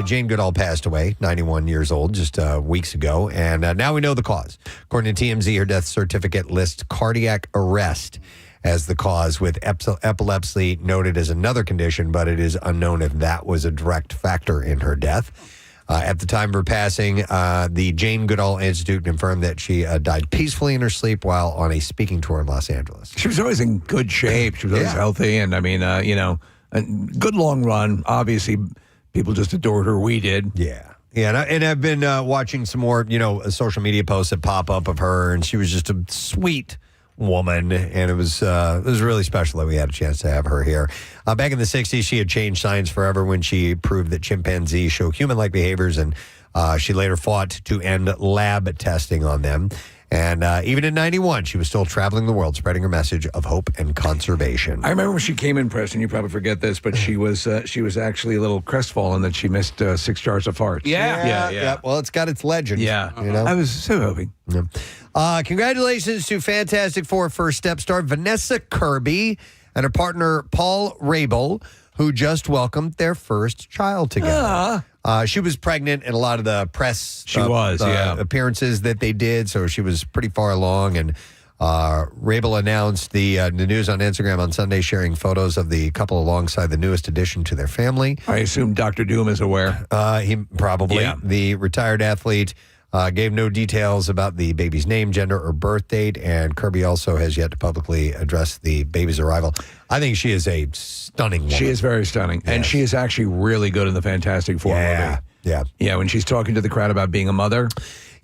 Jane Goodall passed away, 91 years old, just weeks ago. And now we know the cause. According to TMZ, her death certificate lists cardiac arrest as the cause, with epilepsy noted as another condition, but it is unknown if that was a direct factor in her death. At the time of her passing, the Jane Goodall Institute confirmed that she died peacefully in her sleep while on a speaking tour in Los Angeles. She was always in good shape. She was always healthy. And I mean, a good long run. Obviously, people just adored her. We did. Yeah. Yeah, and I've been watching some more, social media posts that pop up of her, and she was just a sweet woman, and it was really special that we had a chance to have her here. Back in the 60s, she had changed science forever when she proved that chimpanzees show human-like behaviors, and she later fought to end lab testing on them. And even in 91, she was still traveling the world, spreading her message of hope and conservation. I remember when she came in, Preston, you probably forget this, but she was actually a little crestfallen that she missed 6 jars of farts. Yeah. Well, it's got its legend. Yeah. I was so hoping. Yeah. Congratulations to Fantastic Four First Step star Vanessa Kirby and her partner Paul Rabel, who just welcomed their first child together. She was pregnant in a lot of the press appearances that they did, so she was pretty far along. And Rabel announced the news on Instagram on Sunday, sharing photos of the couple alongside the newest addition to their family. I assume Dr. Doom is aware. He probably. Yeah. The retired athlete gave no details about the baby's name, gender, or birth date, and Kirby also has yet to publicly address the baby's arrival. I think she is a stunning woman. She is very stunning, and she is actually really good in the Fantastic Four movie. Yeah, when she's talking to the crowd about being a mother.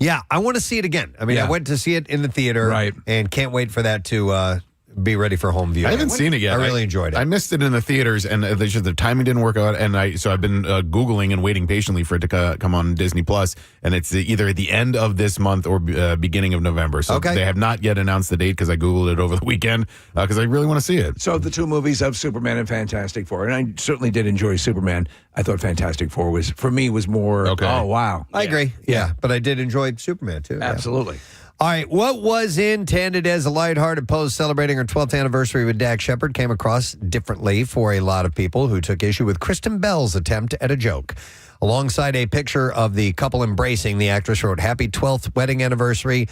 Yeah, I want to see it again. I mean, I went to see it in the theater, and can't wait for that to be ready for home viewing. I haven't seen it yet. I really enjoyed it. I missed it in the theaters, and the timing didn't work out. And so I've been Googling and waiting patiently for it to come on Disney Plus, and it's either at the end of this month or beginning of November. So they have not yet announced the date because I Googled it over the weekend because I really want to see it. So the two movies of Superman and Fantastic Four, and I certainly did enjoy Superman. I thought Fantastic Four was more. Okay. Oh wow, I agree. Yeah, but I did enjoy Superman too. Absolutely. All right, what was intended as a lighthearted post celebrating her 12th anniversary with Dax Shepard came across differently for a lot of people who took issue with Kristen Bell's attempt at a joke. Alongside a picture of the couple embracing, the actress wrote, "Happy 12th wedding anniversary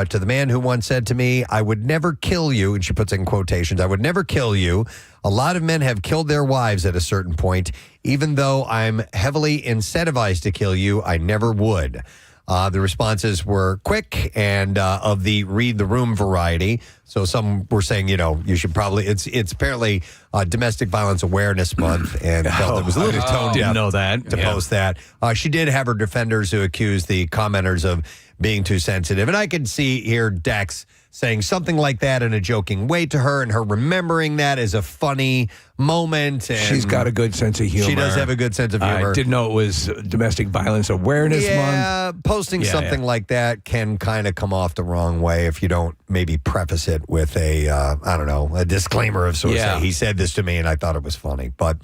to the man who once said to me, 'I would never kill you,'" and she puts in quotations, "'I would never kill you. A lot of men have killed their wives at a certain point. Even though I'm heavily incentivized to kill you, I never would." The responses were quick and of the read the room variety. So some were saying, you should probably, it's apparently Domestic Violence Awareness Month, and felt it was a little tone deaf to post that. She did have her defenders who accused the commenters of being too sensitive. And I could see here Dax saying something like that in a joking way to her, and her remembering that as a funny moment. And she's got a good sense of humor. She does have a good sense of humor. I didn't know it was Domestic Violence Awareness Month. Yeah, posting something like that can kind of come off the wrong way if you don't maybe preface it with a disclaimer of sort of say, he said this to me and I thought it was funny. But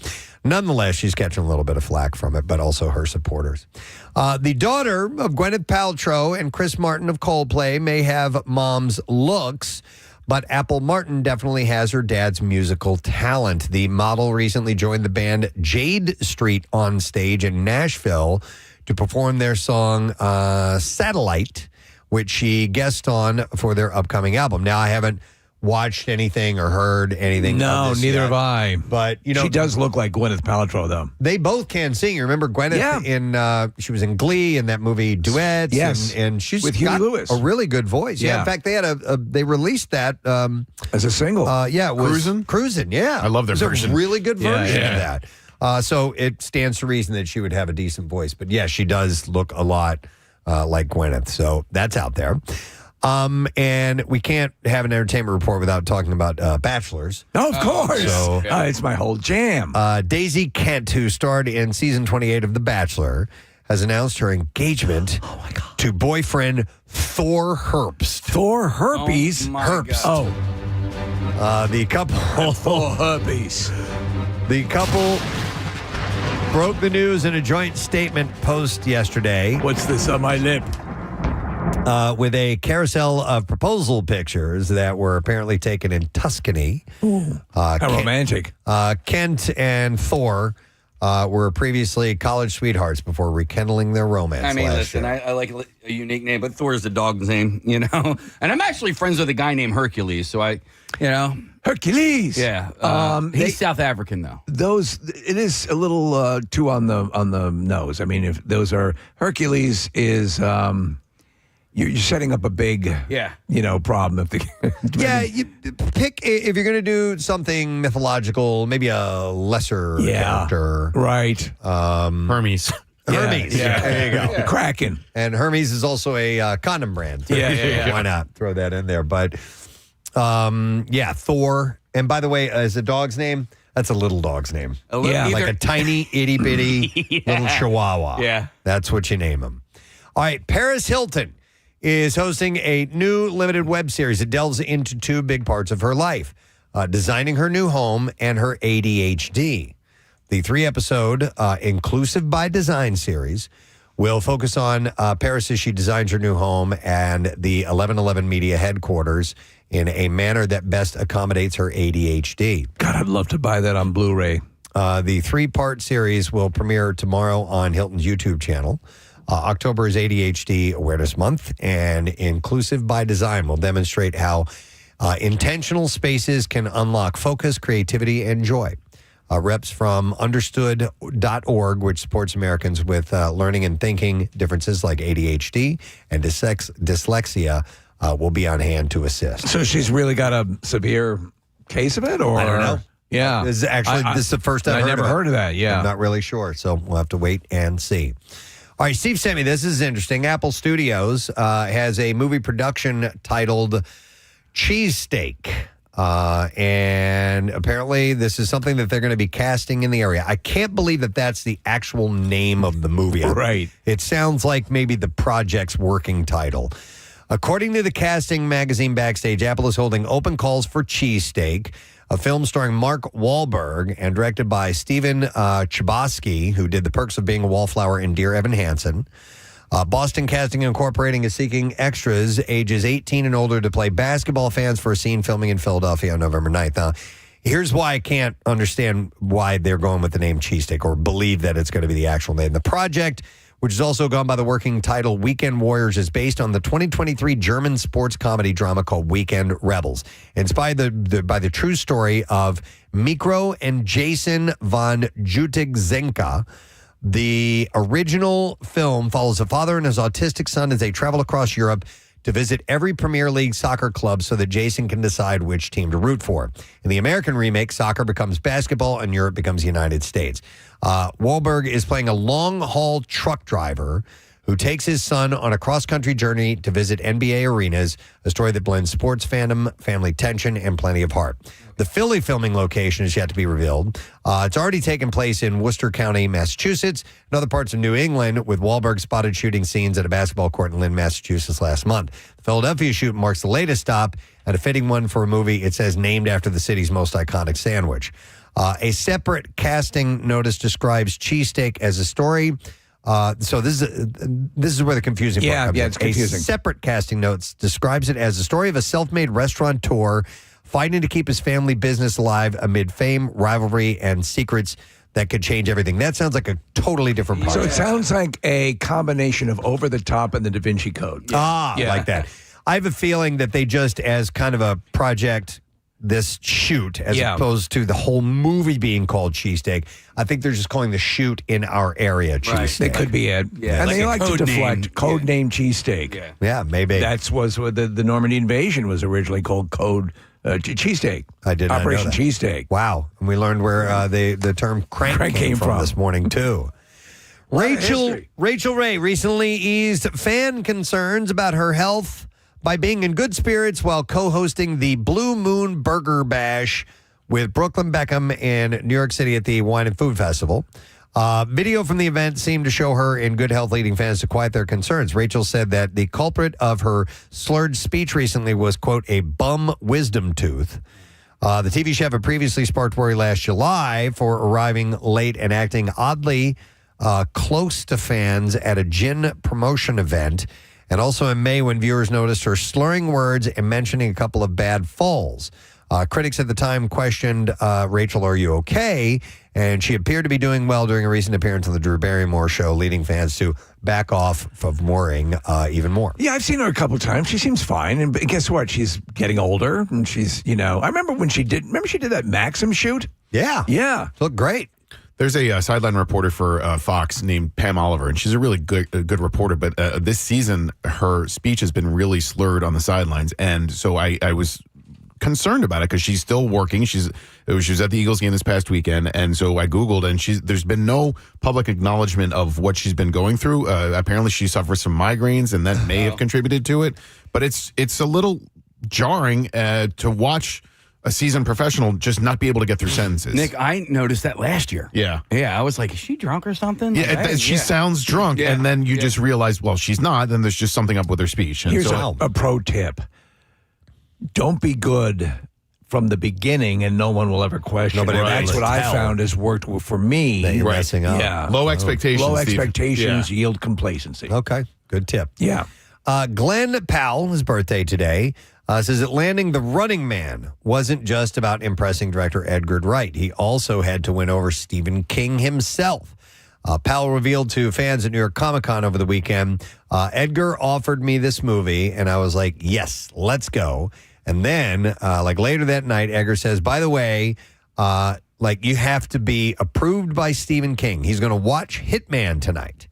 nonetheless, she's catching a little bit of flack from it, but also her supporters. The daughter of Gwyneth Paltrow and Chris Martin of Coldplay may have mom's looks, but Apple Martin definitely has her dad's musical talent. The model recently joined the band Jade Street on stage in Nashville to perform their song Satellite, which she guested on for their upcoming album. Now, I haven't watched anything or heard anything. No, neither have I. But she does look like Gwyneth Paltrow, though. They both can sing. You remember Gwyneth in she was in Glee in that movie Duets. Yes, and she's with Huey got Lewis. A really good voice. Yeah. In fact, they had they released that as a single. It was Cruisin'. Yeah, I love their version. A really good version of that. So it stands to reason that she would have a decent voice. But yeah, she does look a lot like Gwyneth. So that's out there. And we can't have an entertainment report without talking about Bachelors. Oh, of course. So, it's my whole jam. Daisy Kent, who starred in season 28 of The Bachelor, has announced her engagement to boyfriend Thor Herbst. Thor Herpes? Herbst. Oh. The couple... Thor Herpes. The couple broke the news in a joint statement post yesterday. What's this on my lip? With a carousel of proposal pictures that were apparently taken in Tuscany. How romantic. Kent and Thor were previously college sweethearts before rekindling their romance. I mean, last listen, year. I like a unique name, but Thor is the dog's name, you know? And I'm actually friends with a guy named Hercules, so Hercules. Yeah. He's South African, though. It is a little too on the nose. I mean, if those are Hercules is you're setting up a big problem. You pick if you're going to do something mythological, maybe a lesser character, right? Hermes. Hermes. Yeah. There you go. Yeah. Kraken. And Hermes is also a condom brand. Yeah. Why not throw that in there? But Thor. And by the way, is a dog's name? That's a little dog's name. Like a tiny, itty bitty little chihuahua. Yeah. That's what you name him. All right. Paris Hilton is hosting a new limited web series that delves into two big parts of her life, designing her new home and her ADHD. The 3-episode Inclusive by Design series will focus on Paris as she designs her new home and the 1111 Media headquarters in a manner that best accommodates her ADHD. God, I'd love to buy that on Blu-ray. The 3-part series will premiere tomorrow on Hilton's YouTube channel. October is ADHD Awareness Month, and Inclusive by Design will demonstrate how intentional spaces can unlock focus, creativity, and joy. Reps from understood.org, which supports Americans with learning and thinking differences like ADHD and dyslexia, will be on hand to assist. So she's really got a severe case of it? Or I don't know. Yeah. This is the first I've never heard of that. Yeah. I'm not really sure, so we'll have to wait and see. All right, Steve sent me this. This is interesting. Apple Studios has a movie production titled Cheesesteak. And apparently this is something that they're going to be casting in the area. I can't believe that that's the actual name of the movie. Right. It sounds like maybe the project's working title. According to the casting magazine Backstage, Apple is holding open calls for Cheesesteak, a film starring Mark Wahlberg and directed by Steven Chbosky, who did The Perks of Being a Wallflower and Dear Evan Hansen. Boston Casting Incorporating is seeking extras ages 18 and older to play basketball fans for a scene filming in Philadelphia on November 9th. Now, here's why I can't understand why they're going with the name Cheesesteak or believe that it's going to be the actual name. The project, which is also gone by the working title Weekend Warriors, is based on the 2023 German sports comedy drama called Weekend Rebels. Inspired by the true story of Mikro and Jason von Jutig-Zenka. The original film follows a father and his autistic son as they travel across Europe to visit every Premier League soccer club so that Jason can decide which team to root for. In the American remake, soccer becomes basketball and Europe becomes the United States. Wahlberg is playing a long-haul truck driver who takes his son on a cross-country journey to visit NBA arenas, a story that blends sports fandom, family tension, and plenty of heart. The Philly filming location is yet to be revealed. It's already taken place in Worcester County, Massachusetts, and other parts of New England, with Wahlberg spotted shooting scenes at a basketball court in Lynn, Massachusetts last month. The Philadelphia shoot marks the latest stop, and a fitting one for a movie, it says, named after the city's most iconic sandwich. A separate casting notice describes Cheesesteak as a story. So this is where the confusing part comes in. It's confusing. A separate casting notes describes it as a story of a self-made restaurateur fighting to keep his family business alive amid fame, rivalry, and secrets that could change everything. That sounds like a totally different project. So it sounds like a combination of Over the Top and the Da Vinci Code. Like that. I have a feeling that they just, as kind of a project, this shoot, as opposed to the whole movie being called Cheesesteak, I think they're just calling the shoot in our area Cheesesteak. That could be it. Yeah, and like they a like to code deflect. name. Code name Cheesesteak. Yeah, maybe. That was what the Normandy invasion was originally called. Code Cheesesteak. I did not Operation know that. Cheesesteak. Wow. And we learned where the term crank came from this morning, too. Rachel Ray recently eased fan concerns about her health by being in good spirits while co-hosting the Blue Moon Burger Bash with Brooklyn Beckham in New York City at the Wine and Food Festival. Video from the event seemed to show her in good health, leading fans to quiet their concerns. Rachel said that the culprit of her slurred speech recently was, quote, a bum wisdom tooth. The TV chef had previously sparked worry last July for arriving late and acting oddly close to fans at a gin promotion event, and also in May when viewers noticed her slurring words and mentioning a couple of bad falls. Critics at the time questioned, Rachel, are you okay? And she appeared to be doing well during a recent appearance on the Drew Barrymore show, leading fans to back off of worrying even more. Yeah, I've seen her a couple times. She seems fine. And guess what? She's getting older, and she's, I remember when she did that Maxim shoot? Yeah. Yeah. She looked great. There's a sideline reporter for Fox named Pam Oliver, and she's a really good reporter. But this season, her speech has been really slurred on the sidelines, and so I was concerned about it because she's still working. She was at the Eagles game this past weekend, and so I Googled, and there's been no public acknowledgement of what she's been going through. Apparently, she suffers from migraines, and that may have contributed to it. But it's a little jarring to watch a seasoned professional just not be able to get through sentences. Nick, I noticed that last year. Yeah. Yeah, I was like, is she drunk or something? Yeah, she sounds drunk, and then you just realize, well, she's not, then there's just something up with her speech. And Here's a pro tip. Don't be good from the beginning, and no one will ever question. Nobody That's what I found has worked for me. That you're messing up. Yeah. Low expectations. Low Steve. expectations yield complacency. Okay, good tip. Yeah. Glenn Powell, his birthday today, says that landing The Running Man wasn't just about impressing director Edgar Wright. He also had to win over Stephen King himself. Powell revealed to fans at New York Comic Con over the weekend, Edgar offered me this movie, and I was like, yes, let's go. And then, later that night, Edgar says, by the way, you have to be approved by Stephen King. He's going to watch Hitman tonight.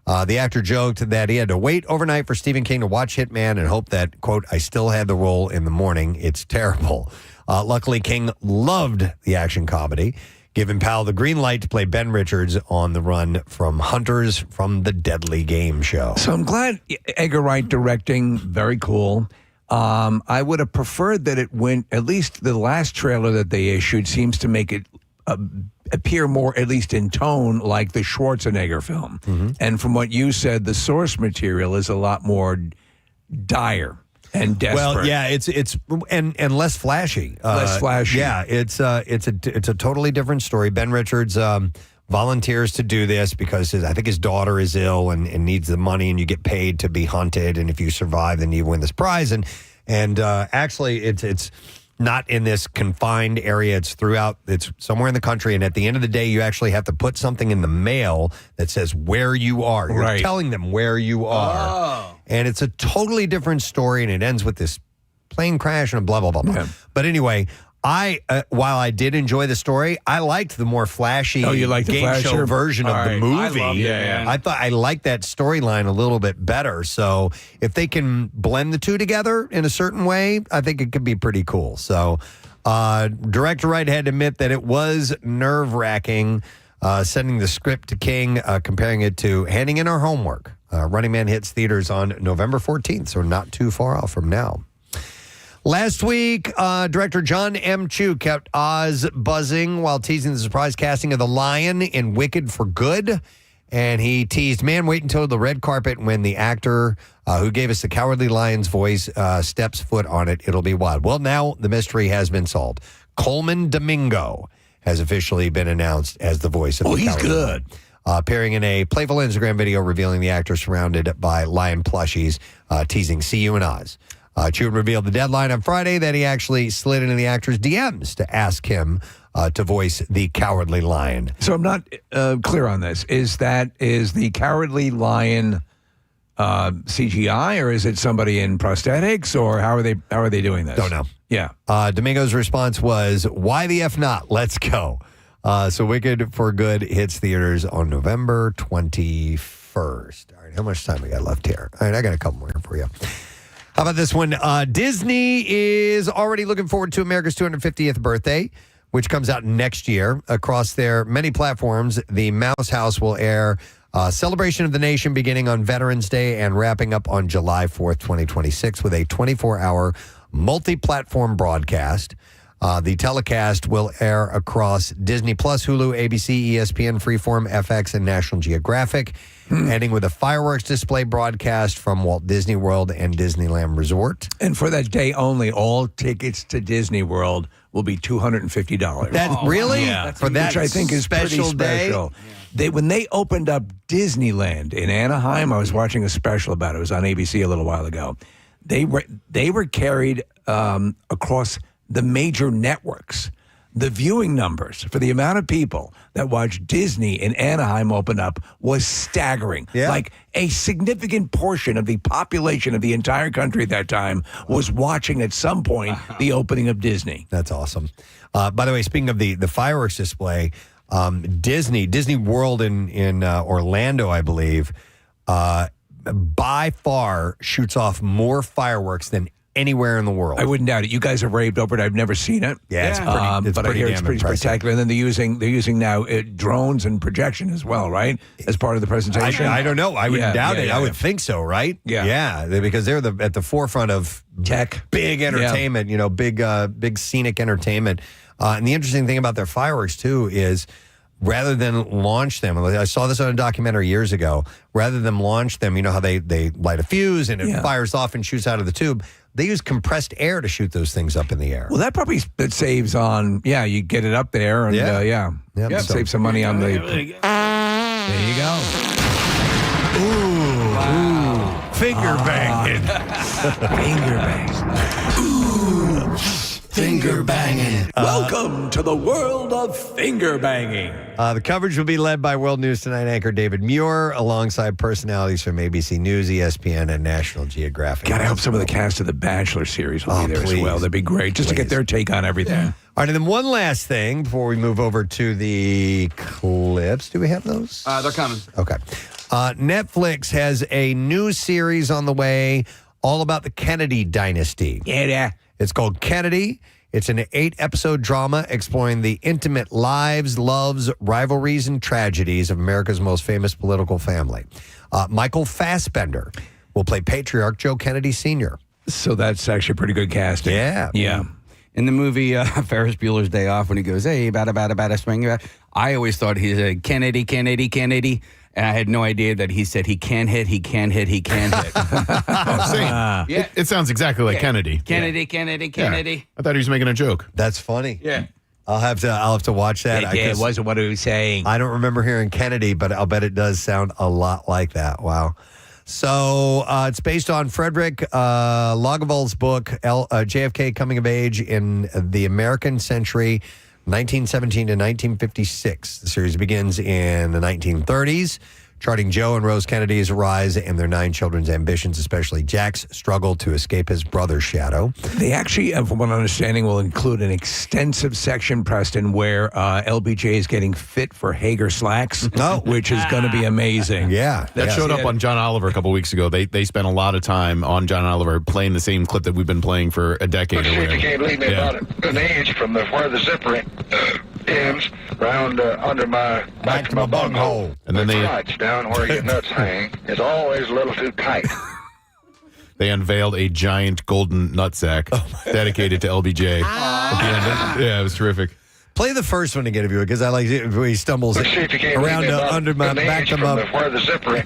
The actor joked that he had to wait overnight for Stephen King to watch Hitman and hope that, quote, I still had the role in the morning. It's terrible. Luckily, King loved the action comedy, giving Powell the green light to play Ben Richards on the run from Hunters from the Deadly Game show. So I'm glad Edgar Wright directing. Very cool. I would have preferred that it went, at least the last trailer that they issued seems to make it appear more, at least in tone, like the Schwarzenegger film. Mm-hmm. And from what you said, the source material is a lot more dire and desperate. Well, yeah, it's and less flashy. Less flashy. Yeah, it's a totally different story. Ben Richards volunteers to do this because I think his daughter is ill and needs the money, and you get paid to be hunted, and if you survive, then you win this prize. And actually, it's not in this confined area. It's throughout. It's somewhere in the country. And at the end of the day, you actually have to put something in the mail that says where you are. You're telling them where you are. Oh. And it's a totally different story. And it ends with this plane crash and blah, blah, blah, blah. Yeah. But anyway, while I did enjoy the story, I liked the more flashy game show version of the movie. I thought I liked that storyline a little bit better. So if they can blend the two together in a certain way, I think it could be pretty cool. So Director Wright had to admit that it was nerve-wracking sending the script to King, comparing it to handing in our homework. Running Man hits theaters on November 14th, so not too far off from now. Last week, director John M. Chu kept Oz buzzing while teasing the surprise casting of the Lion in Wicked for Good. And he teased, man, wait until the red carpet when the actor who gave us the Cowardly Lion's voice steps foot on it. It'll be wild. Well, now the mystery has been solved. Coleman Domingo has officially been announced as the voice of the Cowardly Lion. Appearing in a playful Instagram video revealing the actor surrounded by lion plushies, teasing See You in Oz. Chu revealed the deadline on Friday that he actually slid into the actor's DMs to ask him to voice the Cowardly Lion. So I'm not clear on this. Is the Cowardly Lion CGI, or is it somebody in prosthetics, or how are they doing this? Don't know. Yeah. Domingo's response was, "Why the F not? Let's go." So Wicked for Good hits theaters on November 21st. All right, how much time we got left here? All right, I got a couple more for you. How about this one? Disney is already looking forward to America's 250th birthday, which comes out next year. Across their many platforms, the Mouse House will air Celebration of the Nation beginning on Veterans Day and wrapping up on July 4th, 2026 with a 24-hour multi-platform broadcast. The telecast will air across Disney Plus, Hulu, ABC, ESPN, Freeform, FX, and National Geographic, ending with a fireworks display broadcast from Walt Disney World and Disneyland Resort. And for that day only, all tickets to Disney World will be $250. Really? Yeah. For that, which I think is special pretty special. Yeah. When they opened up Disneyland in Anaheim, I was watching a special about it. It was on ABC a little while ago. They were carried across the major networks, the viewing numbers for the amount of people that watched Disney in Anaheim open up was staggering. Yeah. Like a significant portion of the population of the entire country at that time was watching at some point the opening of Disney. That's awesome. By the way, speaking of the fireworks display, Disney World in Orlando, I believe, by far shoots off more fireworks than anywhere in the world. I wouldn't doubt it. You guys have raved over it. I've never seen it. Yeah, it's pretty. But I hear it's damn pretty impressive. spectacular. And then they're using now drones and projection as well, right? As part of the presentation. I don't know. I wouldn't doubt it. I would yeah. think so, right? Yeah. because they're at the forefront of Tech. big entertainment. Big scenic entertainment. And the interesting thing about their fireworks too is, rather than launch them, I saw this on a documentary years ago. Rather than launch them, you know how they light a fuse and it fires off and shoots out of the tube. They use compressed air to shoot those things up in the air. Well, that probably saves on, you get it up there and, Yep. save some money on the... There you go. Ooh. Finger banging. Finger banging. Finger banging. Welcome to the world of finger banging. The coverage will be led by World News Tonight anchor David Muir, alongside personalities from ABC News, ESPN, and National Geographic. God, I hope some of the cast of The Bachelor series will be there as well. That'd be great, just to get their take on everything. All right, and then one last thing before we move over to the clips. Do we have those? They're coming. Okay. Netflix has a new series on the way all about the Kennedy dynasty. Yeah. It's called Kennedy. It's an 8-episode drama exploring the intimate lives, loves, rivalries, and tragedies of America's most famous political family. Michael Fassbender will play patriarch Joe Kennedy Sr. So that's actually pretty good casting. Yeah. Yeah. In the movie Ferris Bueller's Day Off, when he goes, hey, bada, swing. I always thought he said, Kennedy. And I had no idea that he said he can hit. Same. It sounds exactly like Kennedy. Kennedy. I thought he was making a joke. That's funny. Yeah. I'll have to watch that. It wasn't what he was saying. I don't remember hearing Kennedy, but I'll bet it does sound a lot like that. Wow. So it's based on Frederick Lagavul's book, JFK Coming of Age in the American Century, 1917 to 1956. The series begins in the 1930s, charting Joe and Rose Kennedy's rise and their 9 children's ambitions, especially Jack's struggle to escape his brother's shadow. They actually, from what I'm understanding, will include an extensive section, Preston, where LBJ is getting fit for Hager slacks, which is going to be amazing. Yeah. That showed up on John Oliver a couple weeks ago. They spent a lot of time on John Oliver playing the same clip that we've been playing for a decade. See if you can't leave me about an inch from where the zipper ends round under my back to my bunghole. And then they crotch down where your nuts hang is always a little too tight. They unveiled a giant golden nutsack dedicated to LBJ. Yeah, it was terrific. Play the first one again, if you would, because I like it when he stumbles See if you can't around leave me about under my an back inch to from my where the zipper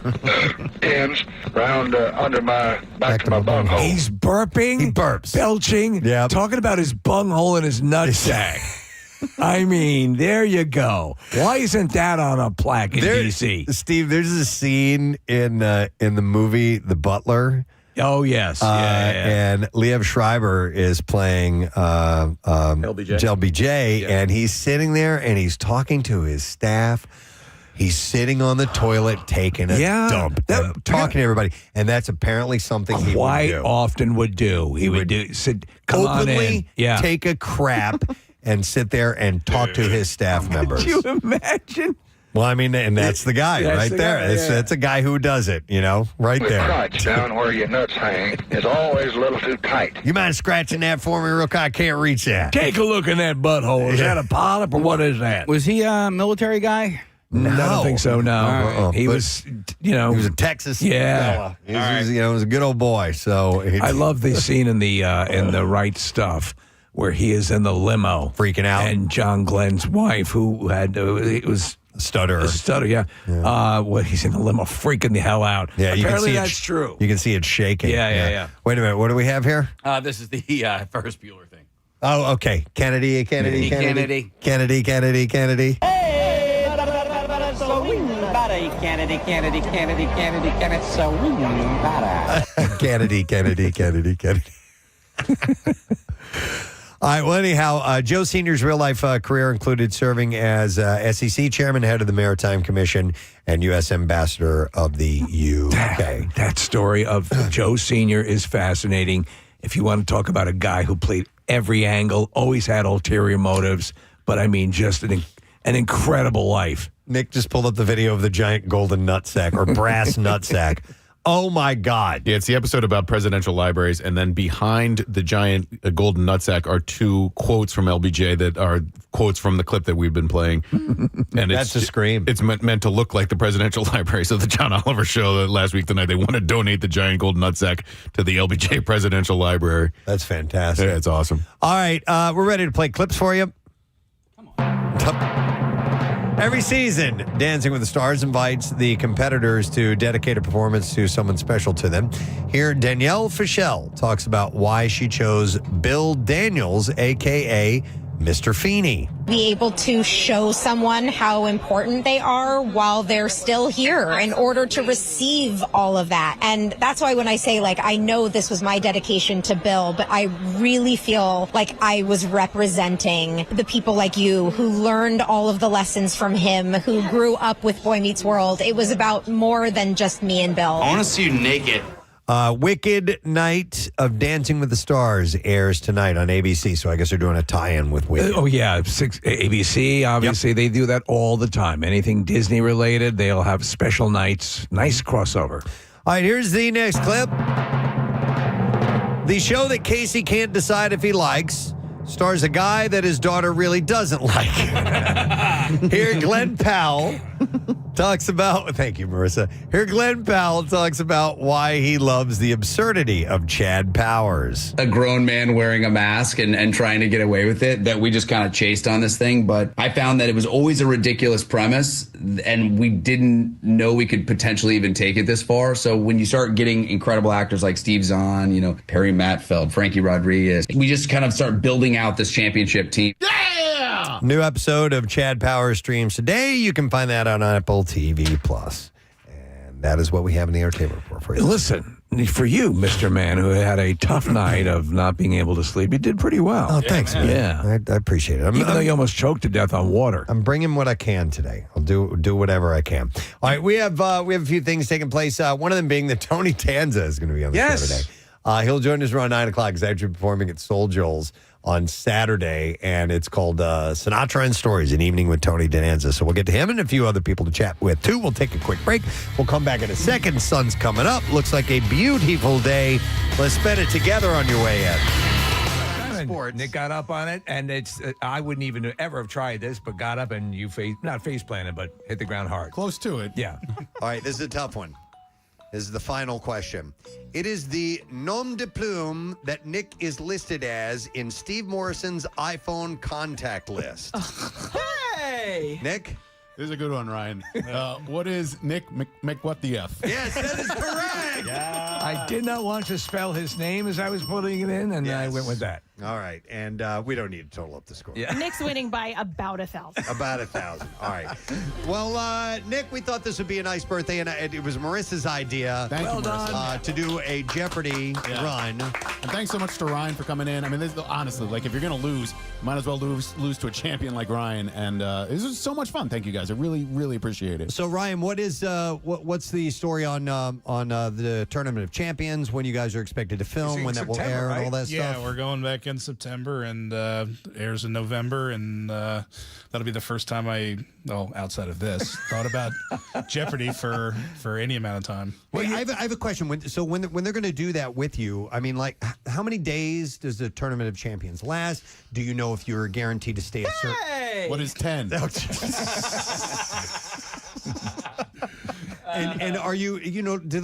ends round under my back to my bunghole. He's burping. He burps. Belching. Yep. Talking about his bunghole and his nutsack. I mean, there you go. Why isn't that on a plaque in D.C.? Steve, there's a scene in the movie The Butler. Oh, yes. And Liev Schreiber is playing LBJ, and he's sitting there and he's talking to his staff. He's sitting on the toilet taking a dump, talking to everybody, and that's apparently something he quite would do. often would do. He would do sit come Openly on in. take a crap and sit there and talk to his staff members. Could you imagine? Well, I mean, and that's the guy That's right the there. guy, That's a guy who does it, right The there. crotch down where your nuts hang is always a little too tight. You mind scratching that for me real quick? I can't reach that. Take a look in that butthole. Is that a polyp or what is that? Was he a military guy? No. I don't think so, no. Uh-uh. He But was, He was a Texas fella. He was, he was a good old boy. So I love the scene in the Right Stuff where he is in the limo. Freaking out. And John Glenn's wife, who had, it was... Stutter. Yeah. He's in the limo freaking the hell out. Yeah, you Apparently can see that's true. You can see it shaking. Yeah. Wait a minute. What do we have here? This is the Ferris Bueller thing. Oh, okay. Kennedy. Kennedy. Kennedy. Hey, so we Kennedy, so we Kennedy. All right. Well, anyhow, Joe Sr.'s real-life career included serving as SEC chairman, head of the Maritime Commission, and U.S. ambassador of the UK. That story of Joe Sr. is fascinating. If you want to talk about a guy who played every angle, always had ulterior motives, but I mean, just an incredible life. Nick just pulled up the video of the giant golden nutsack or brass nutsack. Oh, my God. Yeah, it's the episode about presidential libraries, and then behind the giant golden nutsack are two quotes from LBJ that are quotes from the clip that we've been playing. And That's a scream. It's meant to look like the presidential library. So the John Oliver show last week tonight, they want to donate the giant golden nutsack to the LBJ Presidential Library. That's fantastic. Yeah, it's awesome. All right, we're ready to play clips for you. Come on. Every season, Dancing with the Stars invites the competitors to dedicate a performance to someone special to them. Here, Danielle Fischel talks about why she chose Bill Daniels, a.k.a. Mr. Feeney. Be able to show someone how important they are while they're still here in order to receive all of that. And that's why when I say, like, I know this was my dedication to Bill, but I really feel like I was representing the people like you who learned all of the lessons from him, who grew up with Boy Meets World. It was about more than just me and Bill. I want to see you naked. Wicked Night of Dancing with the Stars airs tonight on ABC, so I guess they're doing a tie-in with Wicked. Oh, yeah. ABC, obviously, They do that all the time. Anything Disney-related, they'll have special nights. Nice crossover. All right, here's the next clip. The show that Casey can't decide if he likes stars a guy that his daughter really doesn't like. Here, Glenn Powell talks about, thank you, Marissa. Here, Glenn Powell talks about why he loves the absurdity of Chad Powers. A grown man wearing a mask and trying to get away with it, that we just kind of chased on this thing. But I found that it was always a ridiculous premise, and we didn't know we could potentially even take it this far. So when you start getting incredible actors like Steve Zahn, Perry Matfeld, Frankie Rodriguez, we just kind of start building out this championship team. Yeah! New episode of Chad Powers streams today. You can find that on Apple TV Plus. And that is what we have in the entertainment report for you. Listen, for you, Mr. Man, who had a tough night of not being able to sleep, you did pretty well. Oh, thanks, man. Yeah. I appreciate it. Even though you almost choked to death on water. I'm bringing what I can today. I'll do whatever I can. All right, we have a few things taking place. One of them being that Tony Danza is going to be on the show today. He'll join us around 9 o'clock. He's actually performing at Soul Joel's on Saturday, and it's called Sinatra and Stories, an evening with Tony Danza. So we'll get to him and a few other people to chat with, too. We'll take a quick break. We'll come back in a second. Sun's coming up. Looks like a beautiful day. Let's spend it together on your way in. Sports. Nick got up on it, and it's I wouldn't even ever have tried this, but got up and you not face planted, but hit the ground hard. Close to it. Yeah. All right, this is a tough one. This is the final question. It is the nom de plume that Nick is listed as in Steve Morrison's iPhone contact list. Hey! Nick? This is a good one, Ryan. What is Nick what the F? Yes, that is correct. I did not want to spell his name as I was putting it in, and I went with that. All right, and we don't need to total up the score. Yeah. Nick's winning by about 1,000. About 1,000. All right. Well, Nick, we thought this would be a nice birthday, and it was Marissa's idea. Thank you, Marissa. To do a Jeopardy run. And thanks so much to Ryan for coming in. I mean, this, honestly, like, if you're going to lose, might as well lose to a champion like Ryan. And this was so much fun. Thank you, guys. I really, really appreciate it. So, Ryan, what's the story on the Tournament of Champions, when you guys are expected to film, when that will air, right? and all that stuff? Yeah, we're going back in September and airs in November, and that'll be the first time outside of this, thought about Jeopardy for any amount of time. Well, I have a question. When they're going to do that with you, I mean, like, how many days does the Tournament of Champions last? Do you know if you're guaranteed to stay a certain... What is 10? And are you, do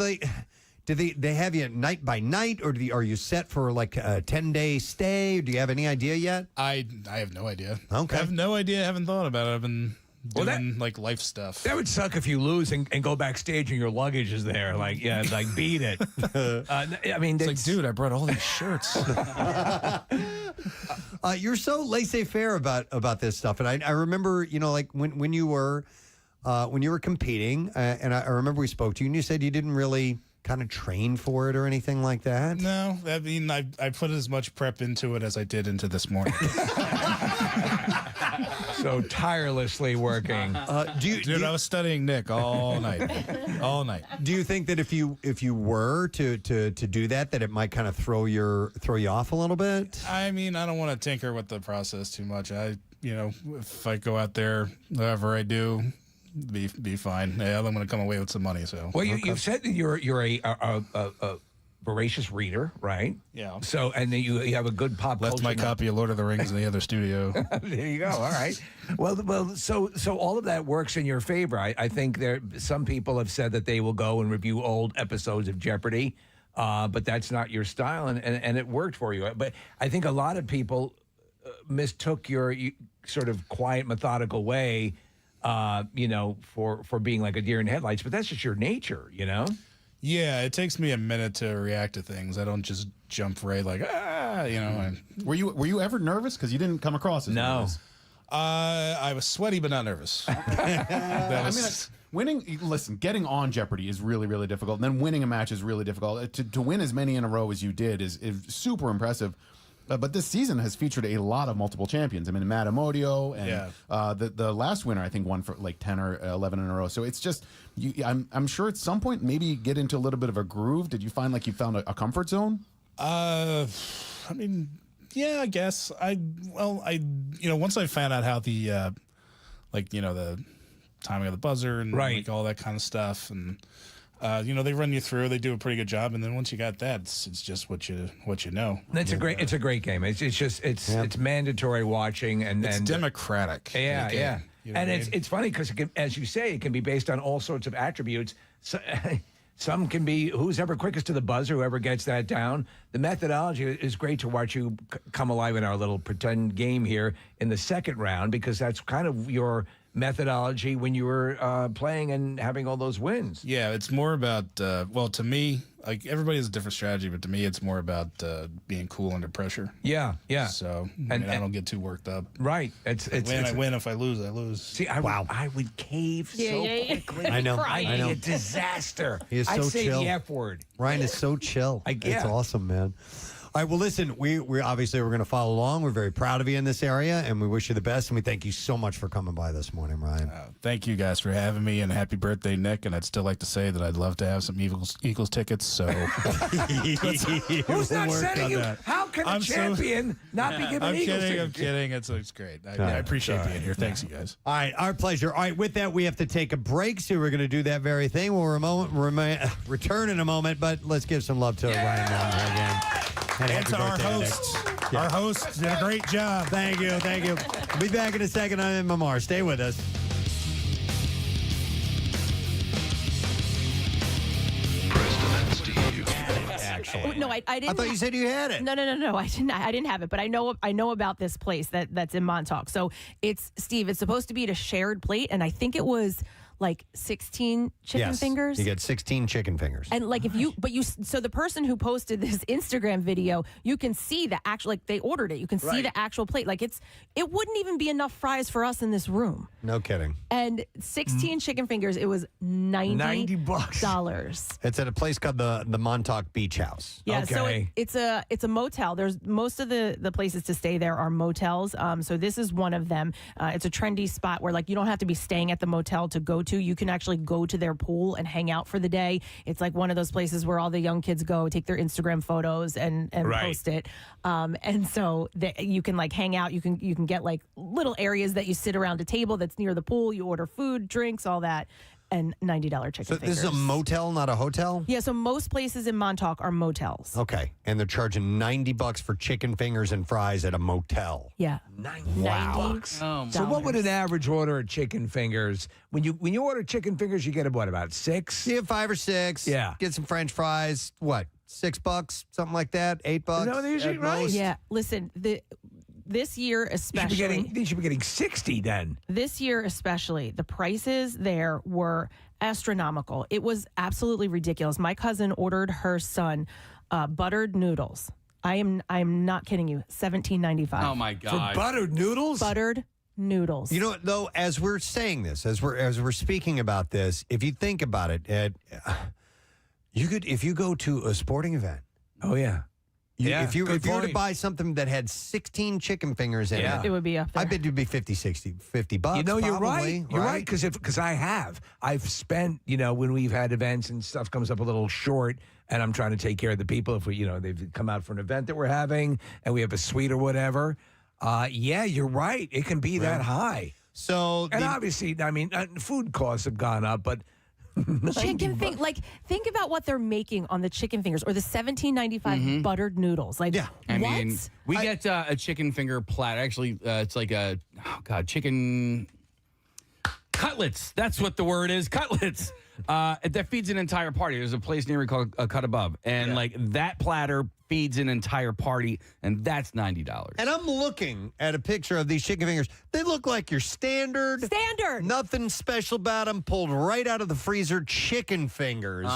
they have you night by night, or are you set for like a 10-day stay? Do you have any idea yet? I have no idea. Okay. I have no idea. I haven't thought about it. I've been doing like life stuff. That would suck if you lose and go backstage and your luggage is there. Like, yeah, like beat it. I mean, it's like, dude, I brought all these shirts. You're so laissez-faire about this stuff, and I remember, like when you were competing, and I remember we spoke to you, and you said you didn't really kind of train for it or anything like that? No, I mean, I put as much prep into it as I did into this morning. So tirelessly working. Dude, I was studying Nick all night. All night. Do you think that if you were to do that it might kind of throw you off a little bit? I mean, I don't want to tinker with the process too much. If I go out there, whatever I do, be fine. Yeah, I'm going to come away with some money. So, well, you've said that you're a voracious reader, right? Yeah. So, and then you have a good pop left culture. my copy of Lord of the Rings in the other studio. There you go. All right. Well, so all of that works in your favor. I think some people have said that they will go and review old episodes of Jeopardy, but that's not your style, and it worked for you. But I think a lot of people mistook your sort of quiet, methodical way, for being like a deer in headlights. But that's just your nature, Yeah, it takes me a minute to react to things. I don't just jump right like Were you ever nervous? Because you didn't come across as nervous. I was sweaty but not nervous. Winning. Listen, getting on Jeopardy is really, really difficult. And then winning a match is really difficult. To win as many in a row as you did is super impressive. But this season has featured a lot of multiple champions. I mean, Matt Amodio and the last winner, I think, won for like 10 or 11 in a row. So it's just, I'm sure at some point maybe get into a little bit of a groove. Did you find like you found a comfort zone? I mean, yeah, I guess. Once I found out how the, the timing of the buzzer and like all that kind of stuff, and they run you through. They do a pretty good job, and then once you got that, it's just what you know. It's a great game. It's mandatory watching, and it's democratic. Yeah, yeah. You know and it's funny because, as you say, it can be based on all sorts of attributes. So, some can be who's ever quickest to the buzzer, whoever gets that down. The methodology is great to watch you come alive in our little pretend game here in the second round, because that's kind of your methodology when you were playing and having all those wins. Yeah, it's more about, to me, like everybody has a different strategy, but to me it's more about being cool under pressure. Yeah, yeah. So I don't get too worked up. Right. I win. If I lose, I lose. See, I would cave so quickly. I know. I'd be a disaster. He is so I'd say chill. the F word. Ryan is so chill. It's awesome, man. All right, well, listen, we're obviously we're going to follow along. We're very proud of you in this area, and we wish you the best, and we thank you so much for coming by this morning, Ryan. Thank you guys for having me, and happy birthday, Nick. And I'd still like to say that I'd love to have some Eagles tickets. So who's not sending you? How can a champion not be given Eagles tickets? I'm kidding. It's great. I appreciate being here. Thanks, you guys. All right, our pleasure. All right, with that, we have to take a break, so we're going to do that very thing. We'll return in a moment, but let's give some love to Ryan Mountain again. And to our hosts. Yeah. Our hosts did a great job. Thank you. We'll be back in a second. I'm Mamar. Stay with us. Preston and Steve. Actually. No, I didn't. I thought you said you had it. No. I didn't have it, but I know about this place that's in Montauk. So it's supposed to be at a shared plate, and I think it was like 16 chicken fingers. You get 16 chicken fingers. And like so the person who posted this Instagram video, you can see the actual, like they ordered it. You can see the actual plate. Like it wouldn't even be enough fries for us in this room. No kidding. And 16 chicken fingers, it was $90. It's at a place called the Montauk Beach House. Yeah, okay. So it's a motel. There's most of the places to stay there are motels. So this is one of them. It's a trendy spot where like you don't have to be staying at the motel to go to. You can actually go to their pool and hang out for the day. It's like one of those places where all the young kids go, take their Instagram photos and post it. And so you can like hang out. You can get like little areas that you sit around a table that's near the pool. You order food, drinks, all that. And $90 chicken fingers. So this is a motel, not a hotel? Yeah, so most places in Montauk are motels. Okay. And they're charging $90 for chicken fingers and fries at a motel. Yeah. $90. So what would an average order of chicken fingers? When you order chicken fingers, you get about 6? You get 5 or 6. Yeah. Get some French fries. What? $6? Something like that? $8? No, they're usually right. Yeah. Listen, this year especially. They should be getting 60 then. This year especially, the prices there were astronomical. It was absolutely ridiculous. My cousin ordered her son buttered noodles. I'm not kidding you. $17.95. Oh my God. For buttered noodles? Buttered noodles. You know what, though, as we're saying this, as we're speaking about this, if you think about it, You could, if you go to a sporting event. Oh, yeah. If you were to buy something that had 16 chicken fingers in it, it would be up there. I bet it'd be $50 You know, you're probably, right. You're right, because I've spent, when we've had events and stuff comes up a little short, and I'm trying to take care of the people. If we, they've come out for an event that we're having, and we have a suite or whatever. Yeah, you're right. It can be that high. So, and obviously, food costs have gone up, but. Chicken think about what they're making on the chicken fingers or the $17.95 buttered noodles. Like, I mean, we get a chicken finger platter. Actually, it's like chicken cutlets. That's what the word is, cutlets. That feeds an entire party. There's a place near me called Cut Above, and that platter feeds an entire party, and that's $90. And I'm looking at a picture of these chicken fingers. They look like your standard. Nothing special about them. Pulled right out of the freezer. Chicken fingers.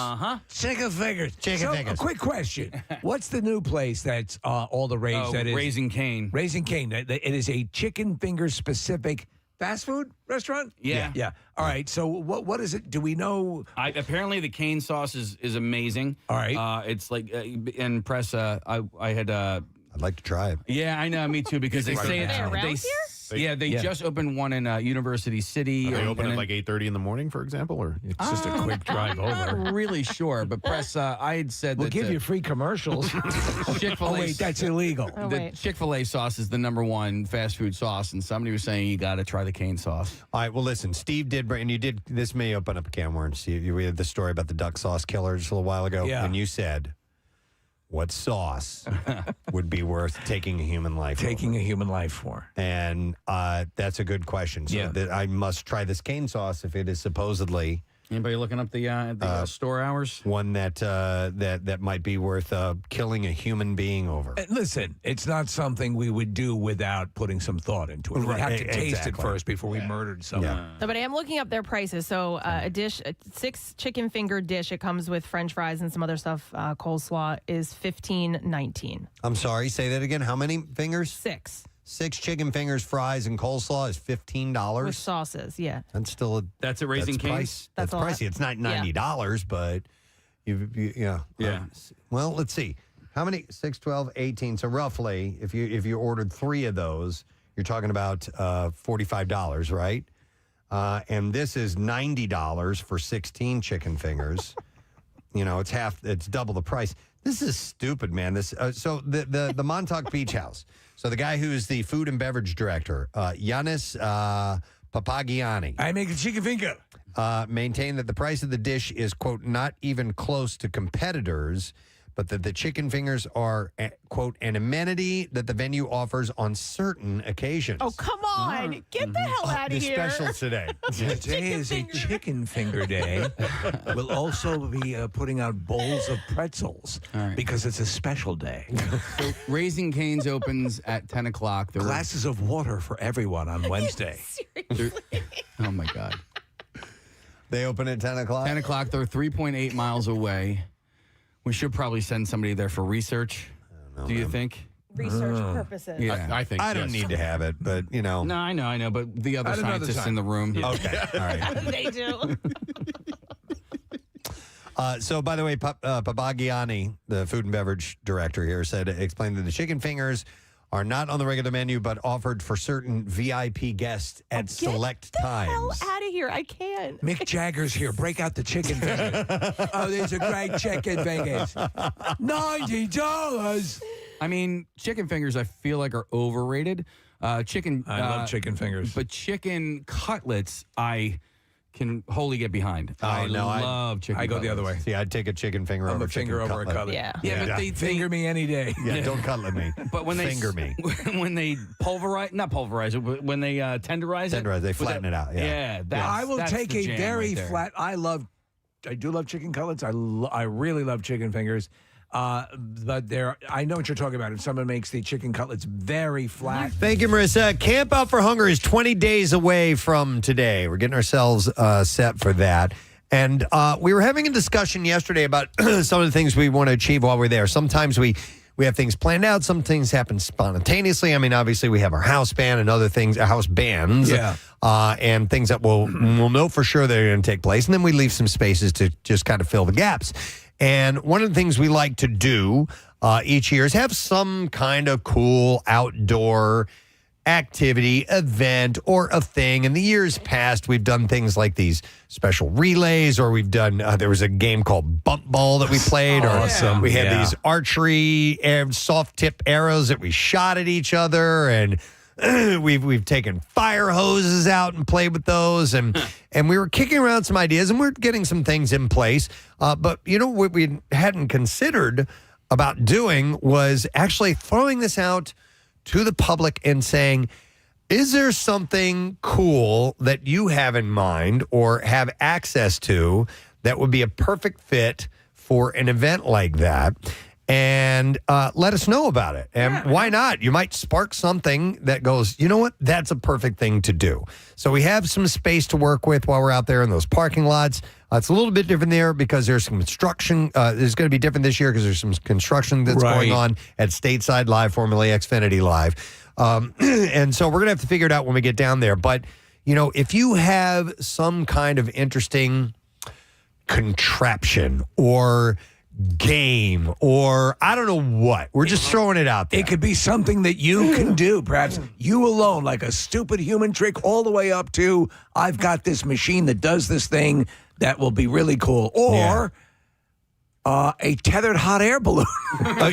Chicken fingers. Chicken fingers. A quick question: what's the new place that's all the rage? That is Raising Cane. Raising Cane. It is a chicken finger specific fast food restaurant? Yeah. All right. So what is it? Do we know? Apparently the cane sauce is amazing. All right. It's like in press. I had. I'd like to try it. Yeah, I know. Me too. Because they say they just opened one in University City. They open at like 8:30 in the morning, for example, or it's just a quick drive over. I'm not really sure, but press. I had said we'll that give you free commercials. Chick-fil-A. Oh wait, that's illegal. The Chick-fil-A sauce is the #1 fast food sauce, and somebody was saying you got to try the cane sauce. All right. Well, listen, Steve did, and you did. This may open up a can of worms. We had the story about the duck sauce killer just a little while ago, and you said. What sauce would be worth taking a human life for? Taking a human life for. And that's a good question. So I must try this cane sauce if it is supposedly... Anybody looking up the store hours? One that might be worth killing a human being over. Listen, it's not something we would do without putting some thought into it. We have to taste it first before we murdered someone. No, but I am looking up their prices. So a dish, a 6 chicken finger dish, it comes with French fries and some other stuff. Coleslaw is $15.19. I'm sorry, say that again. How many fingers? 6. 6 chicken fingers, fries, and coleslaw is $15. With sauces, yeah. That's still that's a Raising Cane. That's pricey. It's not $90, but yeah. Well, let's see. How many? 6, 12, 18. So roughly, if you ordered 3 of those, you're talking about $45, right? And this is $90 for 16 chicken fingers. It's double the price. This is stupid, man. So the Montauk Beach House. So the guy who is the food and beverage director, Yanis Papagianni. I make a chicken finger. Maintained that the price of the dish is, quote, not even close to competitors, but that the chicken fingers are, quote, an amenity that the venue offers on certain occasions. Oh, come on. Get the hell out of here. The specials today. Today is a chicken finger day. We'll also be putting out bowls of pretzels because it's a special day. So Raising Cane's opens at 10 o'clock. Glasses of water for everyone on Wednesday. Oh, my God. They open at 10 o'clock? 10 o'clock. They're 3.8 miles away. We should probably send somebody there for research. Do you think? Research purposes. Yeah, I think. I don't need to have it, but No, I know, but the other scientists in the room. Okay, all right. They do. So, by the way, Papagianni, the food and beverage director here, explained that the chicken fingers are not on the regular menu, but offered for certain VIP guests at select times. Get the hell out of here. I can't. Mick Jagger's here. Break out the chicken fingers. Oh, these are great chicken fingers. $90. I mean, chicken fingers, I feel like, are overrated. I love chicken fingers. But chicken cutlets, I can wholly get behind. I love chicken I go cutlets. the other way. See, I'd take a chicken finger over a finger over a cutlet. Yeah. But they finger me any day. Yeah, don't cutlet me. But when finger me. When they not pulverize it, but when they tenderize it. They flatten it out. Yeah. I will take a very flat. I do love chicken cutlets. I really love chicken fingers. But I know what you're talking about. If someone makes the chicken cutlets very flat. Thank you, Marissa. Camp Out for Hunger is 20 days away from today. We're getting ourselves set for that. And we were having a discussion yesterday about some of the things we want to achieve while we're there. Sometimes we have things planned out. Some things happen spontaneously. I mean, obviously, we have our house band and other things, house bands, and things that we'll know for sure they're going to take place. And then we leave some spaces to just kind of fill the gaps. And one of the things we like to do each year is have some kind of cool outdoor activity, event, or a thing. In the years past, we've done things like these special relays, or we've done, there was a game called Bump Ball that we played. Awesome. Or we had Yeah. these archery soft tip arrows that we shot at each other. And we've taken fire hoses out and played with those. And we were kicking around some ideas, and we're getting some things in place. But, you know, what we hadn't considered about doing was actually throwing this out to the public and saying, is there something cool that you have in mind or have access to that would be a perfect fit for an event like that? And let us know about it. And why not? You might spark something that goes, you know what? That's a perfect thing to do. So we have some space to work with while we're out there in those parking lots. It's a little bit different there because there's some construction. It's going to be different this year because there's some construction that's going on at Stateside Live, formerly Xfinity Live. And so we're going to have to figure it out when we get down there. But, you know, if you have some kind of interesting contraption or game or I don't know what, we're just throwing it out there. It could be something that you can do, perhaps you alone, like a stupid human trick, all the way up to I've got this machine that does this thing that will be really cool. Or a tethered hot air balloon.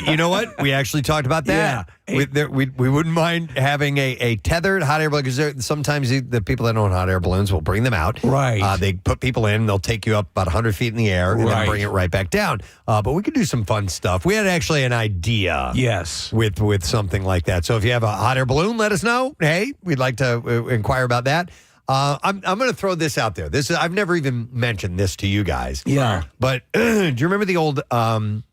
You know what? We actually talked about that. Yeah. We wouldn't mind having a tethered hot air balloon because sometimes the people that own hot air balloons will bring them out. Right. They put people in. They'll take you up about 100 feet in the air and then bring it right back down. But we could do some fun stuff. We had actually an idea. Yes. With something like that. So if you have a hot air balloon, let us know. Hey, we'd like to inquire about that. I'm going to throw this out there. I've never even mentioned this to you guys. Yeah. But do you remember the old Pumpkin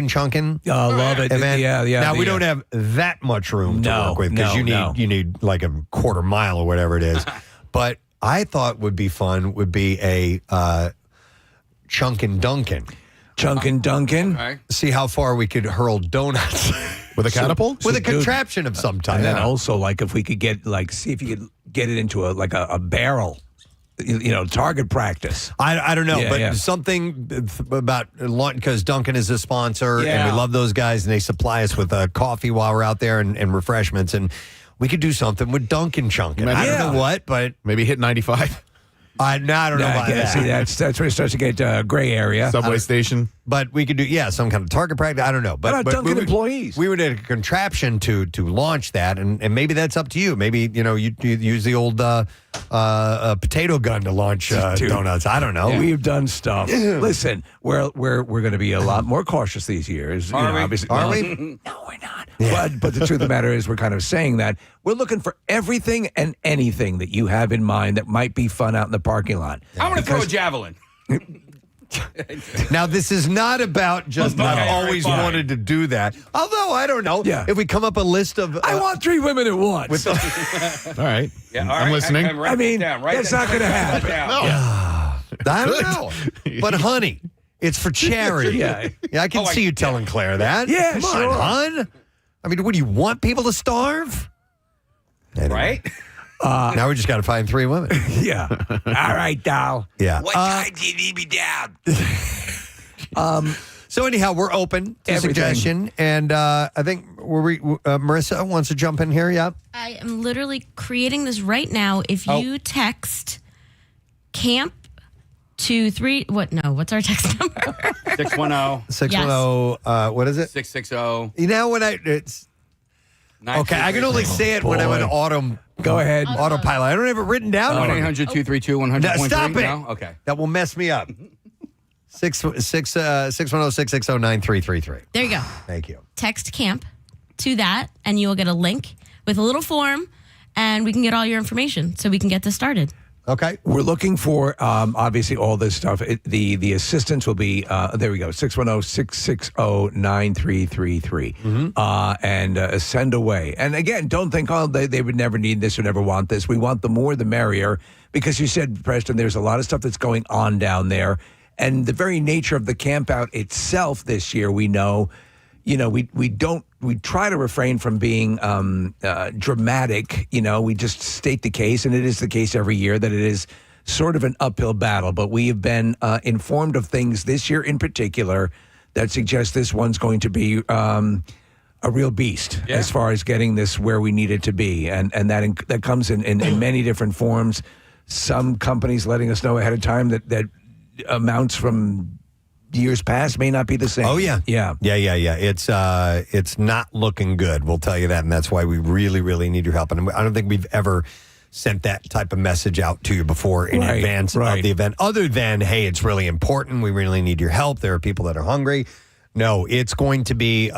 Chunkin' love it. event? Yeah. Now, we don't have that much room to work with because you need like a quarter mile or whatever it is. But I thought would be fun would be a Chunkin' Dunkin'. Chunkin' Dunkin'. Okay. See how far we could hurl donuts. With a catapult? With a contraption of some type. And then also, like, if we could get, like, see if you could get it into a barrel, you know, target practice. I don't know, Yeah, but yeah. something about because Dunkin' is a sponsor, and we love those guys, and they supply us with coffee while we're out there and refreshments, and we could do something with Dunkin' Chunkin'. I don't know what, but maybe hit 95. I don't know about that. See, that's where it starts to get gray area. Subway station. But we could do, some kind of target practice. I don't know. But, What about Dunkin' employees? We would have a contraption to launch that, and maybe that's up to you. Maybe, you use the old potato gun to launch donuts. I don't know. We've done stuff. Listen, we're going to be a lot more cautious these years. Are we? Obviously, Are we? No, we're not. But the truth of the matter is we're kind of saying that we're looking for everything and anything that you have in mind that might be fun out in the parking lot. I want to throw a javelin. Now, this is not about just I've always wanted to do that. Although, I don't know. Yeah. If we come up a list of... I want 3 women at once. All right. Yeah, all I'm right. listening. I mean, that's not going to happen. I don't know. But, honey, it's for charity. Yeah. I can see you telling Claire that. Yeah, Come sure. on, hon. I mean, what do you want people to starve? Anyway. Right? Now we just got to find 3 women. Yeah. All right, doll. Yeah. What time do you need me down? So anyhow, we're open to Everything. suggestion, and I think Marissa wants to jump in here. Yeah. I am literally creating this right now. If you text camp to 3, what's our text number? 610 610. What is it? 660. You know when it's okay. I can only say it when I'm in auto. Go ahead. Autopilot. I don't have it written down. 1-800-232-100.3. No, stop it. No? Okay. That will mess me up. 610-660-9333. There you go. Thank you. Text camp to that, and you will get a link with a little form, and we can get all your information so we can get this started. Okay. We're looking for, obviously, all this stuff. The assistance will be, there we go, 610-660-9333. And send away. And again, don't think, they would never need this or never want this. We want the more, the merrier. Because you said, Preston, there's a lot of stuff that's going on down there. And the very nature of the camp out itself this year, we know, we try to refrain from being dramatic. We just state the case, and it is the case every year that it is sort of an uphill battle, but we have been informed of things this year in particular that suggest this one's going to be a real beast as far as getting this where we need it to be. And that comes in many different forms. Some companies letting us know ahead of time that amounts from years past may not be the same. Oh, yeah. Yeah. It's not looking good. We'll tell you that. And that's why we really, really need your help. And I don't think we've ever sent that type of message out to you before in advance of the event, other than, hey, it's really important. We really need your help. There are people that are hungry. No, it's going to be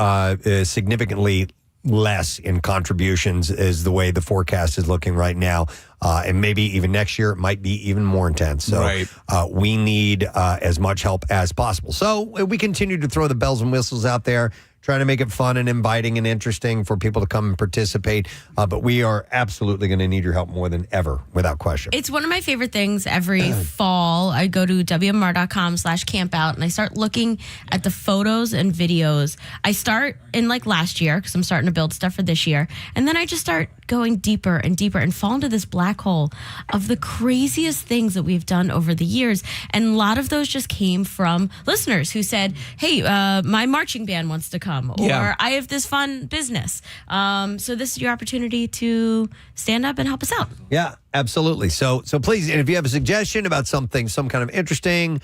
significantly less in contributions is the way the forecast is looking right now. And maybe even next year, it might be even more intense. So we need as much help as possible. So we continue to throw the bells and whistles out there, trying to make it fun and inviting and interesting for people to come and participate. But we are absolutely going to need your help more than ever, without question. It's one of my favorite things every fall. I go to WMR.com/campout and I start looking at the photos and videos. I start in like last year because I'm starting to build stuff for this year. And then I just start going deeper and deeper and fall into this black hole of the craziest things that we've done over the years. And a lot of those just came from listeners who said, hey, my marching band wants to come. Or I have this fun business. So this is your opportunity to stand up and help us out. Yeah, absolutely. So please, and if you have a suggestion about something, some kind of interesting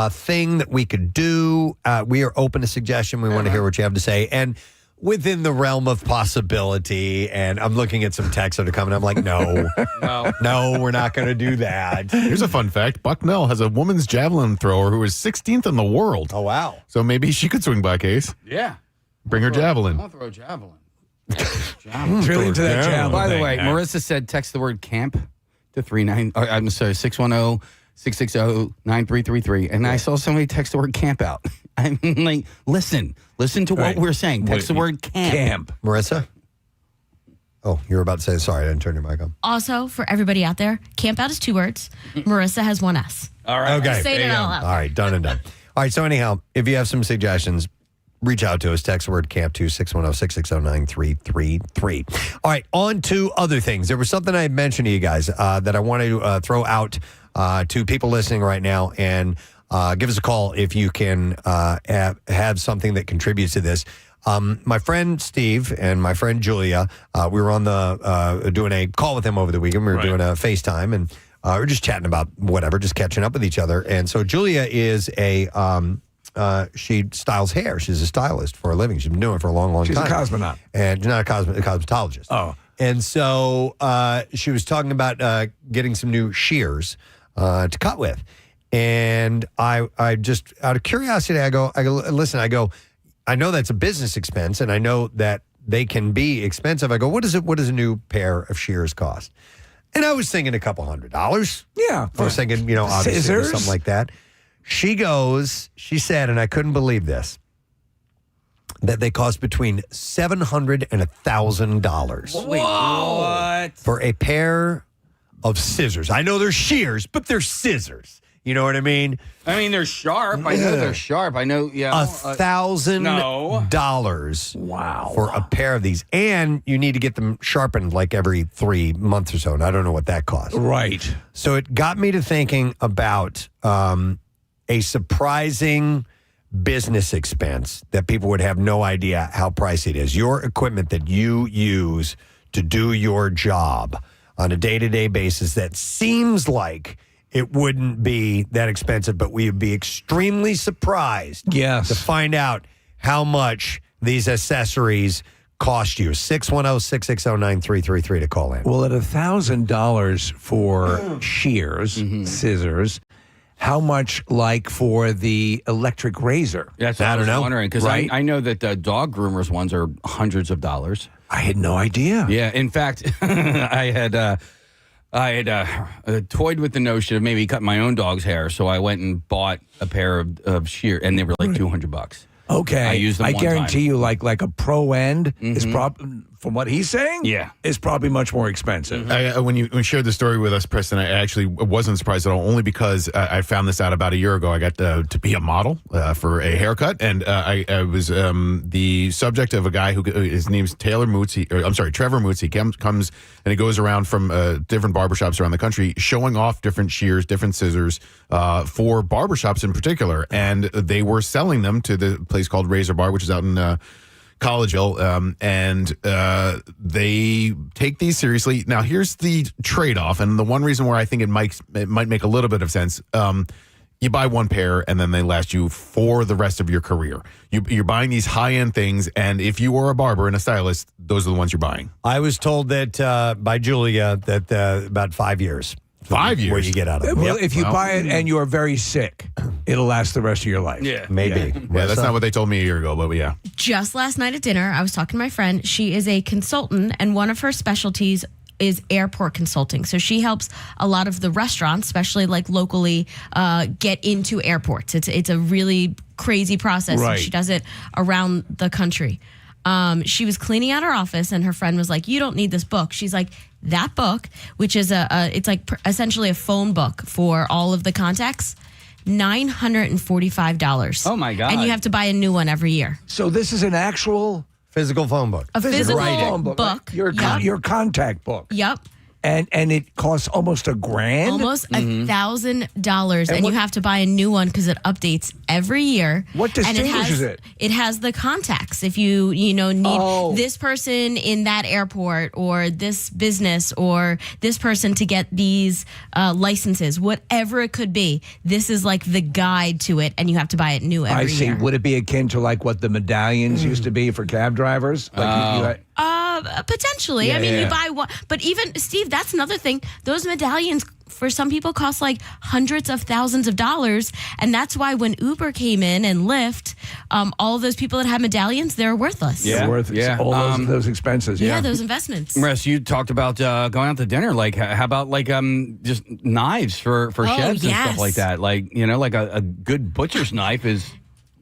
thing that we could do, we are open to suggestion. We want to hear what you have to say. And within the realm of possibility, and I'm looking at some texts that are coming. I'm like, no, we're not going to do that. Here's a fun fact. Bucknell has a woman's javelin thrower who is 16th in the world. Oh, wow. So maybe she could swing by, Case. Yeah. Bring her javelin. I'll throw a javelin. Really into that javelin. By the way, Marissa said text the word camp to 610-660-9333. And I saw somebody text the word camp out. I mean, like, listen to what we're saying. Text the word camp. Marissa? Oh, you were about to say, sorry, I didn't turn your mic on. Also, for everybody out there, camp out is 2 words. Marissa has 1 S. All right. Okay. Say it all out. All right, done and done. All right, so anyhow, if you have some suggestions, reach out to us. Text the word camp to 610-660-9333. All right, on to other things. There was something I had mentioned to you guys that I want to throw out to people listening right now, and give us a call if you can have something that contributes to this. My friend Steve and my friend Julia, we were on the doing a call with them over the weekend. We were doing a FaceTime, and we were just chatting about whatever, just catching up with each other. And so Julia is she styles hair. She's a stylist for a living. She's been doing it for a long, long time. She's a cosmonaut. And not a cosmetologist. Oh. And so she was talking about getting some new shears to cut with. And I just, out of curiosity, I go, listen, I know that's a business expense, and I know that they can be expensive. I go, what does a new pair of shears cost? And I was thinking a couple $100. Yeah. I was thinking, obviously something like that. She said, and I couldn't believe this, that they cost between $700 and $1,000. Wait, what? For a pair of scissors. I know they're shears, but they're scissors. You know what I mean? I mean, they're sharp. I know they're sharp. I know, yeah. $1,000. Wow. For a pair of these. And you need to get them sharpened like every 3 months or so. And I don't know what that costs. Right. So it got me to thinking about a surprising business expense that people would have no idea how pricey it is. Your equipment that you use to do your job on a day-to-day basis that seems like it wouldn't be that expensive, but we would be extremely surprised to find out how much these accessories cost you. 610-660-9333 to call in. Well, at $1,000 for shears, scissors, how much like for the electric razor? That's what I was wondering, because I know that the dog groomers ones are hundreds of dollars. I had no idea. Yeah, in fact, I had toyed with the notion of maybe cutting my own dog's hair, so I went and bought a pair of shears, and they were like $200. Okay. I used them I one guarantee time. you, like a pro end is probably, from what he's saying, is probably much more expensive. When you shared the story with us, Preston, I actually wasn't surprised at all, only because I found this out about a year ago. I got to be a model for a haircut, and I was the subject of a guy who, his name's Trevor Moots. He comes and he goes around from different barbershops around the country showing off different shears, different scissors for barbershops in particular, and they were selling them to the place called Razor Bar, which is out in Collegeville, and they take these seriously. Now, here's the trade-off, and the one reason where I think it might make a little bit of sense. You buy one pair, and then they last you for the rest of your career. You're buying these high-end things, and if you are a barber and a stylist, those are the ones you're buying. I was told that by Julia that about 5 years. 5 years? Where you get out of it. Well, if you buy it and you are very sick, it'll last the rest of your life. Yeah. Maybe. Yeah, that's not what they told me a year ago, but yeah. Just last night at dinner, I was talking to my friend. She is a consultant, and one of her specialties is airport consulting. So she helps a lot of the restaurants, especially like locally, get into airports. It's a really crazy process. Right. And she does it around the country. She was cleaning out her office, and her friend was like, "You don't need this book." She's like, "That book, which is it's like essentially a phone book for all of the contacts, $945. Oh my God. And you have to buy a new one every year. So this is an actual physical phone book. A physical phone book. right? Your contact book. Yep. And it costs almost $1,000. Almost $1,000, and what- you have to buy a new one because it updates every year. What And distinguishes it? It has the contacts. If you need this person in that airport, or this business, or this person to get these licenses, whatever it could be, this is like the guide to it, and you have to buy it new every I see. year. Would it be akin to like what the medallions used to be for cab drivers? Like Potentially. Yeah, I mean, yeah. you buy one, but even Steve, that's another thing. Those medallions for some people cost like hundreds of thousands of dollars, and that's why when Uber came in and Lyft, all of those people that have medallions, they're worthless. They're worth all those expenses. Yeah, those investments. Russ, you talked about going out to dinner. Like, how about like just knives for chefs and stuff like that? Like, like a good butcher's knife is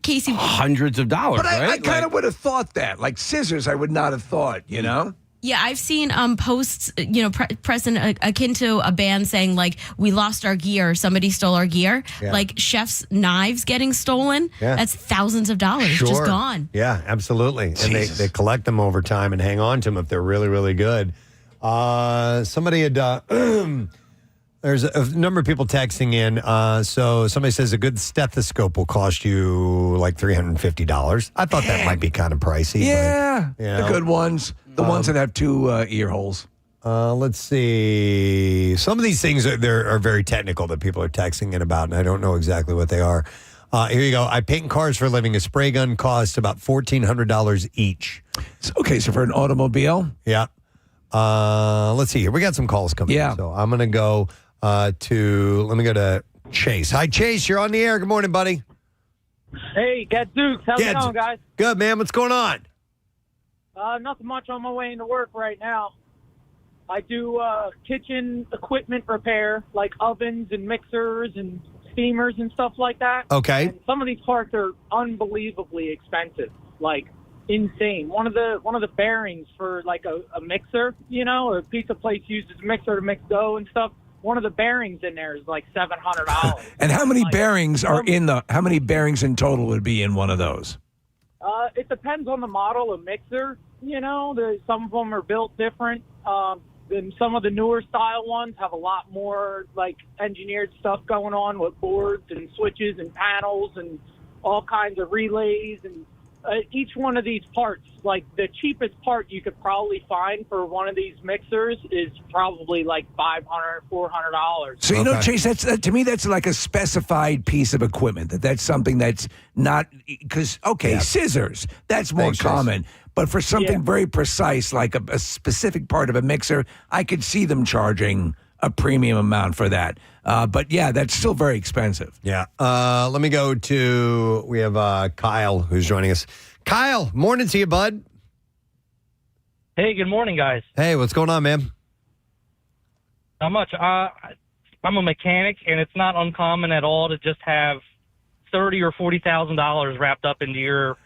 Casey, hundreds of dollars. But I right? kind of would have thought that. Like scissors, I would not have thought, Yeah, I've seen posts, Preston, akin to a band saying, like, we lost our gear, somebody stole our gear. Yeah. Like chefs' knives getting stolen, that's thousands of dollars just gone. Yeah, absolutely. And they collect them over time and hang on to them if they're really, really good. Somebody had... There's a number of people texting in. So somebody says a good stethoscope will cost you like $350. I thought that might be kind of pricey. Yeah, but, the good ones. The ones that have two ear holes. Let's see. Some of these things are very technical that people are texting in about, and I don't know exactly what they are. Here you go. I paint cars for a living. A spray gun costs about $1,400 each. Okay, so for an automobile? Yeah. Let's see here. We got some calls coming in. So I'm going to go... let me go to Chase. Hi, Chase. You're on the air. Good morning, buddy. Hey, Gadzooks. How's it going, guys? Good, man. What's going on? Nothing much on my way into work right now. I do kitchen equipment repair, like ovens and mixers and steamers and stuff like that. Okay. And some of these parts are unbelievably expensive, like insane. One of the bearings for like a mixer, a pizza place uses a mixer to mix dough and stuff. One of the bearings in there is like $700. And how many bearings are how many bearings in total would be in one of those? It depends on the model of mixer. Some of them are built different. Then some of the newer style ones have a lot more like engineered stuff going on with boards and switches and panels and all kinds of relays. And each one of these parts, like the cheapest part you could probably find for one of these mixers is probably like $500, $400. So, Chase, that's to me, that's like a specified piece of equipment. That's something that's not, because, scissors, that's more common. But for something very precise, like a specific part of a mixer, I could see them charging a premium amount for that. But yeah, that's still very expensive. Yeah. Let me go to, we have Kyle who's joining us. Kyle, morning to you, bud. Hey, good morning, guys. Hey, what's going on, man? Not much. I'm a mechanic, and it's not uncommon at all to just have $30,000 or $40,000 wrapped up into your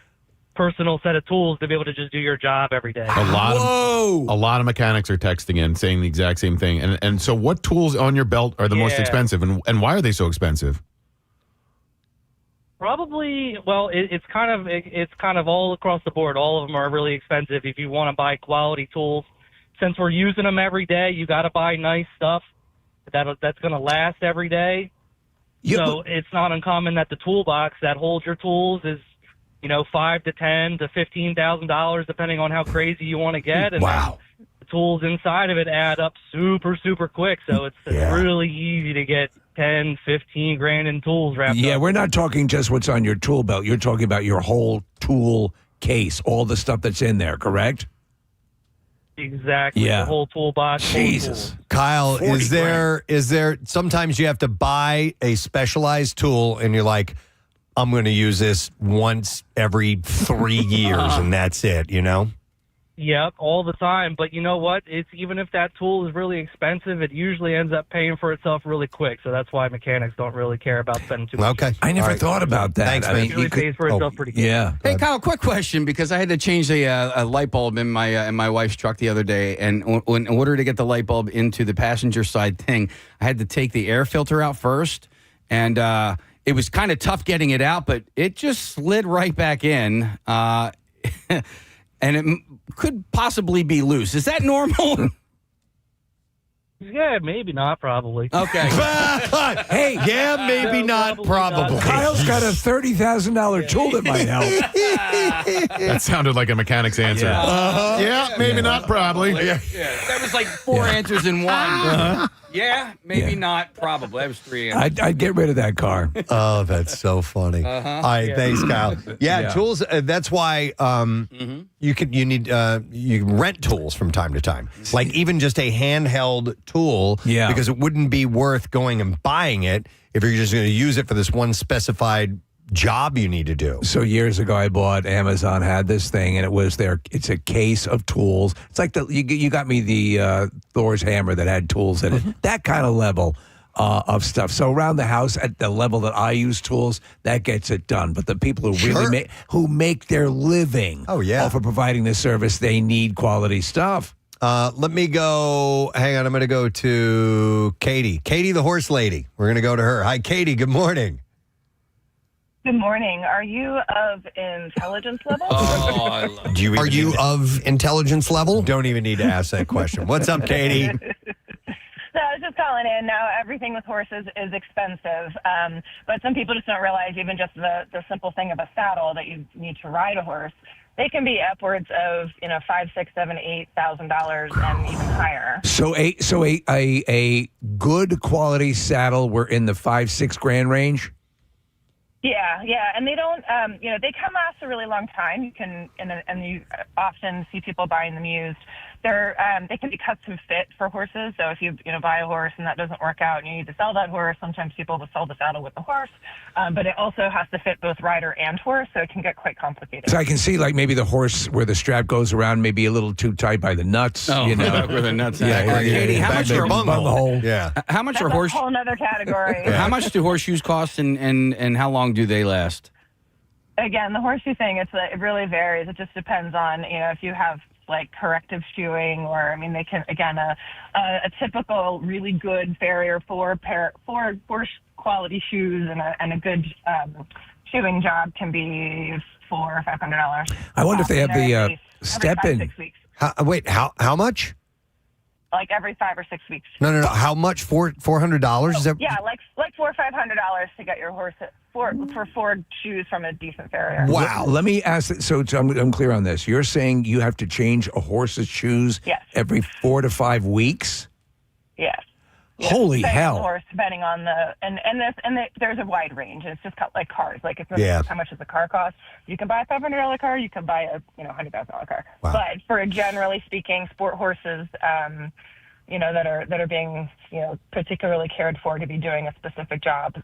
personal set of tools to be able to just do your job every day. A lot of mechanics are texting in saying the exact same thing. And so what tools on your belt are the most expensive, and why are they so expensive? Probably, well, it's kind of all across the board. All of them are really expensive. If you want to buy quality tools, since we're using them every day, you got to buy nice stuff that's going to last every day. So it's not uncommon that the toolbox that holds your tools is, $5,000 to $10,000 to $15,000, depending on how crazy you want to get. And the tools inside of it add up super, super quick. So it's really easy to get 10, 15 grand in tools wrapped up. Yeah, we're not talking just what's on your tool belt. You're talking about your whole tool case, all the stuff that's in there, correct? Exactly. The whole toolbox. Jesus. Kyle, is there sometimes you have to buy a specialized tool and you're like, I'm going to use this once every 3 years and that's it, Yep, all the time. But you know what? It's even if that tool is really expensive, it usually ends up paying for itself really quick. So that's why mechanics don't really care about spending too much. Okay. I never thought about that. Thanks, It usually pays for itself pretty good. Yeah. Hey, Kyle, quick question, because I had to change a light bulb in my wife's truck the other day, and in order to get the light bulb into the passenger side thing, I had to take the air filter out first, and it was kind of tough getting it out, but it just slid right back in, and it could possibly be loose. Is that normal? Yeah, maybe not, probably. Okay. Hey, yeah, maybe not, probably. Kyle's got a $30,000 tool that might help. That sounded like a mechanic's answer. Yeah, maybe not, probably. That was like 4 answers in one. Yeah, maybe not, probably. That was 3 answers. I'd get rid of that car. Oh, that's so funny. All right, thanks, Kyle. Yeah, tools. That's why you can rent tools from time to time, like even just a handheld tool. Yeah, because it wouldn't be worth going and buying it if you're just going to use it for this one specified job you need to do. So years ago, I bought, Amazon had this thing, and it's a case of tools. It's like you got me the Thor's hammer that had tools in it. That kind of level of stuff. So around the house, at the level that I use tools, that gets it done. But the people who really make their living off of providing this service, they need quality stuff. Let me go. Hang on, I'm going to go to Katie. Katie, the horse lady. We're going to go to her. Hi, Katie. Good morning. Good morning. Are you of intelligence level? Oh, I love it. Are you of intelligence level? Don't even need to ask that question. What's up, Katie? No, I was just calling in. Now, everything with horses is expensive, but some people just don't realize even just the simple thing of a saddle that you need to ride a horse. They can be upwards of $5,000, $6,000, $7,000, $8,000, and even higher. So a good quality saddle, we're in the $5-6 grand range. Yeah, and they don't, they can last a really long time. You can, and you often see people buying them used. They can be custom fit for horses. So if you buy a horse and that doesn't work out and you need to sell that horse, sometimes people will sell the saddle with the horse. But it also has to fit both rider and horse, so it can get quite complicated. So I can see like maybe the horse where the strap goes around maybe a little too tight by the nuts. Where the nuts. Katie, how much are bunghole? Yeah. How much That's are horse? a whole other category. How much do horseshoes cost, and how long do they last? Again, the horseshoe thing, it really varies. It just depends on, if you have like corrective shoeing, or they can, again, a typical really good farrier four quality shoes and a good shoeing job can be $400 or $500. I wonder if they have the step every 5, in. 6 weeks. Wait, how much? Like every 5 or 6 weeks. No. How much? $400? Is that? Yeah, like $400 or $500 to get your horse for 4 shoes from a decent farrier. Wow. Let me ask. So I'm clear on this. You're saying you have to change a horse's shoes every 4 to 5 weeks? Yes. Holy depending hell! On the horse, depending on there's a wide range. It's just like cars. Like it's how much does a car cost? You can buy a $500 car. You can buy a $100,000 car. Wow. But for generally speaking, sport horses, that are being particularly cared for to be doing a specific job,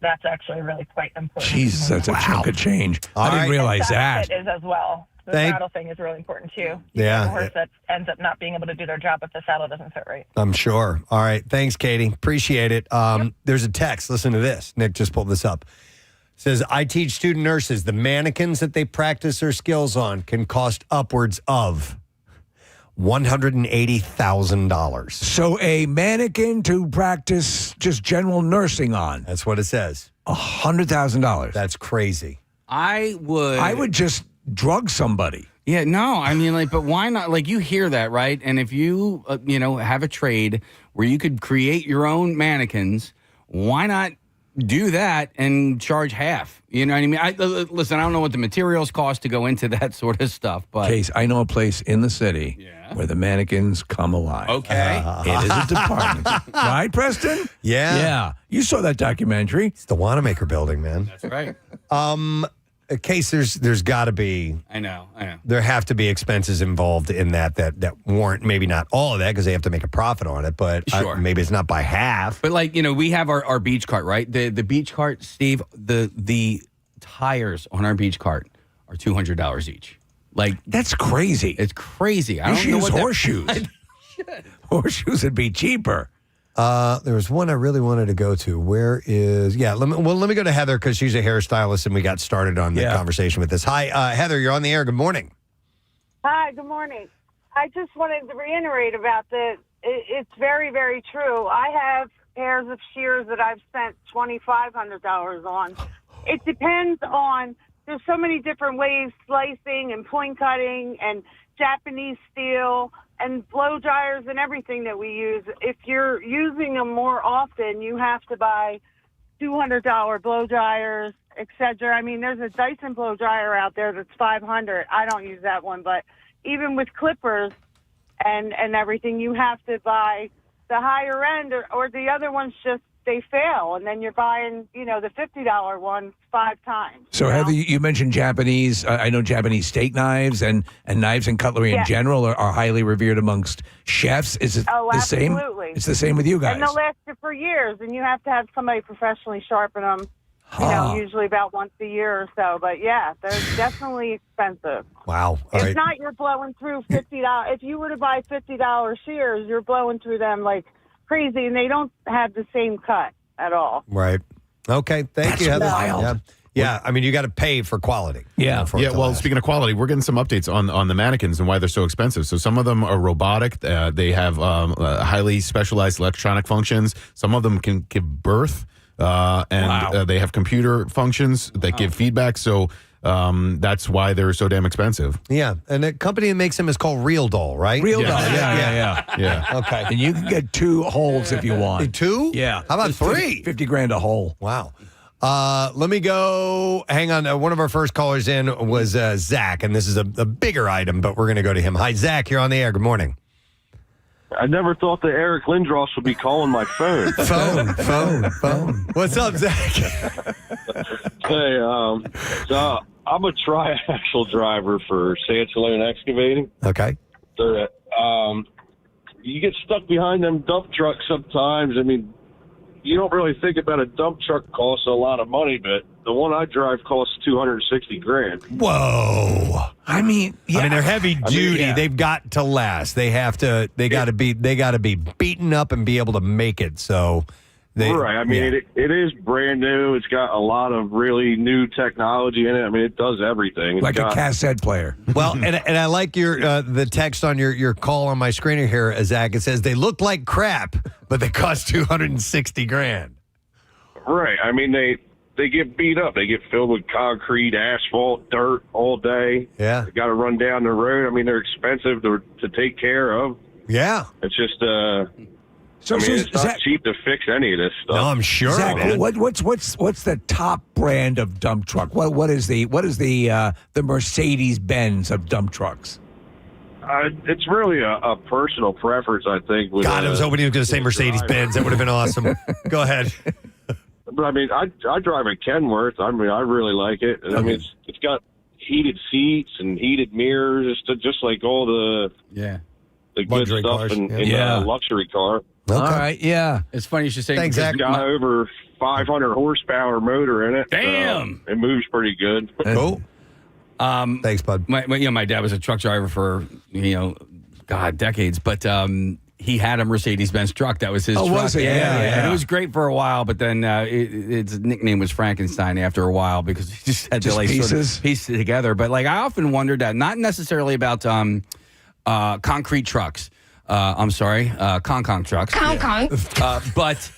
that's actually really quite important. Jesus, that's a chunk of change. I didn't realize that. It is as well. The saddle thing is really important too. You have a horse that ends up not being able to do their job if the saddle doesn't fit right. I'm sure. All right. Thanks, Katie. Appreciate it. There's a text. Listen to this. Nick just pulled this up. Says, I teach student nurses the mannequins that they practice their skills on can cost upwards of $180,000. So a mannequin to practice just general nursing on. That's what it says. $100,000. That's crazy. I would just drug somebody. Yeah, no, I mean, like, but why not? Like, you hear that, right? And if you, have a trade where you could create your own mannequins, why not do that and charge half? You know what I mean? Listen, I don't know what the materials cost to go into that sort of stuff, but Case, I know a place in the city where the mannequins come alive. Okay. It is a department. Right, Preston? Yeah. Yeah. You saw that documentary. It's the Wanamaker building, man. That's right. Case, there's got to be. I know. There have to be expenses involved in that warrant. Maybe not all of that because they have to make a profit on it, but Sure. maybe it's not by half. But we have our beach cart, right? The beach cart, Steve, the tires on our beach cart are $200 each. Like, that's crazy. It's crazy. I You don't should know use what horseshoes. Horseshoes would be cheaper. There was one I really wanted to go to. Where is? Yeah, let me go to Heather because she's a hairstylist and we got started on the conversation with this. Hi, Heather, you're on the air. Good morning. Hi, good morning. I just wanted to reiterate about this. It's very, very true. I have pairs of shears that I've spent $2,500 on. It depends on, there's so many different ways, slicing and point cutting and Japanese steel and blow dryers and everything that we use. If you're using them more often, you have to buy $200 blow dryers, etc. I mean, there's a Dyson blow dryer out there that's $500. I don't use that one, but even with clippers and everything, you have to buy the higher end, or the other ones just, they fail, and then you're buying, the $50 one 5 times. So, Heather, you mentioned Japanese. I know Japanese steak knives and knives and cutlery in general are highly revered amongst chefs. Is it the same? Absolutely. It's the same with you guys. And they'll last you for years, and you have to have somebody professionally sharpen them, usually about once a year or so. But, yeah, they're definitely expensive. Wow. If not, you're blowing through $50. If you were to buy $50 shears, you're blowing through them like crazy, and they don't have the same cut at all. Right. Okay. Thank you, Heather. Wild. Yeah. I mean, you got to pay for quality. Yeah. Well, speaking of quality, we're getting some updates on the mannequins and why they're so expensive. So some of them are robotic. They have highly specialized electronic functions. Some of them can give birth, and they have computer functions that give feedback. So that's why they're so damn expensive. Yeah. And the company that makes them is called Real Doll, right? Real Doll. Yeah. Okay. And you can get 2 holes if you want. 2? Yeah. How about 3? $50,000 a hole. Wow. Let me go. Hang on. One of our first callers in was Zach, and this is a bigger item, but we're going to go to him. Hi, Zach. You're on the air. Good morning. I never thought that Eric Lindros would be calling my phone. Phone. What's up, Zach? Hey, so I'm a triaxle driver for Sansalone Excavating. Okay. So, you get stuck behind them dump trucks sometimes. I mean, you don't really think about a dump truck costs a lot of money, but the one I drive costs $260,000. Whoa. I mean, they're heavy duty. They've got to last. They got to be beaten up and be able to make it. So right. I mean, it is brand new. It's got a lot of really new technology in it. I mean, it does everything. It's Like a cassette player. Well, and I like your the text on your call on my screener here, Zach. It says they look like crap, but they cost $260,000. Right. I mean, they get beat up. They get filled with concrete, asphalt, dirt all day. Yeah. They got to run down the road. I mean, they're expensive to take care of. Yeah. It's just it's not cheap to fix any of this stuff. No, I'm sure. Zach, man. what's the top brand of dump truck? What is the Mercedes Benz of dump trucks? It's really a personal preference, I think. God, I was hoping he was going to say Mercedes Benz. That would have been awesome. Go ahead. But I mean, I drive a Kenworth. I mean, I really like it. I mean, it's got heated seats and heated mirrors, just like all the good luxury stuff cars. in a luxury car. Okay. All right, yeah. It's funny you should say. Thanks, Zach. It's got over 500 horsepower motor in it. Damn. It moves pretty good. Cool. Thanks, bud. My dad was a truck driver for decades, but he had a Mercedes-Benz truck. That was his truck. Was it? Yeah. And it was great for a while, but then its nickname was Frankenstein after a while because he just had to like sort of piece it together. But like I often wondered that, not necessarily about concrete trucks. I'm sorry, Kong trucks. Kong. But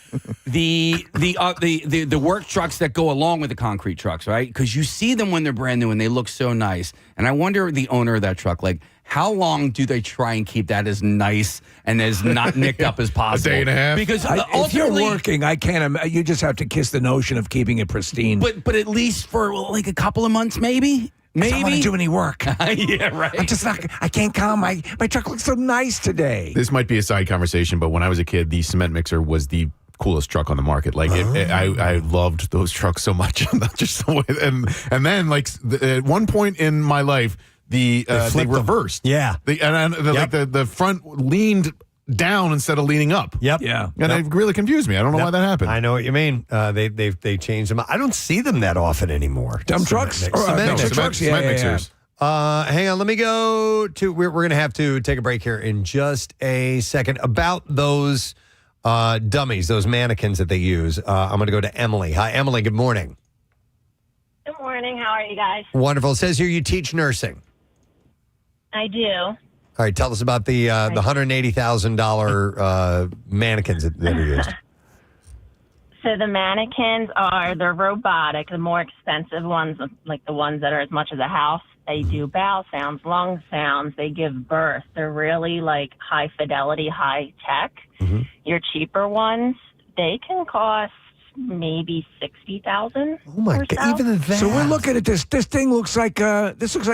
the work trucks that go along with the concrete trucks, right? Because you see them when they're brand new and they look so nice. And I wonder the owner of that truck, like, how long do they try and keep that as nice and as not nicked up as possible? A day and a half. Because if you're working, I can't. You just have to kiss the notion of keeping it pristine. But at least for like a couple of months, maybe. I don't want to do any work. Yeah, right. I'm just not. I can't come. My truck looks so nice today. This might be a side conversation, but when I was a kid, the cement mixer was the coolest truck on the market. Like I loved those trucks so much. And then like at one point in my life, they reversed. Yeah. The front leaned down instead of leaning up. Yep. Yeah. And it really confused me. I don't know why that happened. I know what you mean. They changed them. I don't see them that often anymore. Dump trucks? Cement Trucks? Cement mixers. Hang on, let me go to. We're going to have to take a break here in just a second about those dummies, those mannequins that they use. I'm going to go to Emily. Hi, Emily. Good morning. Good morning. How are you guys? Wonderful. It says here you teach nursing. I do. All right, tell us about the $180,000 mannequins that are used. So the mannequins they're robotic. The more expensive ones, like the ones that are as much as a house, they do bowel sounds, lung sounds. They give birth. They're really like high fidelity, high tech. Mm-hmm. Your cheaper ones, they can cost maybe $60,000. Oh my God! Even that. So we're looking at this. This thing looks like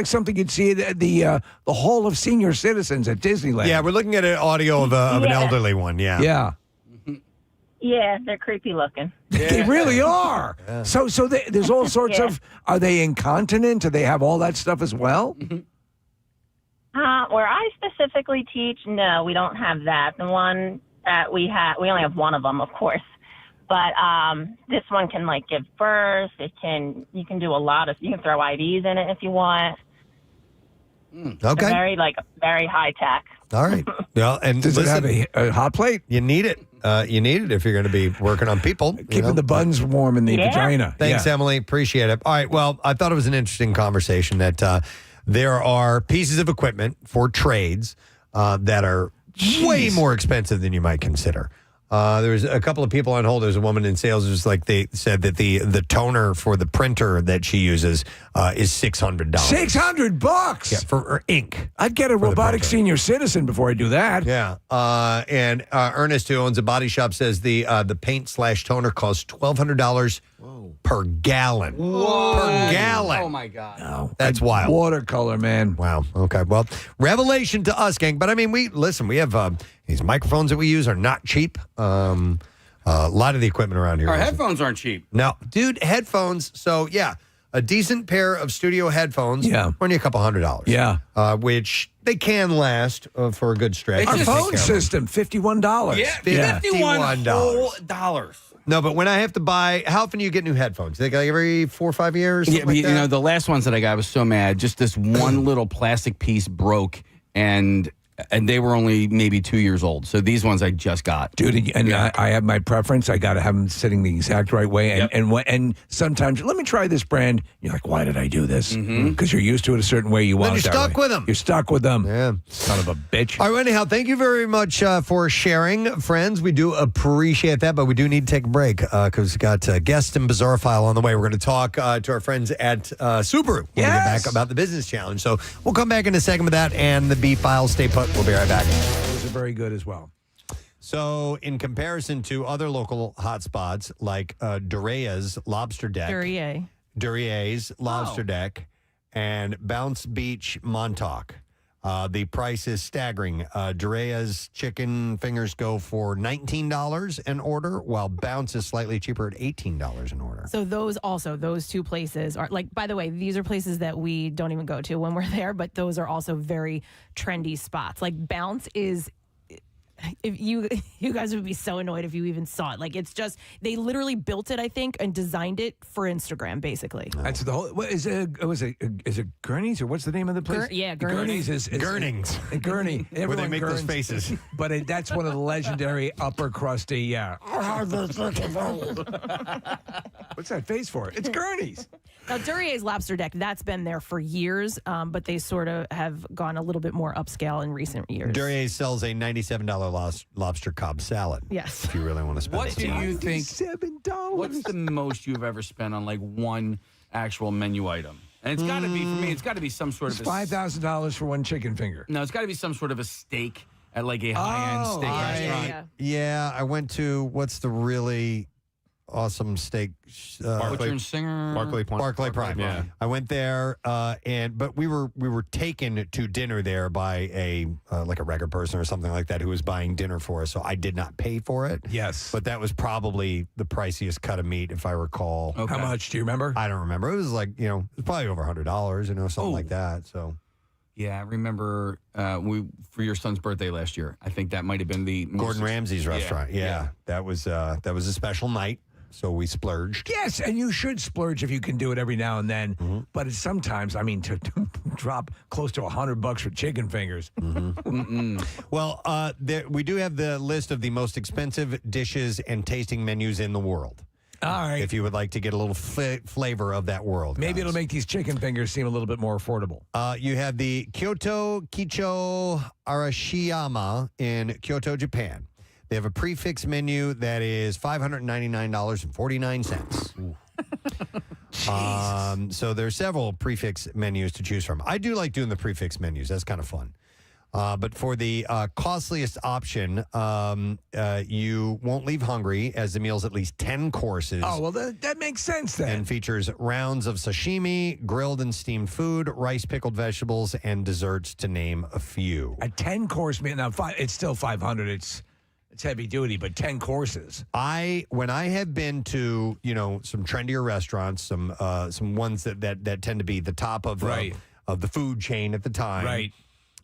something you'd see at the Hall of Senior Citizens at Disneyland. Yeah, we're looking at an audio of an elderly one. Yeah. Yeah. Yeah, they're creepy looking. They really are. Yeah. So there's all sorts of. Are they incontinent? Do they have all that stuff as well? Where I specifically teach, no, we don't have that. The one that we only have one of them, of course. But this one can like give birth. You can do a lot of. You can throw IVs in it if you want. Okay. They're very high tech. All right. Well, and does it have a hot plate? You need it. You need it if you're going to be working on people. Keeping the buns warm in the vagina. Thanks, Emily. Appreciate it. All right. Well, I thought it was an interesting conversation that there are pieces of equipment for trades that are way more expensive than you might consider. There's a couple of people on hold. There's a woman in sales who's like, they said that the toner for the printer that she uses is $600. $600? Yeah, for ink. I'd get a robotic senior citizen before I do that. Yeah. And Ernest, who owns a body shop, says the paint/toner costs $1,200 per gallon. Whoa. Per gallon. Oh, my God. No, that's wild. Watercolor, man. Wow. Okay. Well, revelation to us, gang. But I mean, we have these microphones that we use are not cheap. A lot of the equipment around here. Our headphones aren't cheap. No, dude, headphones. So, yeah, a decent pair of studio headphones. Yeah. Only a couple $100. Yeah. Which they can last for a good stretch. Our phone system, $51. Yeah, $51. No, but when I have to buy, how often do you get new headphones? Like every 4 or 5 years? Yeah, but, the last ones that I got, I was so mad. Just this one little plastic piece broke, and they were only maybe 2 years old. So these ones I just got. Dude, and I have my preference. I got to have them sitting the exact right way. And sometimes, let me try this brand. You're like, why did I do this? Because you're used to it a certain way. Then you're stuck with them. You're stuck with them. Yeah. Son of a bitch. All right, anyhow, thank you very much for sharing, friends. We do appreciate that, but we do need to take a break because we've got guest and bizarre file on the way. We're going to talk to our friends at Subaru when we get back about the business challenge. So we'll come back in a second with that and the B file. Stay put. We'll be right back. Those are very good as well. So, in comparison to other local hotspots like Duryei's Lobster Deck, Duryei's Lobster Deck, and Bounce Beach Montauk, the price is staggering. Duryei's chicken fingers go for $19 an order, while Bounce is slightly cheaper at $18 an order. So those two places are like, by the way, these are places that we don't even go to when we're there, but those are also very trendy spots. Like Bounce is if you guys would be so annoyed if you even saw it. Like, it's just, they literally built it, I think, and designed it for Instagram, basically. That's the whole. What is it? Is it Gurney's or what's the name of the place? Gurney's is Gurnings. Gurney. Where they make those gurns. faces. But that's one of the legendary upper crusty. Yeah. What's that face for? It's Gurney's. Now, Durier's Lobster Deck, that's been there for years, but they sort of have gone a little bit more upscale in recent years. Durier's sells a $97 lobster Cobb salad. Yes. If you really want to spend What it. do you think? $7. What's the most you've ever spent on like one actual menu item? And it's got to be, for me, it's got to be some sort It's of $5,000 for one chicken finger. No, it's got to be some sort of a steak at like a high-end steak restaurant. Yeah, I went to, what's the really awesome steak? Butcher and Singer. Barclay Prime. Yeah. I went there, but we were taken to dinner there by a like a record person or something like that who was buying dinner for us. So I did not pay for it. Yes, but that was probably the priciest cut of meat, if I recall. Okay. How much do you remember? I don't remember. It was like it was probably over $100, something like that. So. Yeah, I remember for your son's birthday last year. I think that might have been the Gordon Ramsay's restaurant. Yeah. That was a special night. So we splurged. Yes, and you should splurge if you can do it every now and then. Mm-hmm. But it's sometimes, to drop close to $100 for chicken fingers. Mm-hmm. Well, we do have the list of the most expensive dishes and tasting menus in the world. All right. If you would like to get a little flavor of that world. Maybe it'll make these chicken fingers seem a little bit more affordable. You have the Kyoto Kicho Arashiyama in Kyoto, Japan. They have a prefix menu that is $599.49. So there's several prefix menus to choose from. I do like doing the prefix menus. That's kind of fun. But for the costliest option, you won't leave hungry as the meal's at least 10 courses. Oh, well, that makes sense then. And features rounds of sashimi, grilled and steamed food, rice, pickled vegetables, and desserts, to name a few. A 10-course meal. Now, it's still $500. It's heavy duty, but 10 courses. When I have been to, some trendier restaurants, some ones that tend to be the top of the food chain at the time. Right.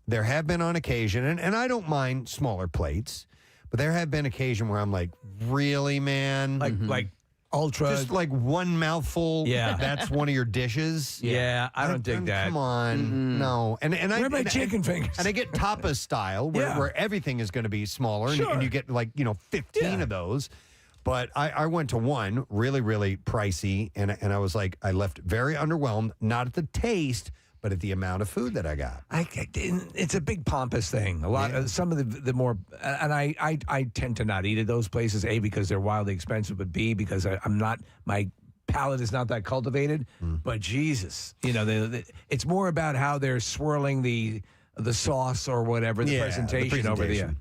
There have been on occasion, and I don't mind smaller plates, but there have been occasion where I'm like, really, man? Like ultra. Just like one mouthful. Yeah. That's one of your dishes. Yeah, I don't dig that. Come on. No. And Where are my chicken fingers? And I get tapas style where everything is going to be smaller and you get 15 of those. But I went to one really, really pricey, and I was like, I left very underwhelmed, not at the taste, but at the amount of food that I got. It's a big pompous thing. A lot. Some of the more, and I tend to not eat at those places. A, because they're wildly expensive, but B, because I'm not, my palate is not that cultivated. But Jesus, it's more about how they're swirling the sauce or whatever, the presentation over the.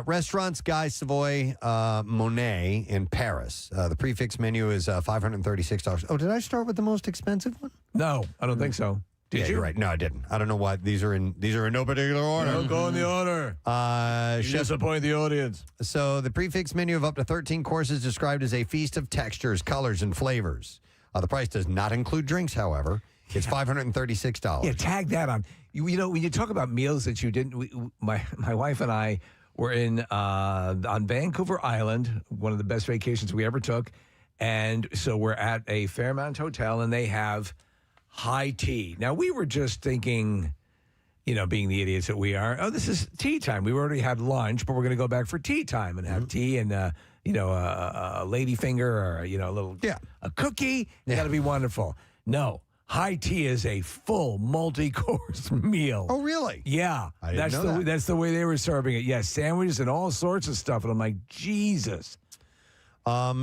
Restaurants Guy Savoy Monet in Paris. The prefix menu is $536. Oh, did I start with the most expensive one? No, I don't think so. Did you? You're right. No, I didn't. I don't know why these are in no particular order. Don't go in the order. Disappoint the audience. So the prefix menu of up to 13 courses described as a feast of textures, colors, and flavors. The price does not include drinks, however. It's $536. Yeah, tag that on. When you talk about meals that you didn't, my wife and I were on Vancouver Island, one of the best vacations we ever took, and so we're at a Fairmount Hotel, and they have high tea. Now, we were just thinking, being the idiots that we are, this is tea time. We already had lunch, but we're going to go back for tea time and have tea and, a lady finger or, a little, a cookie. It's got to be wonderful. No, high tea is a full multi-course meal. Oh, really? Yeah. I didn't know that. That's the way they were serving it. Yes, sandwiches and all sorts of stuff. And I'm like, Jesus.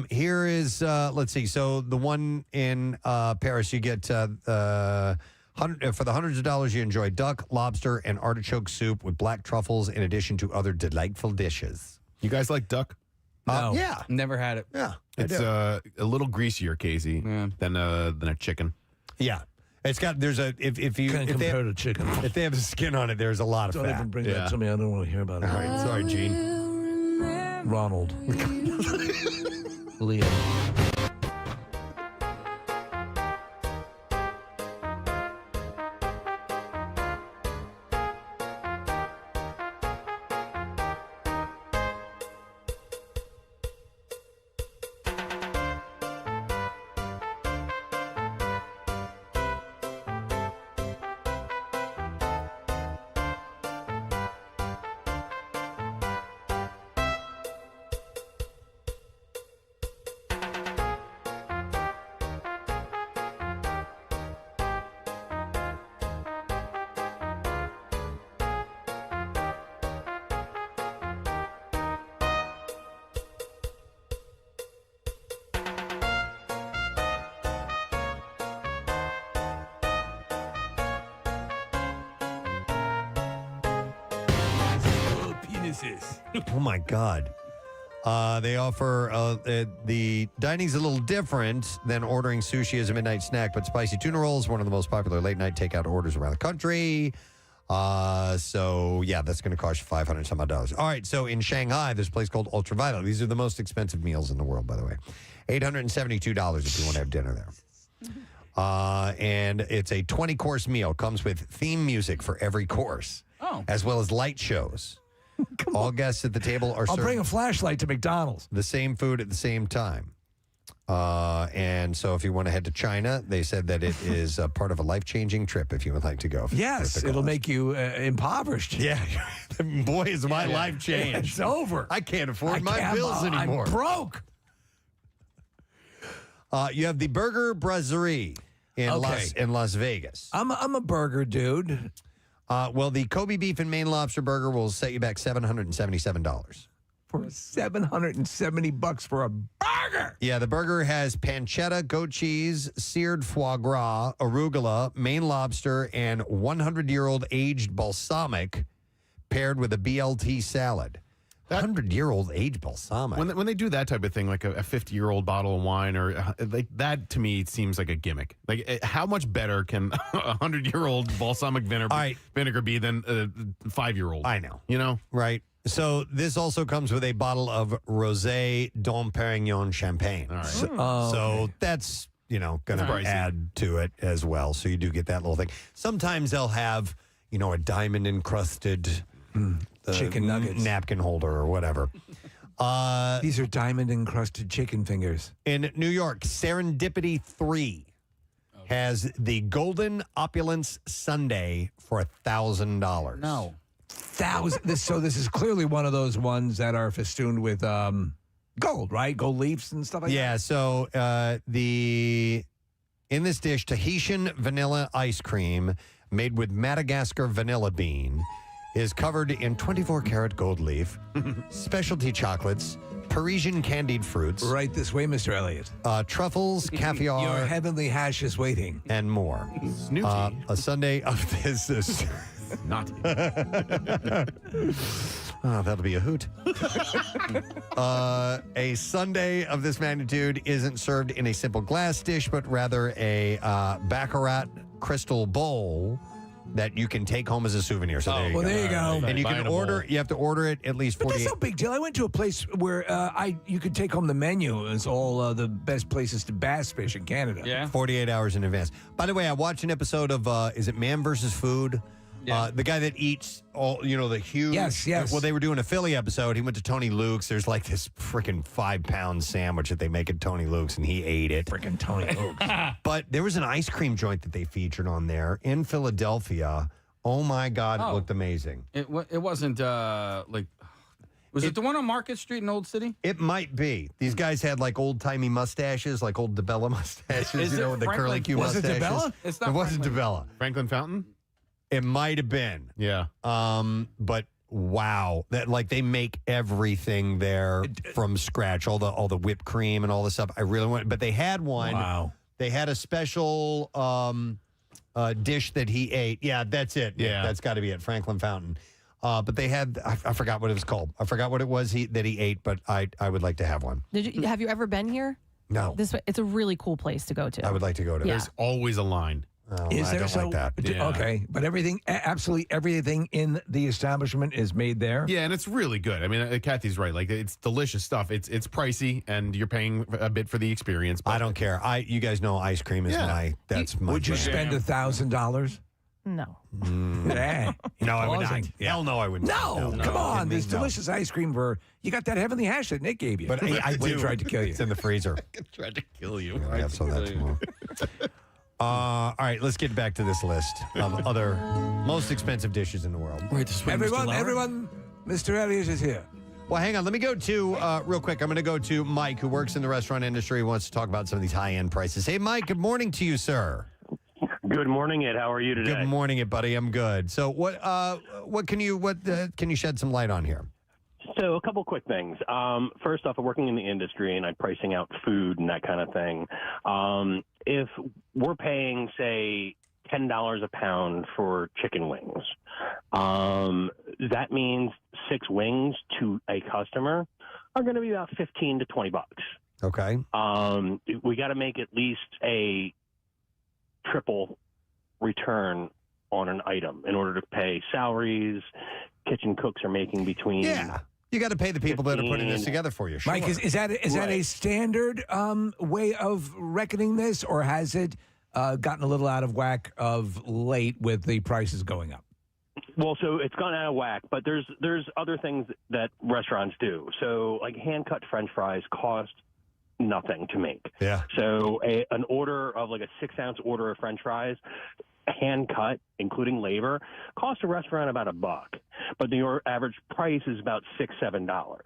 Here is, let's see. So the one in Paris, you get for the hundreds of dollars, you enjoy duck, lobster, and artichoke soup with black truffles in addition to other delightful dishes. You guys like duck? No. Yeah. Never had it. Yeah. It's a little greasier, Casey, than a chicken. Yeah. It's got, there's a, if they have a skin on it, there's a lot of Don't fat. even bring that to me. I don't want to hear about it. All right. Sorry, Gene. Ronald. Leo. this is. Oh, my God. They offer the dining's a little different than ordering sushi as a midnight snack, but spicy tuna rolls, one of the most popular late night takeout orders around the country. So yeah, that's going to cost you $500 some odd. All right, so in Shanghai, there's a place called Ultraviolet. These are the most expensive meals in the world, by the way. $872 if you want to have dinner there. And it's a 20-course meal. Comes with theme music for every course, as well as light shows. All guests at the table are I'll served bring a flashlight to McDonald's. the same food at the same time. And so if you want to head to China, they said that it is a part of a life-changing trip if you would like to go. Yes, it'll make you impoverished. Yeah. Boy, is my life changed. It's over. I can't afford my bills anymore. I'm broke. You have the Burger Brasserie in Las Vegas. I'm a burger dude. Well, the Kobe beef and Maine lobster burger will set you back $777. For $770 for a burger. Yeah, the burger has pancetta, goat cheese, seared foie gras, arugula, Maine lobster, and 100-year-old aged balsamic paired with a BLT salad. 100-year-old aged balsamic. When they do that type of thing, like a 50-year-old bottle of wine, or like that, to me, it seems like a gimmick. Like, how much better can a 100-year-old balsamic vinegar be than a 5-year-old? I know. You know? Right. So this also comes with a bottle of Rosé Dom Perignon champagne. All right. So that's, going to add to it as well. So you do get that little thing. Sometimes they'll have, a diamond-encrusted chicken nuggets, napkin holder or whatever. These are diamond-encrusted chicken fingers. In New York, Serendipity 3 has the Golden Opulence Sundae for $1,000. No. So this is clearly one of those ones that are festooned with gold, right? Gold leaves and stuff like that. Yeah. So in this dish, Tahitian vanilla ice cream made with Madagascar vanilla bean is covered in 24-karat gold leaf, specialty chocolates, Parisian candied fruits. Right this way, Mr. Elliott. Truffles, caviar. Your heavenly hash is waiting. And more. Snooty. A Sunday of this. Naughty. That'll be a hoot. A sundae of this magnitude isn't served in a simple glass dish, but rather a Baccarat crystal bowl that you can take home as a souvenir. So there you go. And you can order. You have to order it at least 48. But that's no big deal. I went to a place where you could take home the menu. It's all the best places to bass fish in Canada. Yeah. 48 hours in advance. By the way, I watched an episode of is it Man vs. Food? Yeah. The guy that eats all, the huge. Yes. Well, they were doing a Philly episode. He went to Tony Luke's. There's like this freaking 5-pound sandwich that they make at Tony Luke's, and he ate it. Freaking Tony Luke's. But there was an ice cream joint that they featured on there in Philadelphia. Oh my God, it looked amazing. It wasn't Was it the one on Market Street in Old City? It might be. These guys had like old timey mustaches, like old DeBella mustaches. Is it with the Franklin? curly Q Was it mustaches. DeBella? It's not It wasn't Franklin. DeBella. Franklin Fountain? It might have been. Yeah. But wow, that like they make everything there from scratch, all the whipped cream and all this stuff. I really want, but they had one. Wow. They had a special dish that he ate. Yeah, that's it. Yeah. That's got to be it. Franklin Fountain. But they had, I forgot what it was called. I forgot what it was that he ate, but I would like to have one. Have you ever been here? No. It's a really cool place to go to. I would like to go to. Yeah. There's always a line. Oh, Is I there? don't So, like that. Yeah. Okay, but absolutely everything in the establishment is made there. Yeah, and it's really good. I mean, Kathy's right. Like, it's delicious stuff. It's pricey, and you're paying a bit for the experience. But I don't care. You guys know ice cream is my Would you spend $1,000? No. No, I would not. Hell no, I would not. No, come on. There's delicious ice cream you got that heavenly hash that Nick gave you. But I When he do. tried to kill you. It's in the freezer. tried to kill you. I have some of that tomorrow. All right, let's get back to this list of other most expensive dishes in the world. Everyone, Mr. Elliott is here. Well, hang on. Let me go to, real quick, I'm going to go to Mike, who works in the restaurant industry. He wants to talk about some of these high-end prices. Hey, Mike, good morning to you, sir. Good morning, Ed. How are you today? Good morning, it, buddy. I'm good. So what can you shed some light on here? So a couple quick things. First off, I'm working in the industry and I'm pricing out food and that kind of thing. If we're paying, say, $10 a pound for chicken wings, that means 6 wings to a customer are going to be about $15 to $20. Okay. We got to make at least a triple return on an item in order to pay salaries. Kitchen cooks are making between. Yeah. You got to pay the people that are putting this together for you. Sure. Mike, is that a standard way of reckoning this, or has it gotten a little out of whack of late with the prices going up? Well, so it's gone out of whack, but there's other things that restaurants do. So, like hand-cut French fries cost nothing to make. Yeah. So an order of like a 6-ounce order of French fries, hand-cut, including labor, costs a restaurant about $1. But the average price is about $6-7.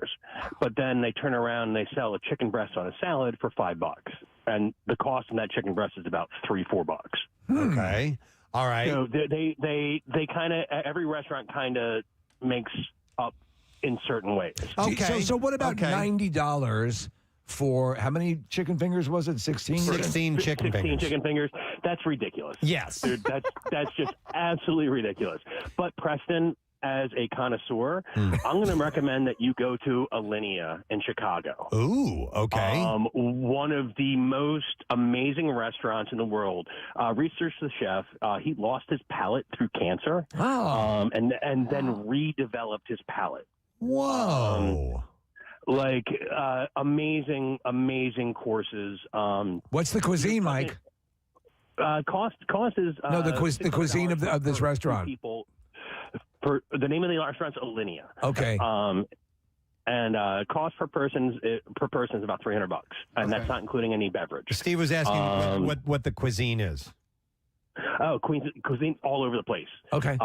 But then they turn around and they sell a chicken breast on a salad for $5. And the cost of that chicken breast is about $3-4. Okay. All right. So they kind of, every restaurant kind of makes up in certain ways. Okay. So what about $90 for how many chicken fingers was it? 16? 16 chicken 16 fingers. chicken fingers. That's ridiculous. Yes. Dude, that's just absolutely ridiculous. But Preston, as a connoisseur, I'm going to recommend that you go to Alinea in Chicago. Ooh, okay. One of the most amazing restaurants in the world. Researched the chef. He lost his palate through cancer. Oh. And then redeveloped his palate. Whoa. Amazing courses. What's the cuisine, Mike? Cost is No, the cuisine of this restaurant. People. The name of the restaurant's Alinea. Okay. And cost per person is about $300, and that's not including any beverage. Steve was asking what the cuisine is. Oh, cuisine all over the place. Okay.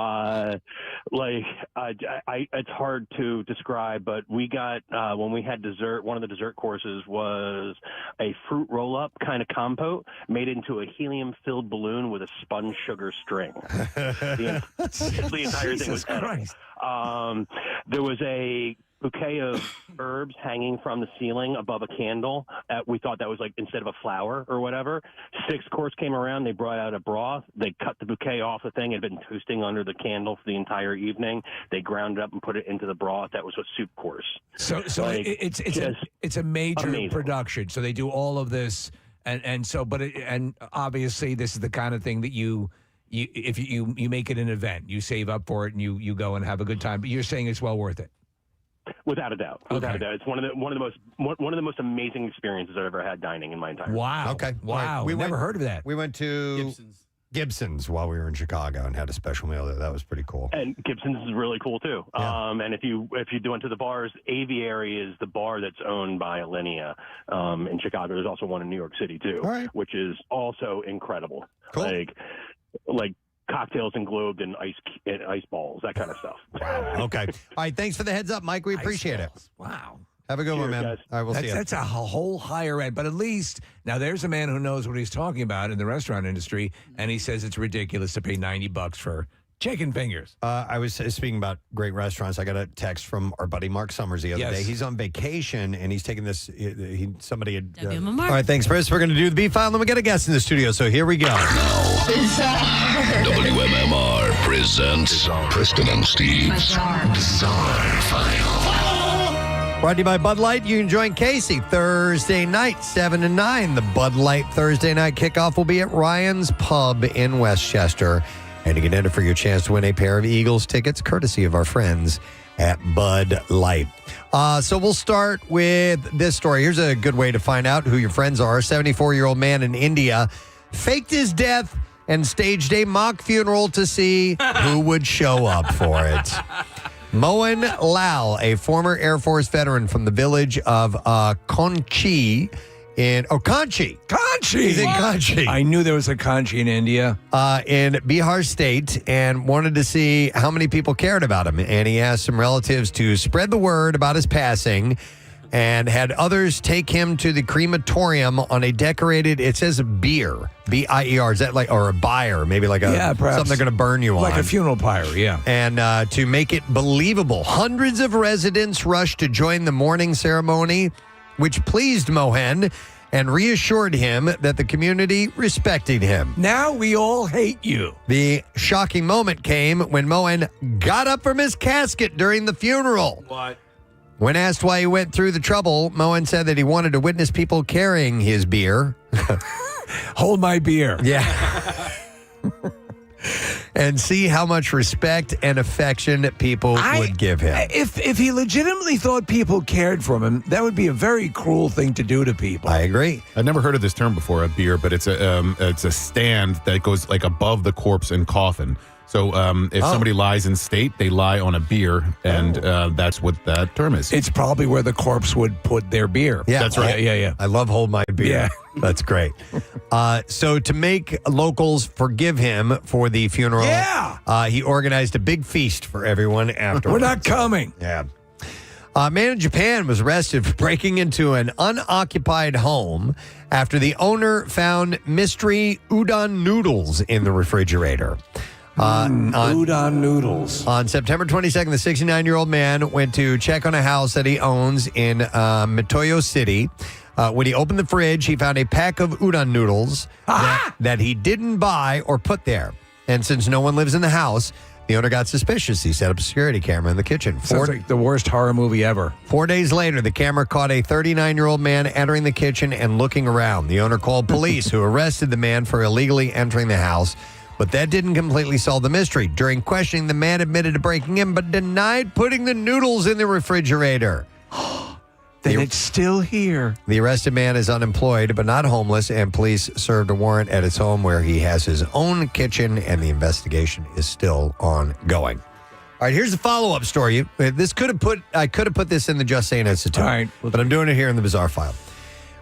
It's hard to describe, but we got when we had dessert. One of the dessert courses was a fruit roll-up kind of compote made into a helium-filled balloon with a spun sugar string. The entire thing was edible. There was a bouquet of herbs hanging from the ceiling above a candle. We thought that was like instead of a flower or whatever. 6th course came around. They brought out a broth. They cut the bouquet off the thing. It had been toasting under the candle for the entire evening. They ground it up and put it into the broth. That was a soup course. So it's a major amazing production. So they do all of this, and obviously this is the kind of thing that you make it an event. You save up for it and you go and have a good time. But you're saying it's well worth it. Without a doubt. It's one of the most amazing experiences I've ever had dining in my entire life. Wow. Okay. Wow. We never heard of that. We went to Gibson's while we were in Chicago and had a special meal there. That was pretty cool. And Gibson's is really cool too. Yeah. And if you went to the bars, Aviary is the bar that's owned by Alinea in Chicago. There's also one in New York City too, which is also incredible. Cool. Like cocktails and globed and ice balls, that kind of stuff. Wow. Okay. All right. Thanks for the heads up, Mike. We appreciate it. Wow. Have a good one, man. Guys. All right, we'll see you. That's a whole higher end. But at least now there's a man who knows what he's talking about in the restaurant industry, and he says it's ridiculous to pay $90 for chicken fingers. I was speaking about great restaurants. I got a text from our buddy Mark Summers the other day. He's on vacation and he's taking this. Somebody had. All right, thanks, Chris. We're going to do the B file, and then we get a guest in the studio. So here we go. WMMR presents Preston and Steve's Bizarre File. Brought to you by Bud Light. You can join Casey Thursday night, 7 to 9. The Bud Light Thursday night kickoff will be at Ryan's Pub in Westchester. And you can enter for your chance to win a pair of Eagles tickets, courtesy of our friends at Bud Light. So we'll start with this story. Here's a good way to find out who your friends are. A 74-year-old man in India faked his death and staged a mock funeral to see who would show up for it. Mohan Lal, a former Air Force veteran from the village of Kanchi. Kanchi. He's in Kanchi. I knew there was a Kanchi in India. In Bihar State, and wanted to see how many people cared about him. And he asked some relatives to spread the word about his passing and had others take him to the crematorium on a decorated, it says beer, B-I-E-R. Is that like, or a bier, maybe like perhaps. something they're going to burn you on. Like a funeral pyre, yeah. And to make it believable, hundreds of residents rushed to join the mourning ceremony, which pleased Mohan and reassured him that the community respected him. Now we all hate you. The shocking moment came when Moen got up from his casket during the funeral. What? When asked why he went through the trouble, Moen said that he wanted to witness people carrying his beer. Hold my beer. Yeah. And see how much respect and affection people would give him. If he legitimately thought people cared for him, that would be a very cruel thing to do to people. I agree. I've never heard of this term before, a beer, but it's a stand that goes like above the corpse and coffin. So if somebody lies in state, they lie on a bier, and that's what that term is. It's probably where the corpse would put their beer. Yeah, that's right. Yeah. I love Hold My Beer. Yeah. That's great. So to make locals forgive him for the funeral, he organized a big feast for everyone afterwards. We're not coming. Yeah. A man in Japan was arrested for breaking into an unoccupied home after the owner found mystery udon noodles in the refrigerator. Udon noodles. On September 22nd, the 69-year-old man went to check on a house that he owns in Mitoyo City. When he opened the fridge, he found a pack of udon noodles that he didn't buy or put there. And since no one lives in the house, the owner got suspicious. He set up a security camera in the kitchen. Sounds like the worst horror movie ever. 4 days later, the camera caught a 39-year-old man entering the kitchen and looking around. The owner called police, who arrested the man for illegally entering the house. But that didn't completely solve the mystery. During questioning, the man admitted to breaking in, but denied putting the noodles in the refrigerator. Then it's still here. The arrested man is unemployed, but not homeless, and police served a warrant at his home where he has his own kitchen, and the investigation is still ongoing. All right, here's the follow-up story. I could have put this in the Just Saying Institute, All right. but I'm doing it here in the Bizarre File.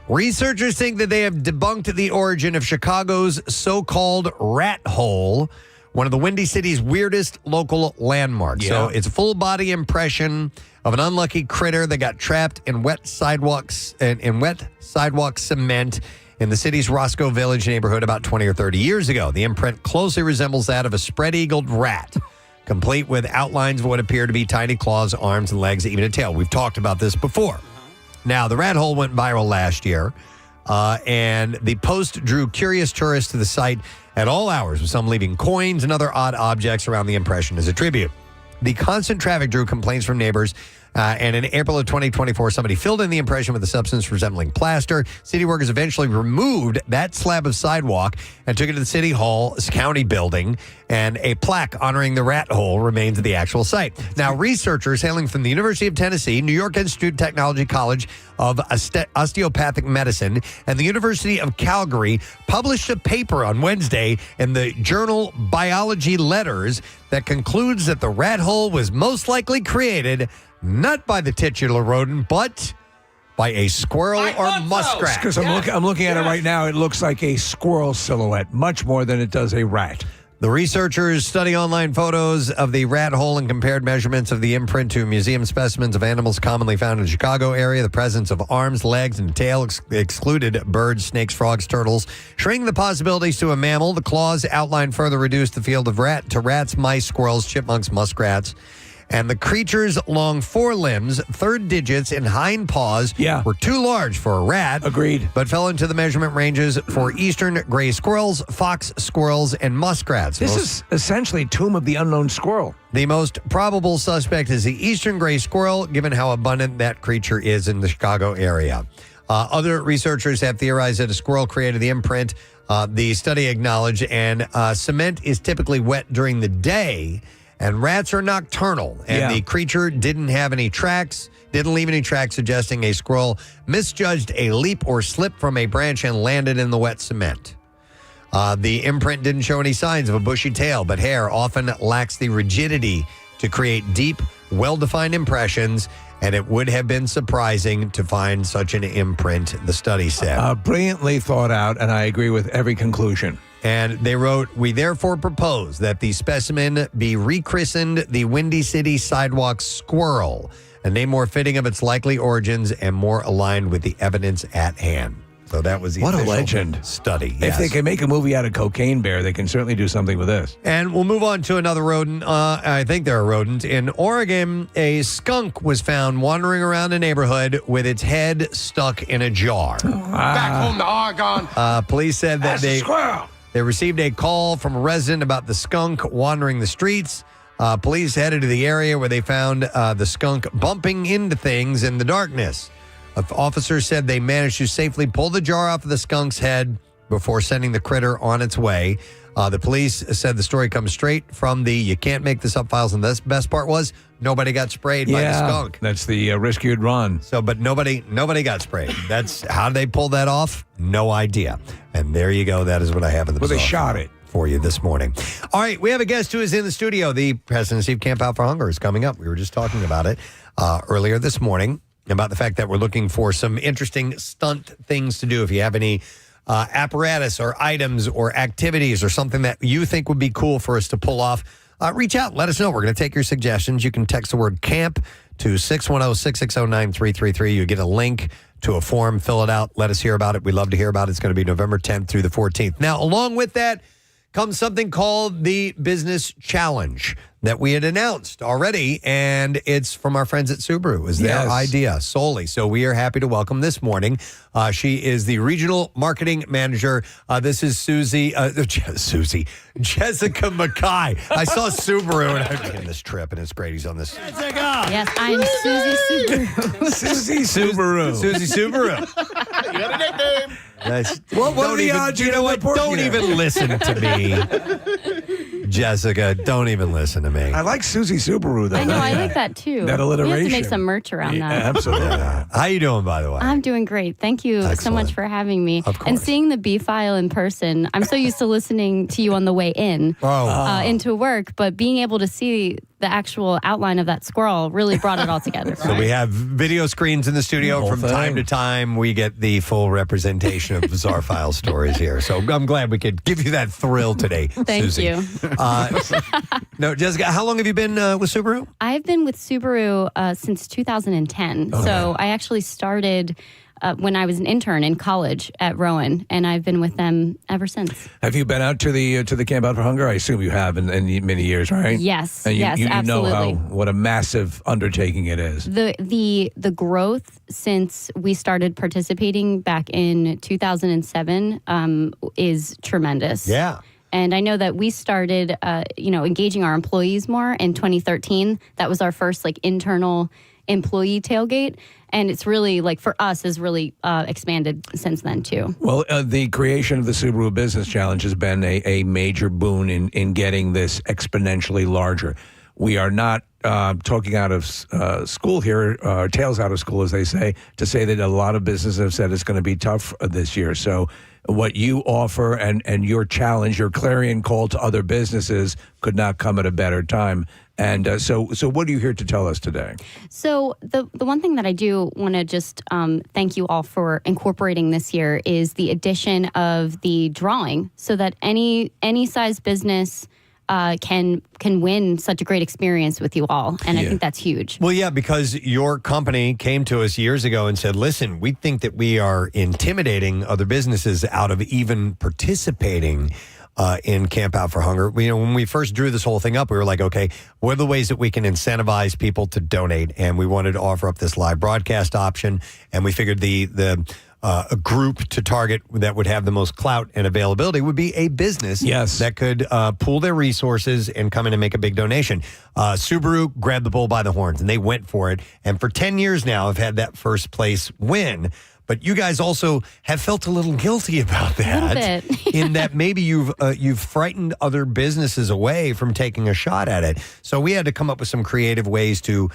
Researchers think that they have debunked the origin of Chicago's so-called rat hole, one of the Windy City's weirdest local landmarks. Yeah. So it's a full-body impression of an unlucky critter that got trapped in wet sidewalk cement in the city's Roscoe Village neighborhood about 20 or 30 years ago. The imprint closely resembles that of a spread-eagled rat, complete with outlines of what appear to be tiny claws, arms, and legs, even a tail. We've talked about this before. Now, the rat hole went viral last year, and the post drew curious tourists to the site at all hours, with some leaving coins and other odd objects around the impression as a tribute. The constant traffic drew complaints from neighbors, and in April of 2024, somebody filled in the impression with a substance resembling plaster. City workers eventually removed that slab of sidewalk and took it to the City Hall's county building, and a plaque honoring the rat hole remains at the actual site. Now, researchers hailing from the University of Tennessee, New York Institute of Technology College of Osteopathic Medicine, and the University of Calgary published a paper on Wednesday in the journal Biology Letters that concludes that the rat hole was most likely created not by the titular rodent, but by a squirrel or muskrat. Because I'm looking at it right now, it looks like a squirrel silhouette, much more than it does a rat. The researchers study online photos of the rat hole and compared measurements of the imprint to museum specimens of animals commonly found in the Chicago area. The presence of arms, legs, and tail excluded birds, snakes, frogs, turtles, shrinking the possibilities to a mammal. The claws outline further reduced the field of rat to rats, mice, squirrels, chipmunks, muskrats. And the creature's long forelimbs, third digits, and hind paws were too large for a rat. Agreed. But fell into the measurement ranges for eastern gray squirrels, fox squirrels, and muskrats. This is essentially Tomb of the Unknown Squirrel. The most probable suspect is the eastern gray squirrel, given how abundant that creature is in the Chicago area. Other researchers have theorized that a squirrel created the imprint. The study acknowledged, and cement is typically wet during the day, and rats are nocturnal, and the creature didn't leave any tracks, suggesting a squirrel misjudged a leap or slip from a branch and landed in the wet cement. The imprint didn't show any signs of a bushy tail, but hair often lacks the rigidity to create deep, well-defined impressions, and it would have been surprising to find such an imprint, the study said. Brilliantly thought out, and I agree with every conclusion. And they wrote, "We therefore propose that the specimen be rechristened the Windy City Sidewalk Squirrel, a name more fitting of its likely origins and more aligned with the evidence at hand." So that was the What a official legend. study. If yes. they can make a movie out of Cocaine Bear, they can certainly do something with this. And we'll move on to another rodent. I think they're a rodent. In Oregon, a skunk was found wandering around a neighborhood with its head stuck in a jar. Back home to Oregon. Police said that they received a call from a resident about the skunk wandering the streets. Police headed to the area where they found the skunk bumping into things in the darkness. Officers said they managed to safely pull the jar off of the skunk's head before sending the critter on its way. The police said the story comes straight from the "you can't make this up" files, and the best part was nobody got sprayed by the skunk. That's the risk you'd run. So, but nobody got sprayed. That's how they pulled that off. No idea. And there you go. That is what I have in the. Well, they bizarre shot file it for you this morning. All right, we have a guest who is in the studio. The presidency of Camp Out for Hunger is coming up. We were just talking about it earlier this morning, about the fact that we're looking for some interesting stunt things to do. If you have any apparatus or items or activities or something that you think would be cool for us to pull off, reach out. Let us know. We're going to take your suggestions. You can text the word CAMP to 610-660-9333. You get a link to a form. Fill it out. Let us hear about it. We'd love to hear about it. It's going to be November 10th through the 14th. Now, along with that comes something called the Business Challenge that we had announced already, and it's from our friends at Subaru. It was their idea solely. So we are happy to welcome this morning. She is the Regional Marketing Manager. This is Jessica Mackay. I saw Subaru, and I'm getting this trip, and it's great. He's on this. Yes, I'm Susie Subaru. Susie Subaru. Susie Subaru. You got a nickname. What are the odds? You know what? Don't even listen to me. Jessica, don't even listen to me. I like Susie Subaru, though. I know, I like that too. That alliteration. We have to make some merch around that. Absolutely. How you doing, by the way? I'm doing great. Thank you so much for having me. Of course. And seeing the B file in person. I'm so used to listening to you on the way in into work, but being able to see the actual outline of that squirrel really brought it all together. So we have video screens in the studio. From time to time, we get the full representation of Bizarre File stories here. So I'm glad we could give you that thrill today, Thank Susie. you. No, Jessica, how long have you been with Subaru? I've been with Subaru since 2010. Okay. So I actually started when I was an intern in college at Rowan, and I've been with them ever since. Have you been out to the Camp Out for Hunger? I assume you have in many years, right? Yes, and you absolutely. know what a massive undertaking it is. The growth since we started participating back in 2007 is tremendous. Yeah. And I know that we started, engaging our employees more in 2013. That was our first internal employee tailgate. And it's really, for us, has really expanded since then, too. Well, the creation of the Subaru Business Challenge has been a major boon in getting this exponentially larger. We are not talking out of school here, tails out of school, as they say, to say that a lot of businesses have said it's going to be tough this year. So what you offer and your challenge, your clarion call to other businesses could not come at a better time. And so what are you here to tell us today? So the one thing that I do want to just thank you all for incorporating this year is the addition of the drawing, so that any size business can win such a great experience with you all. And I think that's huge. Well, yeah, because your company came to us years ago and said, listen, we think that we are intimidating other businesses out of even participating in Camp Out for Hunger. When we first drew this whole thing up, we were like, okay, what are the ways that we can incentivize people to donate? And we wanted to offer up this live broadcast option. And we figured a group to target that would have the most clout and availability would be a business that could pool their resources and come in and make a big donation. Subaru grabbed the bull by the horns, and they went for it. And for 10 years now, have had that first place win. But you guys also have felt a little guilty about that, a little bit. in that maybe you've frightened other businesses away from taking a shot at it. So we had to come up with some creative ways to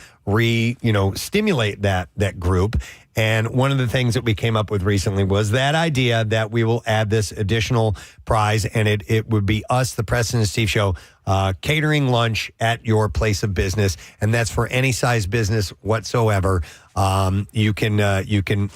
stimulate that group. And one of the things that we came up with recently was that idea that we will add this additional prize, and it would be us, the Preston and Steve Show, catering lunch at your place of business, and that's for any size business whatsoever. You can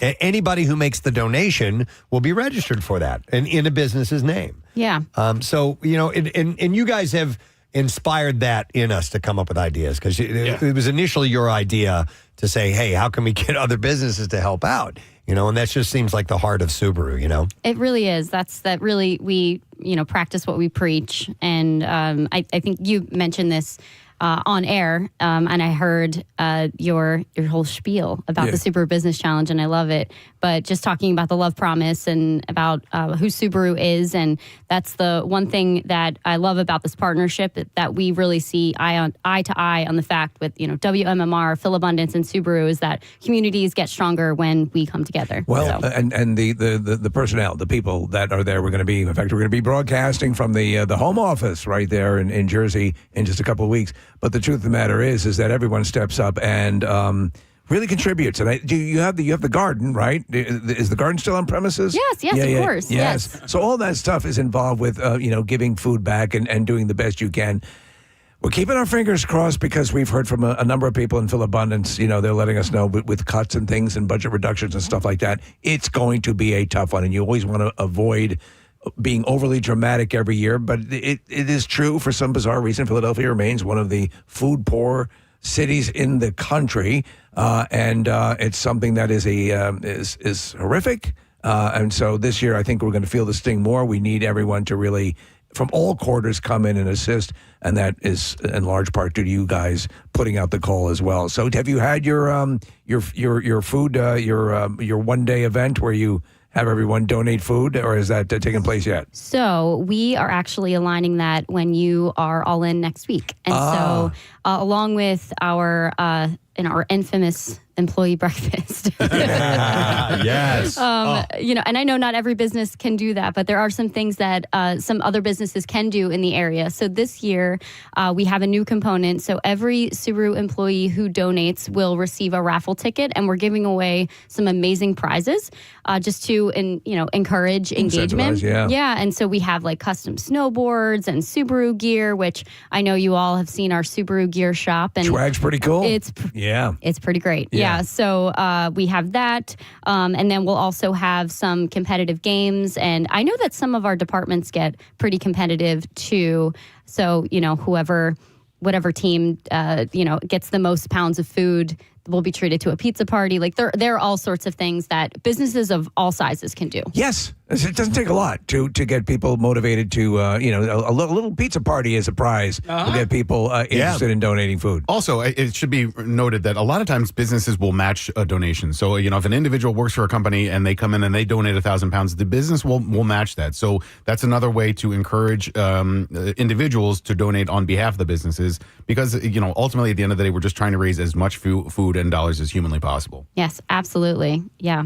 anybody who makes the donation will be registered for that, and in a business's name. Yeah. So and you guys have inspired that in us to come up with ideas, because it was initially your idea to say, hey, how can we get other businesses to help out? And that just seems like the heart of Subaru, It really is. That really, we, practice what we preach. And I think you mentioned this on air, and I heard your whole spiel about the Subaru Business Challenge, and I love it. But just talking about the love promise and about who Subaru is, and that's the one thing that I love about this partnership, that we really see eye to eye on the fact with WMMR, Phil Abundance, and Subaru, is that communities get stronger when we come together. Well, and the personnel, the people that are there, we're going to be broadcasting from the home office right there in Jersey in just a couple of weeks. But the truth of the matter is that everyone steps up and really contributes. And you have the garden, right? Is the garden still on premises? Yes, of course. Yes. So all that stuff is involved with giving food back and doing the best you can. We're keeping our fingers crossed because we've heard from a number of people in Phil Abundance. They're letting us know with cuts and things and budget reductions and stuff like that, it's going to be a tough one. And you always want to avoid being overly dramatic every year, but it is true. For some bizarre reason, Philadelphia remains one of the food poor cities in the country, and it's something that is horrific. And so this year, I think we're going to feel the sting more. We need everyone to really, from all quarters, come in and assist, and that is in large part due to you guys putting out the call as well. So, have you had your food, your one day event where you have everyone donate food, or is that taking place yet? So we are actually aligning that when you are all in next week. And so along with our infamous employee breakfast. Yes. And I know not every business can do that, but there are some things that some other businesses can do in the area. So this year, we have a new component. So every Subaru employee who donates will receive a raffle ticket, and we're giving away some amazing prizes just to encourage engagement. Yeah. And so we have like custom snowboards and Subaru gear, which I know you all have seen our Subaru gear shop. And swag's pretty cool. It's pretty great. Yeah. So we have that. And then we'll also have some competitive games. And I know that some of our departments get pretty competitive too. So, whatever team, gets the most pounds of food will be treated to a pizza party. Like there are all sorts of things that businesses of all sizes can do. Yes. It doesn't take a lot to get people motivated to, a little pizza party as a prize will get people interested in donating food. Also, it should be noted that a lot of times businesses will match a donation. So, if an individual works for a company and they come in and they donate 1,000 pounds, the business will match that. So that's another way to encourage individuals to donate on behalf of the businesses because, ultimately at the end of the day, we're just trying to raise as much food and dollars as humanly possible. Yes, absolutely. Yeah.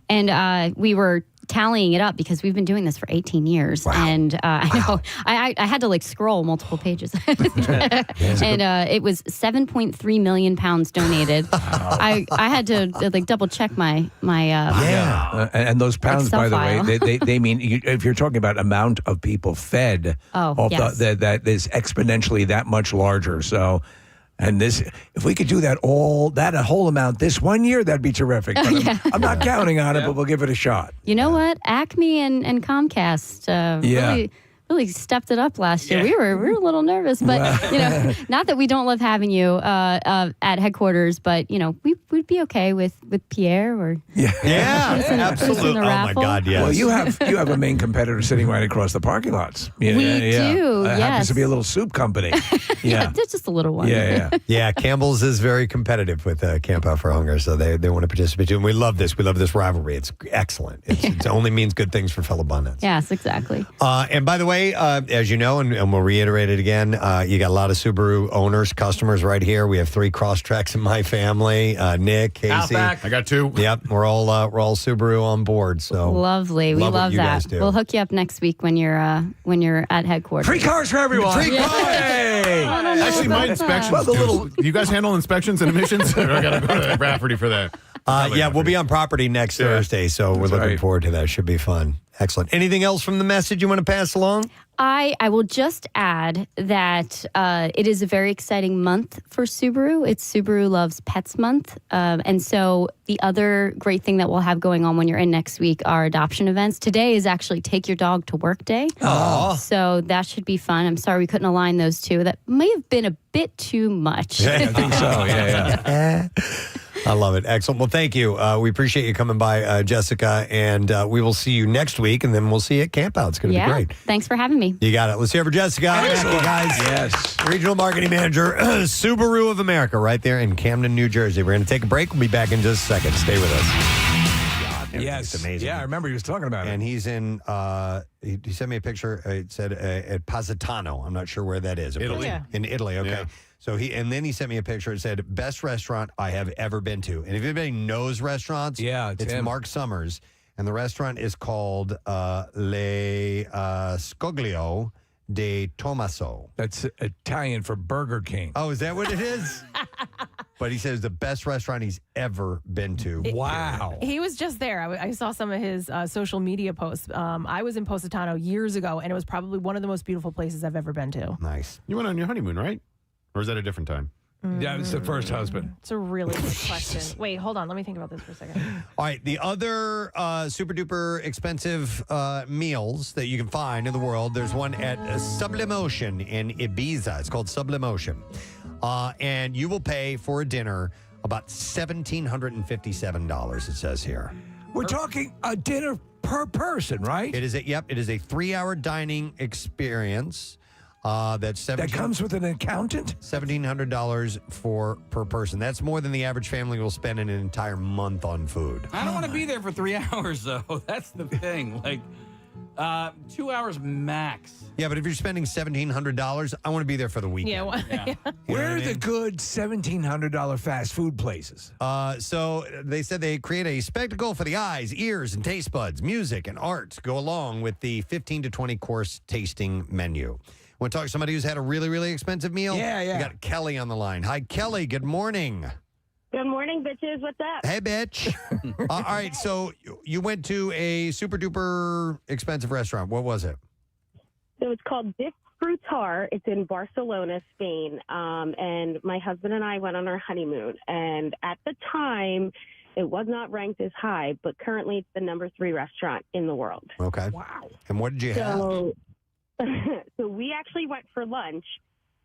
And we were tallying it up because we've been doing this for 18 years. Wow. And I know I had to scroll multiple pages. And it was 7.3 million pounds donated. I had to double check my and those pounds, Excel by the file. way, they mean if you're talking about amount of people fed, that is exponentially that much larger. So. And this, if we could do that a whole amount this one year, that'd be terrific. But I'm not counting on it, but we'll give it a shot. You know what? Acme and Comcast really stepped it up last year. We were a little nervous, but not that we don't love having you at headquarters, but we'd be okay with Pierre or absolutely. The raffle. Oh my God, yes. Well, you have a main competitor sitting right across the parking lots. We do. Happens to be a little soup company. Just a little one. Yeah, Campbell's is very competitive with Camp Out for Hunger, so they want to participate too. And we love this. We love this rivalry. It's excellent. It only means good things for Phil Abundance. Yes, exactly. And by the way, as you know, and we'll reiterate it again, you got a lot of Subaru owners, customers right here. We have 3 Crosstreks in my family. Nick, Casey. Outback. I got 2. Yep, we're all Subaru on board. So lovely. We love what you that. guys do. We'll hook you up next week when you're at headquarters. Free cars for everyone. Free cars. Actually, my inspections. Do you guys handle inspections and emissions? Or I got to go to Rafferty for that. We'll be on property next Thursday, so we're looking forward to that. Should be fun. Excellent. Anything else from the message you want to pass along? I will just add that it is a very exciting month for Subaru. It's Subaru Loves Pets Month. And so the other great thing that we'll have going on when you're in next week are adoption events. Today is actually Take Your Dog to Work Day. Oh. So that should be fun. I'm sorry we couldn't align those two. That may have been a bit too much. Yeah, I think so. Yeah. I love it. Excellent. Well, thank you. We appreciate you coming by, Jessica, and we will see you next week, and then we'll see you at Camp Out. It's going to be great. Thanks for having me. You got it. Let's hear for Jessica. Thank you, guys. Yes. Regional Marketing Manager, Subaru of America, right there in Camden, New Jersey. We're going to take a break. We'll be back in just a second. Stay with us. Yes. It's amazing. Yeah, I remember he was talking about it. And he's in, he sent me a picture. It said at Positano. I'm not sure where that is. Italy. Yeah. In Italy, okay. Yeah. So then he sent me a picture. It said, best restaurant I have ever been to. And if anybody knows restaurants, it's him. Mark Summers. And the restaurant is called Le Scoglio de Tommaso. That's Italian for Burger King. Oh, is that what it is? But he says the best restaurant he's ever been to. Wow. He was just there. I saw some of his social media posts. I was in Positano years ago, and it was probably one of the most beautiful places I've ever been to. Nice. You went on your honeymoon, right? Or is that a different time? Yeah, it's the first husband. It's a really good question. Wait, hold on. Let me think about this for a second. All right. The other super duper expensive meals that you can find in the world, there's one at Sublimotion in Ibiza. It's called Sublimotion. And you will pay for a dinner about $1,757, it says here. We're talking a dinner per person, right? It is a 3-hour dining experience. That comes with an accountant? $1,700 per person. That's more than the average family will spend in an entire month on food. I don't want to be there for 3 hours, though. That's the thing. Like, 2 hours max. Yeah, but if you're spending $1,700, I want to be there for the weekend. Yeah. Where are the good $1,700 fast food places? So they said they create a spectacle for the eyes, ears, and taste buds. Music and art go along with the 15 to 20 course tasting menu. Want to talk to somebody who's had a really, really expensive meal? Yeah. We got Kelly on the line. Hi, Kelly. Good morning. Good morning, bitches. What's up? Hey, bitch. All right. So you went to a super duper expensive restaurant. What was it? So it's called Disfrutar. It's in Barcelona, Spain. And my husband and I went on our honeymoon. And at the time, it was not ranked as high, but currently it's the number 3 restaurant in the world. Okay. Wow. And what did you have? So we actually went for lunch,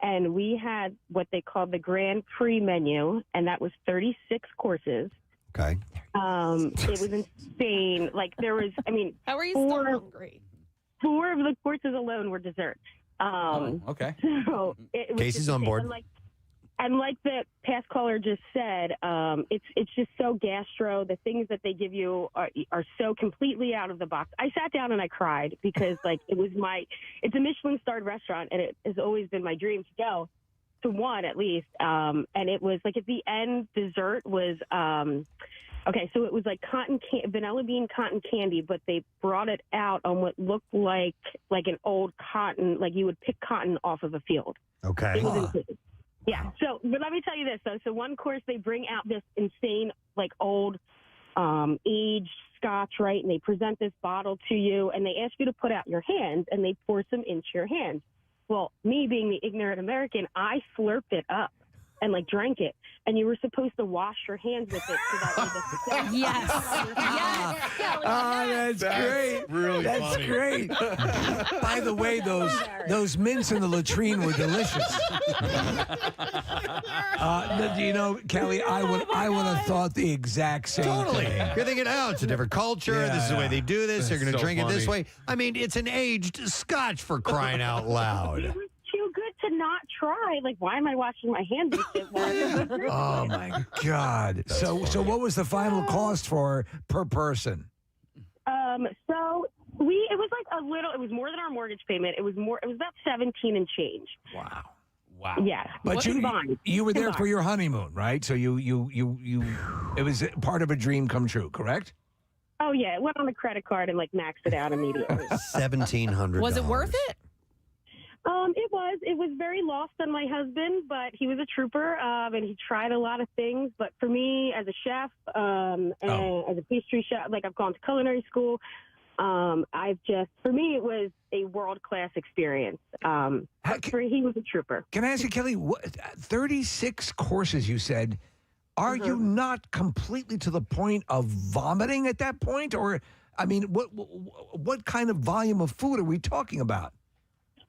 and we had what they called the Grand Prix menu, and that was 36 courses. Okay. It was insane. Like, there was, How are you still hungry? 4 of the courses alone were dessert. Okay. So it was Casey's just on board. And like the past caller just said, it's just so gastro. The things that they give you are so completely out of the box. I sat down and I cried because it's a Michelin-starred restaurant, and it has always been my dream to go to one at least. And it was like at the end, dessert was okay. So it was like vanilla bean cotton candy, but they brought it out on what looked like an old cotton, like you would pick cotton off of a field. Okay. It was insane. Yeah. So, but let me tell you this though. So one course they bring out this insane, like old, aged scotch, right? And they present this bottle to you, and they ask you to put out your hands, and they pour some into your hands. Well, me being the ignorant American, I slurped it up and like drank it, and you were supposed to wash your hands with it so that way Yes. Kelly. Oh, that's great. Really That's funny. great. By the way, those mints in the latrine were delicious. Do you know, Kelly, I would have thought the exact same Totally. thing. You're thinking, it's a different culture. This is the way they do this. They're going to so drink it this funny. way. I mean, it's an aged scotch for crying out loud. It was too good to not try. Like, why am I washing my hands with it? Oh my God! So what was the final cost per person? So it was like a little. It was more than our mortgage payment. It was about 17 and change. Wow. Yeah, But combined. you were there for Combined. your honeymoon, right? So you it was part of a dream come true, correct? Oh yeah, it went on the credit card and like maxed it out immediately. $1,700. Was it worth it? It was very lost on my husband, but he was a trooper, and he tried a lot of things. But for me, as a chef, and as a pastry chef, like I've gone to culinary school, for me, it was a world-class experience. He was a trooper. Can I ask you, Kelly, 36 courses you said, are you not completely to the point of vomiting at that point? Or, I mean, what kind of volume of food are we talking about?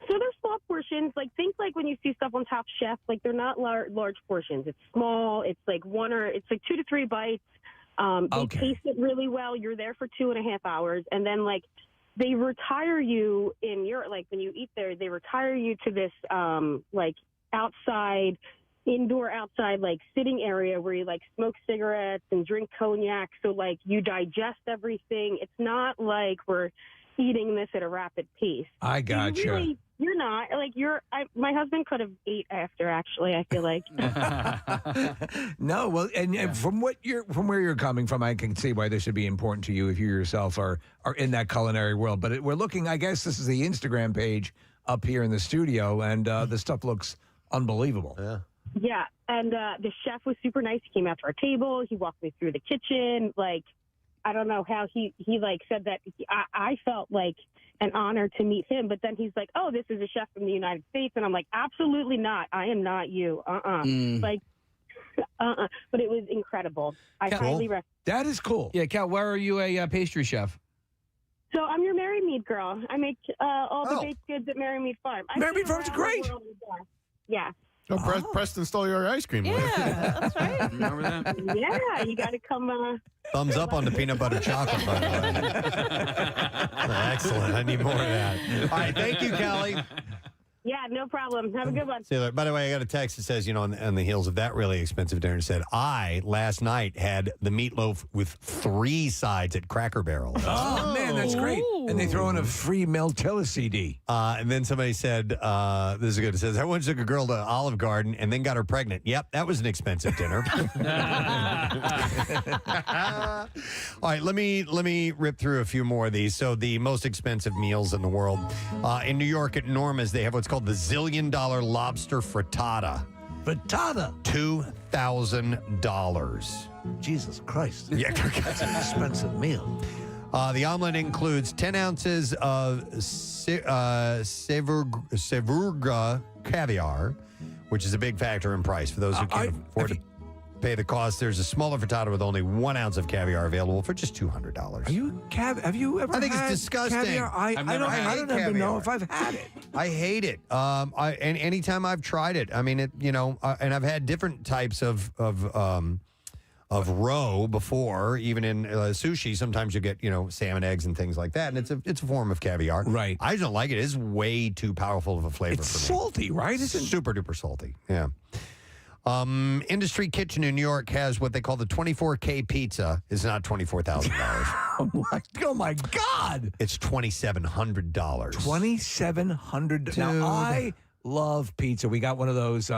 So there's slow portions. Like, think like when you see stuff on Top Chef, like they're not large portions. It's small. It's like it's like 2 to 3 bites. They taste it really well. You're there for 2.5 hours. And then like they retire you when you eat there, they retire you to this, like indoor outside, like sitting area where you like smoke cigarettes and drink cognac. So like you digest everything. It's not like we're eating this at a rapid pace. I gotcha. You're not like my husband could have ate after. Actually, I feel like. No, well, and from where you're coming from, I can see why this should be important to you if you yourself are in that culinary world. But we're looking. I guess this is the Instagram page up here in the studio, and the stuff looks unbelievable. Yeah. Yeah, and the chef was super nice. He came out to our table. He walked me through the kitchen. Like, I don't know how he like said that. I felt like an honor to meet him, but then he's like, "Oh, this is a chef from the United States," and I'm like, "Absolutely not. I am not you. Like, But it was incredible. I highly recommend. That is cool. Yeah, Cal, where are you a pastry chef? So I'm your Mary Mead girl. I make all the baked goods at Mary Mead Farm. Mary Mead Farm's great. Yeah. Oh, Preston stole your ice cream. Yeah, that's right. Remember that? Yeah, you got to come. Thumbs up on the peanut butter chocolate, by the way. Excellent. I need more of that. All right. Thank you, Callie. Yeah, no problem. Have a good one. See you later. By the way, I got a text that says, on the heels of that really expensive dinner, said, I, last night, had the meatloaf with 3 sides at Cracker Barrel. Oh, man, that's great. And they throw in a free Meltilla CD. And then somebody said, this is good. It says, I once took a girl to Olive Garden and then got her pregnant. Yep, that was an expensive dinner. All right, let me rip through a few more of these. So the most expensive meals in the world. In New York at Norma's, they have what's called the $1 zillion lobster frittata. Frittata? $2,000. Jesus Christ. Yeah, that's an expensive meal. The omelet includes 10 ounces of Sevurga caviar, which is a big factor in price for those who can't afford to pay the cost. There's a smaller frittata with only 1 ounce of caviar available for just $200. Have you ever? I think it's disgusting. Caviar? I don't even know if I've had it. I hate it. And anytime I've tried it, I mean it. And I've had different types of roe before, even in sushi. Sometimes you get salmon eggs and things like that, and it's a form of caviar. Right. I just don't like it. It's way too powerful of a flavor. It's for me. salty, right? It's super duper salty. Yeah. Industry Kitchen in New York has what they call the 24K pizza. It's not $24,000. Oh my God! It's $2,700. $2,700. Now I love pizza. We got one of those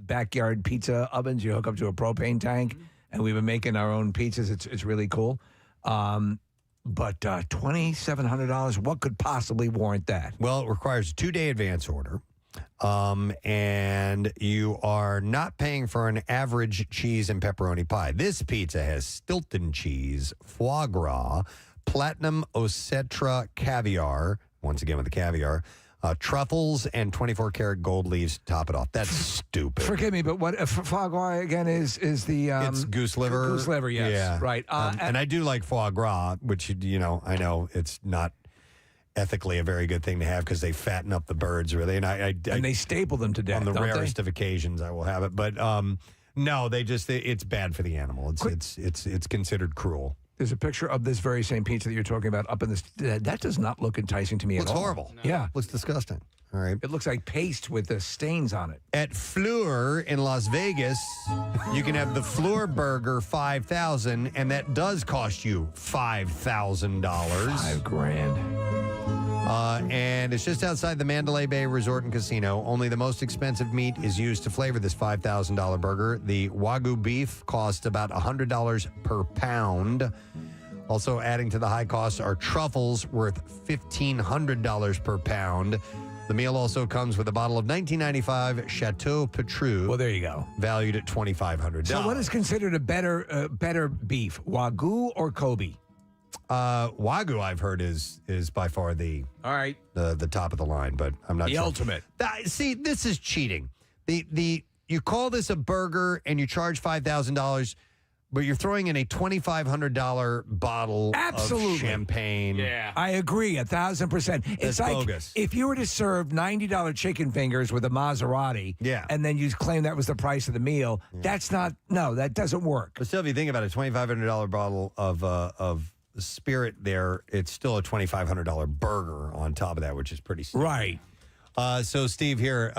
backyard pizza ovens. You hook up to a propane tank, and we've been making our own pizzas. It's really cool. But $2,700. What could possibly warrant that? Well, it requires a 2-day advance order. And you are not paying for an average cheese and pepperoni pie. This pizza has Stilton cheese, foie gras, platinum Ocetra caviar, once again with the caviar, truffles, and 24-karat gold leaves to top it off. That's stupid. Forgive me, but what foie gras again is the it's goose liver. Goose liver, yes. Yeah. Right. And I do like foie gras, which, I know it's not ethically a very good thing to have because they fatten up the birds, really. And and they staple them to death. On the rarest of occasions, I will have it. But no, it's bad for the animal. It's considered cruel. There's a picture of this very same pizza that you're talking about up in this. That does not look enticing to me at all. Looks horrible. No. Yeah. Looks disgusting. All right. It looks like paste with the stains on it. At Fleur in Las Vegas, you can have the Fleur Burger 5,000, and that does cost you $5,000. $5,000. And it's just outside the Mandalay Bay Resort and Casino. Only the most expensive meat is used to flavor this $5,000 burger. The Wagyu beef costs about $100 per pound. Also adding to the high costs are truffles worth $1,500 per pound. The meal also comes with a bottle of 1995 Chateau Petrus. Well, there you go. Valued at $2,500. So what is considered a better beef, Wagyu or Kobe? Wagyu, I've heard, is by far the top of the line, but I'm not sure. The ultimate. See, this is cheating. You call this a burger and you charge $5,000. But you're throwing in a $2,500 bottle Absolutely. of champagne. Yeah. I agree 1,000%. That's It's like bogus. if you were to serve $90 chicken fingers with a Maserati, and then you claim that was the price of the meal, that doesn't work. But still, if you think about it, $2,500 bottle of spirit there, it's still a $2,500 burger on top of that, which is pretty steep. Right. So, Steve, here,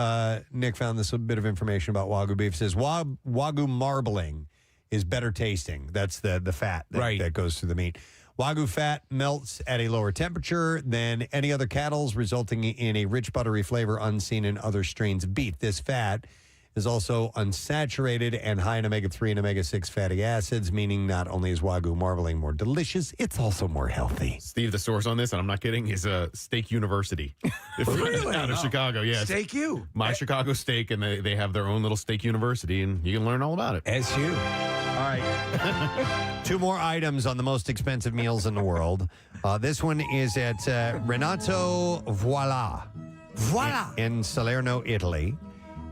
Nick found this bit of information about Wagyu beef. It says Wagyu marbling is better tasting. That's the fat that goes through the meat. Wagyu fat melts at a lower temperature than any other cattle's, resulting in a rich, buttery flavor unseen in other strains of beef. This fat is also unsaturated and high in omega-3 and omega-6 fatty acids, meaning not only is Wagyu marbling more delicious, it's also more healthy. Steve, the source on this, and I'm not kidding, is Steak University. Really? Out of Chicago, yes. Steak U. My Chicago Steak, and they have their own little Steak University, and you can learn all about it. SU. All right. 2 more items on the most expensive meals in the world. This one is at Renato Voila. In Salerno, Italy.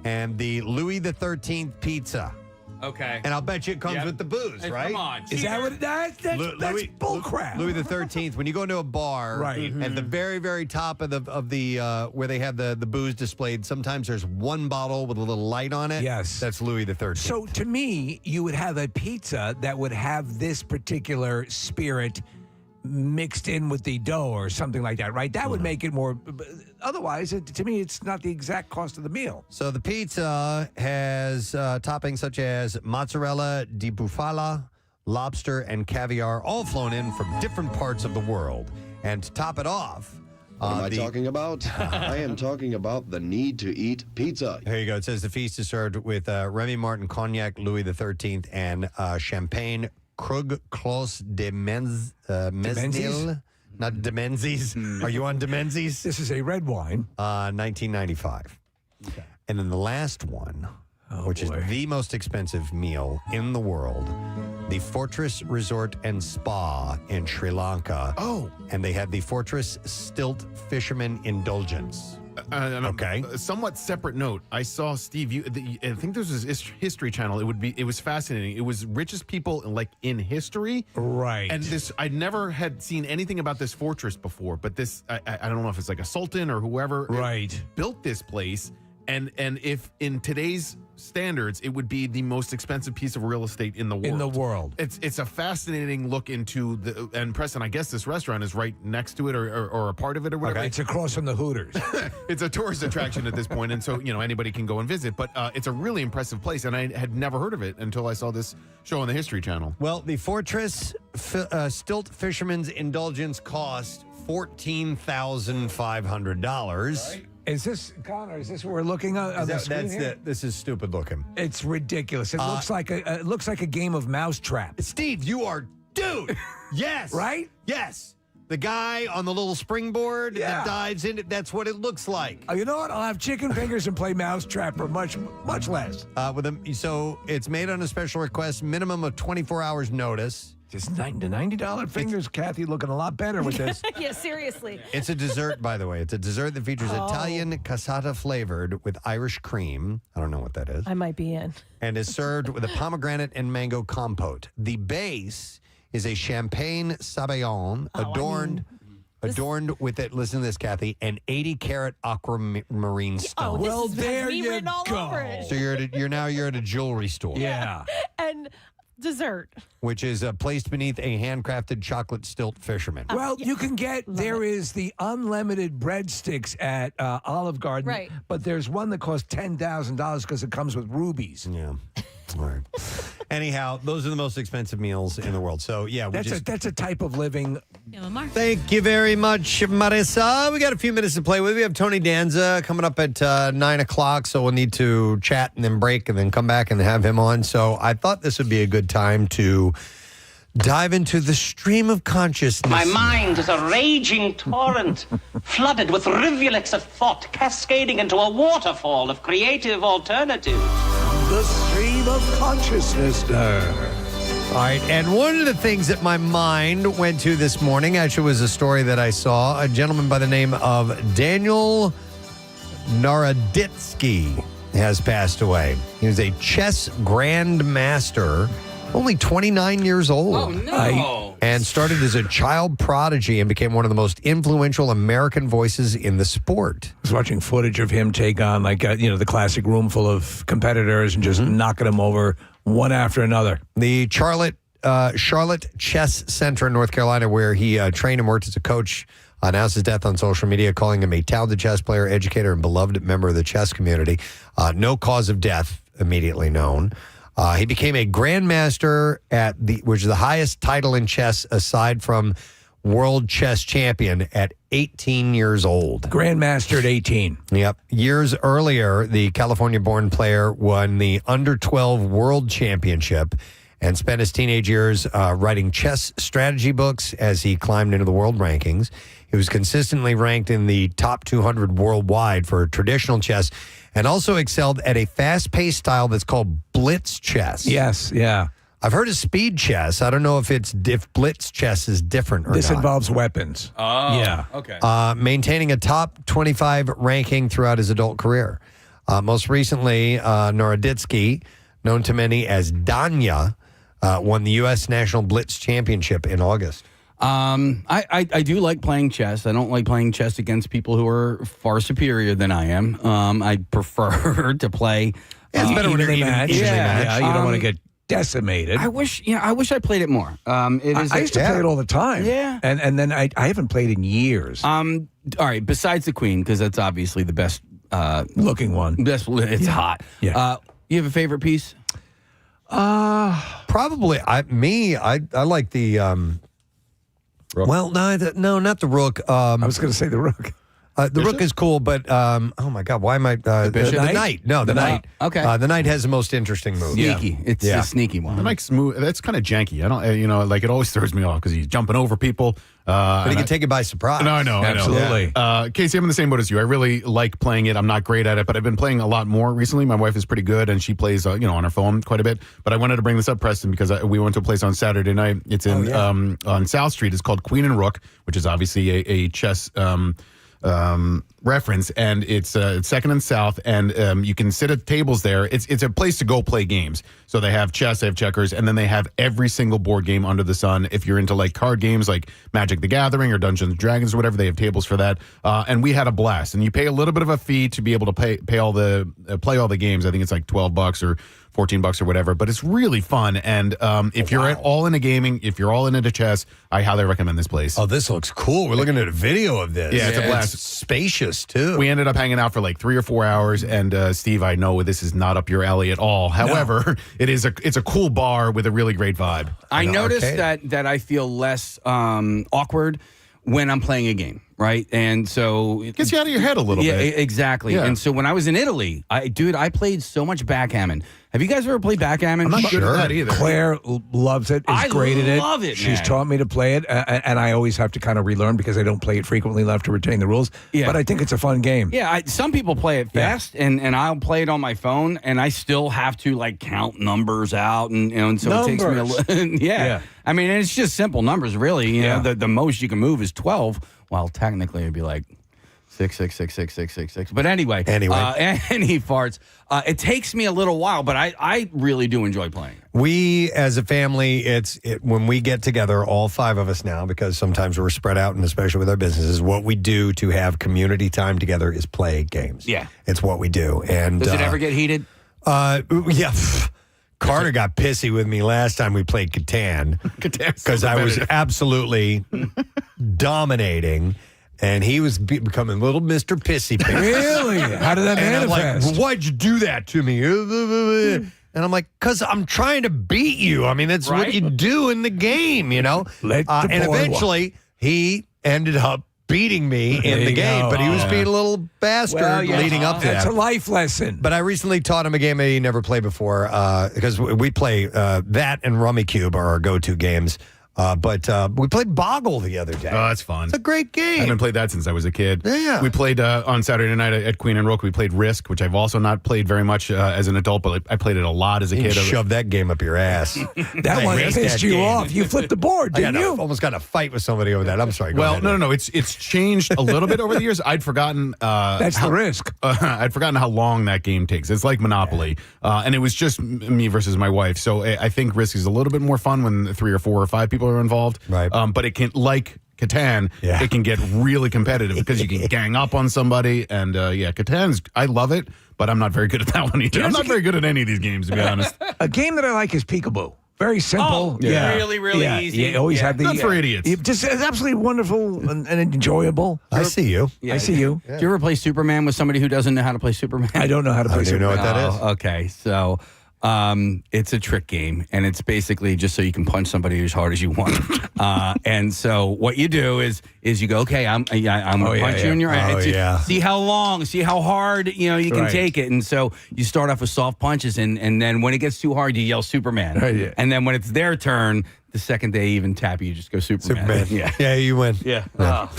And the Louis XIII pizza. Okay. And I'll bet you it comes with the booze, Hey, right? Come on. Is that what that's bullcrap? Louis XIII. When you go into a bar, Right. at the very, very top of the where they have the booze displayed, sometimes there's one bottle with a little light on it. Yes. That's Louis XIII. So to me, you would have a pizza that would have this particular spirit mixed in with the dough or something like that, right? That would make it more. Otherwise, to me, it's not the exact cost of the meal. So the pizza has toppings such as mozzarella di bufala, lobster, and caviar, all flown in from different parts of the world. And to top it off, what am I talking about? I am talking about the need to eat pizza. Here you go. It says the feast is served with Remy Martin cognac, Louis XIII, and champagne Krug Klos de Mesnil. Not de Menzies. Are you on de Menzies? This is a red wine. 1995. Okay. And then the last one, which is the most expensive meal in the world, the Fortress Resort and Spa in Sri Lanka. Oh. And they had the Fortress Stilt Fisherman Indulgence. Okay. A somewhat separate note. I saw Steve. I think this was his History Channel. It was fascinating. It was richest people in history, right? And I never had seen anything about this fortress before. But this, I don't know if it's like a sultan or whoever, right, built this place. And if in today's standards, it would be the most expensive piece of real estate in the world. It's a fascinating look into and Preston, I guess this restaurant is right next to it or a part of it or whatever. Okay. It's across from the Hooters. It's a tourist attraction at this point, and so anybody can go and visit. But it's a really impressive place, and I had never heard of it until I saw this show on the History Channel. Well, the Fortress Stilt Fisherman's Indulgence cost $14,500. Right. Is this, Connor? Is this what we're looking at the screen here? This is stupid looking. It's ridiculous. It looks like a game of mousetrap. Steve, you are dude. Yes. Right? Yes. The guy on the little springboard that dives in it. That's what it looks like. You know what? I'll have chicken fingers and play mousetrap for much less. So it's made on a special request, minimum of 24 hours notice. Just the $90 fingers, Kathy, looking a lot better with this. Yeah, seriously. It's a dessert, by the way. It's a dessert that features Italian cassata flavored with Irish cream. I don't know what that is. I might be in. And is served with a pomegranate and mango compote. The base is a champagne sabayon adorned with it. Listen to this, Kathy. An 80-carat aquamarine stone. Well, there you written all over it. So you're at a jewelry store. Yeah. And dessert, which is placed beneath a handcrafted chocolate stilt fisherman. Well, you can get, there is the unlimited breadsticks at Olive Garden, right? But there's one that costs $10,000 because it comes with rubies. Yeah. All right. Anyhow, those are the most expensive meals in the world. So, yeah. That's a type of living. Thank you very much, Marissa. We got a few minutes to play with. We have Tony Danza coming up at 9 o'clock, so we'll need to chat and then break and then come back and have him on. So I thought this would be a good time to dive into the stream of consciousness. My mind is a raging torrent, flooded with rivulets of thought, cascading into a waterfall of creative alternatives. The stream of Consciousnessner. All right, and one of the things that my mind went to this morning actually was a story that I saw. A gentleman by the name of Daniel Naroditsky has passed away. He was a chess grandmaster Only 29 years old. Oh, no. And started as a child prodigy and became one of the most influential American voices in the sport. I was watching footage of him take on, the classic room full of competitors and just knocking them over one after another. The Charlotte Chess Center in North Carolina, where he trained and worked as a coach, announced his death on social media, calling him a talented chess player, educator, and beloved member of the chess community. No cause of death immediately known. He became a grandmaster which is the highest title in chess aside from world chess champion at 18 years old. Grandmaster at 18. Yep. Years earlier, the California-born player won the Under-12 World Championship and spent his teenage years writing chess strategy books as he climbed into the world rankings. He was consistently ranked in the top 200 worldwide for traditional chess and also excelled at a fast-paced style that's called blitz chess. Yes, yeah. I've heard of speed chess. I don't know if blitz chess is different or This not. involves weapons. Oh, yeah. Okay. Maintaining a top 25 ranking throughout his adult career. Most recently, Naroditsky, known to many as Danya, won the U.S. National Blitz Championship in August. I do like playing chess. I don't like playing chess against people who are far superior than I am. I prefer to play. It's better when you're evenly matched. matched. You don't want to get decimated. I wish I played it more. I used to play it all the time. Yeah. And then I haven't played in years. All right. Besides the Queen, because that's obviously the best looking one. It's hot. Yeah. You have a favorite piece? Probably. I like the. Well, no, not the rook. I was going to say the rook. The rook is cool, but oh my God, why am I the knight? No, the knight. Okay, the knight has the most interesting move. Sneaky, it's a sneaky one. The knight's move, that's kind of janky. I don't, it always throws me off because he's jumping over people. But he can take it by surprise. No, I know, absolutely. I know. Casey, I'm in the same boat as you. I really like playing it. I'm not great at it, but I've been playing a lot more recently. My wife is pretty good, and she plays, on her phone quite a bit. But I wanted to bring this up, Preston, because we went to a place on Saturday night. It's in on South Street. It's called Queen and Rook, which is obviously a chess reference, and it's Second and South, and you can sit at tables there. It's a place to go play games. So they have chess, they have checkers, and then they have every single board game under the sun. If you're into like card games like Magic the Gathering or Dungeons and Dragons or whatever, they have tables for that. And we had a blast. And you pay a little bit of a fee to be able to play all the games. I think it's like $12 or $14 or whatever, but it's really fun. And if you're all into gaming, if you're all into chess, I highly recommend this place. Oh, this looks cool. We're looking at a video of this. Yeah, it's a blast. It's spacious too. We ended up hanging out for like 3 or 4 hours, and Steve, I know this is not up your alley at all. However, it's a cool bar with a really great vibe. I noticed that I feel less awkward when I'm playing a game, right? And so it gets you out of your head a little bit. Yeah, exactly. Yeah. And so when I was in Italy, I played so much backgammon. Have you guys ever played backgammon? I'm not good at that either. Claire loves it. Is great at it. I love it. She's taught me to play it, and I always have to kind of relearn because I don't play it frequently enough to retain the rules. Yeah. But I think it's a fun game. Yeah, some people play it fast, and I'll play it on my phone, and I still have to like count numbers out, and so it takes me a little. Yeah. I mean, it's just simple numbers, really. You know, the most you can move is 12. Well, technically, it'd be like 6, 6, 6, 6, 6, 6, 6. But anyway, and he farts. It takes me a little while, but I really do enjoy playing it. We, as a family, when we get together, all 5 of us now, because sometimes we're spread out, and especially with our businesses, what we do to have community time together is play games. Yeah. It's what we do. And does it ever get heated? Yeah. Carter got pissy with me last time we played Catan because I was absolutely dominating. And he was becoming little Mr. Pissy. Really? How did that manifest? I'm like, why'd you do that to me? And I'm like, because I'm trying to beat you. I mean, that's what you do in the game, you know? And eventually, he ended up beating me in the game, but he was being a little bastard leading up to that. That's a life lesson. But I recently taught him a game that he never played before because we play that and Rummy Cube are our go-to games. But we played Boggle the other day. Oh, that's fun. It's a great game. I haven't played that since I was a kid. Yeah. We played on Saturday night at Queen and Rook. We played Risk, which I've also not played very much as an adult, but I played it a lot as a kid. Shove that game up your ass. That one pissed you off. You flipped the board, didn't you? Almost got in a fight with somebody over that. I'm sorry. Go Well, ahead. no. It's changed a little bit over the years. I'd forgotten. That's the Risk. I'd forgotten how long that game takes. It's like Monopoly, and it was just me versus my wife. So I think Risk is a little bit more fun when 3 or 4 or 5 people are involved. Right. But it can, like Catan, it can get really competitive because you can gang up on somebody. And Catan's, I love it, but I'm not very good at that one either. I'm not very good at any of these games, to be honest. A game that I like is Peekaboo. Very simple. Really, really easy. You always have the Not for idiots. It's absolutely wonderful and enjoyable. I see you. I see you. Do you ever play Superman with somebody who doesn't know how to play Superman? I don't know how to play I don't know Superman. what that is. Okay, so it's a trick game, and it's basically just so you can punch somebody as hard as you want. And so what you do is you go, okay, I'm gonna punch you in your eye. See how long, see how hard you can take it. And so you start off with soft punches, and then when it gets too hard, you yell Superman. And then when it's their turn, the second they even tap you, just go Superman. Yeah, you win. Yeah.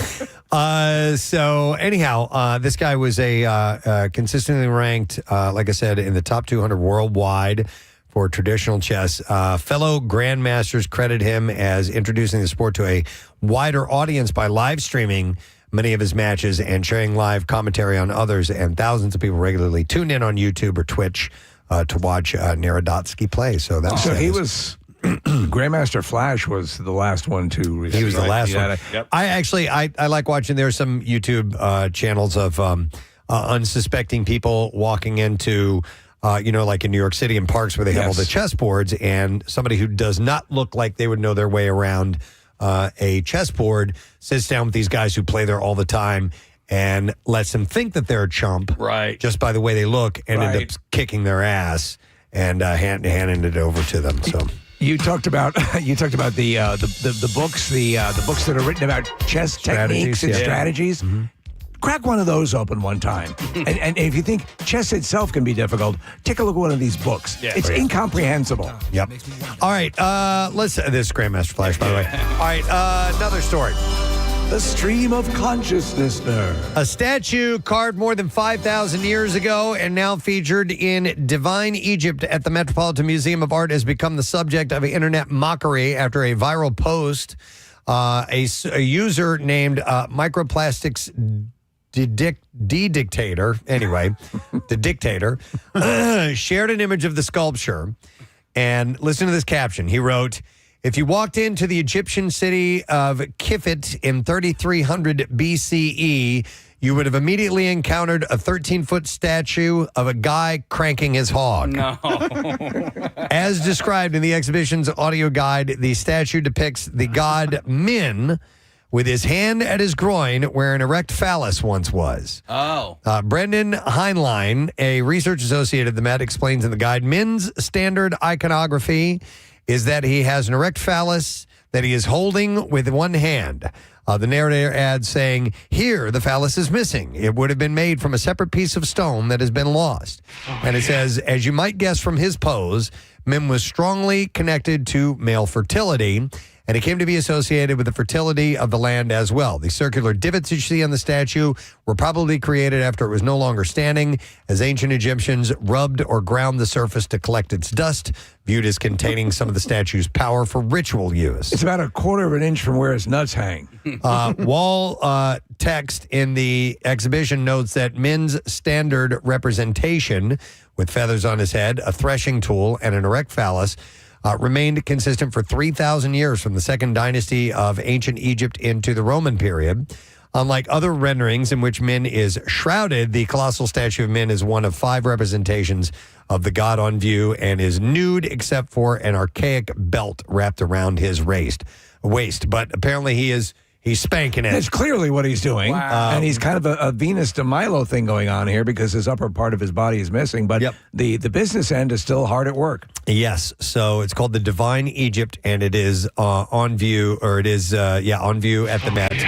So anyhow, this guy was a consistently ranked, like I said, in the top 200 worldwide for traditional chess. Fellow grandmasters credit him as introducing the sport to a wider audience by live streaming many of his matches and sharing live commentary on others. And thousands of people regularly tune in on YouTube or Twitch to watch Narodotsky play. So that's he was. Grandmaster Flash was the last one to receive. He was the last one. Yep. I like watching. There's some YouTube channels of unsuspecting people walking into, like in New York City in parks where they have all the chessboards, and somebody who does not look like they would know their way around a chessboard sits down with these guys who play there all the time and lets them think that they're a chump, right? Just by the way they look, and end up kicking their ass and handing it over to them. So. You talked about the books, the books that are written about chess techniques and strategies. Mm-hmm. Crack one of those open one time, and if you think chess itself can be difficult, take a look at one of these books. It's incomprehensible. Yep. All right, this is Grandmaster Flash, by the way. All right, another story. The stream of Consciousnessner. A statue carved more than 5,000 years ago and now featured in Divine Egypt at the Metropolitan Museum of Art has become the subject of internet mockery after a viral post. A user named Microplastics Dictator, anyway, the dictator, shared an image of the sculpture. And listen to this caption. He wrote, "If you walked into the Egyptian city of Kifit in 3300 BCE, you would have immediately encountered a 13-foot statue of a guy cranking his hog." No. As described in the exhibition's audio guide, the statue depicts the god Min with his hand at his groin where an erect phallus once was. Oh. Brendan Heinlein, a research associate at the Met, explains in the guide, Min's standard iconography is that he has an erect phallus that he is holding with one hand. The narrator adds saying, "Here, the phallus is missing. It would have been made from a separate piece of stone that has been lost." And it says, as you might guess from his pose, Min was strongly connected to male fertility, and it came to be associated with the fertility of the land as well. The circular divots you see on the statue were probably created after it was no longer standing, as ancient Egyptians rubbed or ground the surface to collect its dust, viewed as containing some of the statue's power for ritual use. It's about a quarter of an inch from where his nuts hang. Wall text in the exhibition notes that Min's standard representation, with feathers on his head, a threshing tool, and an erect phallus, remained consistent for 3,000 years from the second dynasty of ancient Egypt into the Roman period. Unlike other renderings in which Min is shrouded, the colossal statue of Min is one of 5 representations of the god on view and is nude except for an archaic belt wrapped around his waist. But apparently he's spanking it. That's clearly what he's doing. Wow. And he's kind of a Venus de Milo thing going on here because his upper part of his body is missing. But the business end is still hard at work. Yes. So it's called the Divine Egypt, and it is on view, or it is, on view at the Met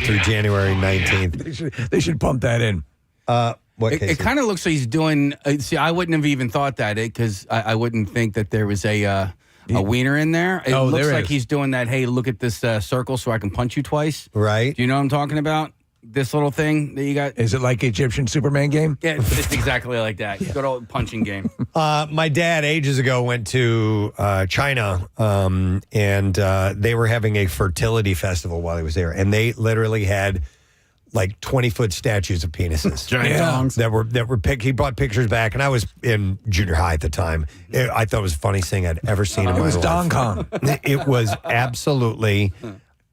through January 19th. They should pump that in. It kind of looks like he's doing. See, I wouldn't have even thought that because I wouldn't think that there was a a wiener in there. It looks there like is. he's doing that, hey, look at this circle so I can punch you twice. Right. Do you know what I'm talking about? This little thing that you got? Is it like Egyptian Superman game? Yeah, it's exactly like that. Good old punching game. My dad ages ago went to China, and they were having a fertility festival while he was there, and they literally had like 20-foot statues of penises, Giant dongs. that were picked. He brought pictures back, and I was in junior high at the time. I thought it was the funniest thing I'd ever seen in my life. It was Dong Kong. It was absolutely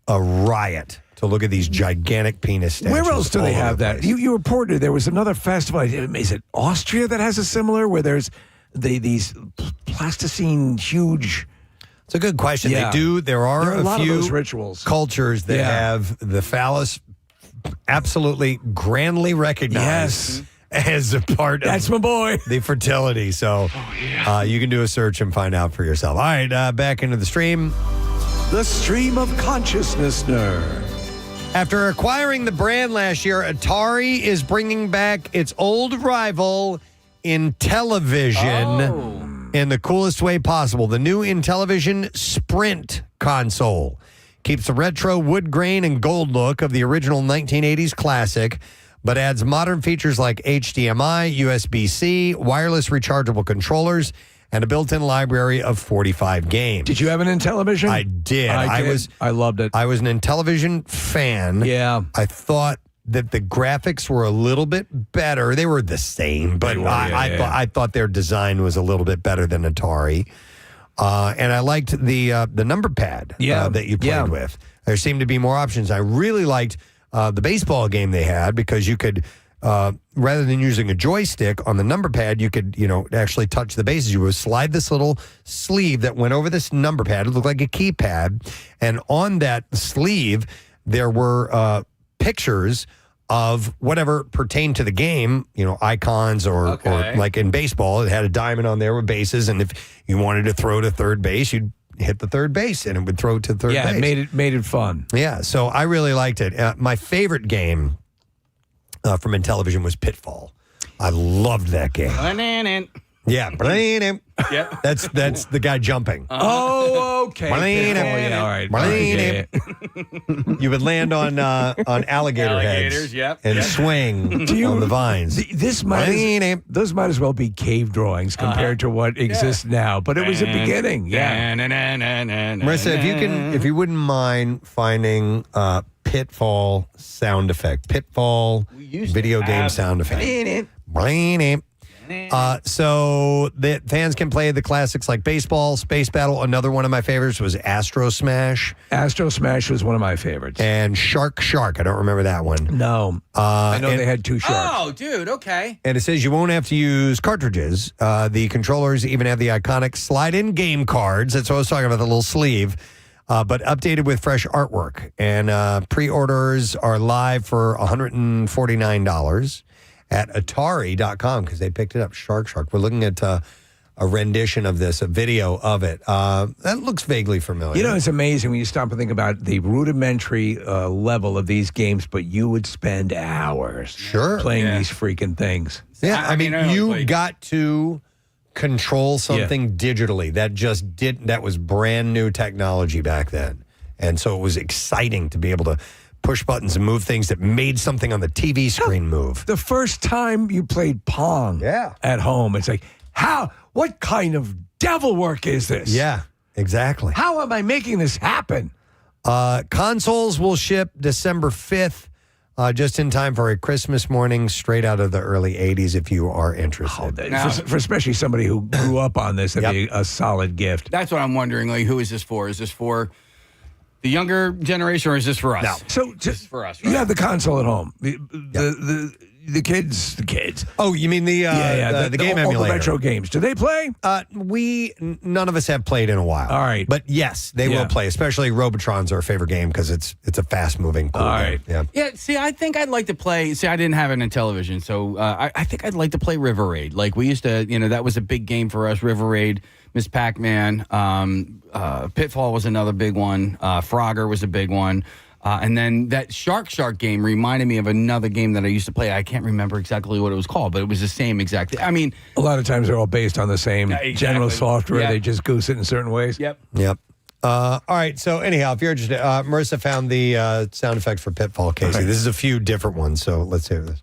a riot to look at these gigantic penis statues. Where else do they all over have the that? place. You reported there was another festival. Is it Austria that has a similar where there's these plasticine huge? It's a good question. Yeah. They do. There are a lot few of those rituals. cultures that have the phallus absolutely grandly recognized as a part That's of my boy. the fertility. So you can do a search and find out for yourself. All right, back into the stream. The stream of Consciousnessner. After acquiring the brand last year, Atari is bringing back its old rival Intellivision in the coolest way possible. The new Intellivision Sprint console keeps the retro wood grain and gold look of the original 1980s classic, but adds modern features like HDMI, USB-C, wireless rechargeable controllers, and a built-in library of 45 games. Did you have an Intellivision? I did. I loved it. I was an Intellivision fan. Yeah. I thought that the graphics were a little bit better. They were the same, but I thought their design was a little bit better than Atari. And I liked the number pad that you played with. There seemed to be more options. I really liked the baseball game they had because you could, rather than using a joystick on the number pad, you could, actually touch the bases. You would slide this little sleeve that went over this number pad. It looked like a keypad. And on that sleeve, there were pictures of whatever pertained to the game, icons or like in baseball, it had a diamond on there with bases. And if you wanted to throw to third base, you'd hit the third base and it would throw to third base. Yeah, it made it fun. Yeah, so I really liked it. My favorite game from Intellivision was Pitfall. I loved that game. Yeah. Yep. That's the guy jumping. Oh, okay. Yeah, all right. You would land on alligator heads and swing on the vines. Those might as well be cave drawings compared to what exists now, but it was a beginning. Yeah. Marissa, if you wouldn't mind finding Pitfall sound effect, Pitfall video game sound effect. So the fans can play the classics like baseball, Space Battle. Another one of my favorites was Astro Smash. Astro Smash was one of my favorites. And Shark. I don't remember that one. No. I know they had two sharks. Oh, dude, okay. And it says you won't have to use cartridges. The controllers even have the iconic slide-in game cards. That's what I was talking about, the little sleeve. But updated with fresh artwork. And pre-orders are live for $149 at Atari.com because they picked it up. Shark. We're looking at a rendition of this, a video of it. That looks vaguely familiar. It's amazing when you stop and think about the rudimentary level of these games, but you would spend hours playing these freaking things. Yeah, I mean, you got to control something digitally. That was brand new technology back then. And so it was exciting to be able to push buttons and move things that made something on the TV screen move. The first time you played Pong at home, it's like, what kind of devil work is this? Yeah, exactly. How am I making this happen? Consoles will ship December 5th, just in time for a Christmas morning straight out of the early 80s if you are interested. For especially somebody who grew up on this, it'd be a solid gift. That's what I'm wondering. Like, who is this for? Is this for the younger generation, or is this for us? No. So this is for us. Right? You have the console at home. The kids. Oh, you mean the game all emulator? The retro games. Do they play? None of us have played in a while. All right, but yes, they will play. Especially Robotron's our favorite game because it's a fast moving. Cool game. Yeah. See, I think I'd like to play. See, I didn't have it in television, so I think I'd like to play River Raid. Like we used to, that was a big game for us. River Raid, Miss Pac-Man, Pitfall was another big one. Frogger was a big one. And then that Shark game reminded me of another game that I used to play. I can't remember exactly what it was called, but it was the same exact thing. I mean, a lot of times they're all based on the same general software. Yeah. They just goose it in certain ways. Yep. All right. So anyhow, if you're interested, Marissa found the sound effect for Pitfall, Casey. This is a few different ones. So let's hear this.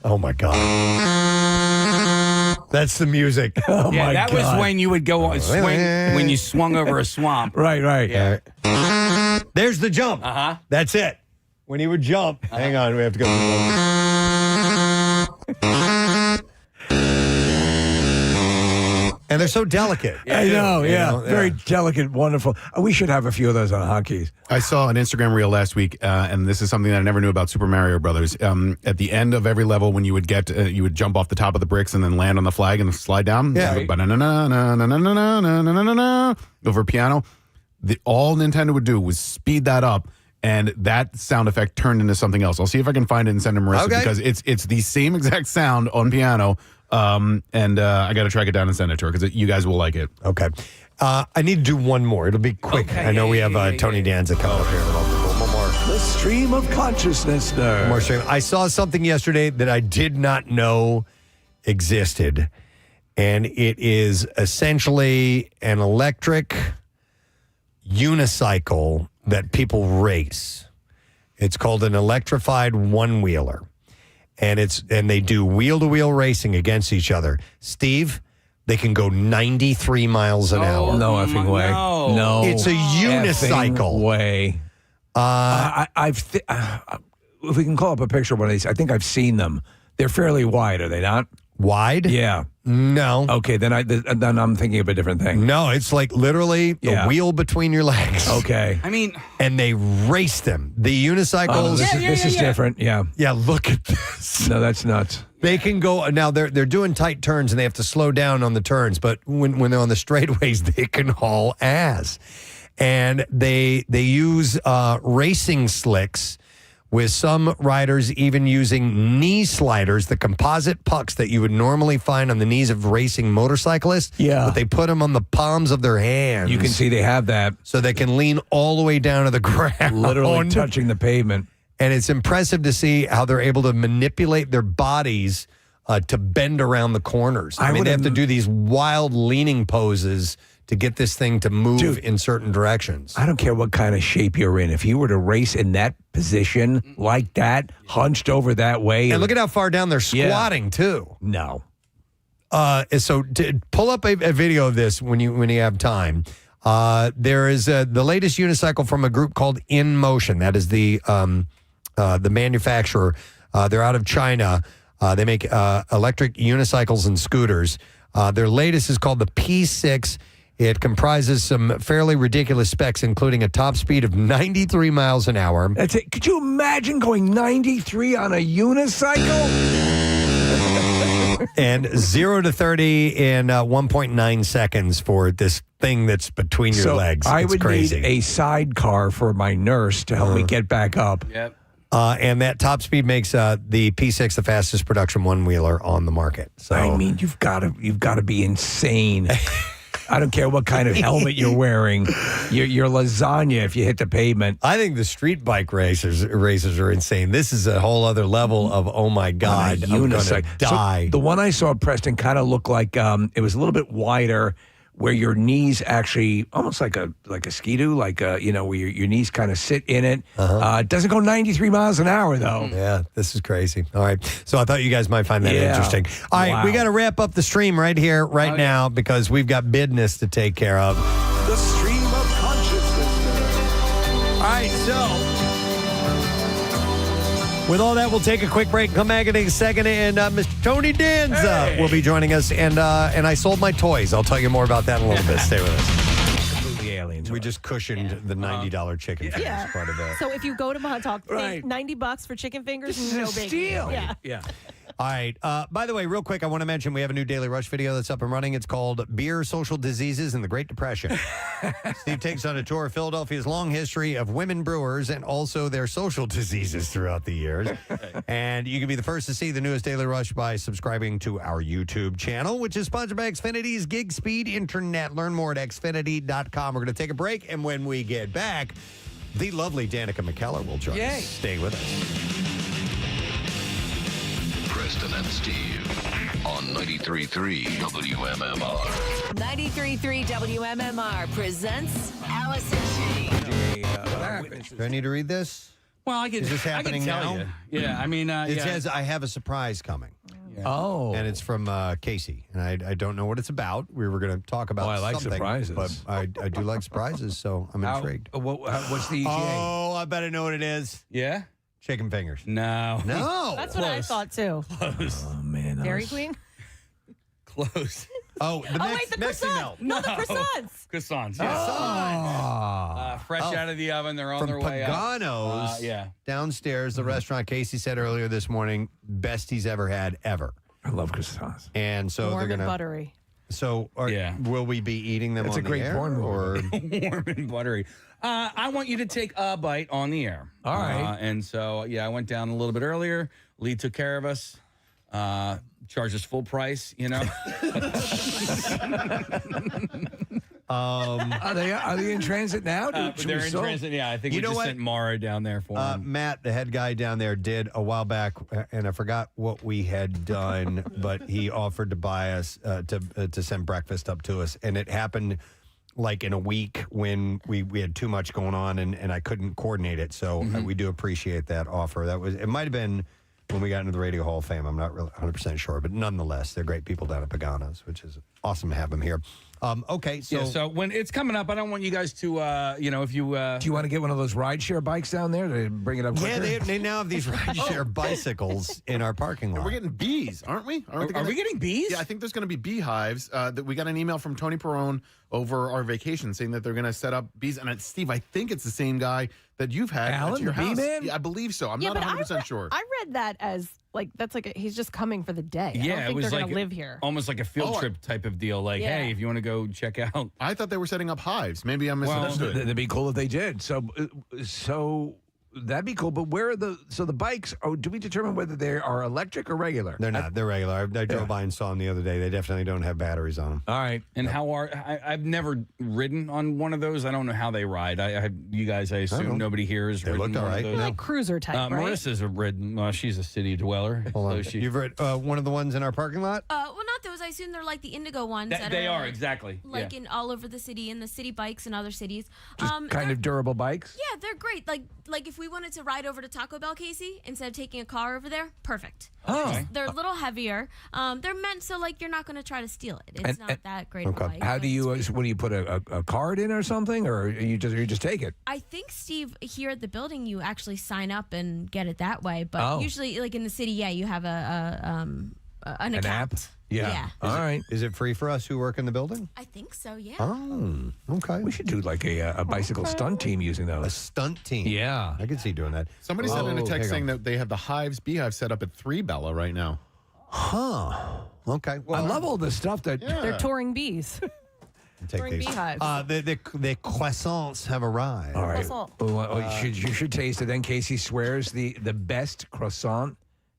Oh my God. That's the music. Oh yeah, my that God. was when you would go swing when you swung over a swamp. Right. Yeah. There's the jump. That's it. When he would jump. Hang on, we have to go through the And they're so delicate. I know, You know, Very delicate, wonderful. We should have a few of those on hotkeys. I saw an Instagram reel last week, and this is something that I never knew about Super Mario Brothers. At the end of every level, when you would get, you would jump off the top of the bricks and then land on the flag and slide down. Yeah. Over piano. All Nintendo would do was speed that up, and that sound effect turned into something else. I'll see if I can find it and send it to Marissa because it's the same exact sound on piano. I got to track it down and send it to her because you guys will like it. Okay. I need to do one more. It'll be quick. Okay, I know we have Tony Danza coming up here in a moment. One more. The stream of consciousness there. One more stream. I saw something yesterday that I did not know existed, and it is essentially an electric unicycle that people race. It's called an electrified one-wheeler. And they do wheel-to-wheel racing against each other. Steve, they can go 93 miles an hour. No effing way. No. It's a unicycle. Way. If we can call up a picture of one of these, I think I've seen them. They're fairly wide, are they not? Wide? Yeah. No. Okay, then I'm thinking of a different thing. No, it's like literally a wheel between your legs. Okay. I mean, and they race them. The unicycles. This is different. Yeah. Yeah, look at this. No, that's nuts. They can go now. They're doing tight turns and they have to slow down on the turns. But when they're on the straightaways, they can haul ass. And they use racing slicks. With some riders even using knee sliders, the composite pucks that you would normally find on the knees of racing motorcyclists. Yeah. But they put them on the palms of their hands. You can see they have that. So they can lean all the way down to the ground. Literally touching the pavement. And it's impressive to see how they're able to manipulate their bodies to bend around the corners. I mean, they have to do these wild leaning poses to get this thing to move in certain directions. I don't care what kind of shape you're in. If you were to race in that position like that, hunched over that way. And look at how far down they're squatting, too. No. So pull up a video of this when you have time. There is the latest unicycle from a group called In Motion. That is the manufacturer. They're out of China. They make electric unicycles and scooters. Their latest is called the P6. It comprises some fairly ridiculous specs, including a top speed of 93 miles an hour. That's it. Could you imagine going 93 on a unicycle? And 0 to 30 in 1.9 seconds for this thing that's between your legs. I it's would crazy. need a sidecar for my nurse to help me get back up. Yep. And that top speed makes the P6 the fastest production one-wheeler on the market. So I mean, you've got to be insane. I don't care what kind of helmet you're wearing. You're lasagna if you hit the pavement. I think the street bike races are insane. This is a whole other level of, oh my God, I'm going to die. So the one I saw at Preston kind of looked like it was a little bit wider, where your knees actually almost like a skidoo, where your knees kind of sit in it. It doesn't go 93 miles an hour though. Yeah, this is crazy. All right, so I thought you guys might find that interesting. All right, we got to wrap up the stream right here, now, because we've got business to take care of. The stream of consciousness. All right, so with all that, we'll take a quick break. Come back in a second, and Mr. Tony Danza will be joining us. And I sold my toys. I'll tell you more about that in a little bit. Stay with us. Completely aliens. We just cushioned the $90 chicken fingers part of that. So if you go to Montauk, pay $90 for chicken fingers, This is no a biggie. steal. Yeah. All right. By the way, real quick, I want to mention we have a new Daily Rush video that's up and running. It's called Beer, Social Diseases, and the Great Depression. Steve takes on a tour of Philadelphia's long history of women brewers and also their social diseases throughout the years. And you can be the first to see the newest Daily Rush by subscribing to our YouTube channel, which is sponsored by Xfinity's Gig Speed Internet. Learn more at xfinity.com. We're going to take a break, and when we get back, the lovely Danica McKellar will join us. Stay with us. Preston and Steve on 93.3 WMMR. 93.3 WMMR presents Allison G. Do I need to read this? Well, I can. Is this happening I can tell now? You. Yeah, I mean, it yeah. says I have a surprise coming. Yeah. Oh, and it's from Casey, and I don't know what it's about. We were going to talk about. I like something, surprises, but I do like surprises, so I'm intrigued. What's the ETA? Oh, I bet I know what it is. Yeah, chicken fingers. No, That's what I thought too. Close. Oh man, Dairy Queen. Close. Oh, the wait, the croissant. No, the croissants. Croissants. Oh. Yes. Fresh out of the oven. They're on From their way out. Pagano's Yeah. downstairs, the restaurant Casey said earlier this morning, best he's ever had ever. I love croissants. And so Warm they're and going to. buttery. So will we be eating them That's on a great the air? porn Or Warm and buttery. I want you to take a bite on the air. All right. And so, I went down a little bit earlier. Lee took care of us. Charged us full price, you know. Are they in transit now? They're in transit. Yeah, I think we just sent Mara down there for them. Matt, the head guy down there, did a while back, and I forgot what we had done, but he offered to buy us to send breakfast up to us, and it happened like in a week when we had too much going on, and I couldn't coordinate it. So we do appreciate that offer. It might have been when we got into the Radio Hall of Fame. I'm not really 100% sure, but nonetheless, they're great people down at Pagano's, which is awesome to have them here. Okay, so so when it's coming up, I don't want you guys to, if you do you want to get one of those rideshare bikes down there to bring it up quicker? yeah, they now have these rideshare bicycles in our parking lot. And we're getting bees, aren't we? Are we getting bees? Yeah, I think there's going to be beehives. That we got an email from Tony Perrone over our vacation saying that they're going to set up bees. And Steve, I think it's the same guy that you've had Alan, at your the bee house. man? Yeah, I believe so. I'm not but 100% sure. I read that as he's just coming for the day. I don't Yeah, it think was they're like going to live here. almost like a field trip type of deal. Like, Yeah. hey, if you want to go check out. I thought they were setting up hives. Maybe I misunderstood. That'd be cool if they did. So that'd be cool. But where are the bikes? Oh, do we determine whether they are electric or regular? They're not. They're regular. I drove by and saw them the other day. They definitely don't have batteries on them. All right. And I've never ridden on one of those. I don't know how they ride. You guys, I assume nobody here has ridden looked all one right. of those. They're like cruiser type, right? Marissa's ridden. Well, she's a city dweller. Hold on. So You've read one of the ones in our parking lot? Well, not those. I assume they're like the Indigo ones. They are, exactly. Like Yeah. in all over the city, in the city bikes in other cities. Just kind of durable bikes? Yeah, they're great. Like if we wanted to ride over to Taco Bell, Casey, instead of taking a car over there, perfect. Oh. They're a little heavier. They're meant so you're not going to try to steal it. It's not that great of a bike. How do you? What do you put a card in or something, or you just take it? I think, Steve, here at the building, you actually sign up and get it that way. But usually, like in the city, you have an account. App? Yeah. All right. Is it free for us who work in the building? I think so, yeah. Oh, okay. We should do like a bicycle stunt team using those. A stunt team. Yeah. I could see doing that. Somebody said in a text saying that they have the beehives set up at 3 Bella right now. Huh. Okay. Well, I love all this stuff that They're touring bees. take touring these. beehives. The croissants have arrived. All right. Croissant. You should taste it. Then Casey swears the best croissant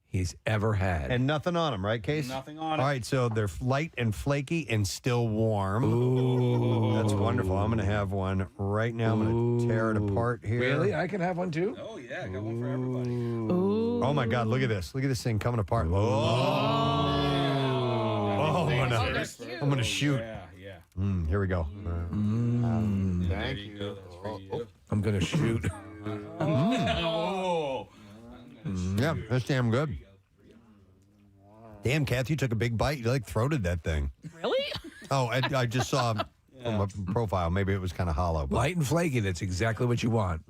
he's ever had. And nothing on them, right, Case? Nothing on All it. right, so they're light and flaky and still warm. Ooh. That's wonderful. I'm going to have one right now. I'm going to tear it apart here. Really? I can have one too? Oh, yeah. Got one for everybody. Ooh. Oh, my God. Look at this. Look at this thing coming apart. Oh, I'm going to shoot. Yeah. Here we go. Thank you. I'm going to shoot. Yeah, that's damn good. Damn, Kath, you took a big bite. You throated that thing. Really? Oh, I just saw from a profile. Maybe it was kind of hollow. But. Light and flaky. That's exactly what you want.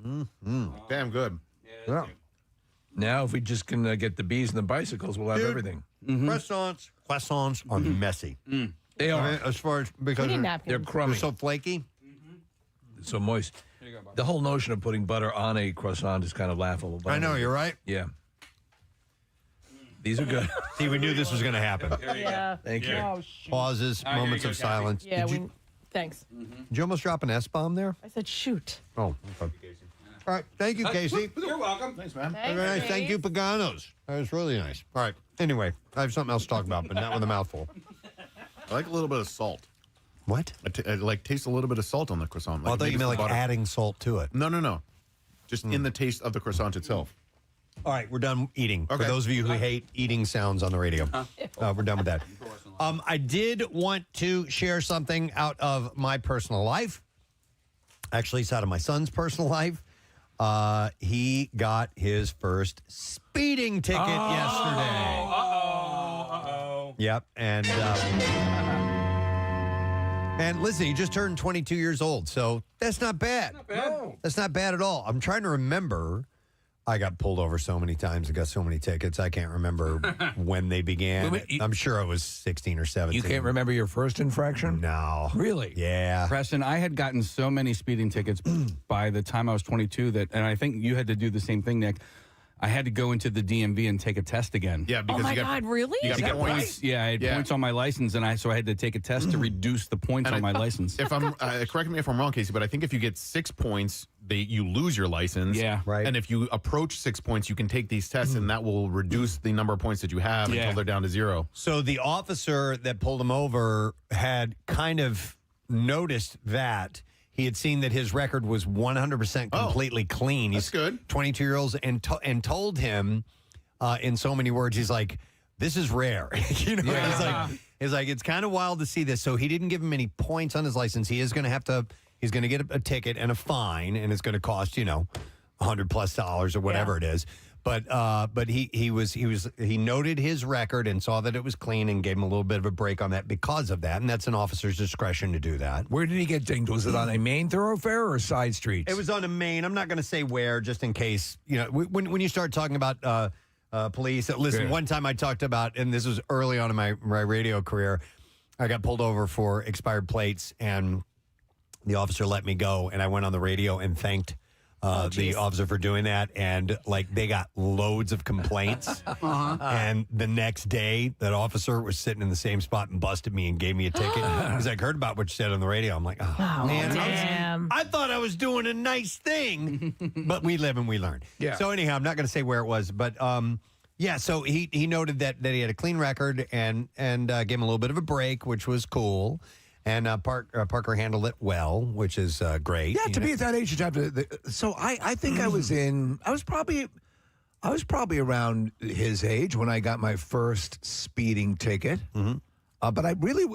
Damn good. Yeah. Now, if we just can get the bees and the bicycles, we'll have everything. Croissants are messy. They are. I mean, as far as because We need napkins. They're crummy. they're so flaky. So moist. The whole notion of putting butter on a croissant is kind of laughable. But I know, you're right. Yeah. These are good. See, we knew this was going to happen. Yeah. Thank you. Oh, shoot. Pauses, All right, moments here of you go, Kathy. silence. Yeah, Did thanks. you almost drop an S-bomb there? I said shoot. Oh, okay. All right. Thank you, Casey. You're welcome. Thanks, man. Very nice. Thank you, Paganos. That was really nice. All right. Anyway, I have something else to talk about, but not with a mouthful. I like a little bit of salt. What? I like taste a little bit of salt on the croissant. I thought you maybe meant some like butter. adding salt to it. No. Just in the taste of the croissant itself. All right, we're done eating. Okay. For those of you who hate eating sounds on the radio, we're done with that. I did want to share something out of my personal life. Actually, it's out of my son's personal life. He got his first speeding ticket yesterday. Uh-oh. Yep, and listen, he just turned 22 years old, so that's not bad. That's not bad at all. I'm trying to remember. I got pulled over so many times. I got so many tickets. I can't remember when they began. I'm sure it was 16 or 17. You can't remember your first infraction? No. Really? Yeah. Preston, I had gotten so many speeding tickets by the time I was 22 and I think you had to do the same thing, Nick. I had to go into the DMV and take a test again. Yeah, because Oh my you got God, really? You got points. Yeah, I had points on my license, and so I had to take a test to reduce the points on my license. If I'm correct me if I'm wrong, Casey, but I think if you get 6 points, you lose your license. Yeah, right. And if you approach 6 points, you can take these tests, and that will reduce the number of points that you have until they're down to 0. So the officer that pulled him over had kind of noticed that. He had seen that his record was 100% completely clean. He's good. 22 years old, and told him in so many words, he's like, "This is rare." He's like, it's kind of wild to see this. So he didn't give him any points on his license. He is going to have to. He's going to get a ticket and a fine, and it's going to cost $100+ or whatever it is. But he noted his record and saw that it was clean and gave him a little bit of a break on that because of that, and that's an officer's discretion to do that. Where did he get dinged? Was it on a main thoroughfare or side streets? It was on a main. I'm not going to say where, just in case. When you start talking about police, listen. One time I talked about, and this was early on in my radio career, I got pulled over for expired plates, and the officer let me go, and I went on the radio and thanked the officer for doing that, and they got loads of complaints. And the next day, that officer was sitting in the same spot and busted me and gave me a ticket because I heard about what you said on the radio. I'm like, oh man, damn. I thought I was doing a nice thing, but we live and we learn. Yeah. So anyhow, I'm not going to say where it was, but so he noted that he had a clean record and gave him a little bit of a break, which was cool. And Parker handled it well, which is great. Yeah, to be at that age, you'd have to. So I think I was probably around his age when I got my first speeding ticket. But I really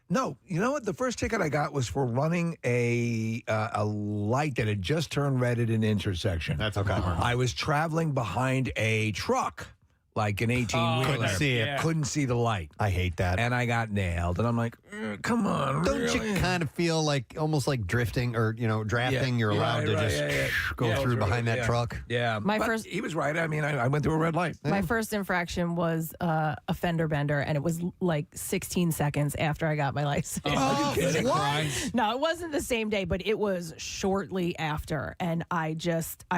no. You know what? The first ticket I got was for running a light that had just turned red at an intersection. That's okay. I was traveling behind a truck. Like an 18-wheeler. Couldn't see it. Couldn't see the light. I hate that. And I got nailed. And I'm like, come on. Don't really? you kind of feel like almost like drifting or drafting? You're allowed to just go through behind that truck. Yeah. But he was right. I mean, I went through a red light. My first infraction was a fender bender, and it was like 16 seconds after I got my license. Oh, what? No, it wasn't the same day, but it was shortly after. And I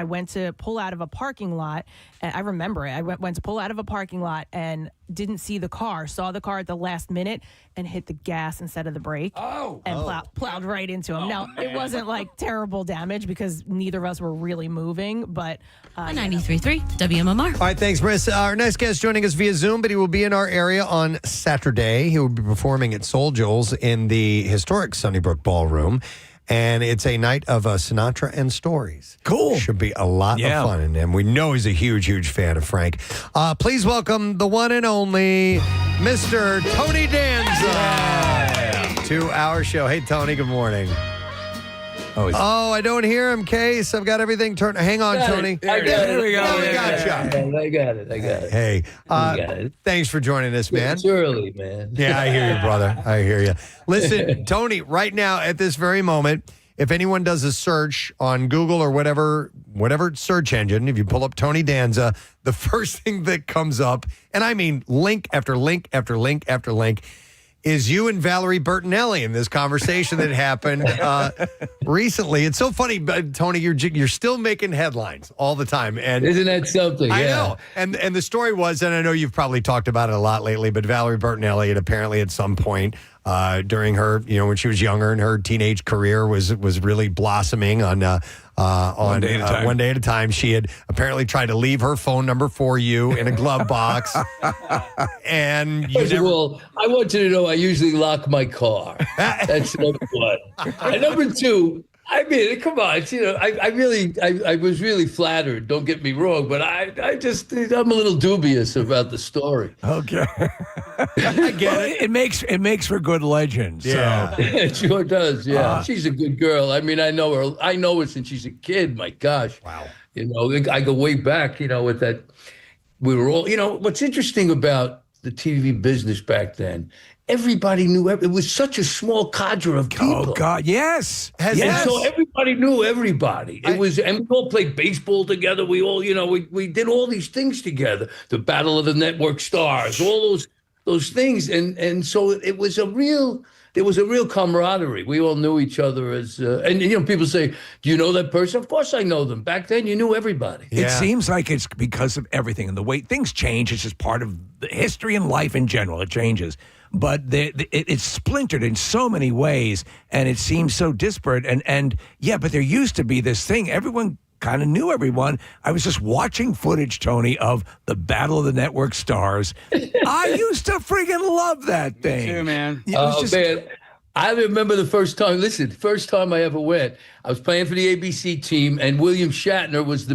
went to pull out of a parking lot, and I remember it. I went to pull out of a parking lot and didn't see the car, saw the car at the last minute and hit the gas instead of the brake. And plowed right into him. Now, it wasn't like terrible damage because neither of us were really moving, but 93.3 WMMR. All right, thanks, Marissa. Our next guest joining us via Zoom, but he will be in our area on Saturday. He will be performing at Soul Joel's in the historic Sunnybrook Ballroom. And it's a night of Sinatra and stories. Cool. Should be a lot of fun. And we know he's a huge, huge fan of Frank. Please welcome the one and only Mr. Tony Danza to our show. Hey, Tony, good morning. I don't hear him, Case. I've got everything turned. Hang on, Tony. I got it. There we go. We got you. I got it. Hey, thanks for joining us, man. It's early, man. Yeah, I hear you, brother. I hear you. Listen, Tony, right now at this very moment, if anyone does a search on Google or whatever search engine, if you pull up Tony Danza, the first thing that comes up, and I mean link after link after link after link, is you and Valerie Bertinelli in this conversation that happened recently. It's so funny, but Tony, you're still making headlines all the time, and isn't that something? I Yeah. know. And the story was, and I know you've probably talked about it a lot lately, but Valerie Bertinelli had apparently at some point during her, when she was younger and her teenage career was really blossoming on one day at a time. She had apparently tried to leave her phone number for you in a glove box. And you First of all, I want you to know I usually lock my car. That's number one. And number two, I mean, come on, I was really flattered. Don't get me wrong, but I'm a little dubious about the story. Okay, I get it. It makes for good legends. Yeah, So. it sure does. Yeah, she's a good girl. I mean, I know her. I know her since she's a kid. My gosh, wow. I go way back. With that, we were all. What's interesting about the TV business back then? Everybody knew. It was such a small cadre of people. Oh God, yes. Yes. So everybody knew everybody. And we all played baseball together. We all, we did all these things together. The Battle of the Network Stars, all those things, and so there was a real camaraderie. We all knew each other as, and people say, "Do you know that person?" Of course, I know them. Back then, you knew everybody. It seems like it's because of everything and the way things change. It's just part of the history and life in general. It changes. But it's splintered in so many ways, and it seems so disparate. And but there used to be this thing. Everyone kind of knew everyone. I was just watching footage, Tony, of the Battle of the Network Stars. I used to friggin' love that thing. Me too, man. Man, I remember the first time. Listen, the first time I ever went, I was playing for the ABC team, and William Shatner was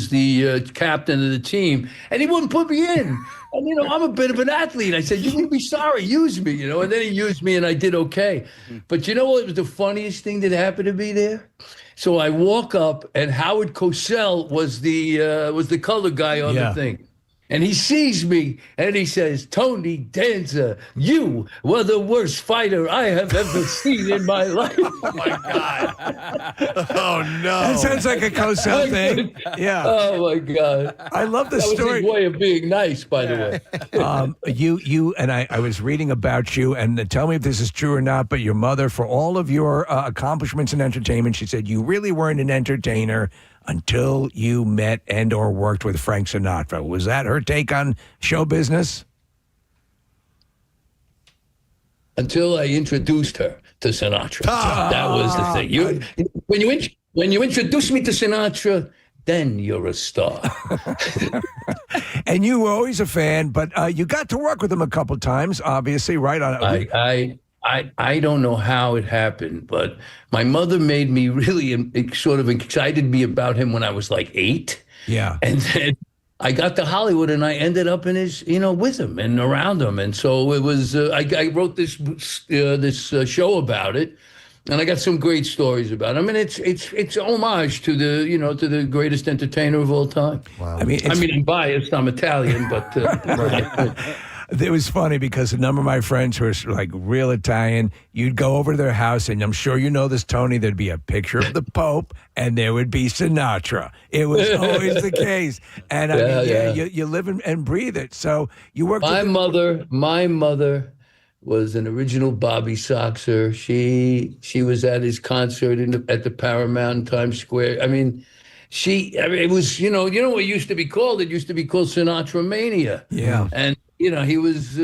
the captain of the team, and he wouldn't put me in. And I'm a bit of an athlete. I said, "You would be sorry, use me," and then he used me, and I did okay. But you know what was the funniest thing that happened to me there? So I walk up, and Howard Cosell was the color guy on the thing. And he sees me and he says, "Tony Danza, you were the worst fighter I have ever seen in my life." Oh, my God. Oh, no. That sounds like a Cosell thing. Yeah. Oh, my God. I love the story. That was his way of being nice, by the way. You and I was reading about you, and tell me if this is true or not, but your mother, for all of your accomplishments in entertainment, she said you really weren't an entertainer until you met and or worked with Frank Sinatra. Was that her take on show business? Until I introduced her to Sinatra. That was the thing. When you introduce me to Sinatra, then you're a star. And you were always a fan, but you got to work with him a couple times, obviously, right? I don't know how it happened, but my mother made me really sort of excited me about him when I was like 8. Yeah. And then I got to Hollywood and I ended up in his, with him and around him. And so it was, I wrote this show about it, and I got some great stories about him. And it's homage to the greatest entertainer of all time. Wow. I mean, I'm biased. I'm Italian, but. It was funny because a number of my friends who are like real Italian, you'd go over to their house, and I'm sure you know this, Tony, there'd be a picture of the Pope, and there would be Sinatra. It was always the case. And you live and breathe it. So you work. My mother was an original Bobby Soxer. She was at his concert at the Paramount in Times Square. I mean, it was, what it used to be called? It used to be called Sinatra Mania. Yeah. And, he was,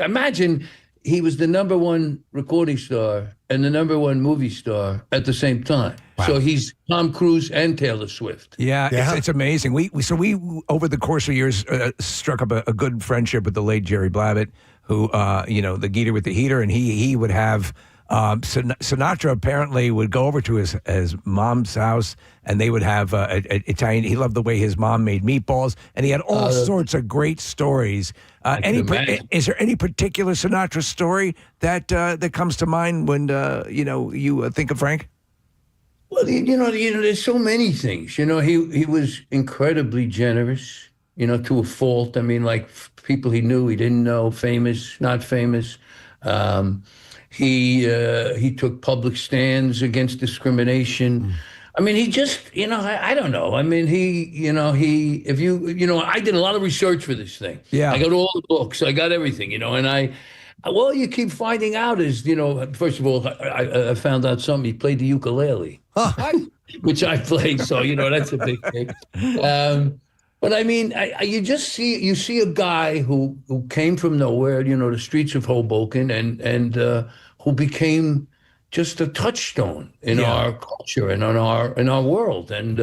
imagine he was the number one recording star and the number one movie star at the same time. Wow. So he's Tom Cruise and Taylor Swift. Yeah. It's amazing. We over the course of years struck up a good friendship with the late Jerry Blavat, who, the Geeter with the Heater, and he would have. Sinatra apparently would go over to his mom's house, and they would have Italian. He loved the way his mom made meatballs, and he had all sorts of great stories. Is there any particular Sinatra story that comes to mind when you think of Frank? Well, there's so many things. He was incredibly generous. To a fault. I mean, like people he knew, he didn't know, famous, not famous. He took public stands against discrimination. I mean, he just, I don't know. I mean, I did a lot of research for this thing. Yeah. I got all the books. I got everything, and Well, you keep finding out is, first of all, I found out something. He played the ukulele, which I play. So, that's a big thing. But I mean, you just see a guy who came from nowhere, the streets of Hoboken, and who became just a touchstone in our culture and in our world, and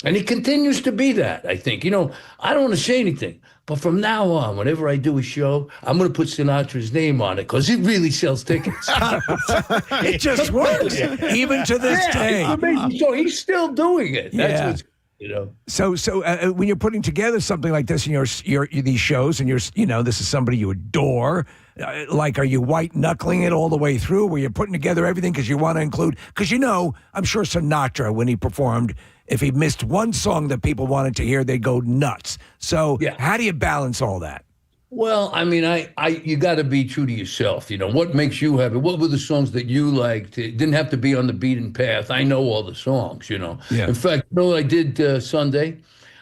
he continues to be that. I think. I don't want to say anything, but from now on, whenever I do a show, I'm going to put Sinatra's name on it because it really sells tickets. It just works, even to this day. It's amazing. So he's still doing it. That's what's. So when you're putting together something like this in your these shows, and this is somebody you adore, are you white knuckling it all the way through, where you're putting together everything because you want to include? Because I'm sure Sinatra, when he performed, if he missed one song that people wanted to hear, they'd go nuts. So how do you balance all that? Well, I mean, you got to be true to yourself. What makes you happy? What were the songs that you liked? It didn't have to be on the beaten path. I know all the songs, Yeah. In fact, I did Sunday.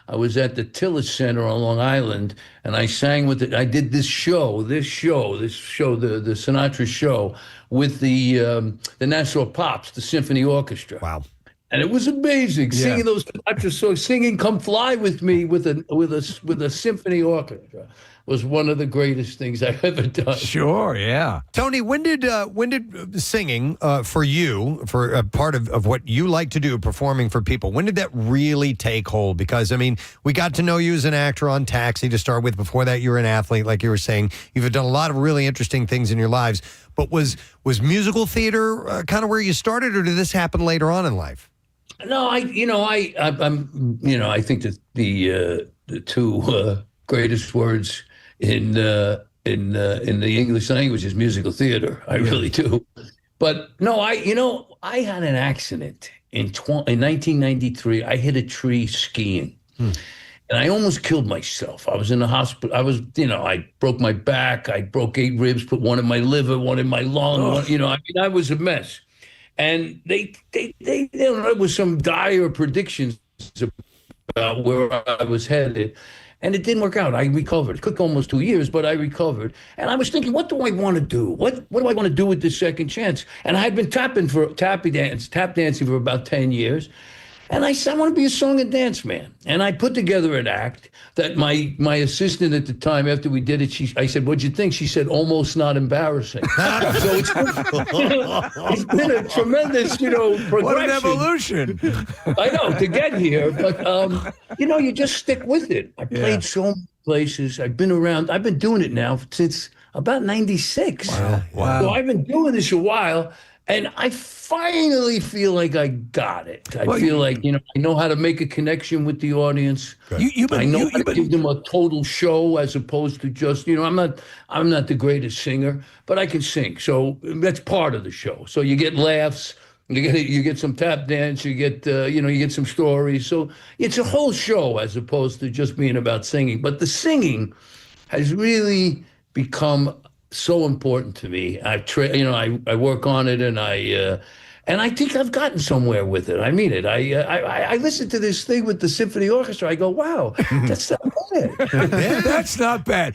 I was at the Tillis Center on Long Island, and I sang with it. I did this show, the Sinatra show, with the Nassau Pops, the symphony orchestra. Wow. And it was amazing singing those Sinatra songs, singing "Come Fly with Me" with a symphony orchestra. Was one of the greatest things I've ever done. Sure, yeah. Tony, when did singing for you, for a part of what you like to do, performing for people, when did that really take hold? Because, I mean, we got to know you as an actor on Taxi to start with. Before that, you were an athlete, like you were saying. You've done a lot of really interesting things in your lives. But was musical theater kind of where you started, or did this happen later on in life? No, I think that the two greatest words in the English language is musical theater. I really do. But no, I had an accident in 1993. I hit a tree skiing. And I almost killed myself. I was in the hospital. I broke my back. I broke 8 ribs, put one in my liver, one in my lung. I was a mess. And there was some dire predictions about where I was headed. And it didn't work out. I recovered. It took almost 2 years, but I recovered. And I was thinking, what do I want to do? What do I want to do with this second chance? And I had been tap dancing for about 10 years. And I said, I want to be a song and dance man. And I put together an act that my assistant at the time, after we did it, I said, what'd you think? She said, almost not embarrassing. So it's been a tremendous, progression. What an evolution. I know, to get here. But, you just stick with it. I played so many places. I've been around. I've been doing it now since about 96. Wow. So I've been doing this a while. And I finally feel like I got it. I feel like, I know how to make a connection with the audience. I know how to give them a total show as opposed to just, I'm not the greatest singer, but I can sing. So that's part of the show. So you get laughs, you get some tap dance, you get some stories. So it's a whole show as opposed to just being about singing. But the singing has really become so important to me. I work on it, and I think I've gotten somewhere with it. I mean it. I listen to this thing with the symphony orchestra. I go, wow, that's not bad. That's not bad.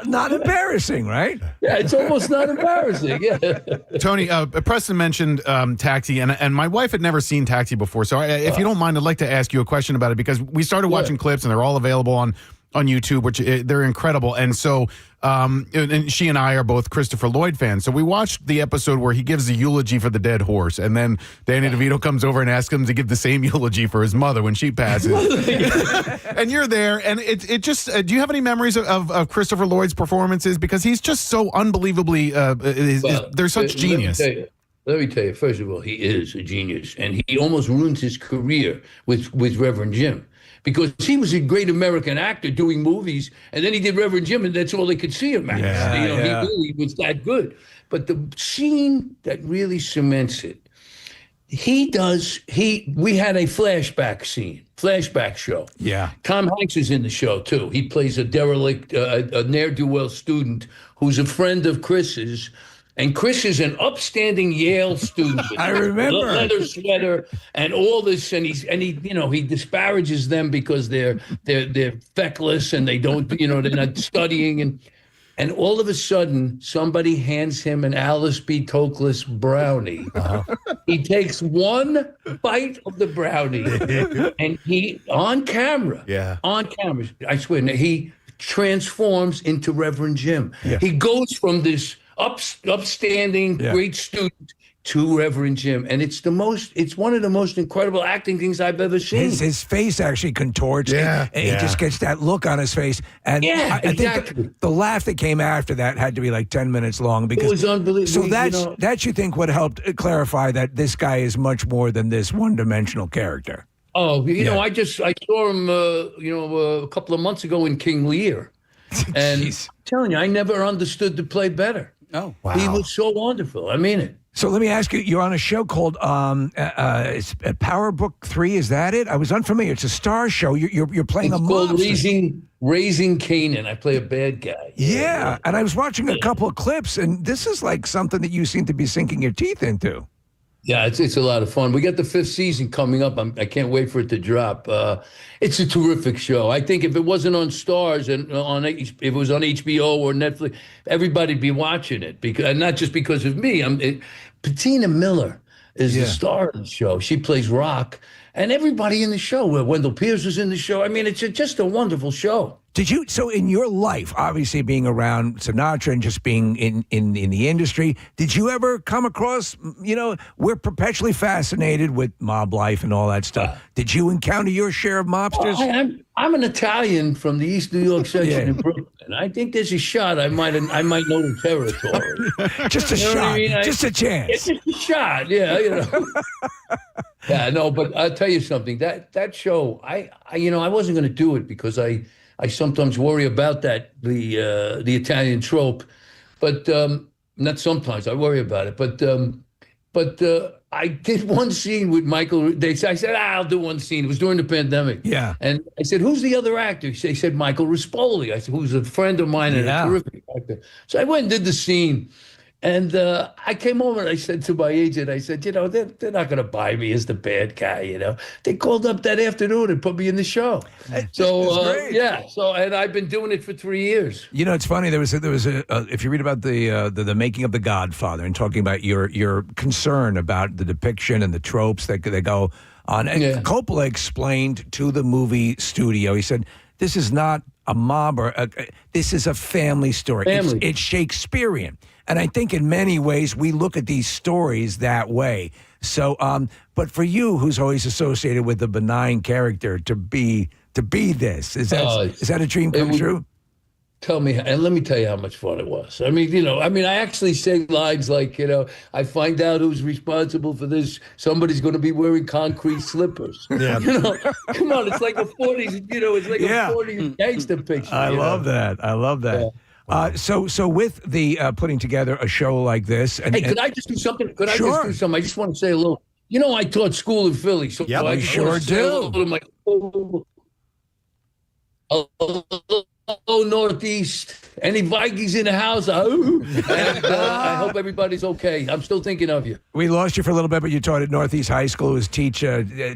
Not embarrassing, right? Yeah, it's almost not embarrassing. Yeah. Tony, Preston mentioned Taxi, and my wife had never seen Taxi before. So if you don't mind, I'd like to ask you a question about it, because we started watching clips, and they're all available on YouTube, which they're incredible. And so, and she and I are both Christopher Lloyd fans. So we watched the episode where he gives the eulogy for the dead horse, and then Danny DeVito comes over and asks him to give the same eulogy for his mother when she passes. And you're there, and it just, do you have any memories of Christopher Lloyd's performances? Because he's just so unbelievably, they're such genius. Let me tell you, first of all, he is a genius, and he almost ruins his career with Reverend Jim. Because he was a great American actor doing movies, and then he did Reverend Jim, and that's all they could see him as. He really was that good. But the scene that really cements it, we had a flashback show. Yeah. Tom Hanks is in the show, too. He plays a derelict, a ne'er-do-well student who's a friend of Chris's. And Chris is an upstanding Yale student. I remember. Leather sweater and all this, and he disparages them because they're feckless and they don't, they're not studying. And all of a sudden, somebody hands him an Alice B. Toklas brownie. He takes one bite of the brownie, and he, on camera, I swear, he transforms into Reverend Jim. He goes from this upstanding, great student to Reverend Jim, and it's one of the most incredible acting things I've ever seen. His face actually contorts. And he just gets that look on his face. And I think the laugh that came after that had to be like 10 minutes long, because it was unbelievable. So that you think would help clarify that this guy is much more than this one-dimensional character. Oh, you know, I saw him, a couple of months ago in King Lear, and I'm telling you, I never understood the play better. Oh, wow. He was so wonderful. I mean it. So let me ask you, you're on a show called it's Power Book 3, is that it? I was unfamiliar. It's a star show. You're playing It's a called mobster. Raising Canaan. I play a bad guy. Yeah, and I was watching a couple of clips, and this is like something that you seem to be sinking your teeth into. Yeah, it's a lot of fun. We got the 5th season coming up. I can't wait for it to drop. It's a terrific show. I think if it wasn't on Stars and if it was on HBO or Netflix, everybody'd be watching it, and not just because of me. Patina Miller is the star of the show. She plays Rock, and everybody in the show. Wendell Pierce was in the show. I mean, it's just a wonderful show. So in your life, obviously being around Sinatra and just being in the industry, did you ever come across, we're perpetually fascinated with mob life and all that stuff. Did you encounter your share of mobsters? I'm an Italian from the East New York section in Brooklyn. I think there's a shot I might know the territory. Just a shot, just a chance. It's just a shot, Yeah, no, but I'll tell you something. That show, I wasn't going to do it because I sometimes worry about the Italian trope, but not sometimes. I worry about it, but I did one scene with Michael. I said, I'll do one scene. It was during the pandemic. Yeah, and I said, who's the other actor? They said Michael Rispoli. I said, who's a friend of mine and a terrific actor. So I went and did the scene. And I came home and I said to my agent, I said, they're not going to buy me as the bad guy, They called up that afternoon and put me in the show. So, and I've been doing it for 3 years. It's funny. There was a if you read about the making of The Godfather and talking about your concern about the depiction and the tropes that go on. And Coppola explained to the movie studio, he said, this is not a mob this is a family story. It's Shakespearean. And I think in many ways we look at these stories that way. So, but for you, who's always associated with the benign character, to be this, is that a dream come true? Tell me, and let me tell you how much fun it was. I mean, I actually say lines like, I find out who's responsible for this. Somebody's going to be wearing concrete slippers. Yeah. Come on, it's like a 40s, it's like a 40s gangster picture. I love that. Yeah. So with the putting together a show like this, and could I just do something? Sure. I just want to say a little. I taught school in Philly, so I sure do. Hello, Northeast. Any Vikings in the house? And, I hope everybody's okay. I'm still thinking of you. We lost you for a little bit, but you taught at Northeast High School. It was teach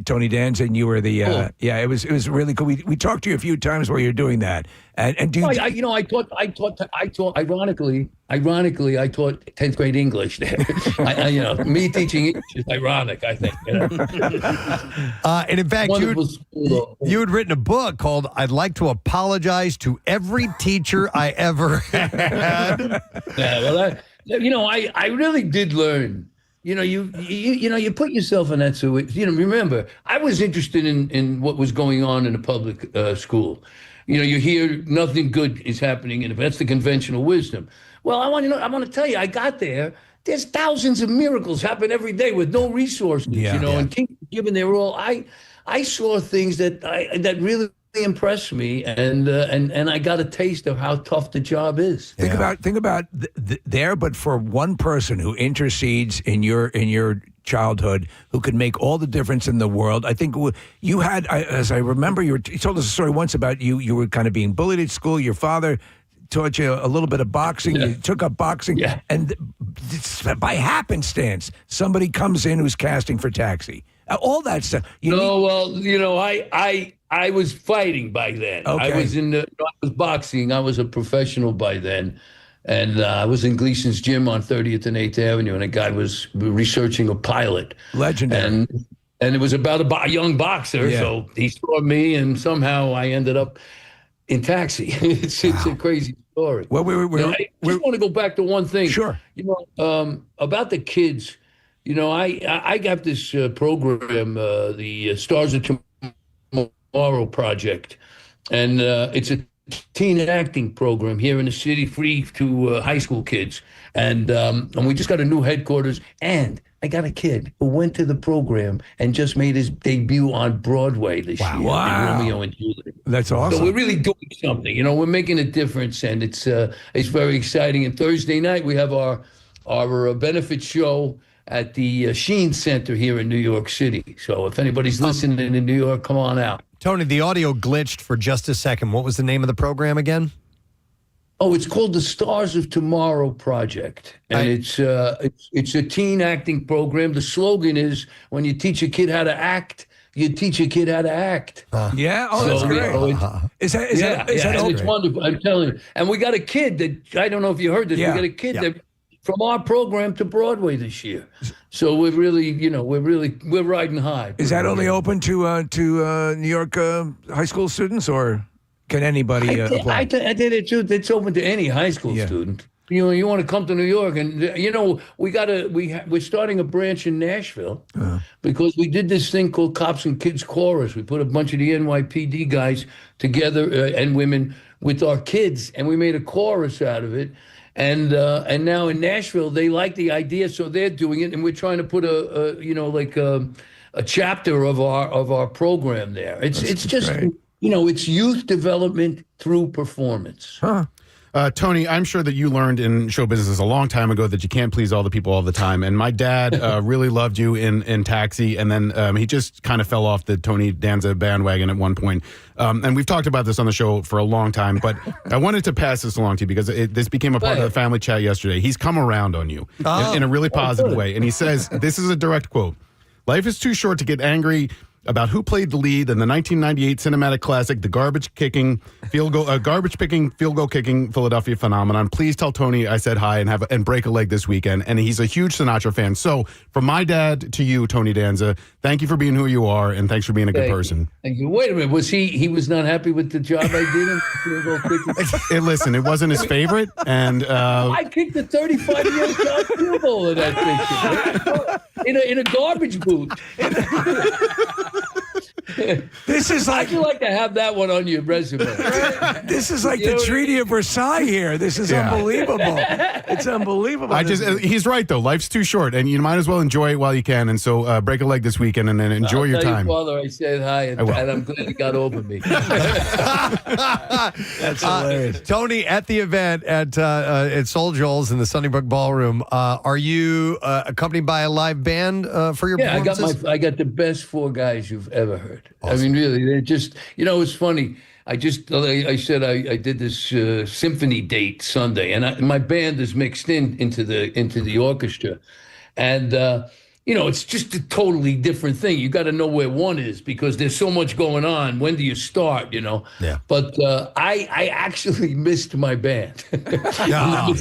Tony Danza, and you were the it was really cool. We talked to you a few times while you're doing that. And do you, I taught. Ironically, I taught 10th grade English there. Me teaching English is ironic, I think. And in fact, you had written a book called "I'd Like to Apologize to Every Teacher I Ever Had." Yeah, well, I really did learn. You put yourself in that situation. Remember, I was interested in what was going on in the public school. You hear nothing good is happening, and that's the conventional wisdom. Well, I want to tell you, I got there. There's thousands of miracles happen every day with no resources, and kids given their all. I saw things that really impressed me, and I got a taste of how tough the job is. Think about there, but for one person who intercedes in your childhood, who could make all the difference in the world. I think you had, as I remember, you told us a story once about you were kind of being bullied at school. Your father taught you a little bit of boxing. You took up boxing, and by happenstance, somebody comes in who's casting for Taxi. All that stuff. I was fighting by then. Okay. I was boxing. I was a professional by then. And I was in Gleason's gym on 30th and 8th Avenue, and a guy was researching a pilot. Legendary. And it was about a young boxer. Yeah. So he saw me, and somehow I ended up in Taxi. It's a crazy story. Well, I just want to go back to one thing. Sure. About the kids, I got this program, the Stars of Tomorrow Project, and it's a teen acting program here in the city, free to high school kids, and we just got a new headquarters, and I got a kid who went to the program and just made his debut on Broadway this year in Romeo and Juliet. That's awesome. So we're really doing something, we're making a difference, and it's very exciting. And Thursday night we have our benefit show at the Sheen Center here in New York City. So if anybody's listening in New York, come on out. Tony, the audio glitched for just a second. What was the name of the program again? Oh, it's called the Stars of Tomorrow Project, and it's a teen acting program. The slogan is, when you teach a kid how to act, you teach a kid how to act. Yeah? Oh, that's great. Is that it's wonderful. I'm telling you. And we got a kid that, I don't know if you heard this, we got a kid that from our program to Broadway this year. So we're really, we're riding high. Is that only open to New York high school students, or can anybody apply? I did it too. It's open to any high school student. You want to come to New York, and we're starting a branch in Nashville because we did this thing called Cops and Kids Chorus. We put a bunch of the NYPD guys together and women with our kids, and we made a chorus out of it. And now in Nashville, they like the idea, so they're doing it, and we're trying to put a chapter of our program there. It's just great. It's youth development through performance. Tony, I'm sure that you learned in show business a long time ago that you can't please all the people all the time. And my dad really loved you in Taxi, and then he just kind of fell off the Tony Danza bandwagon at one point. And we've talked about this on the show for a long time, but I wanted to pass this along to you because this became a part of the family chat yesterday. He's come around on you in a really positive way. And he says, this is a direct quote, "Life is too short to get angry about who played the lead in the 1998 cinematic classic, the garbage-picking, field goal kicking Philadelphia phenomenon. Please tell Tony I said hi and break a leg this weekend." And he's a huge Sinatra fan. So from my dad to you, Tony Danza, thank you for being who you are, and thanks for being a good person. Thank you. Wait a minute. Was he was not happy with the job I did in field goal kicking? Listen, it wasn't his favorite, and I kicked a 35-yard field goal in that picture. In a garbage boot. This is like, I'd like to have that one on your resume. This is like the Treaty of Versailles here. This is unbelievable. It's unbelievable. He's right though. Life's too short, and you might as well enjoy it while you can. And so break a leg this weekend, and then enjoy your time. Your father, I said hi, and I'm glad he got over me. That's hilarious. Tony, at the event at Soul Joel's in the Sunnybrook Ballroom, are you accompanied by a live band for your performances? I got the best four guys you've ever heard. Awesome. I mean, really, they're just, it's funny. I said I did this symphony date Sunday, and my band is mixed into the orchestra, and it's just a totally different thing. You got to know where one is because there's so much going on. When do you start? Yeah. But I actually missed my band.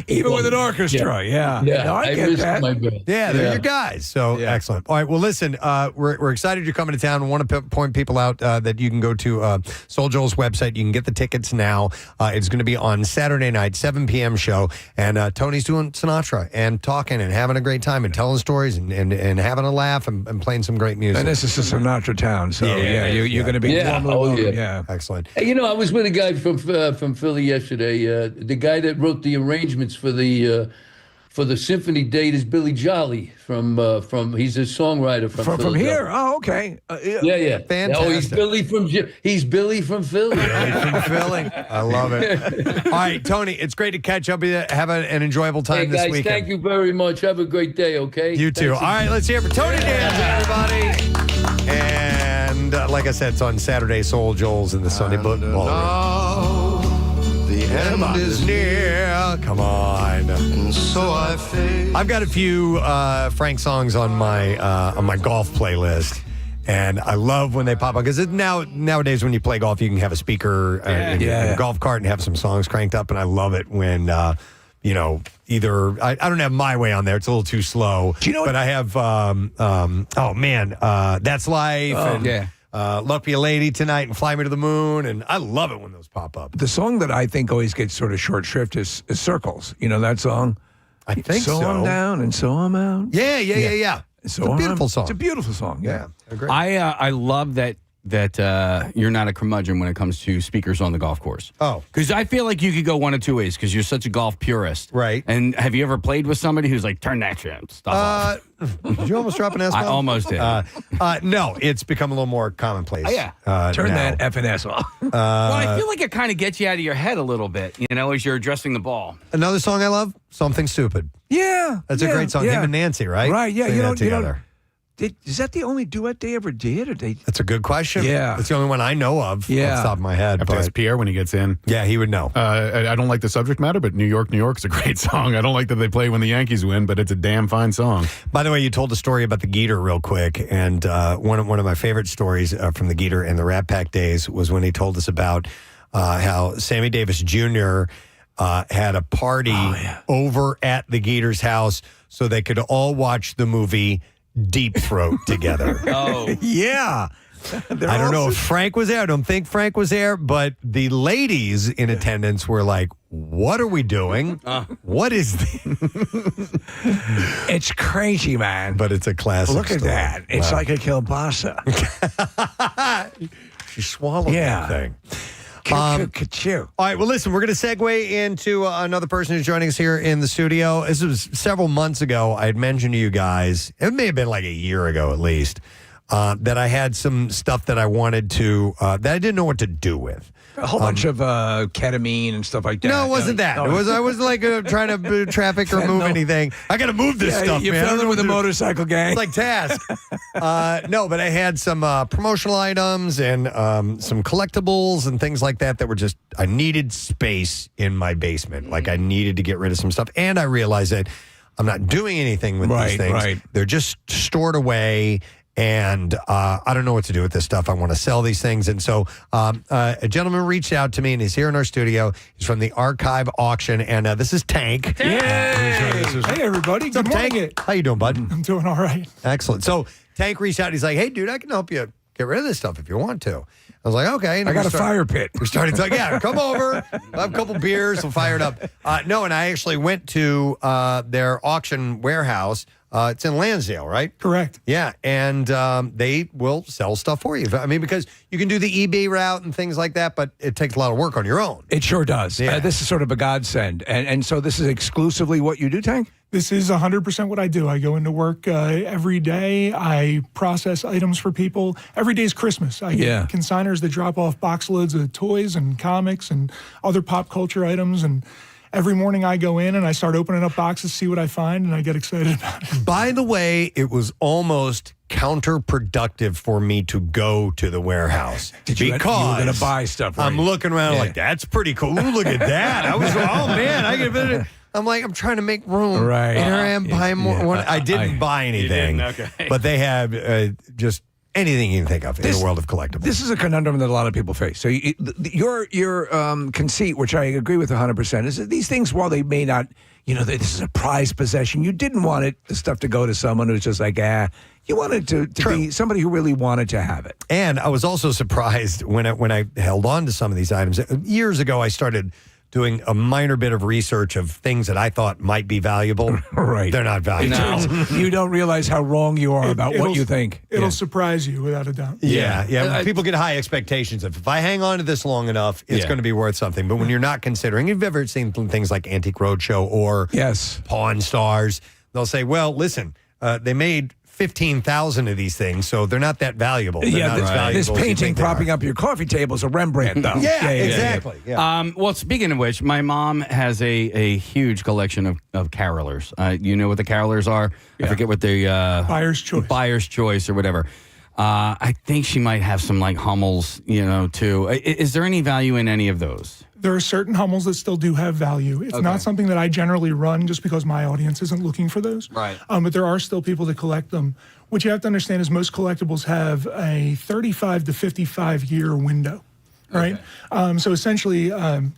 Even with an orchestra, yeah. No, I get missed that. my band. Yeah, they're your guys. So excellent. All right. Well, listen, we're excited you're coming to town. We want to point people out that you can go to Soul Joel's website. You can get the tickets now. It's going to be on Saturday night, 7 p.m. show. And Tony's doing Sinatra and talking and having a great time and telling stories and having a laugh and playing some great music. And this is a Sinatra town, so you're going to be warmly welcome. Yeah. Excellent. Hey, I was with a guy from Philly yesterday. The guy that wrote the arrangements for the symphony date is Billy Jolly from he's a songwriter from here. Oh, okay. Yeah. Fantastic. Oh, he's Billy from Philly. From Philly. I love it. All right, Tony, it's great to catch up with you. Have an enjoyable time this weekend. Thank you very much. Have a great day, okay? You too. All right, let's hear it for Tony Danza, everybody. And like I said, it's on Saturday, Soul Joel's in the Sunnybrook Ballroom. The end is near. Come on. And so I fade. I've got a few Frank songs on my golf playlist, And I love when they pop up because nowadays when you play golf, you can have a speaker in a golf cart and have some songs cranked up. And I love it when, either I don't have My Way on there. It's a little too slow. Do you know but I have, That's Life. And, Luck Be a Lady Tonight and Fly Me to the Moon. And I love it when those pop up. The song that I think always gets sort of short shrift is Circles. You know that song? I think so. So I'm down and so I'm out. Yeah. So it's a beautiful song. It's a beautiful song. Yeah. I agree. I love that you're not a curmudgeon when it comes to speakers on the golf course. Oh. Because I feel like you could go one of two ways because you're such a golf purist. Right. And have you ever played with somebody who's like, turn that shit stuff off? Did you almost drop an S-bomb? I almost did. No, it's become a little more commonplace. Yeah. Turn now. that effing S off. Well, I feel like it kind of gets you out of your head a little bit, as you're addressing the ball. Another song I love, Something Stupid. Yeah. That's a great song. Yeah. Him and Nancy, right? Right, yeah. Sing that together. Is that the only duet they ever did? Or That's a good question. Yeah. It's the only one I know of off the top of my head. I have to ask Pierre when he gets in. Yeah, he would know. I don't like the subject matter, but New York is a great song. I don't like that they play when the Yankees win, but it's a damn fine song. By the way, you told a story about the Geeter real quick, and one of my favorite stories from the Geeter and the Rat Pack days was when he told us about how Sammy Davis Jr. Had a party over at the Geeter's house so they could all watch the movie Deep Throat together. Yeah. I don't know if Frank was there. I don't think Frank was there, but the ladies in attendance were like, what are we doing? What is this? It's crazy, man. But it's a classic Look at story. that. It's like a kielbasa. She swallowed that thing. All right, well, listen, we're going to segue into another person who's joining us here in the studio. This was several months ago. I had mentioned to you guys, it may have been like a year ago at least, that I had some stuff that I wanted to, that I didn't know what to do with. A whole bunch of ketamine and stuff like that. No, it wasn't that. I wasn't like trying to traffic or move anything. I got to move this stuff, you man. fell in with a motorcycle gang. It's like task. No, but I had some promotional items and some collectibles and things like that were just, I needed space in my basement. Like I needed to get rid of some stuff. And I realized that I'm not doing anything with these things. Right. They're just stored away. And I don't know what to do with this stuff. I want to sell these things. And so a gentleman reached out to me, and he's here in our studio. He's from the Archive Auction, and this is Tank. Hey, everybody. What's up, Good morning. Tank? How you doing, bud? I'm doing all right. Excellent. So Tank reached out, and he's like, hey, dude, I can help you get rid of this stuff if you want to. I was like, okay. And I got a fire pit. We started talking, come over. I'll have a couple beers. We'll fire it up. No, and I actually went to their auction warehouse. It's in Lansdale, right? Correct. Yeah, and they will sell stuff for you. I mean, because you can do the eBay route and things like that, but it takes a lot of work on your own. It sure does. Yeah. This is sort of a godsend. And so this is exclusively what you do, Tank? This is 100% what I do. I go into work every day. I process items for people. Every day is Christmas. I get consigners that drop off box loads of toys and comics and other pop culture items. And every morning I go in and I start opening up boxes, see what I find, and I get excited about it. By the way, it was almost counterproductive for me to go to the warehouse. You were going to buy stuff, right? I'm looking around like, that's pretty cool. Look at that. I was, I'm like, I'm trying to make room. Right. Here I am buying more. I didn't buy anything. But they have just anything you can think of in the world of collectibles. This is a conundrum that a lot of people face. So your conceit, which I agree with 100%, is that these things, while they may not, this is a prized possession, you didn't want the stuff to go to someone who's just like, you wanted to be somebody who really wanted to have it. And I was also surprised when I held on to some of these items. Years ago, I started doing a minor bit of research of things that I thought might be valuable. Right. They're not valuable. You don't realize how wrong you are about what you think. It'll surprise you without a doubt. Yeah. People get high expectations of, if I hang on to this long enough, it's going to be worth something. But when you're not considering, you've ever seen things like Antique Roadshow or Pawn Stars, they'll say, well, listen, they made 15,000 of these things, so they're not that valuable. They're not as valuable this as you painting think they propping are. up your coffee table is a Rembrandt, though. Exactly. Yeah. Well, speaking of which, my mom has a huge collection of carolers. You know what the carolers are? I forget what the Buyer's choice. Buyer's choice or whatever. I think she might have some like Hummels, too. Is there any value in any of those? There are certain Hummels that still do have value. It's not something that I generally run just because my audience isn't looking for those. Right. But there are still people that collect them. What you have to understand is most collectibles have a 35 to 55 year window. Right. So essentially, total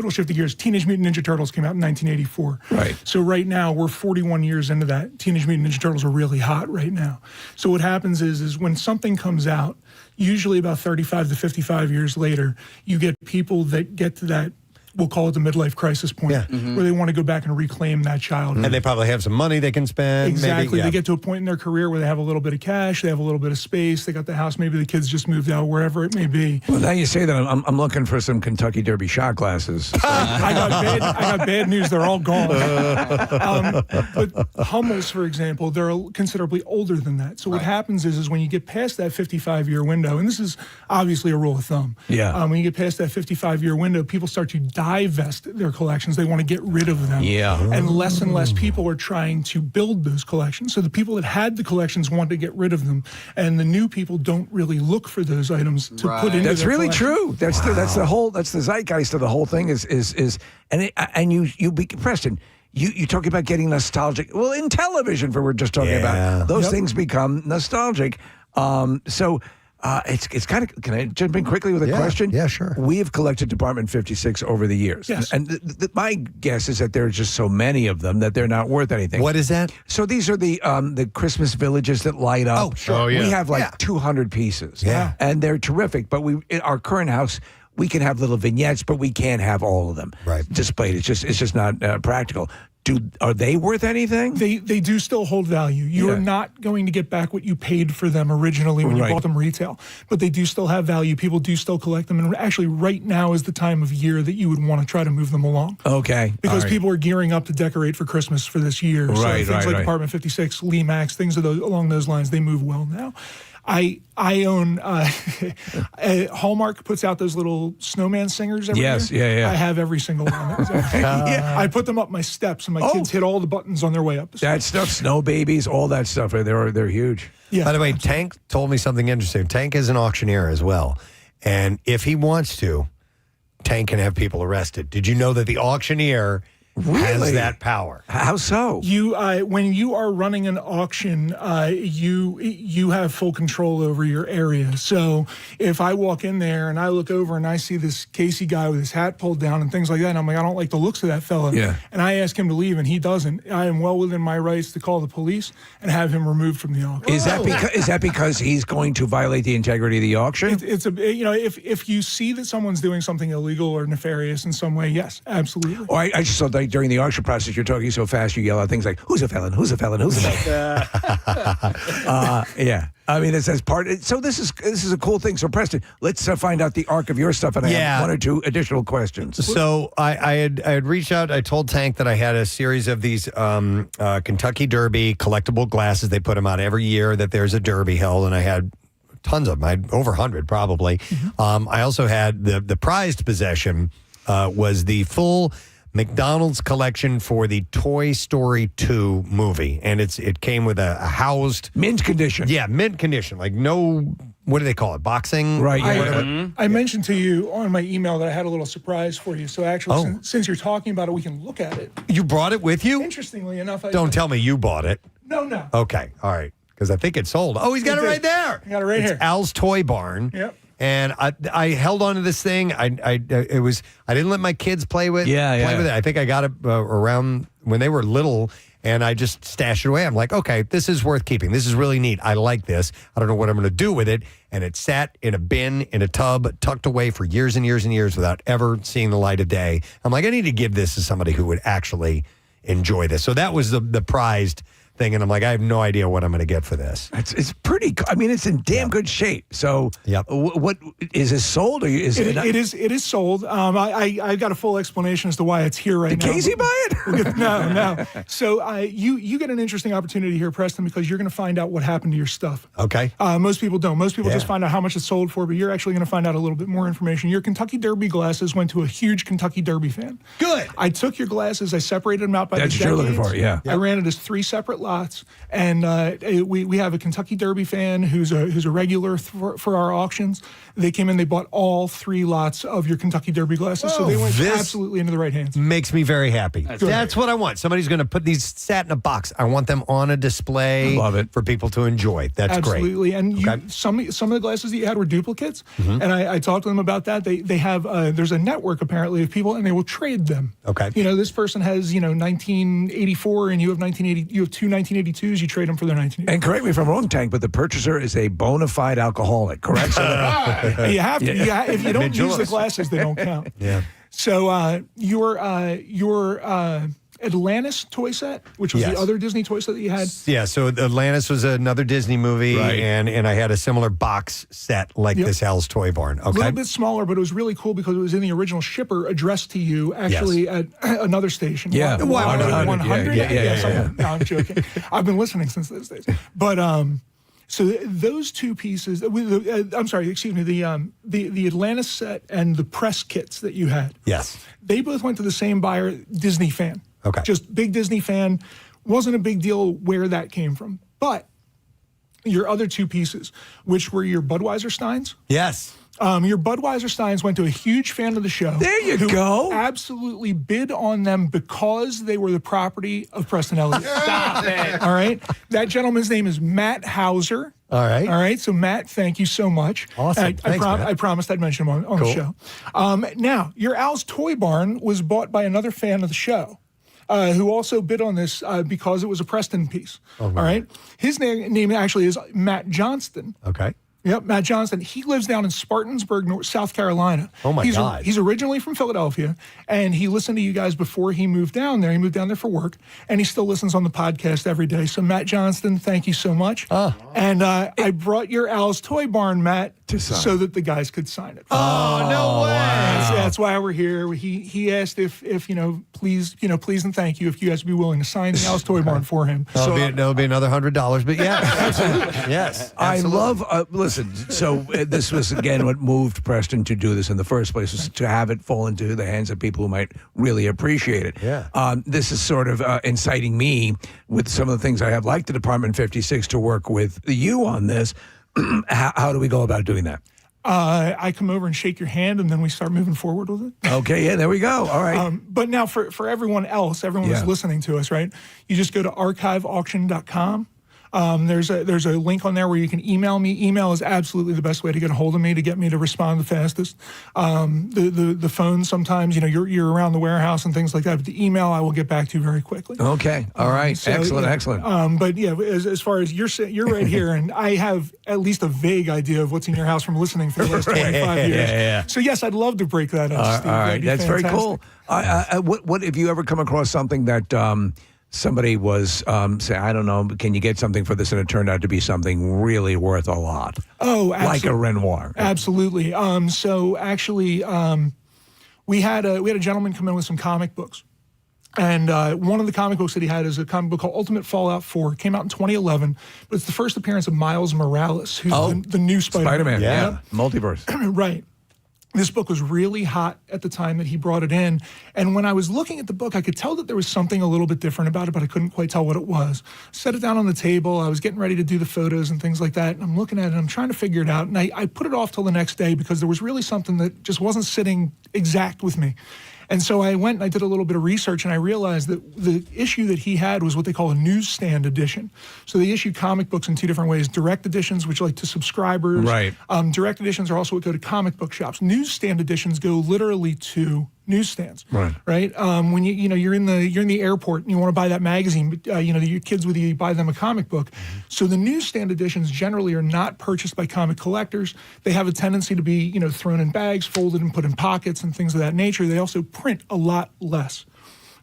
shift of gears, Teenage Mutant Ninja Turtles came out in 1984. Right. So right now we're 41 years into that. Teenage Mutant Ninja Turtles are really hot right now. So what happens is when something comes out, usually about 35 to 55 years later, you get people that get to that, we'll call it the midlife crisis point, where they want to go back and reclaim that childhood. And they probably have some money they can spend. Exactly. Maybe, They get to a point in their career where they have a little bit of cash, they have a little bit of space, they got the house, maybe the kids just moved out, wherever it may be. Well, now you say that, I'm looking for some Kentucky Derby shot glasses. I got bad news. They're all gone. But Hummels, for example, they're considerably older than that. So what happens is when you get past that 55-year window, and this is obviously a rule of thumb. Yeah. When you get past that 55-year window, people start to divest their collections. They want to get rid of them. Yeah. And less people are trying to build those collections. So the people that had the collections want to get rid of them, and the new people don't really look for those items to put into That's their really collection. true. That's the zeitgeist of the whole thing and you Preston, you talk about getting nostalgic. Well, in television, we're just talking about those things become nostalgic. It's kind of. Can I jump in quickly with a question? Yeah, sure. We have collected Department 56 over the years. Yes. And my guess is that there are just so many of them that they're not worth anything. What is that? So these are the Christmas villages that light up. Oh, sure. Oh, yeah. We have 200 pieces. Yeah. And they're terrific. But in our current house, we can have little vignettes, but we can't have all of them displayed. It's just not practical. Are they worth anything? They do still hold value. You are not going to get back what you paid for them originally when you bought them retail, but they do still have value. People do still collect them, and actually right now is the time of year that you would want to try to move them along. Okay. Because people are gearing up to decorate for Christmas for this year. So things like Department 56, Lee Max, things along those lines, they move well now. I own Hallmark puts out those little snowman singers every year. Yeah. I have every single one. I put them up my steps, and my kids hit all the buttons on their way up. That stuff, Snow Babies, all that stuff. They're huge. Yeah. By the way, Tank told me something interesting. Tank is an auctioneer as well, and if he wants to, Tank can have people arrested. Did you know that the auctioneer has that power? How so? You, when you are running an auction, you have full control over your area. So if I walk in there and I look over and I see this Casey guy with his hat pulled down and things like that, and I'm like, I don't like the looks of that fella. Yeah. And I ask him to leave, and he doesn't. I am well within my rights to call the police and have him removed from the auction. Is that because he's going to violate the integrity of the auction? If you see that someone's doing something illegal or nefarious in some way, yes, absolutely. Oh, I just saw that during the auction process, you're talking so fast, you yell out things like, who's a felon? Who's a felon? Who's a felon? Yeah. I mean, it's as part. So this is a cool thing. So Preston, let's find out the arc of your stuff, and I have one or two additional questions. So I had reached out. I told Tank that I had a series of these Kentucky Derby collectible glasses. They put them out every year that there's a Derby held, and I had tons of them. I had over 100 probably. I also had the prized possession was the full McDonald's collection for the Toy Story 2 movie, and it came with a housed mint condition. Yeah, mint condition. Like no, what do they call it? Boxing, right? I mentioned to you on my email that I had a little surprise for you. So actually, since you're talking about it, we can look at it. You brought it with you? Interestingly enough, Don't tell me you bought it. No. Okay, all right, because I think it sold. Oh, he's got it right there. I got it right here. Al's Toy Barn. Yep. And I held on to this thing. I didn't let my kids play with it. I think I got it around when they were little, and I just stashed it away. I'm like, okay, this is worth keeping. This is really neat. I like this. I don't know what I'm going to do with it. And it sat in a bin, in a tub, tucked away for years and years and years without ever seeing the light of day. I'm like, I need to give this to somebody who would actually enjoy this. So that was the prized thing, and I'm like, I have no idea what I'm going to get for this. It's pretty. I mean, it's in damn good shape. So, what is this sold? Or is it? It is sold. I got a full explanation as to why it's here right now. Did Casey buy it? No. So you get an interesting opportunity here, Preston, because you're going to find out what happened to your stuff. Okay. Most people don't. Most people just find out how much it's sold for, but you're actually going to find out a little bit more information. Your Kentucky Derby glasses went to a huge Kentucky Derby fan. Good. I took your glasses. I separated them out by That's the what you're decades. looking for. Yeah. I ran it as 3 separate lots, and we have a Kentucky Derby fan who's a regular for our auctions. They came in, they bought all 3 lots of your Kentucky Derby glasses, so they went absolutely into the right hands. Makes me very happy. That's what I want. Somebody's going to put these sat in a box. I want them on a display. Love it. For people to enjoy. That's absolutely. great. And some of the glasses that you had were duplicates, and I talked to them about that. They have there's a network apparently of people, and they will trade them. Okay. This person has 1984, and you have 1980. You have 2 1982s. You trade them for their 1980s. And correct me if I'm wrong, Tank, but the purchaser is a bona fide alcoholic, correct? So you have to. Yeah. If you don't use the glasses, they don't count. Yeah. So your Atlantis toy set, which was the other Disney toy set that you had. Yeah, so Atlantis was another Disney movie, and I had a similar box set like this Hal's Toy Barn. Okay. A little bit smaller, but it was really cool because it was in the original shipper addressed to you actually at another station. Yeah. 100? Yeah. No, I'm joking. I've been listening since those days. But so those 2 pieces, I'm sorry, excuse me, the Atlantis set and the press kits that you had. Yes. They both went to the same buyer, Disney fan. Okay. Just big Disney fan. Wasn't a big deal where that came from. But your other 2 pieces, which were your Budweiser Steins. Yes. Your Budweiser Steins went to a huge fan of the show. There you go. Absolutely bid on them because they were the property of Preston Elliott. Stop it. All right. That gentleman's name is Matt Hauser. All right. All right. So, Matt, thank you so much. Awesome. I promised I'd mention him on the show. Now, your Al's Toy Barn was bought by another fan of the show. Who also bid on this because it was a Preston piece. All right. His name actually is Matt Johnston. Okay. Yep, Matt Johnston. He lives down in Spartansburg, South Carolina. Oh, my God. He's originally from Philadelphia, and he listened to you guys before he moved down there. He moved down there for work, and he still listens on the podcast every day. So, Matt Johnston, thank you so much. And I brought your Al's Toy Barn, Matt, so that the guys could sign it. Oh, no way. That's why we're here. He asked if please and thank you, if you guys would be willing to sign the Al's Toy Barn for him. That'll be another $100, but yeah. Absolutely. Yes. I absolutely. love, listen, so this was, again, what moved Preston to do this in the first place, was to have it fall into the hands of people who might really appreciate it. Yeah. This is sort of inciting me with some of the things I have, like the Department 56, to work with you on this. How do we go about doing that? I come over and shake your hand, and then we start moving forward with it. Okay, yeah, there we go. All right. But now for everyone else, everyone who's listening to us, right? You just go to archiveauction.com. There's a link on there where you can email me. Email is absolutely the best way to get a hold of me, to get me to respond the fastest. The phone, sometimes, you're around the warehouse and things like that, but the email I will get back to you very quickly. Okay. All right. Excellent. But yeah, as far as you're right here, and I have at least a vague idea of what's in your house from listening for the last 25 years. Yeah. So yes, I'd love to break that up, Steve. All right. That's fantastic. very cool. What have you ever come across something that somebody was say, I don't know, can you get something for this, and it turned out to be something really worth a lot? Oh, absolutely. Like a Renoir. Absolutely. So actually, we had a gentleman come in with some comic books. And one of the comic books that he had is a comic book called Ultimate Fallout 4. It came out in 2011, but it's the first appearance of Miles Morales, who's the new Spider-Man. Spider-Man, yeah. Multiverse. Right. This book was really hot at the time that he brought it in. And when I was looking at the book, I could tell that there was something a little bit different about it, but I couldn't quite tell what it was. Set it down on the table. I was getting ready to do the photos and things like that. And I'm looking at it, and I'm trying to figure it out. And I put it off till the next day because there was really something that just wasn't sitting exact with me. And so I went and I did a little bit of research, and I realized that the issue that he had was what they call a newsstand edition. So they issue comic books in 2 different ways: direct editions, which are like to subscribers. Right. Direct editions are also what go to comic book shops. Newsstand editions go literally to newsstands. Right. When you're in the airport and you want to buy that magazine, but your kids with you buy them a comic book. So the newsstand editions generally are not purchased by comic collectors. They have a tendency to be thrown in bags, folded and put in pockets and things of that nature. They also print a lot less.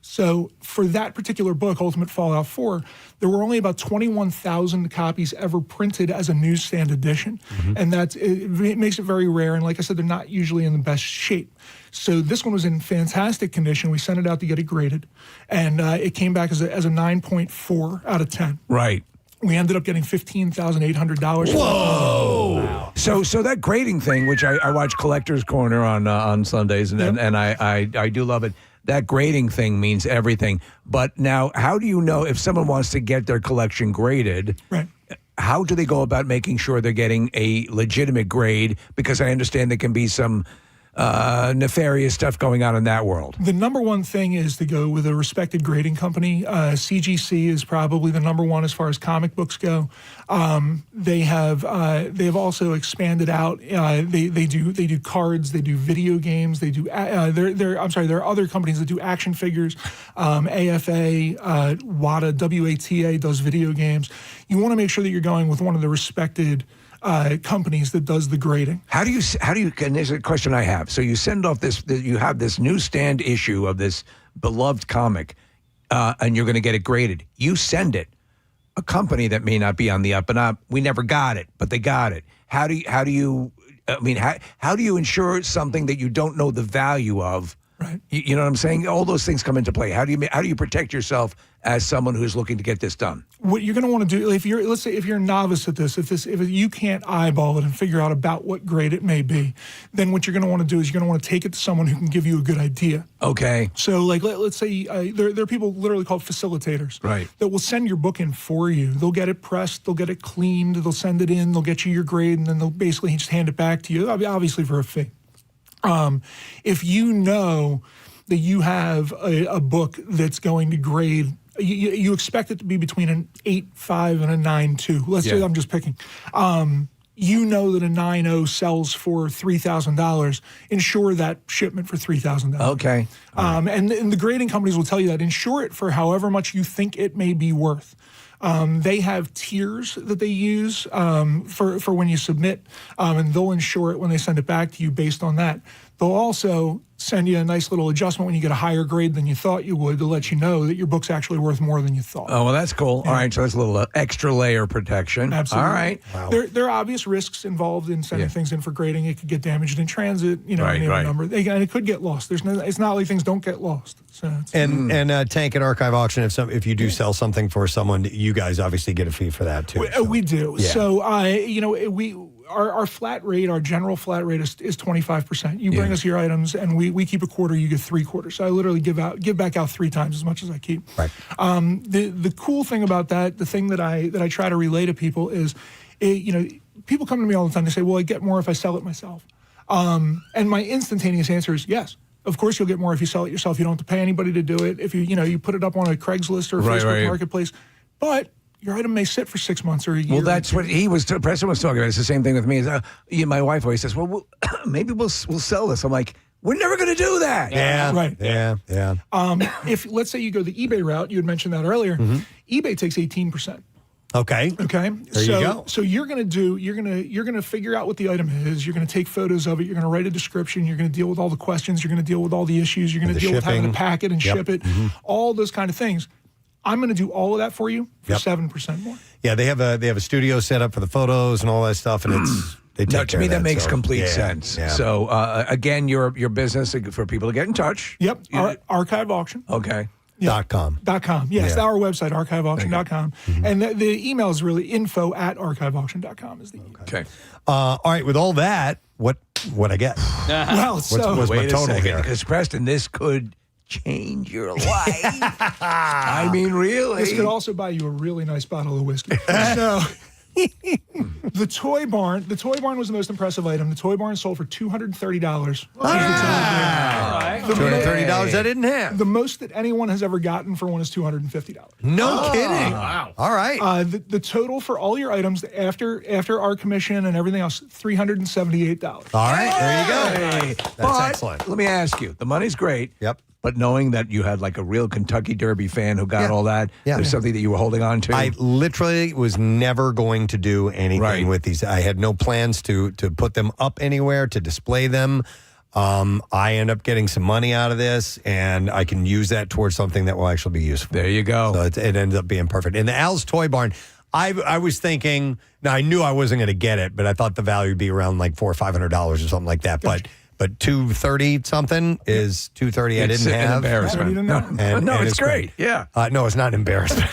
So for that particular book, Ultimate Fallout 4, there were only about 21,000 copies ever printed as a newsstand edition. And it makes it very rare. And like I said, they're not usually in the best shape. So this one was in fantastic condition. We sent it out to get it graded. And it came back as a 9.4 out of 10. Right. We ended up getting $15,800. Whoa! Wow. So that grading thing, which I watch Collector's Corner on Sundays, and I do love it. that grading thing means everything. But now, how do you know if someone wants to get their collection graded? Right. How do they go about making sure they're getting a legitimate grade? Because I understand there can be some nefarious stuff going on in that world. The number one thing is to go with a respected grading company. CGC is probably the number one as far as comic books go. They have also expanded out. They do cards. They do video games. They do. There are other companies that do action figures. AFA, WATA, WATA does video games. You want to make sure that you're going with one of the respected companies that does the grading. How do you, and there's a question I have. So you send off you have this newsstand issue of this beloved comic, and you're going to get it graded. You send it. A company that may not be on the up and up, we never got it, but they got it. How do you ensure something that you don't know the value of? Right. You know what I'm saying? All those things come into play. How do you protect yourself as someone who's looking to get this done? What you're going to want to do, let's say if you're a novice at this, if you can't eyeball it and figure out about what grade it may be, then what you're going to want to do is you're going to want to take it to someone who can give you a good idea. Okay. So let's say there are people literally called facilitators, right, that will send your book in for you. They'll get it pressed, they'll get it cleaned, they'll send it in, they'll get you your grade, and then they'll basically just hand it back to you, obviously for a fee. If you know that you have a book that's going to grade, you expect it to be between an 8.5 and a 9.2. Let's say I'm just picking. You know that a 9.0 sells for $3,000. Insure that shipment for $3,000. Okay. And the grading companies will tell you that. Insure it for however much you think it may be worth. They have tiers that they use for when you submit, and they'll insure it when they send it back to you based on that. They'll also send you a nice little adjustment when you get a higher grade than you thought you would to let you know that your book's actually worth more than you thought. Oh, well, that's cool. Yeah. All right, so that's a little extra layer of protection. Absolutely. All right. Wow. There are obvious risks involved in sending things in for grading. It could get damaged in transit, any number. And it could get lost. It's not like things don't get lost. So and Tank and Archive Auction, if you do sell something for someone, you guys obviously get a fee for that too. We do. Yeah. So our flat rate, our general flat rate is 25%. You bring us your items, and we keep a quarter. You get 3/4. So I literally give back out 3 times as much as I keep. Right. The cool thing about that, the thing that I try to relay to people is, people come to me all the time. They say, "Well, I get more if I sell it myself." And my instantaneous answer is yes. Of course, you'll get more if you sell it yourself. You don't have to pay anybody to do it. If you put it up on a Craigslist or a Facebook Marketplace, but your item may sit for 6 months or a year. Well, that's what Preston was talking about. It's the same thing with me. My wife always says, "Well, maybe we'll sell this." I'm like, "We're never going to do that." Yeah. Right. Yeah. If let's say you go the eBay route, you had mentioned that earlier. eBay takes 18%. Okay. There you go. So you're gonna figure out what the item is. You're gonna take photos of it. You're gonna write a description. You're gonna deal with all the questions. You're gonna deal with all the issues. You're gonna deal with having to pack it and ship it. All those kind of things. I'm going to do all of that for you for 7% more. Yeah, they have a studio set up for the photos and all that stuff, and they take to me care of that makes complete sense. Yeah. So again, your business for people to get in touch. Yep, Archive Auction. Okay. .com. Yes, our website, archiveauction.com. And the email is really info@archiveauction.com is the email. Okay. All right, with all that, what I get? Well, what's my total here? Because Preston, this could change your life. I mean, really. This could also buy you a really nice bottle of whiskey. So, the Toy Barn was the most impressive item. The Toy Barn sold for $230. $230 I didn't have. The most that anyone has ever gotten for one is $250. No kidding. Wow. All right. The total for all your items after our commission and everything else, $378. All right. There you go. That's excellent. Let me ask you. The money's great. Yep. But knowing that you had like a real Kentucky Derby fan who got all that, there's something that you were holding on to. I literally was never going to do anything with these. I had no plans to put them up anywhere, to display them. I end up getting some money out of this, and I can use that towards something that will actually be useful. There you go. So it ends up being perfect. And the Al's Toy Barn, I was thinking, now I knew I wasn't going to get it, but I thought the value would be around like $400 or $500 or something like that. Gotcha. But $230 something is $230 I didn't have. An embarrassment. No, it's great. Yeah. No, it's not an embarrassment.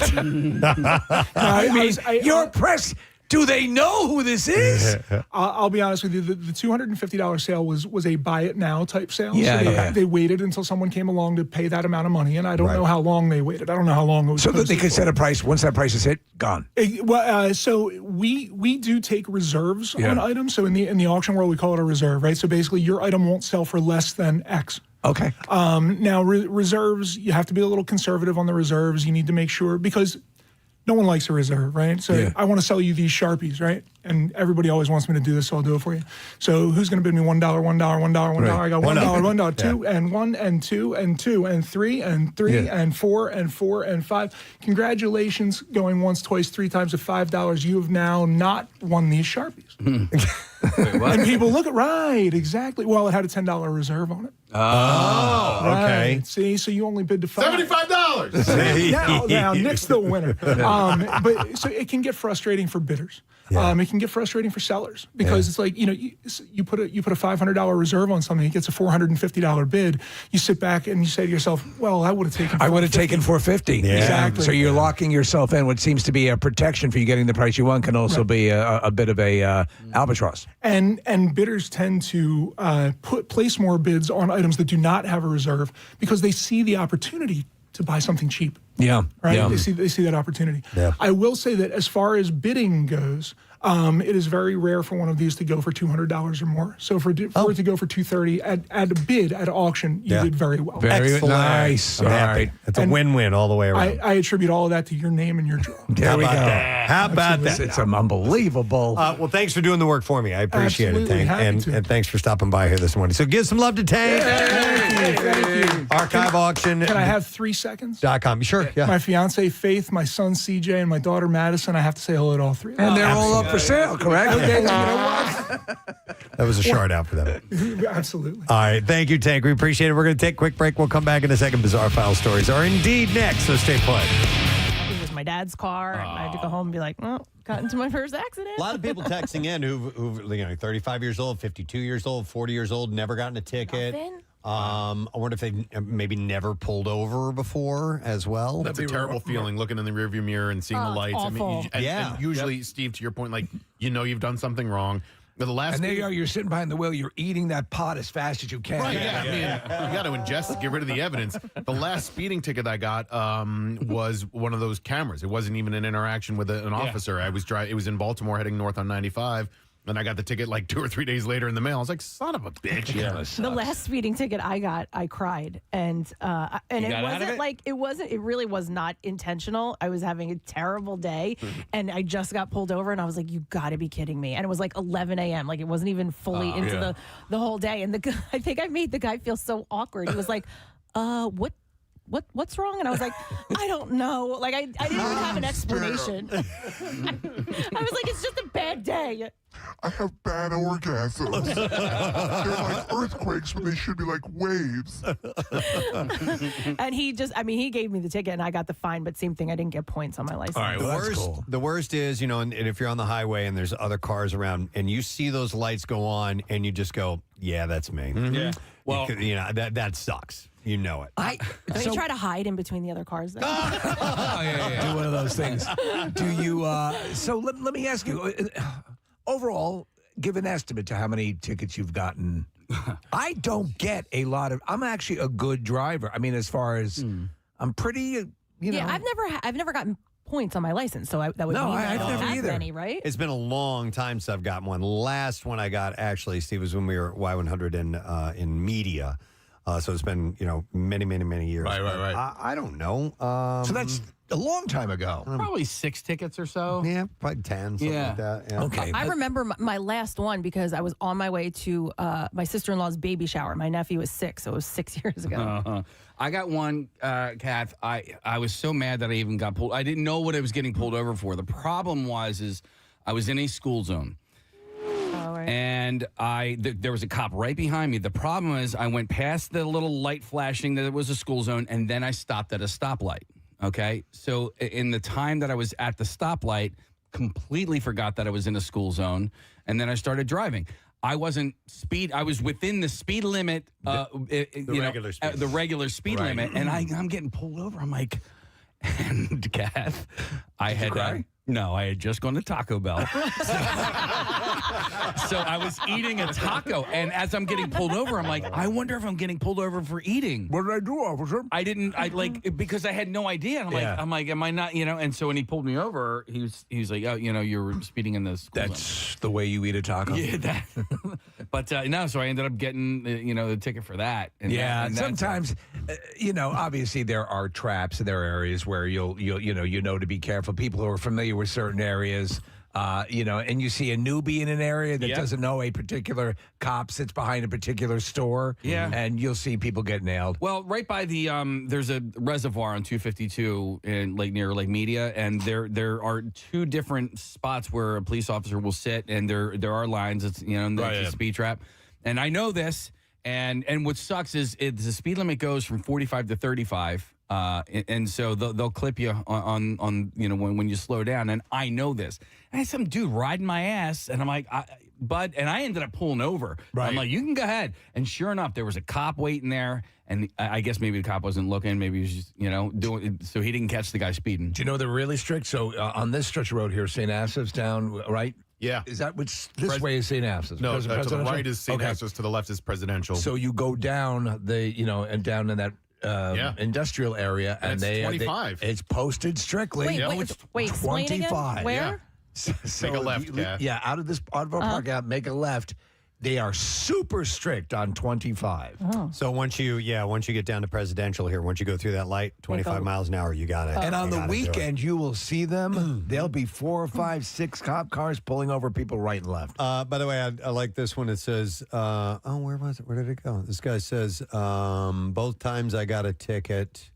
You're press. Do they know who this is? I'll be honest with you. The $250 sale was a buy it now type sale. Yeah, so they waited until someone came along to pay that amount of money, and I don't know how long they waited. I don't know how long it was. So that they posted could for. set a price. Once that price is hit, gone. So we do take reserves on items. So in the auction world, we call it a reserve, right? So basically, your item won't sell for less than X. Okay. Now reserves, you have to be a little conservative on the reserves. You need to make sure because no one likes a reserve, right? So I want to sell you these Sharpies, right? And everybody always wants me to do this, so I'll do it for you. So who's going to bid me $1, $1, $1, $1? I got $1, $1, $2, and 1, and 2, and 2, and 3, and 3, and 4, and 4, and 5. Congratulations, going once, twice, 3 times at $5. You have now not won these Sharpies. Wait, what? And people look at, right, exactly. Well, it had a $10 reserve on it. Oh, okay. Right. See, so you only bid to $5. $75. Now, Nick's the winner. But so it can get frustrating for bidders. It can get frustrating for sellers because it's like, you put a $500 reserve on something, it gets a $450 bid. You sit back and you say to yourself, well, I would have taken $450. Yeah. Exactly. So you're locking yourself in. What seems to be a protection for you getting the price you want can also be a bit of a albatross. And bidders tend to place more bids on items that do not have a reserve because they see the opportunity to buy something cheap. Yeah. Right? Yeah. They see that opportunity. Yeah. I will say that as far as bidding goes, it is very rare for one of these to go for $200 or more. So for it to go for $230 at a bid at auction, you did very well. Very Excellent. nice. I'm All happy. right. It's a win-win all the way around. I attribute all of that to your name and your draw. There we go. How about that? It's unbelievable. Well, thanks for doing the work for me. I appreciate Absolutely. it. And thanks for stopping by here this morning. So give some love to Tank. Thank you. Archive auction. Can I have 3 seconds? .com. Sure. Yeah. My fiance Faith, my son CJ, and my daughter Madison. I have to say hello to all 3 of them. And they're all up for sale, correct? Okay, you know That was a shout out for them. what? Absolutely. All right. Thank you, Tank. We appreciate it. We're going to take a quick break. We'll come back in a second. Bizarre File stories are indeed next. So stay put. It was my dad's car, and I had to go home and be like, well, got into my first accident. A lot of people texting in who've 35 years old, 52 years old, 40 years old, never gotten a ticket. Nothing? I wonder if they maybe never pulled over before as well. That's a terrible feeling, looking in the rearview mirror and seeing the lights. Awful. And usually, Steve, to your point, like, you've done something wrong. The last And there you are, you're sitting behind the wheel, you're eating that pot as fast as you can. Right, yeah. I mean, you got to ingest it, get rid of the evidence. The last speeding ticket I got was one of those cameras. It wasn't even an interaction with an officer. It was in Baltimore heading north on 95. And I got the ticket like 2 or 3 days later in the mail. I was like, son of a bitch. The last speeding ticket I got, I cried. And it really was not intentional. I was having a terrible day and I just got pulled over and I was like, you gotta be kidding me. And it was like 11 a.m. Like it wasn't even fully into the whole day. And I think I made the guy feel so awkward. He was like, what's wrong? And I was like, I don't know. Like I didn't even have an explanation. I was like, it's just a bad day. I have bad orgasms. They're like earthquakes, but they should be like waves. And he gave me the ticket and I got the fine, but same thing, I didn't get points on my license. All right, the worst is, and if you're on the highway and there's other cars around and you see those lights go on and you just go, yeah, that's me. Mm-hmm. Yeah. Well, that sucks. You know it. Don't you try to hide in between the other cars then? Do one of those things. Do you, so let me ask you, overall, give an estimate to how many tickets you've gotten. I don't get a lot of, I'm actually a good driver. I mean, as far as, I'm pretty, Yeah, I've never gotten points on my license, so that would mean I don't have many, right? It's been a long time since I've gotten one. Last one I got, actually, Steve, was when we were Y100 in media. So it's been, many, many, many years. Right. I don't know. So that's a long time ago. Probably 6 tickets or so. Yeah, probably 10, something like that. Yeah. Okay. I remember my last one because I was on my way to my sister-in-law's baby shower. My nephew was 6, so it was 6 years ago. I got one, Kath. I was so mad that I even got pulled. I didn't know what I was getting pulled over for. The problem was I was in a school zone. And there was a cop right behind me. The problem is I went past the little light flashing that it was a school zone, and then I stopped at a stoplight. Okay? So in the time that I was at the stoplight, completely forgot that I was in a school zone, and then I started driving. I wasn't I was within the speed limit, the regular speed limit, and I'm getting pulled over. I'm like, and Kath, I had... No, I had just gone to Taco Bell. So I was eating a taco, and as I'm getting pulled over, I'm like, I wonder if I'm getting pulled over for eating. What did I do, officer? Because I had no idea. And I'm like, am I not, And so when he pulled me over, he was like, oh, you were speeding in the school zone. That's the way you eat a taco. Yeah, but no, so I ended up getting, the ticket for that. And and sometimes, obviously there are traps. There are areas where you'll to be careful. People who are familiar with certain areas, and you see a newbie in an area that doesn't know a particular cop sits behind a particular store. Yeah. And you'll see people get nailed. Well, right by the there's a reservoir on 252 near Lake Media, and there are two different spots where a police officer will sit, and there are lines. It's it's a speed trap, and I know this. And what sucks is the speed limit goes from 45 to 35. And so they'll clip you on when you slow down, and I know this. And I had some dude riding my ass, and I'm like, bud, and I ended up pulling over. Right. I'm like, you can go ahead. And sure enough, there was a cop waiting there, and I guess maybe the cop wasn't looking, maybe he was just doing, so he didn't catch the guy speeding. Do you know they're really strict? So on this stretch of road here, St. Asaph's down, right? Yeah. Is that this way is St. Asaph's? No, to the right is St. Asaph's, to the left is presidential. So you go down and down in that industrial area, and it's 25. It's posted strictly. Wait, explain again. 25. Where? Yeah. So Make a left, Kath. out of our parking lot, make a left. They are super strict on 25. Oh. So once you get down to presidential here, once you go through that light, 25 miles an hour, you got it. And on the weekend, you will see them. There'll be 4, 5, 6 cop cars pulling over people right and left. By the way, I like this one. It says, where was it? Where did it go? This guy says, both times I got a ticket.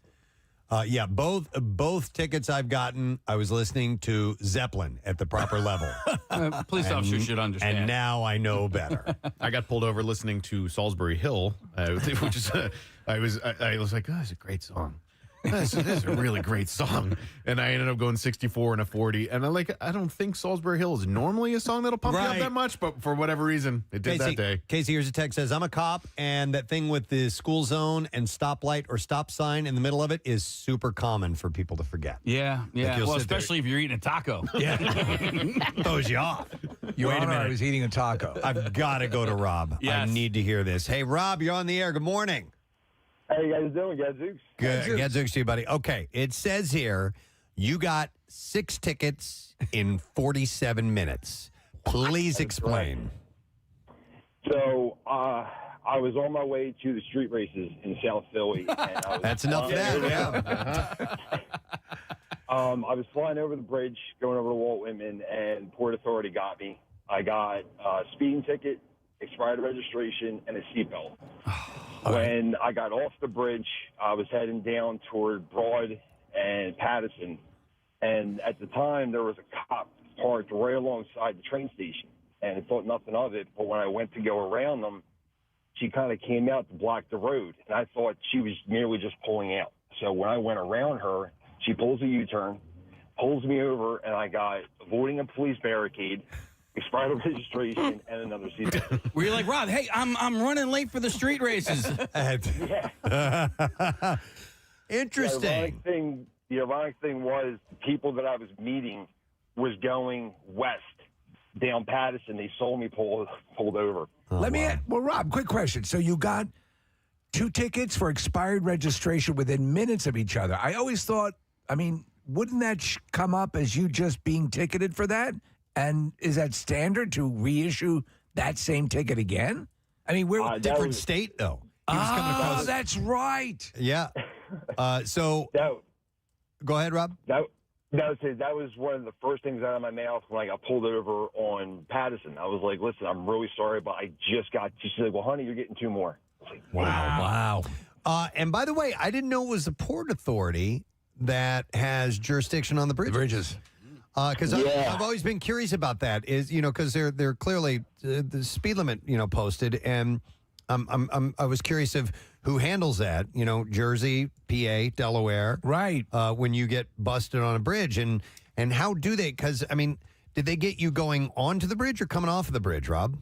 Both tickets I've gotten, I was listening to Zeppelin at the proper level. Police officers should understand. And now I know better. I got pulled over listening to Salisbury Hill, which is I was like, oh, it's a great song. This is a really great song. And I ended up going 64 and a 40. And I don't think Salisbury Hill is normally a song that'll pump you up that much, but for whatever reason, it did that day. Casey, here's a text says, I'm a cop, and that thing with the school zone and stoplight or stop sign in the middle of it is super common for people to forget. Yeah. Well, especially if you're eating a taco. Yeah. Throws you off. Your Wait a Honor, minute. I was eating a taco. I've got to go to Rob. Yes. I need to hear this. Hey, Rob, you're on the air. Good morning. How you guys doing, Gadzooks? Good. Gadzooks to you, buddy. Okay, it says here you got 6 tickets in 47 minutes. Please explain. So I was on my way to the street races in South Philly. And I was That's enough of that, I was flying over the bridge, going over to Walt Whitman, and Port Authority got me. I got a speeding ticket, expired registration, and a seatbelt. When I got off the bridge, I was heading down toward Broad and Patterson. And at the time, there was a cop parked right alongside the train station. And I thought nothing of it. But when I went to go around them, she kind of came out to block the road. And I thought she was merely just pulling out. So when I went around her, she pulls a U-turn, pulls me over, and I got avoiding a police barricade, expired registration, and another seatbelt. Were you like, Rob, hey, I'm running late for the street races. Interesting. The ironic thing was the people that I was meeting was going west down Patterson. They saw me pulled over. Well, Rob, quick question. So you got 2 tickets for expired registration within minutes of each other. I always thought, wouldn't that come up as you just being ticketed for that? And is that standard to reissue that same ticket again? We're different state, though. He was coming across. That's right. Yeah. Go ahead, Rob. That was one of the first things out of my mouth when I got pulled over on Patterson. I was like, listen, I'm really sorry, but I just got, she's like, well, honey, you're getting 2 more. I was like, Wow. And by the way, I didn't know it was the Port Authority that has jurisdiction on the bridges. Because I've always been curious about that. Is because they're clearly the speed limit posted, and I was curious of who handles that. Jersey, PA, Delaware, right? When you get busted on a bridge, and how do they? Because did they get you going onto the bridge or coming off of the bridge, Rob?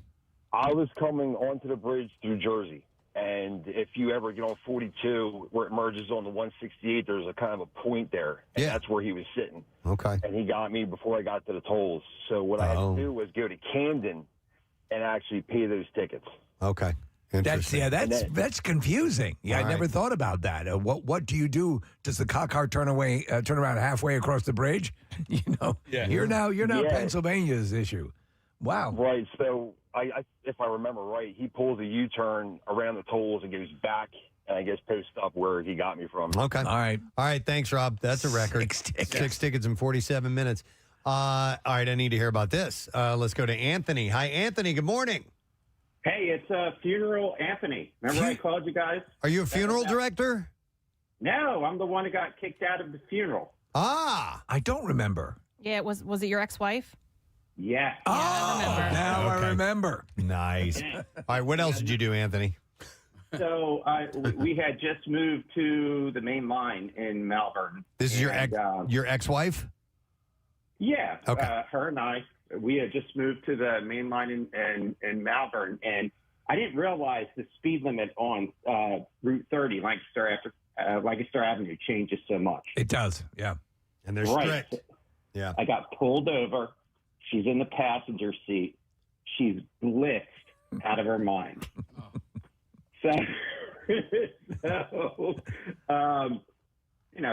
I was coming onto the bridge through Jersey. And if you ever get on 42 where it merges on the 168, there's a kind of a point there. And that's where he was sitting. Okay. And he got me before I got to the tolls. So what I had to do was go to Camden and actually pay those tickets. Okay. That's confusing. Yeah, I never thought about that. What do you do? Does the cop car turn around halfway across the bridge? You're now Pennsylvania's issue. Wow. Right. So I if I remember right, he pulls a U-turn around the tolls and goes back, and I guess post up where he got me from. Okay. All right. Thanks, Rob. That's a record. 6 tickets in 47 minutes. All right. I need to hear about this. Let's go to Anthony. Hi, Anthony. Good morning. Hey, it's Funeral Anthony. Remember I called you guys? Are you a funeral director? No, I'm the one who got kicked out of the funeral. Ah, I don't remember. Yeah, was it your ex-wife? Yeah. Now I remember. Nice. All right, what else did you do, Anthony? So we had just moved to the main line in Malvern. This is your ex-wife? Yeah. Okay. Her and I, we had just moved to the main line in Malvern, and I didn't realize the speed limit on Route 30, Lancaster Avenue, changes so much. It does, yeah. And they're strict. Yeah. I got pulled over. She's in the passenger seat. She's blitzed out of her mind. I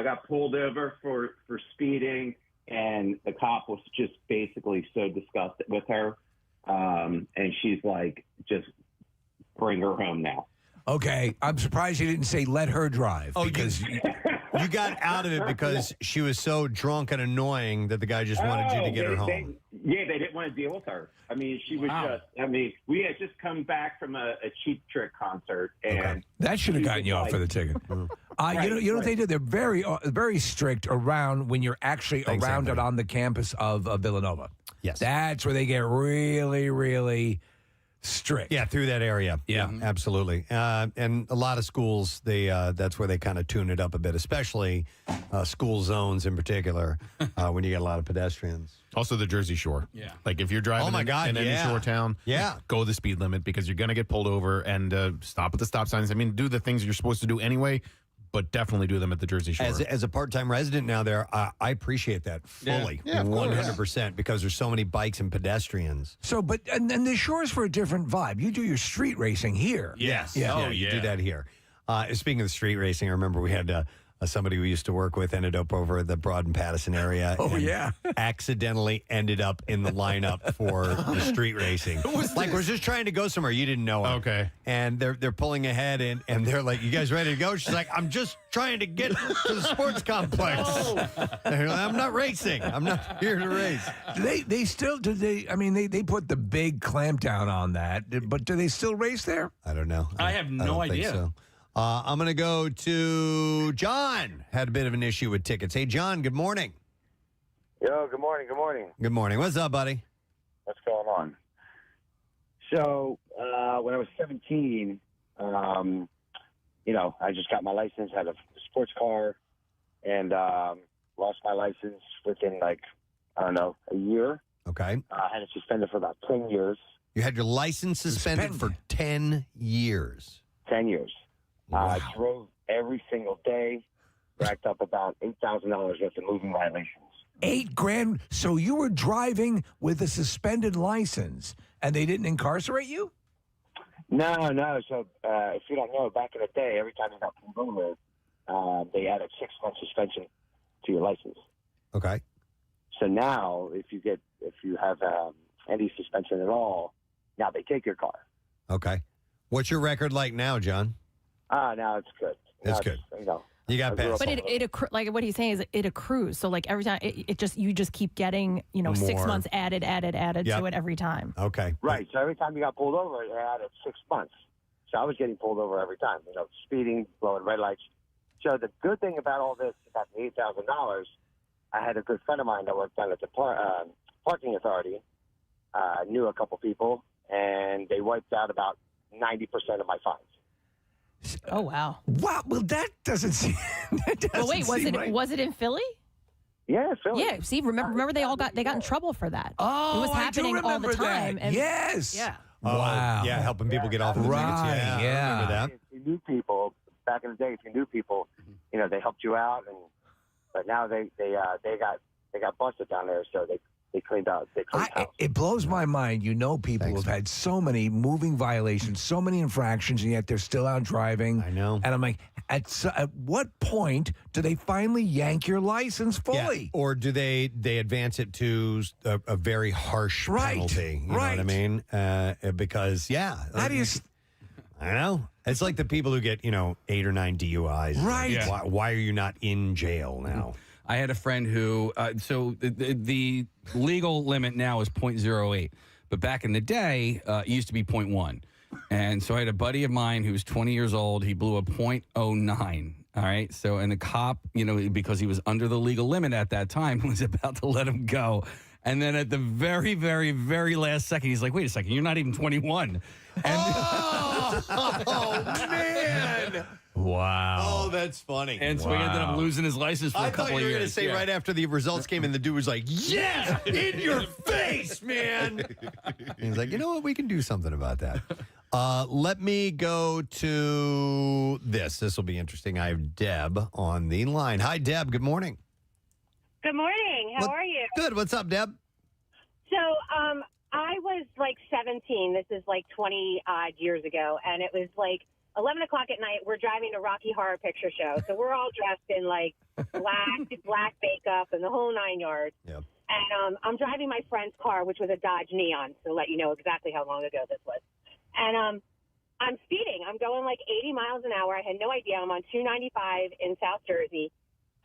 got pulled over for speeding, and the cop was just basically so disgusted with her. And she's like, just bring her home now. Okay. I'm surprised you didn't say let her drive. Because you got out of it because she was so drunk and annoying that the guy just wanted you to get her home. They didn't want to deal with her. I mean, she was we had just come back from a Cheap Trick concert. And that should have gotten you off for the ticket. You know what they do? They're very, very strict around when you're actually around it on the campus of Villanova. Yes. That's where they get really, really strict. Yeah, through that area. Yeah, absolutely. And a lot of schools, that's where they kind of tune it up a bit, especially school zones in particular, when you get a lot of pedestrians. Also the Jersey Shore. Yeah. Like if you're driving in any shore town, go the speed limit because you're going to get pulled over and stop at the stop signs. I mean, do the things you're supposed to do anyway, but definitely do them at the Jersey Shore. As a part-time resident now there, I appreciate that fully, 100%, because there's so many bikes and pedestrians. So, and the shore's for a different vibe. You do your street racing here. Yes. You do that here. Speaking of the street racing, I remember we had somebody we used to work with ended up over the Broad and Pattison area. Accidentally ended up in the lineup for the street racing. We're just trying to go somewhere. You didn't know it. Okay. And they're pulling ahead and they're like, you guys ready to go? She's like, I'm just trying to get to the sports complex. I'm not racing. I'm not here to race. They still do they put the big clamp down on that, but do they still race there? I don't know. I have no idea. So. I'm going to go to John. Had a bit of an issue with tickets. Hey, John, good morning. Yo, good morning. Good morning. Good morning. What's up, buddy? What's going on? So, when I was 17, I just got my license, had a sports car, and lost my license within, a year. Okay. I had it suspended for about 10 years. You had your license suspended for 10 years. 10 years. I drove every single day, racked up about $8,000 worth of moving violations. $8,000. So you were driving with a suspended license, and they didn't incarcerate you? No. So if you don't know, back in the day, every time you got pulled over, they added 6-month suspension to your license. Okay. So now, if you have any suspension at all, now they take your car. Okay. What's your record like now, John? Now it's good. It's good. You got past. But it like what he's saying is it accrues. So like every time you just keep getting 6 months added to it every time. Okay. Right. So every time you got pulled over, they added 6 months. So I was getting pulled over every time. Speeding, blowing red lights. So the good thing about all this, about the $8,000, I had a good friend of mine that worked down at the parking authority. Knew a couple people, and they wiped out about 90% of my fines. Oh wow! Wow. Well, that doesn't seem. Was it in Philly? Yeah, Philly. Yeah. See, remember they got in trouble for that. Oh, it was happening I do all the remember time. that. And yes. Yeah. Wow. Yeah, helping people get off of the tickets. Yeah, I remember that. If you knew people back in the day, if you knew people, they helped you out, but now they got busted down there, so they cleaned out. It blows my mind. People who've had so many moving violations, so many infractions, and yet they're still out driving. I know. And I'm like, at what point do they finally yank your license fully? Yeah. Or do they advance it to a very harsh penalty? You know what I mean? Because, How do you... I know. It's like the people who get, 8 or 9 DUIs. Right. Yeah. Why are you not in jail now? I had a friend who, so the legal limit now is 0.08, but back in the day, it used to be 0.1. And so I had a buddy of mine who was 20 years old. He blew a 0.09. All right. So, and the cop, because he was under the legal limit at that time, was about to let him go. And then at the very, very, very last second, he's like, wait a second, you're not even 21. And man. Wow. Oh, that's funny. And so he ended up losing his license for a couple of years. I thought you were going to say right after the results came in, the dude was like, yeah, in your face, man. He's like, you know what? We can do something about that. Let me go to this. This will be interesting. I have Deb on the line. Hi, Deb. Good morning. Good morning. How are you? Good. What's up, Deb? So, I was like 17. This is like 20 odd years ago, and it was like 11 o'clock at night. We're driving to Rocky Horror Picture Show, so we're all dressed in like black makeup and the whole 9 yards. Yep. And I'm driving my friend's car, which was a Dodge Neon, to let you know exactly how long ago this was. And I'm speeding. I'm going like 80 miles an hour. I had no idea. I'm on 295 in South Jersey,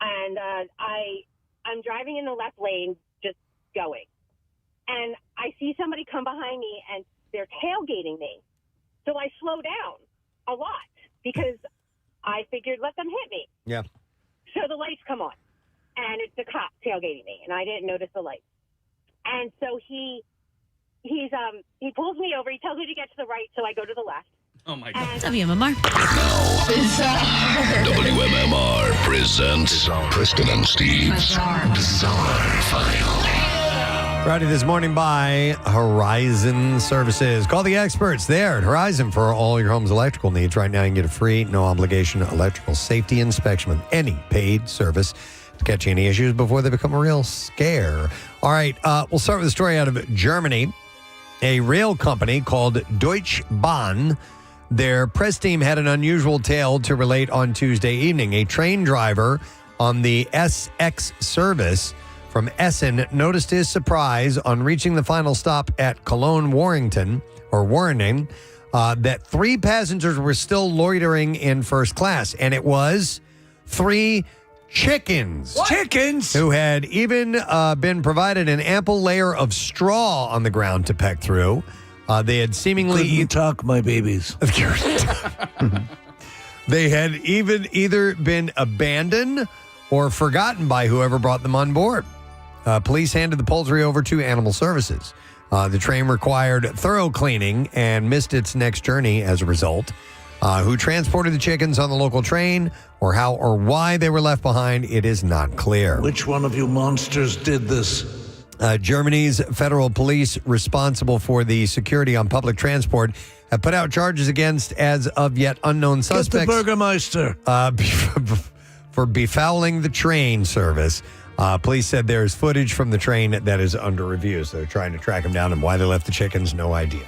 and I'm driving in the left lane, just going. And I see somebody come behind me, and they're tailgating me. So I slow down a lot because I figured let them hit me. Yeah. So the lights come on, and it's the cop tailgating me, and I didn't notice the lights. And so he pulls me over. He tells me to get to the right, so I go to the left. Oh, my God. WMMR. WMMR presents Preston and Steve's Bizarre File. Brought to you this morning by Horizon Services. Call the experts there at Horizon for all your home's electrical needs. Right now, you can get a free, no-obligation electrical safety inspection with any paid service to catch any issues before they become a real scare. All right, we'll start with a story out of Germany. A rail company called Deutsche Bahn, their press team had an unusual tale to relate on Tuesday evening. A train driver on the SX service from Essen noticed his surprise on reaching the final stop at Cologne-Warrington, that 3 passengers were still loitering in first class, and it was 3 chickens. What? Chickens? Who had even been provided an ample layer of straw on the ground to peck through. They had seemingly... talk, my babies. They had even either been abandoned or forgotten by whoever brought them on board. Police handed the poultry over to Animal Services. The train required thorough cleaning and missed its next journey as a result. Who transported the chickens on the local train or how or why they were left behind, it is not clear. Which one of you monsters did this? Germany's federal police responsible for the security on public transport have put out charges against as of yet unknown suspects. Get the Burgermeister. For befouling the train service. Police said there's footage from the train that is under review, so they're trying to track them down, and why they left the chickens, no idea.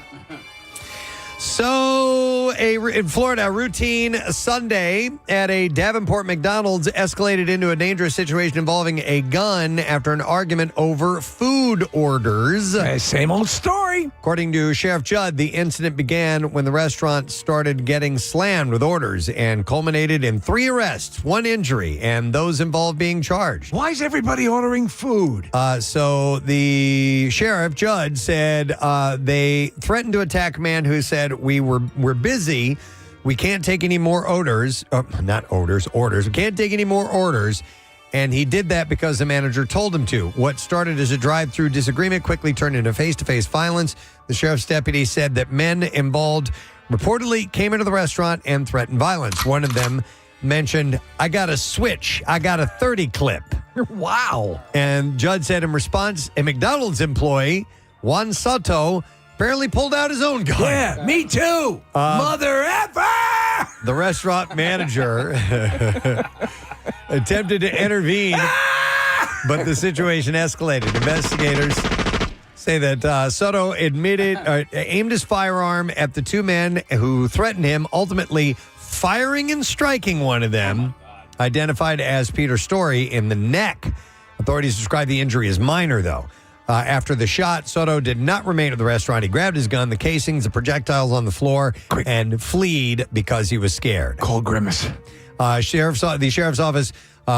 So, in Florida, a routine Sunday at a Davenport McDonald's escalated into a dangerous situation involving a gun after an argument over food orders. Same old story. According to Sheriff Judd, the incident began when the restaurant started getting slammed with orders and culminated in 3 arrests, 1 injury, and those involved being charged. Why is everybody ordering food? So the Sheriff Judd said they threatened to attack a man who said, we're busy. We can't take any more orders. Orders. We can't take any more orders. And he did that because the manager told him to. What started as a drive-through disagreement quickly turned into face-to-face violence. The sheriff's deputy said that men involved reportedly came into the restaurant and threatened violence. One of them mentioned, I got a switch. I got a 30 clip. Wow. And Judd said in response, a McDonald's employee, Juan Soto, apparently pulled out his own gun. Yeah, me too. Mother effer! The restaurant manager attempted to intervene, but the situation escalated. Investigators say that Soto aimed his firearm at the two men who threatened him, ultimately firing and striking one of them, identified as Peter Story, in the neck. Authorities described the injury as minor, though. After the shot, Soto did not remain at the restaurant. He grabbed his gun, the casings, the projectiles on the floor, and fled because he was scared. Cold grimace. The sheriff's office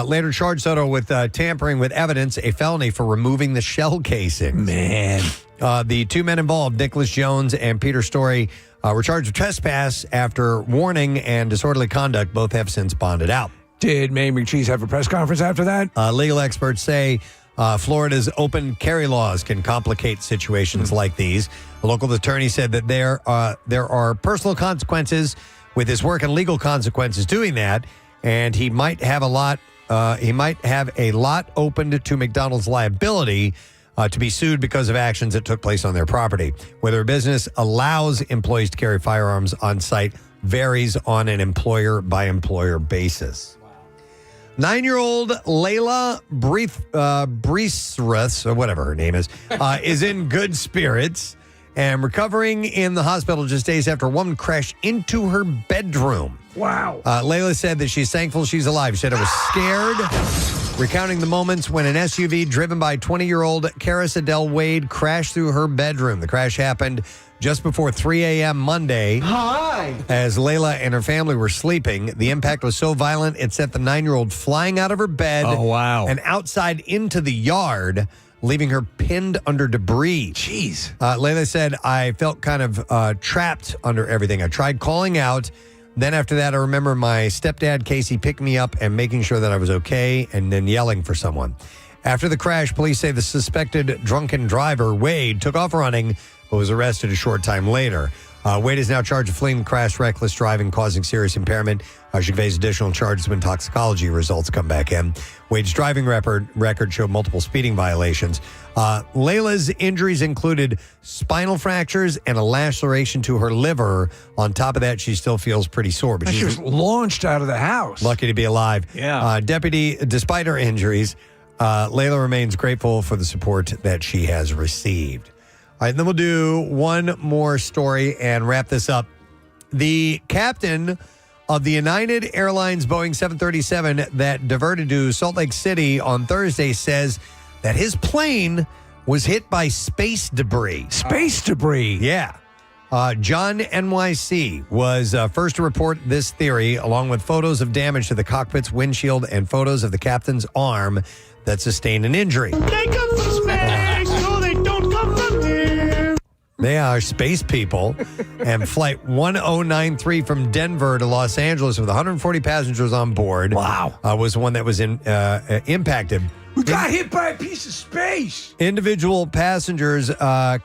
later charged Soto with tampering with evidence, a felony for removing the shell casing. Man. The two men involved, Nicholas Jones and Peter Story, were charged with trespass after warning and disorderly conduct. Both have since bonded out. Did May McCheese have a press conference after that? Legal experts say Florida's open carry laws can complicate situations like these. A local attorney said that there are personal consequences with his work and legal consequences doing that, and he might have a lot opened to McDonald's liability to be sued because of actions that took place on their property. Whether a business allows employees to carry firearms on site varies on an employer-by-employer basis. 9-year-old Layla Breesrus, or whatever her name is in good spirits and recovering in the hospital just days after a woman crashed into her bedroom. Wow. Layla said that she's thankful she's alive. She said, "I was scared," recounting the moments when an SUV driven by 20-year-old Karis Adele Wade crashed through her bedroom. The crash happened just before 3 a.m. Monday. Hi. As Layla and her family were sleeping. The impact was so violent, it sent the 9-year-old flying out of her bed. Oh, wow. And outside into the yard, leaving her pinned under debris. Jeez. Layla said, "I felt kind of trapped under everything. I tried calling out. Then after that, I remember my stepdad, Casey, picked me up and making sure that I was okay and then yelling for someone." After the crash, police say the suspected drunken driver, Wade, took off running but was arrested a short time later. Wade is now charged with fleeing the crash, reckless driving, causing serious impairment. She faces additional charges when toxicology results come back in. Wade's driving record showed multiple speeding violations. Layla's injuries included spinal fractures and a laceration to her liver. On top of that, she still feels pretty sore. But she was launched out of the house. Lucky to be alive. Yeah. Despite her injuries, Layla remains grateful for the support that she has received. All right, then we'll do one more story and wrap this up. The captain of the United Airlines Boeing 737 that diverted to Salt Lake City on Thursday says that his plane was hit by space debris. Space debris? Yeah. John NYC was first to report this theory, along with photos of damage to the cockpit's windshield and photos of the captain's arm that sustained an injury. They come from space, no, they don't come from here. They are space people. And Flight 1093 from Denver to Los Angeles with 140 passengers on board. Wow. Was one that was impacted. We got hit by a piece of space. Individual passengers'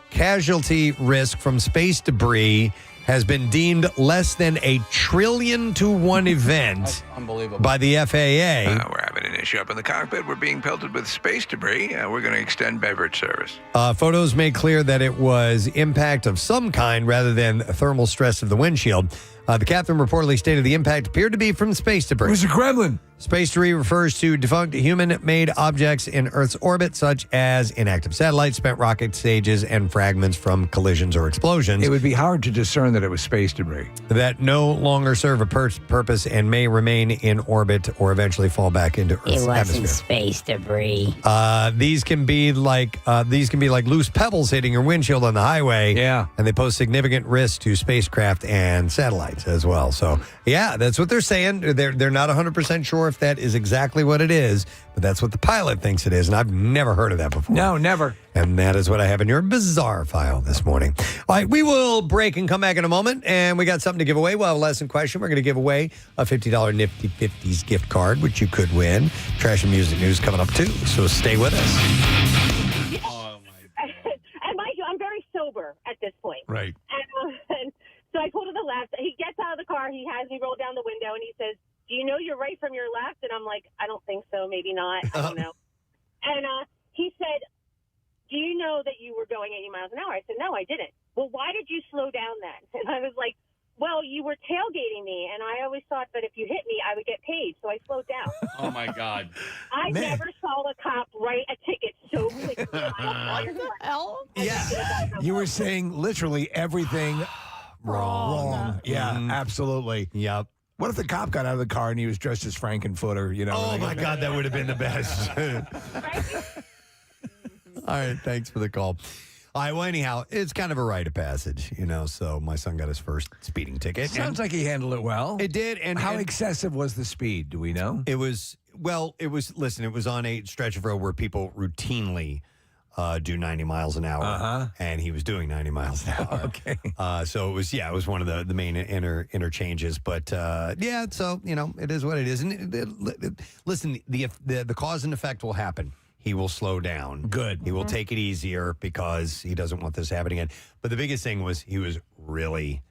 casualty risk from space debris has been deemed less than a 1 trillion to 1 event. That's unbelievable. By the FAA. We're having an issue up in the cockpit. We're being pelted with space debris. We're going to extend beverage service. Photos made clear that it was impact of some kind rather than thermal stress of the windshield. The captain reportedly stated the impact appeared to be from space debris. It was a gremlin. Space debris refers to defunct human-made objects in Earth's orbit, such as inactive satellites, spent rocket stages, and fragments from collisions or explosions. It would be hard to discern that it was space debris. That no longer serve a purpose and may remain in orbit or eventually fall back into Earth's It wasn't atmosphere. space debris. These can be like loose pebbles hitting your windshield on the highway. Yeah, and they pose significant risk to spacecraft and satellites as well. So, yeah, that's what they're saying. They're not 100% sure if that is exactly what it is, but that's what the pilot thinks it is, and I've never heard of that before. No, never. And that is what I have in your bizarre file this morning. All right, we will break and come back in a moment, and we got something to give away. We'll have a lesson question. We're going to give away a $50 Nifty 50s gift card, which you could win. Trash and music news coming up, too, so stay with us. And mind you, I'm very sober at this point. Right. And so I pull to the left. He gets out of the car. He has me roll down the window, and he says, "Do you know your right from your left?" And I'm like, "I don't think so. Maybe not. I don't know." And he said, "Do you you know that you were going 80 miles an hour? I said, no, I didn't. Well, why did you slow down then? And I was like, well, you were tailgating me, and I always thought that if you hit me, I would get paid, so I slowed down. Oh, my God. I never saw a cop write a ticket so quickly. What the hell? Yeah. You were saying literally everything wrong. Yeah, absolutely. Yep. What if the cop got out of the car and he was dressed as Frankenfooter? You know? Oh, my God, that would have been the best. All right, thanks for the call. All right, well, anyhow, it's kind of a rite of passage, so my son got his first speeding ticket. Sounds like he handled it well. It did. And how excessive was the speed? Do we know? It was on a stretch of road where people routinely do 90 miles an hour, and he was doing 90 miles an hour. Okay. So it was one of the main interchanges. But so it is what it is. And listen, the cause and effect will happen. He will slow down. Good. He will take it easier because he doesn't want this happening again. But the biggest thing was he was really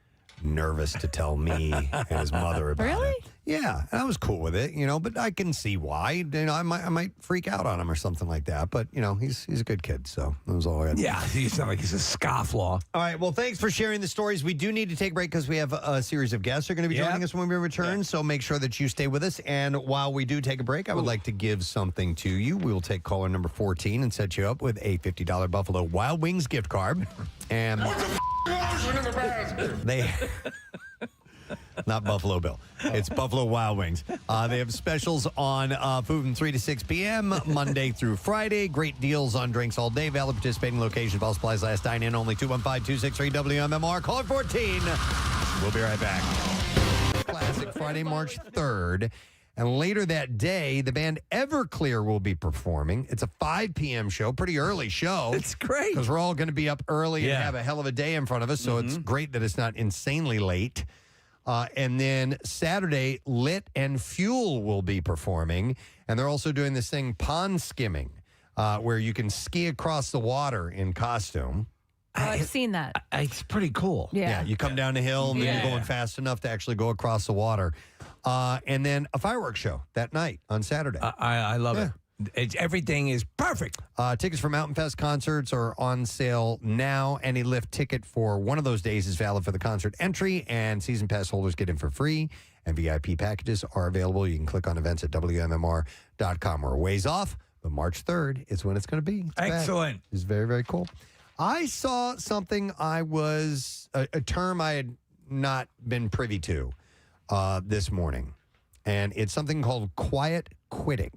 nervous to tell me and his mother about it. Yeah, and I was cool with it, but I can see why. I might freak out on him or something like that. But he's a good kid, so that was all I had. Yeah, he's not like he's a scofflaw. All right, well, thanks for sharing the stories. We do need to take a break because we have a series of guests who are going to be joining us when we return. So make sure that you stay with us. And while we do take a break, I would like to give something to you. We will take caller number 14 and set you up with a $50 Buffalo Wild Wings gift card. And they. Not Buffalo Bill. It's Buffalo Wild Wings. They have specials on food from 3 to 6 p.m. Monday through Friday. Great deals on drinks all day. Valid participating locations. While supplies last. Dine in only 215-263-WMMR. Call 14. We'll be right back. Classic Friday, March 3rd. And later that day, the band Everclear will be performing. It's a 5 p.m. show, pretty early show. It's great. Because we're all going to be up early and have a hell of a day in front of us. So it's great that it's not insanely late. And then Saturday, Lit and Fuel will be performing. And they're also doing this thing, pond skimming, where you can ski across the water in costume. I've seen that. It's pretty cool. Yeah. You come down the hill and then you're going fast enough to actually go across the water. And then a fireworks show that night on Saturday. I love it. Everything is perfect. Tickets for Mountain Fest concerts are on sale now. Any Lyft ticket for one of those days is valid for the concert entry, and season pass holders get in for free, and VIP packages are available. You can click on events at WMMR.com. We're a ways off, but March 3rd is when it's going to be. Excellent. It's very, very cool. I saw something a term I had not been privy to this morning, and it's something called quiet quitting.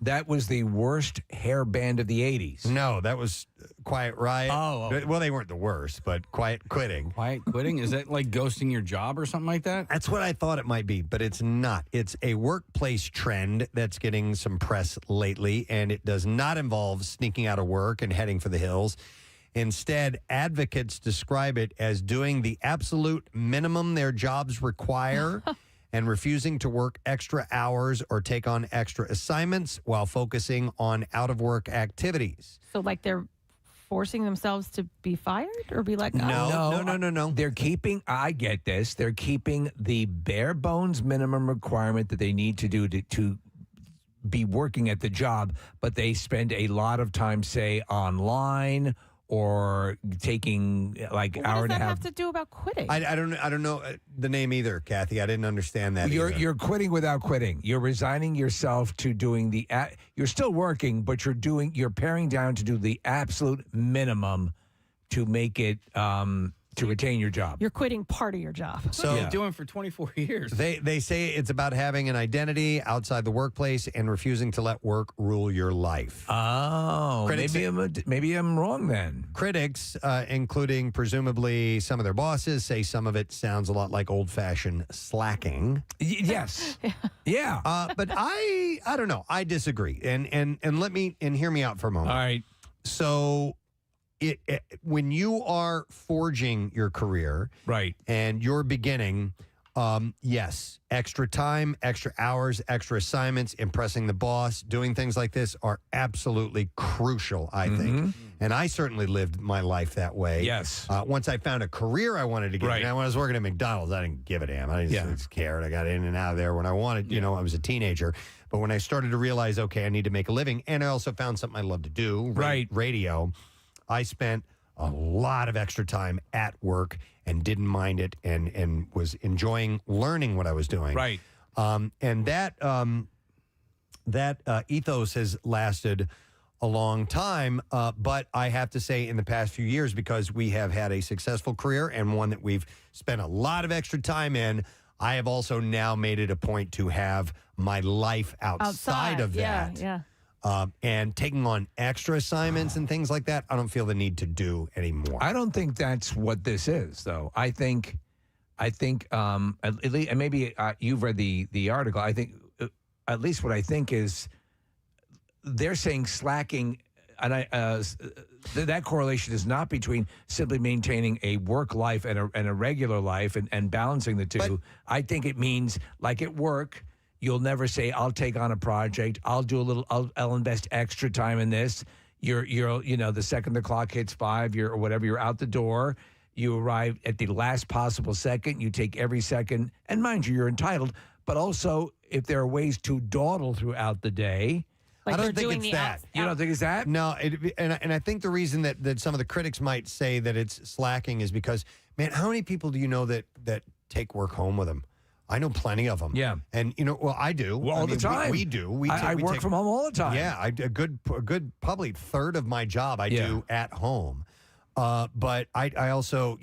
That was the worst hair band of the 80s. No, that was Quiet Riot. Oh. Well, they weren't the worst, but Quiet Quitting. Quiet quitting? Is that like ghosting your job or something like that? That's what I thought it might be, but it's not. It's a workplace trend that's getting some press lately, and it does not involve sneaking out of work and heading for the hills. Instead, advocates describe it as doing the absolute minimum their jobs require and refusing to work extra hours or take on extra assignments while focusing on out-of-work activities. So, like, they're forcing themselves to be fired or be let go? No. They're keeping, I get this, they're keeping the bare bones minimum requirement that they need to do to be working at the job, but they spend a lot of time, say, online or taking like hour and a half. What does that have to do about quitting? I don't know the name either, Kathy. I didn't understand that. You're quitting without quitting. You're resigning yourself to doing you're still working, but you're paring down to do the absolute minimum to make it to retain your job. You're quitting part of your job. So you're doing for 24 years. They say it's about having an identity outside the workplace and refusing to let work rule your life. Oh, maybe I'm wrong then. Critics, including presumably some of their bosses, say some of it sounds a lot like old-fashioned slacking. Yes. Yeah. But I don't know. I disagree. And hear me out for a moment. All right. So when you are forging your career, right, and you're beginning, Yes, extra time, extra hours, extra assignments, impressing the boss, doing things like this are absolutely crucial, I think. And I certainly lived my life that way. Yes. Once I found a career I wanted to get in. Now, when I was working at McDonald's, I didn't give a damn. I just cared. I got in and out of there when I wanted. You know, I was a teenager. But when I started to realize, okay, I need to make a living, and I also found something I love to do, radio, I spent a lot of extra time at work and didn't mind it and was enjoying learning what I was doing. Right. And that ethos has lasted a long time. But I have to say in the past few years, because we have had a successful career and one that we've spent a lot of extra time in, I have also now made it a point to have my life outside of that. Yeah. And taking on extra assignments and things like that, I don't feel the need to do anymore. I don't think that's what this is, though. I think, at least, and maybe you've read the article. I think, at least what I think is, they're saying slacking, and that correlation is not between simply maintaining a work life and a regular life and balancing the two. I think it means, like at work, you'll never say, I'll take on a project. I'll do a little, I'll invest extra time in this. You're the second the clock hits 5, or whatever, you're out the door. You arrive at the last possible second. You take every second. And mind you, you're entitled. But also, if there are ways to dawdle throughout the day. I don't think it's that. You don't think it's that? No, and I think the reason that some of the critics might say that it's slacking is because, man, how many people do you know that take work home with them? I know plenty of them. Yeah. And, I do. Well, all the time. We do. I work from home all the time. Yeah. A good probably third of my job I do at home. But I also,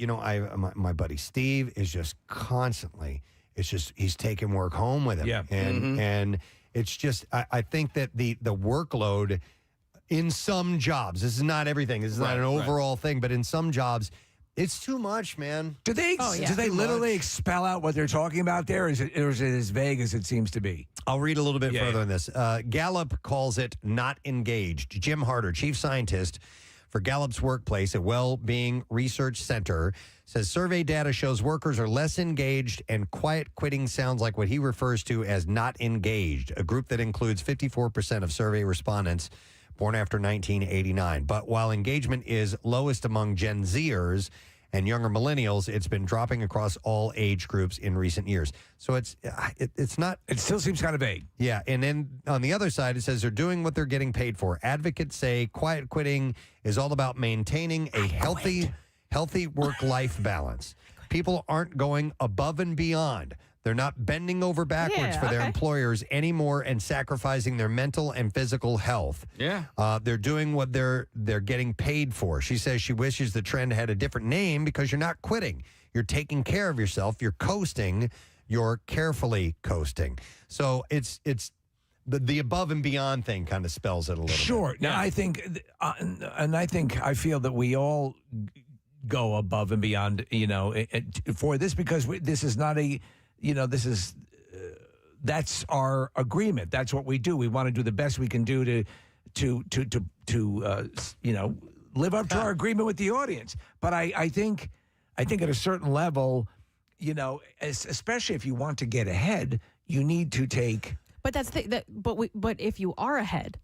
my buddy Steve is just constantly, he's taking work home with him. Yeah. And it's just, I think that the workload in some jobs, this is not everything. This is not an overall thing, but in some jobs, it's too much, man. Do they literally spell out what they're talking about there, or is it as vague as it seems to be? I'll read a little bit further on this. Gallup calls it not engaged. Jim Harder, chief scientist for Gallup's Workplace, a well-being research center, says survey data shows workers are less engaged, and quiet quitting sounds like what he refers to as not engaged, a group that includes 54% of survey respondents born after 1989. But while engagement is lowest among Gen Zers and younger millennials, it's been dropping across all age groups in recent years. So it's not... It still seems kind of vague. Yeah, and then on the other side, it says they're doing what they're getting paid for. Advocates say quiet quitting is all about maintaining a healthy work-life balance. People aren't going above and beyond. They're not bending over backwards for their employers anymore and sacrificing their mental and physical health. Yeah. They're doing what they're getting paid for. She says she wishes the trend had a different name because you're not quitting. You're taking care of yourself. You're coasting. You're carefully coasting. So it's the above and beyond thing kind of spells it a little bit. Sure. Now, I think, I feel that we all go above and beyond, for this, because this is not a... that's our agreement. That's what we do. We want to do the best we can do to live up to our agreement with the audience. But I think at a certain level, especially if you want to get ahead, you need to take. But but if you are ahead,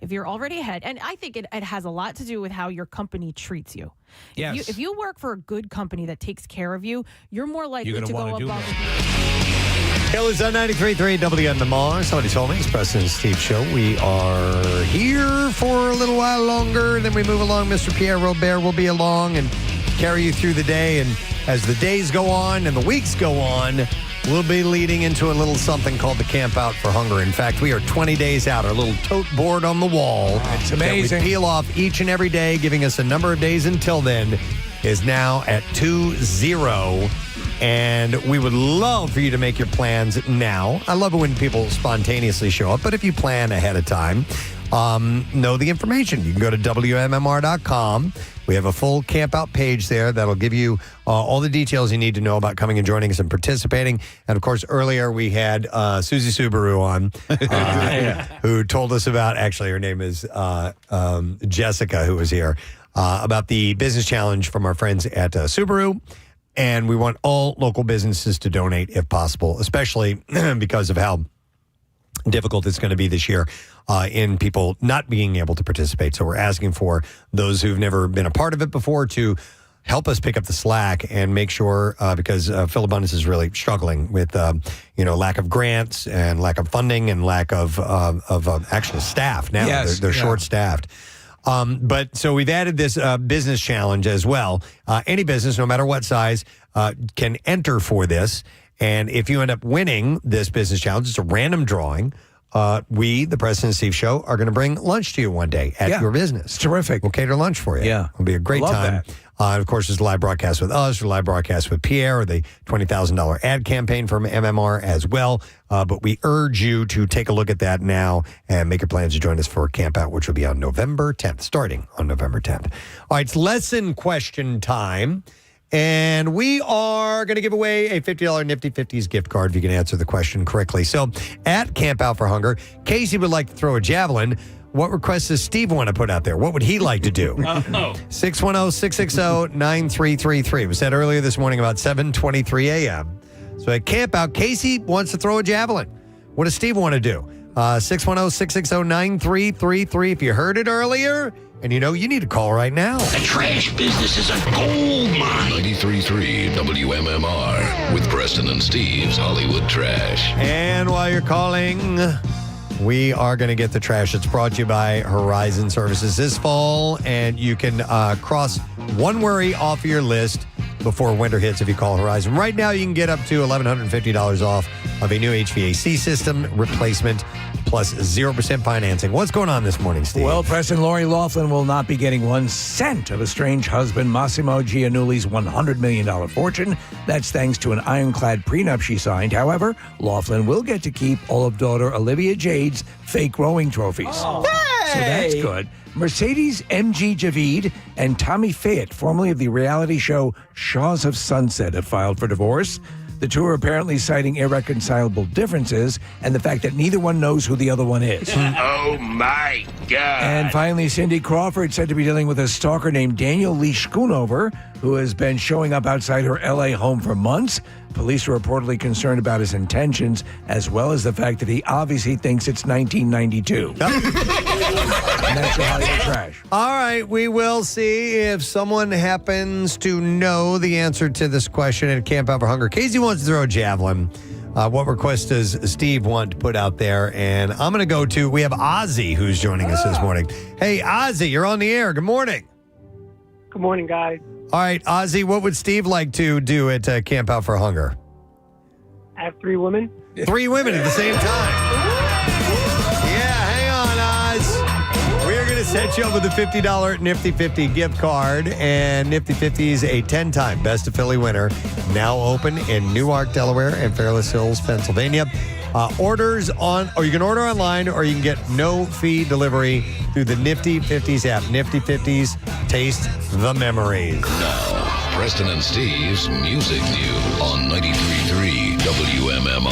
if you're already ahead, and I think it has a lot to do with how your company treats you. Yes. If you work for a good company that takes care of you, you're more likely to go above and beyond. It was on 93.3 WMMR. Somebody told me it's Preston and Steve show. We are here for a little while longer, and then we move along. Mr. Pierre Robert will be along and carry you through the day. And as the days go on and the weeks go on, we'll be leading into a little something called the Camp Out for Hunger. In fact, we are 20 days out. Our little tote board on the wall. It's amazing. That we peel off each and every day, giving us a number of days until then, is now at 20. And we would love for you to make your plans now. I love it when people spontaneously show up, but if you plan ahead of time, know the information. You can go to WMMR.com. We have a full camp out page there that'll give you all the details you need to know about coming and joining us and participating. And, of course, earlier we had Susie Subaru on, who told us about, actually her name is Jessica, who was here, about the business challenge from our friends at Subaru. And we want all local businesses to donate if possible, especially because of how difficult it's going to be this year in people not being able to participate. So we're asking for those who've never been a part of it before to help us pick up the slack and make sure, because Phil Abundance is really struggling with, lack of grants and lack of funding and lack of actual staff now. Yes, they're short-staffed. But so we've added this business challenge as well. Any business, no matter what size, can enter for this. And if you end up winning this business challenge, it's a random drawing. We, the Preston and Steve Show, are going to bring lunch to you one day at your business. It's terrific. We'll cater lunch for you. Yeah. It'll be a great Love time. that. Of course, there's a live broadcast with us, or live broadcast with Pierre, or the $20,000 ad campaign from MMR as well. But we urge you to take a look at that now and make your plans to join us for Camp Out, which will be on November 10th, starting on November 10th. All right, it's lesson question time. And we are going to give away a $50 Nifty 50s gift card if you can answer the question correctly. So at Camp Out for Hunger, Casey would like to throw a javelin. What request does Steve want to put out there? What would he like to do? 610-660-9333. It was said earlier this morning about 7:23 a.m. So at Camp Out, Casey wants to throw a javelin. What does Steve want to do? 610-660-9333. If you heard it earlier, and you need to call right now. The trash business is a gold mine. 93.3 WMMR with Preston and Steve's Hollywood Trash. And while you're calling, we are going to get the trash. It's brought to you by Horizon Services this fall, and you can cross one worry off of your list before winter hits if you call Horizon. Right now, you can get up to $1,150 off of a new HVAC system replacement plus 0% financing. What's going on this morning, Steve? Well, Preston, Lori Loughlin will not be getting 1 cent of estranged husband Massimo Giannulli's $100 million fortune. That's thanks to an ironclad prenup she signed. However, Loughlin will get to keep all of daughter Olivia Jade's fake rowing trophies. Oh. So that's good. Mercedes MG Javid and Tommy Fayette, formerly of the reality show Shaws of Sunset, have filed for divorce. The two are apparently citing irreconcilable differences and the fact that neither one knows who the other one is. Oh, my God. And finally, Cindy Crawford said to be dealing with a stalker named Daniel Lee Schoonover, who has been showing up outside her L.A. home for months. Police are reportedly concerned about his intentions, as well as the fact that he obviously thinks it's 1992. And that's your Hollywood Trash. All right, we will see if someone happens to know the answer to this question at Camp Out for Hunger. Casey wants to throw a javelin. What request does Steve want to put out there? And I'm going to we have Ozzy who's joining us this morning. Hey, Ozzy, you're on the air. Good morning. Good morning, guys. All right, Ozzy, what would Steve like to do at Camp Out for Hunger? I have 3 women. 3 women at the same time. Yeah, hang on, Oz. We're going to set you up with a $50 Nifty 50 gift card. And Nifty 50 is a 10-time Best of Philly winner. Now open in Newark, Delaware, and Fairless Hills, Pennsylvania. You can order online, or you can get no fee delivery through the Nifty 50s app. Nifty 50s, taste the memories. Now, Preston and Steve's Music News on 93.3 WMMR.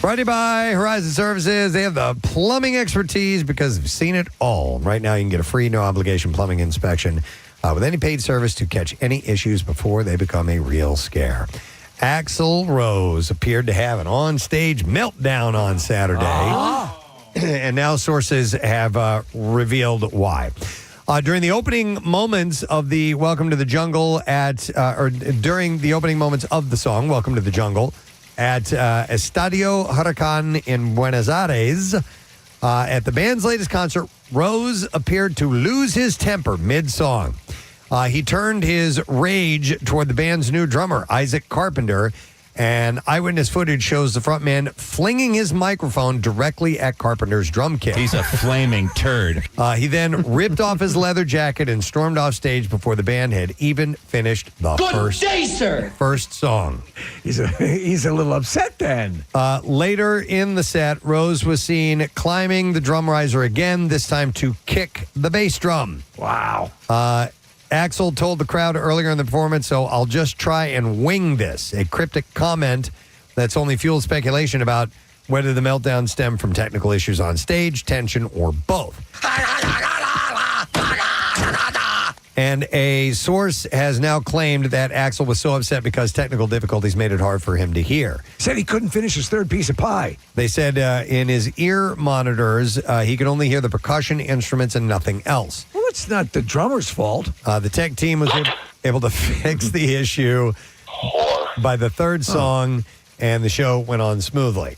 Brought to you by Horizon Services. They have the plumbing expertise because they've seen it all. Right now, you can get a free, no-obligation plumbing inspection with any paid service to catch any issues before they become a real scare. Axl Rose appeared to have an on-stage meltdown on Saturday. And now sources have revealed why. During the opening moments of the Welcome to the Jungle during the opening moments of the song, Welcome to the Jungle, at Estadio Huracan in Buenos Aires, at the band's latest concert, Rose appeared to lose his temper mid-song. He turned his rage toward the band's new drummer, Isaac Carpenter, and eyewitness footage shows the frontman flinging his microphone directly at Carpenter's drum kit. He's a flaming turd. He then ripped off his leather jacket and stormed off stage before the band had even finished the first song. He's a little upset then. Later in the set, Rose was seen climbing the drum riser again, this time to kick the bass drum. Wow. Axl told the crowd earlier in the performance, so I'll just try and wing this. A cryptic comment that's only fueled speculation about whether the meltdown stemmed from technical issues on stage, tension, or both. And a source has now claimed that Axl was so upset because technical difficulties made it hard for him to hear. Said he couldn't finish his third piece of pie. They said in his ear monitors, he could only hear the percussion instruments and nothing else. Well, it's not the drummer's fault. The tech team was able to fix the issue by the third song, and the show went on smoothly.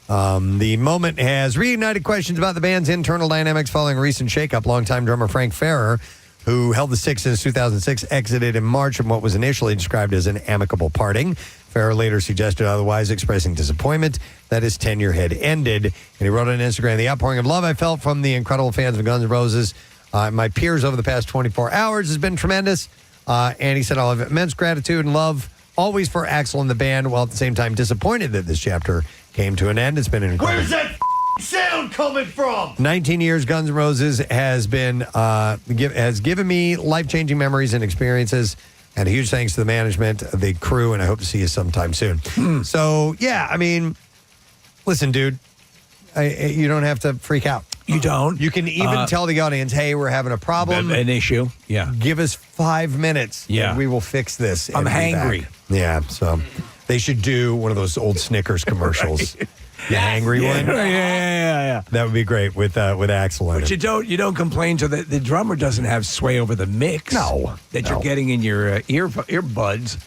The moment has reignited questions about the band's internal dynamics following a recent shakeup. Longtime drummer Frank Ferrer, who held the Six since 2006, exited in March in what was initially described as an amicable parting. Ferrer later suggested otherwise, expressing disappointment that his tenure had ended. And he wrote on Instagram, "The outpouring of love I felt from the incredible fans of Guns N' Roses, my peers over the past 24 hours has been tremendous." And he said, "I'll have immense gratitude and love always for Axl and the band, while at the same time disappointed that this chapter came to an end. It's been an incredible..." Where's that sound coming from? 19 years, Guns N' Roses has been has given me life-changing memories and experiences, and a huge thanks to the management, the crew, and I hope to see you sometime soon. So, yeah, I mean, listen, dude, you don't have to freak out. You don't. You can even tell the audience, hey, we're having a problem. An issue. Yeah. Give us 5 minutes. Yeah. And we will fix this. I'm and be hangry. back. Yeah. So they should do one of those old Snickers commercials. The hangry one. Yeah. That would be great with Axl on But it. you don't complain so that the drummer doesn't have sway over the mix. That you're getting in your earbuds.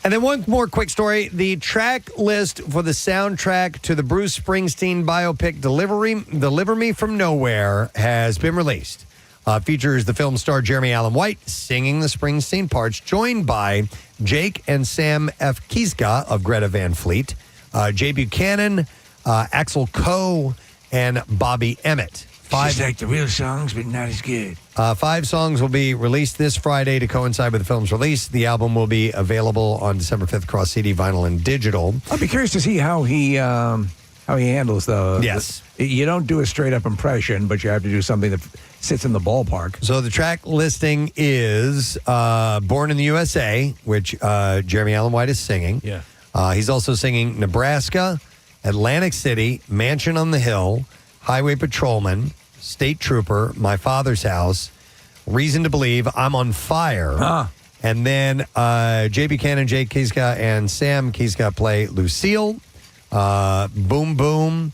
And then one more quick story. The track list for the soundtrack to the Bruce Springsteen biopic Deliver Me From Nowhere has been released. Features the film star Jeremy Allen White singing the Springsteen parts, joined by Jake and Sam F. Kiska of Greta Van Fleet, Jay Buchanan, Axl Coe, and Bobby Emmett. Just like the real songs, but not as good. 5 songs will be released this Friday to coincide with the film's release. The album will be available on December 5th across CD, vinyl, and digital. I'd be curious to see how he handles the. Yes. You don't do a straight up impression, but you have to do something that sits in the ballpark. So the track listing is Born in the USA, which Jeremy Allen White is singing. Yeah. He's also singing Nebraska, Atlantic City, Mansion on the Hill, Highway Patrolman, State Trooper, My Father's House, Reason to Believe, I'm on Fire. And then Jay Buchanan, Jay Kiska, and Sam Kiska play Lucille, Boom Boom,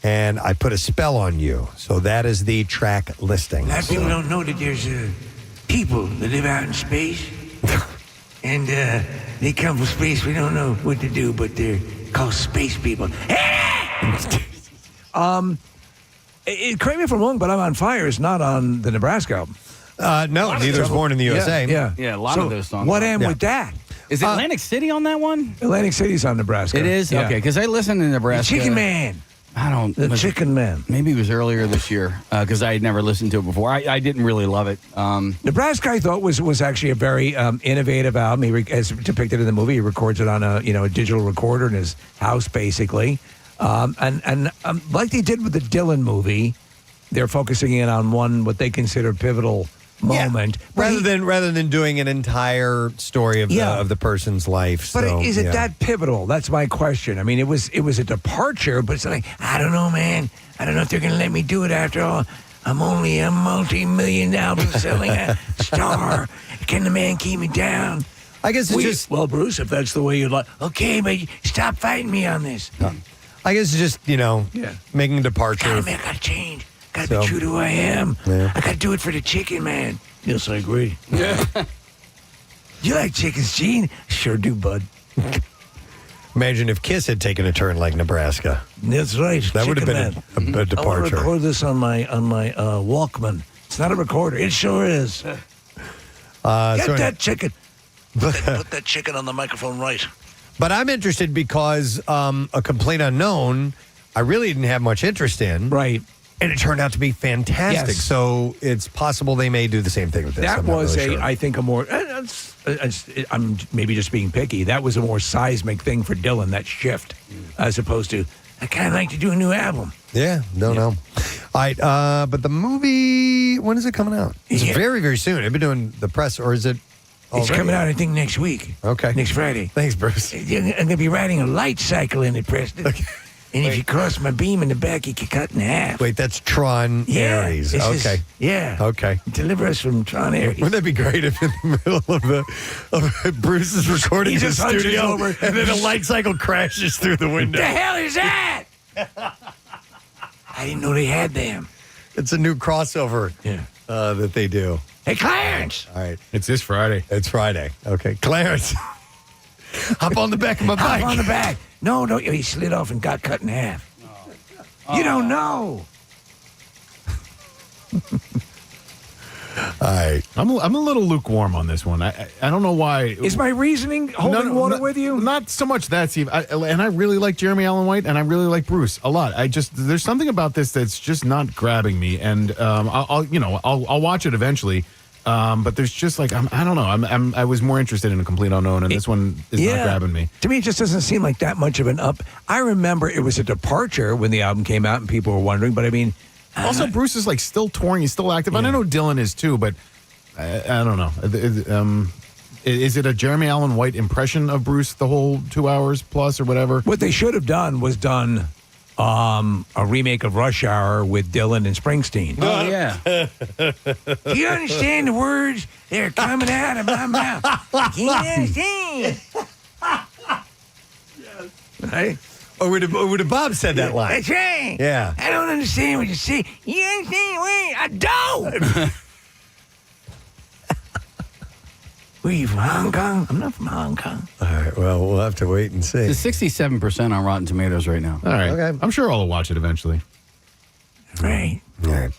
and I Put a Spell on You. So that is the track listing. A lot of people don't know that there's people that live out in space, and they come from space. We don't know what to do, but they're called space people. Correct me if I'm wrong, but I'm on Fire is not on the Nebraska album. No, neither is Born in the USA. Yeah, a lot of those songs. What are. am with that? Is Atlantic City on that one? Atlantic City's on Nebraska. It is? Yeah. Okay, because I listened to Nebraska. The Chicken Man. I don't. The Chicken Man. Maybe it was earlier this year because I had never listened to it before. I didn't really love it. Nebraska, I thought was actually a very innovative album. As depicted in the movie, he records it on a digital recorder in his house, basically. And like they did with the Dylan movie, they're focusing in on what they consider pivotal moment. Rather than doing an entire story of the person's life. But so, is it that pivotal? That's my question. I mean, it was a departure, but it's like, I don't know, man. I don't know if they're going to let me do it after all. I'm only a multi-million album selling star. Can the man keep me down? I guess it's just... Well, Bruce, if that's the way you like... Okay, but stop fighting me on this. I guess it's just, making a departure. I gotta change. Gotta be true to who I am. Yeah. I gotta do it for the chicken, man. Yes, I agree. Yeah. You like chickens, Gene? Sure do, bud. Imagine if Kiss had taken a turn like Nebraska. That's right. That would have been a I want to departure. record this on my Walkman. It's not a recorder. It sure is. Get that chicken. Put that chicken on the microphone right. But I'm interested because A Complete Unknown, I really didn't have much interest in. Right. And it turned out to be fantastic. Yes. So it's possible they may do the same thing with this. That I'm not was really sure. I think, a more. I'm maybe just being picky. That was a more seismic thing for Dylan. That shift, as opposed to I kind of like to do a new album. Yeah, don't know. All right, but the movie, when is it coming out? It's very, very soon. I've been doing the press, or is it? It's coming out, I think, next week. Okay. Next Friday. Thanks, Bruce. I'm going to be riding a light cycle in it, Preston. And if you cross my beam in the back, you get cut in half. Wait, that's Tron Ares. this is- Okay. yeah. Okay. Deliver us from Tron Ares. Wouldn't that be great if in the middle of Bruce is recording He in the just hunches studio over. and then a light cycle crashes through the window? The hell is that? I didn't know they had them. It's a new crossover that they do. Hey, Clarence. All right. It's this Friday. It's Friday. Okay. Clarence. Hop on the back of my bike. Hop on the back. No, he slid off and got cut in half. You don't know. All right. I'm a little lukewarm on this one. I don't know why. Is my reasoning holding water with you? Not so much that, Steve. And I really like Jeremy Allen White, and I really like Bruce a lot. There's something about this that's just not grabbing me, and I'll watch it eventually. But there's just like I don't know. I was more interested in A Complete Unknown, and this one is not grabbing me. To me, it just doesn't seem like that much of an up. I remember it was a departure when the album came out, and people were wondering. But I mean. Also, Bruce is like still touring. He's still active. And I know Dylan is too, but I don't know. Is it a Jeremy Allen White impression of Bruce the whole 2 hours plus or whatever? What they should have done was done a remake of Rush Hour with Dylan and Springsteen. Oh, yeah. Do you understand the words that are coming out of my mouth? Can't understand. Right? Or would have Bob said that line? That's right. Yeah. I don't understand what you say. You understand? Wait, I don't. Were you from Hong Kong? I'm not from Hong Kong. All right. Well, we'll have to wait and see. It's 67% on Rotten Tomatoes right now. All right. Okay. I'm sure I'll watch it eventually. Right. All right.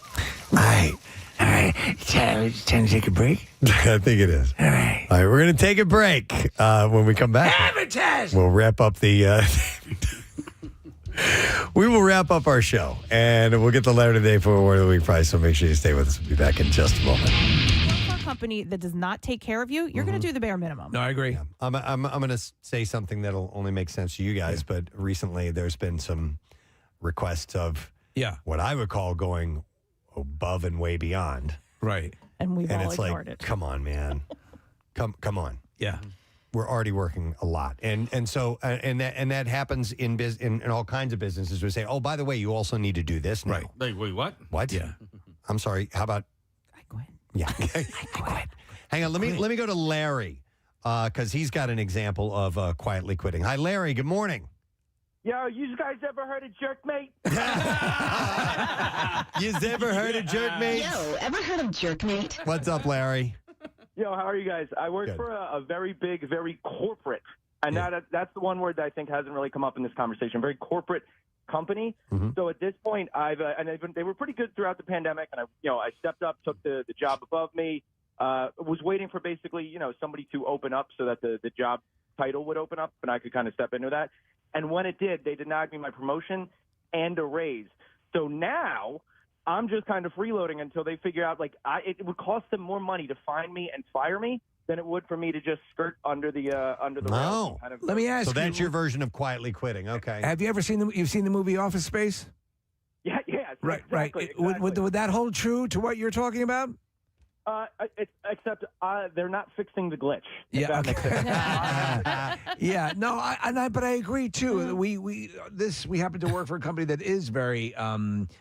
All right. It's time to take a break. I think it is. All right. All right. We're going to take a break. When we come back, Advertise. we'll wrap up the. We will wrap up our show, and we'll get the letter today for Award of the Week prize. So make sure you stay with us. We'll be back in just a moment. For a company that does not take care of you, you're going to do the bare minimum. No, I agree. Yeah. I'm going to say something that'll only make sense to you guys, but recently there's been some requests of what I would call going above and way beyond. Right. And we've all it's ignored like, it. come on, man. Come on. Yeah. We're already working a lot, and that happens in all kinds of businesses. We say, oh, by the way, you also need to do this now. Right. Like, wait, what? What? Yeah. I'm sorry. How about? I quit. Yeah. I quit. Hang on. Let me go to Larry because he's got an example of quietly quitting. Hi, Larry. Good morning. Yo, you guys ever heard of Jerkmate? You've ever heard of Jerkmate? Yo, ever heard of Jerkmate? What's up, Larry? Yo, how are you guys? I work Good. for a very big, very corporate, and that's the one word that I think hasn't really come up in this conversation. Very corporate company. Mm-hmm. So at this point, they were pretty good throughout the pandemic, and I stepped up, took the job above me. Was waiting for basically somebody to open up so that the job title would open up, and I could kind of step into that. And when it did, they denied me my promotion and a raise. So now I'm just kind of freeloading until they figure out, it would cost them more money to find me and fire me than it would for me to just skirt under the rails. Kind of, Let me ask you. So that's your version of quietly quitting. Okay. Have you ever seen you've seen the movie Office Space? Yeah. Right, exactly, right. Would that hold true to what you're talking about? Except they're not fixing the glitch. Yeah. Yeah. No. But I agree too. We happen to work for a company that is very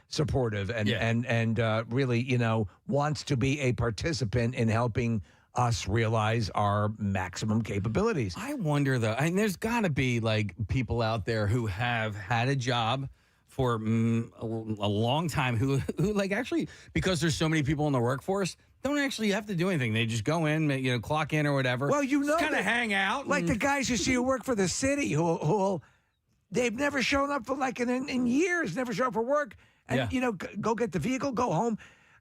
supportive and really wants to be a participant in helping us realize our maximum capabilities. I wonder though. There's got to be like people out there who have had a job for a long time who like actually, because there's so many people in the workforce, don't actually have to do anything. They just go in, clock in or whatever. Well, kind of hang out. Like the guys you see who work for the city who they've never shown up for in years, never show up for work. And, go get the vehicle, go home.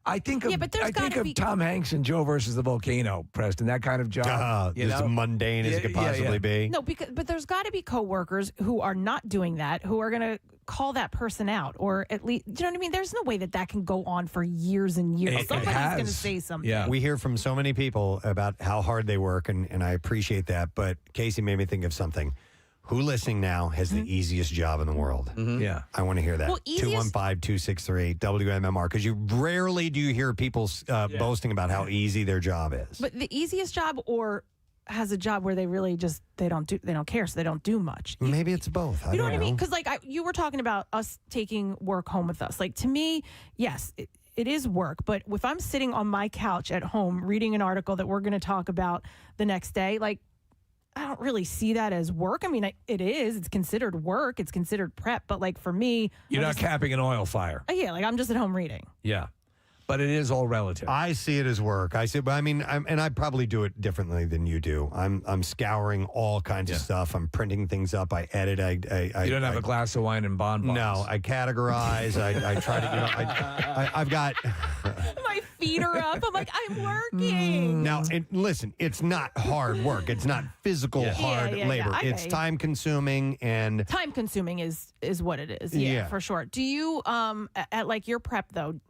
I think of Tom Hanks and Joe versus the Volcano, Preston, that kind of job. As mundane as it could possibly be. No, but there's got to be coworkers who are not doing that, who are going to call that person out, or at least, you know what I mean? There's no way that can go on for years and years. Somebody's going to say something. Yeah. We hear from so many people about how hard they work, and I appreciate that. But Casey made me think of something. Who listening now has the easiest job in the world? Mm-hmm. Yeah. I want to hear that. Well, 215-263 WMMR, because you rarely do you hear people boasting about how easy their job is. But the easiest job or has a job where they really just they don't care, so they don't do much. Maybe it's both. You know what I mean? Because like you were talking about us taking work home with us. Like to me, yes, it is work. But if I'm sitting on my couch at home reading an article that we're going to talk about the next day, like I don't really see that as work. I mean, it is. It's considered work. It's considered prep. But like for me, you're not capping an oil fire. Yeah, like I'm just at home reading. Yeah. But it is all relative. I see it as work. But I mean, and I probably do it differently than you do. I'm scouring all kinds of stuff. I'm printing things up. I edit. You don't have a glass of wine and bond box. No, I categorize. I try to. I've got. My feet are up. I'm like, I'm working. Now, listen, it's not hard work. It's not physical hard labor. It's time consuming and time consuming is what it is. Yeah, for sure. Do you at like your prep though?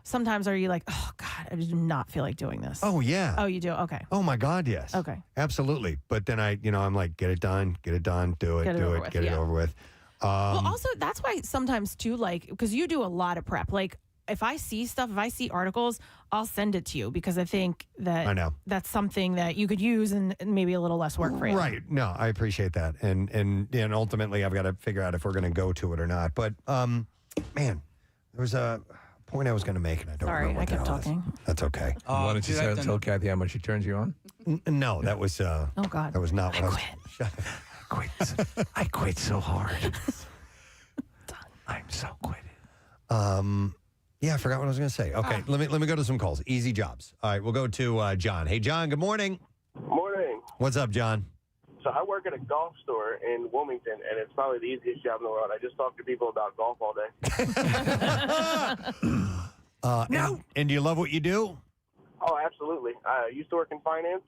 Sometimes are you like, oh God, I do not feel like doing this? Oh yeah. Oh, you do? Okay. Oh my God, yes. Okay. Absolutely. But then I'm like, get it done, do it, get it over with. Well, also that's why sometimes too, like, because you do a lot of prep. Like, if I see stuff, if I see articles, I'll send it to you because I think that I know that's something that you could use and maybe a little less work for you. Right. No, I appreciate that. And ultimately I've got to figure out if we're going to go to it or not. But man, there was a point I was going to make and I don't remember what I kept talking. That's okay. Why don't you tell Kathy how much she turns you on? No, that was oh God. That was not what I was. Quit. I quit so hard. I'm so quitted. Yeah, I forgot what I was going to say. Okay, let me go to some calls. Easy jobs. All right, we'll go to John. Hey, John. Good morning. Morning. What's up, John? So I work at a golf store in Wilmington, and it's probably the easiest job in the world. I just talk to people about golf all day. And do you love what you do? Oh, absolutely. I used to work in finance.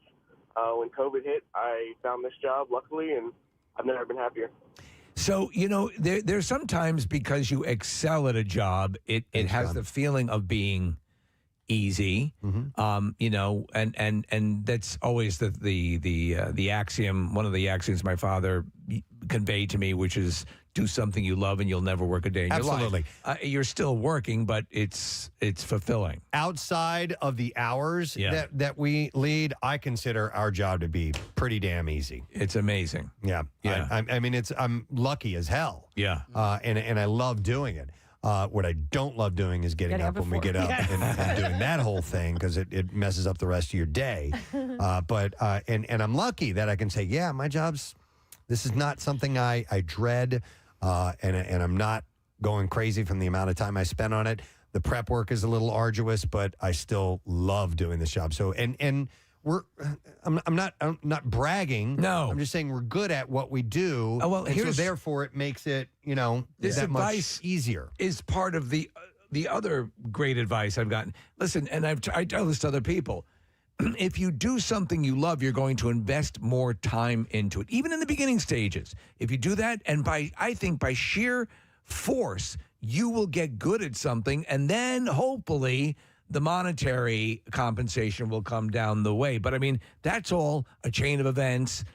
When COVID hit, I found this job, luckily, and I've never been happier. So, there's sometimes because you excel at a job, it has the feeling of being easy, and that's always the axiom, one of the axioms my father conveyed to me, which is do something you love and you'll never work a day in your life. Absolutely. You're still working, but it's fulfilling. Outside of the hours that we lead, I consider our job to be pretty damn easy. It's amazing. Yeah. I mean, I'm lucky as hell. Yeah. And I love doing it. What I don't love doing is getting up when we get up and doing that whole thing because it messes up the rest of your day. But I'm lucky that I can say, yeah, my job's, this is not something I dread, and I'm not going crazy from the amount of time I spend on it. The prep work is a little arduous, but I still love doing this job. So I'm not bragging. No, I'm just saying we're good at what we do. Oh, well, and so therefore it makes it this that advice much easier. Is part of the other great advice I've gotten. Listen, and I tell this to other people. If you do something you love, you're going to invest more time into it, even in the beginning stages. If you do that, and I think by sheer force, you will get good at something, and then hopefully the monetary compensation will come down the way. But I mean, that's all a chain of events.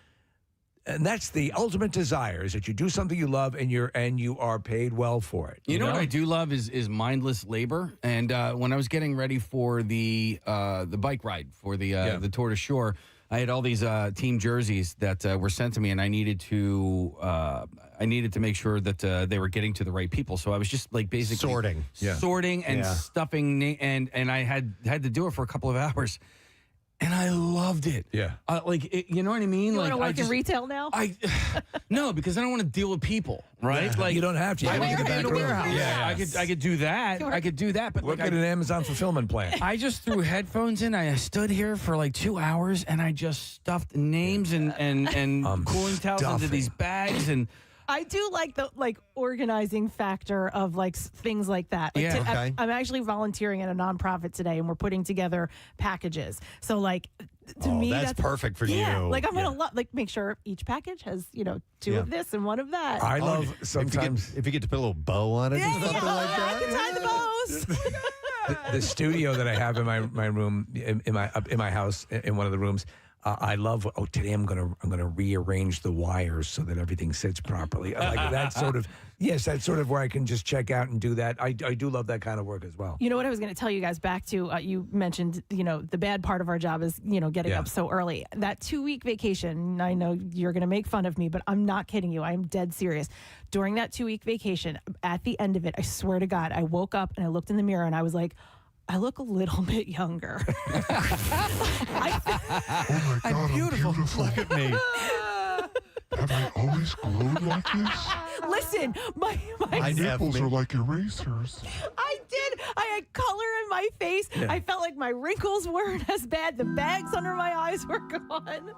And that's the ultimate desire, is that you do something you love and you are paid well for it. You know what I do love is mindless labor. And when I was getting ready for the bike ride for the Tour de Shore, I had all these team jerseys that were sent to me, and I needed to make sure that they were getting to the right people. So I was just like basically sorting and stuffing, and I had to do it for a couple of hours. And I loved it. Yeah. You know what I mean? You like, want to work in retail now? No, because I don't want to deal with people, right? Yeah. Like, you don't have to. You I can work in a warehouse. Yeah, I could do that. I could do that. But look at an Amazon fulfillment plan. I just threw headphones in. I stood here for like 2 hours, and I just stuffed names and cooling towels into these bags and. I do like the organizing factor of things like that. I'm actually volunteering at a nonprofit today, and we're putting together packages. So to me, that's perfect for you. I'm gonna make sure each package has 2 of this and 1 of that. I love sometimes if you get to put a little bow on it or something like that. I can tie the bows. The studio that I have in my room in my house in one of the rooms. I love. Oh, today I'm gonna rearrange the wires so that everything sits properly. I like that sort of. Yes, that's sort of where I can just check out and do that. I do love that kind of work as well. You know what I was going to tell you guys back to, you mentioned, the bad part of our job is, getting up so early. That 2-week vacation, I know you're going to make fun of me, but I'm not kidding you. I'm dead serious. During that 2-week vacation, at the end of it, I swear to God, I woke up and I looked in the mirror and I was like, I look a little bit younger. Oh my God, I'm beautiful. Look at me. Have I always glowed like this? Listen, my nipples are like erasers. I did. I had color in my face. Yeah. I felt like my wrinkles weren't as bad. The bags under my eyes were gone.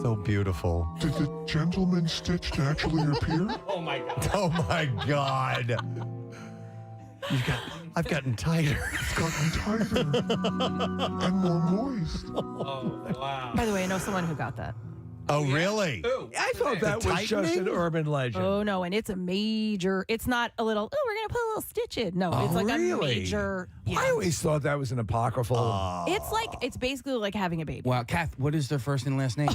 So beautiful. Did the gentleman stitch naturally appear? Oh my God. Oh my God. I've gotten tighter. It's gotten tighter. And more moist. Oh, wow. By the way, I know someone who got that. Oh, really? I thought that was just an urban legend. Oh, no, and it's a major, it's not a little, we're going to put a little stitch in. No, it's like really? a major. Yeah. I always thought that was an apocryphal. It's basically like having a baby. Wow, Kath, what is their first and last name?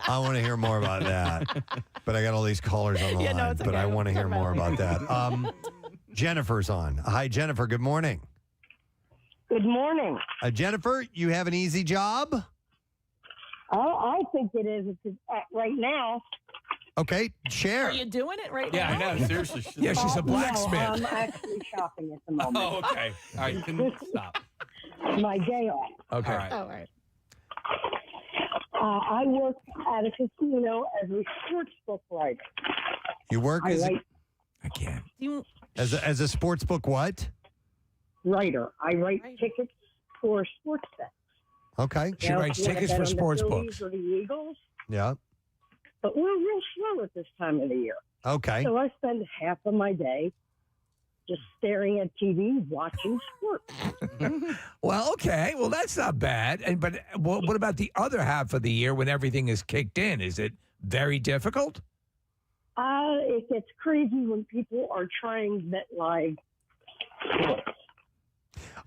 I want to hear more about that. But I got all these callers on the line. No, it's but okay. I want to hear more Talk about that. Jennifer's on. Hi, Jennifer. Good morning. Good morning. Jennifer, you have an easy job? I think it is right now. Okay, share. Are you doing it right Yeah, now? I know. Seriously. Yeah, she's a blacksmith. No, I'm actually shopping at the moment. Oh, okay. All right, you can stop. My day off. Okay. All right. All right. I work at a casino as a sportsbook writer. You work I can't. as a sports book what? Writer. I write tickets for sports bets. Okay. She writes tickets for sports books. Or the Eagles. Yeah. But we're real slow at this time of the year. Okay. So I spend half of my day just staring at TV, watching sports. Well, okay. Well, that's not bad. But what about the other half of the year when everything is kicked in? Is it very difficult? It gets crazy when people are trying MetLife.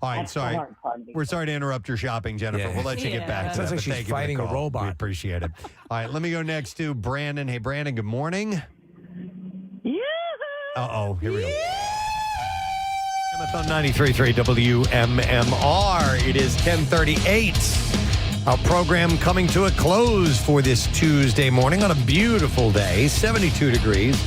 All right, That's the sorry. hard part of it. We're sorry to interrupt your shopping, Jennifer. Yeah. We'll let you get back to Sounds that. like but she's thank you for the fighting a call. robot. We appreciate it. All right, let me go next to Brandon. Hey, Brandon, good morning. Yeah. Uh-oh, here we go. MFM 93.3 WMMR. It is 10:38. Our program coming to a close for this Tuesday morning on a beautiful day, 72 degrees.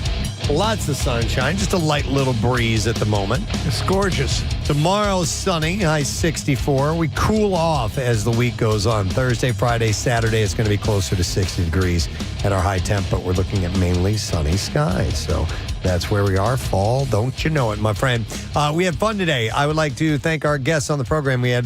Lots of sunshine, just a light little breeze at the moment. It's gorgeous. Tomorrow's sunny, high 64. We cool off as the week goes on. Thursday, Friday, Saturday, it's going to be closer to 60 degrees at our high temp, but we're looking at mainly sunny skies. So that's where we are. Fall, don't you know it, my friend. We had fun today. I would like to thank our guests on the program. We had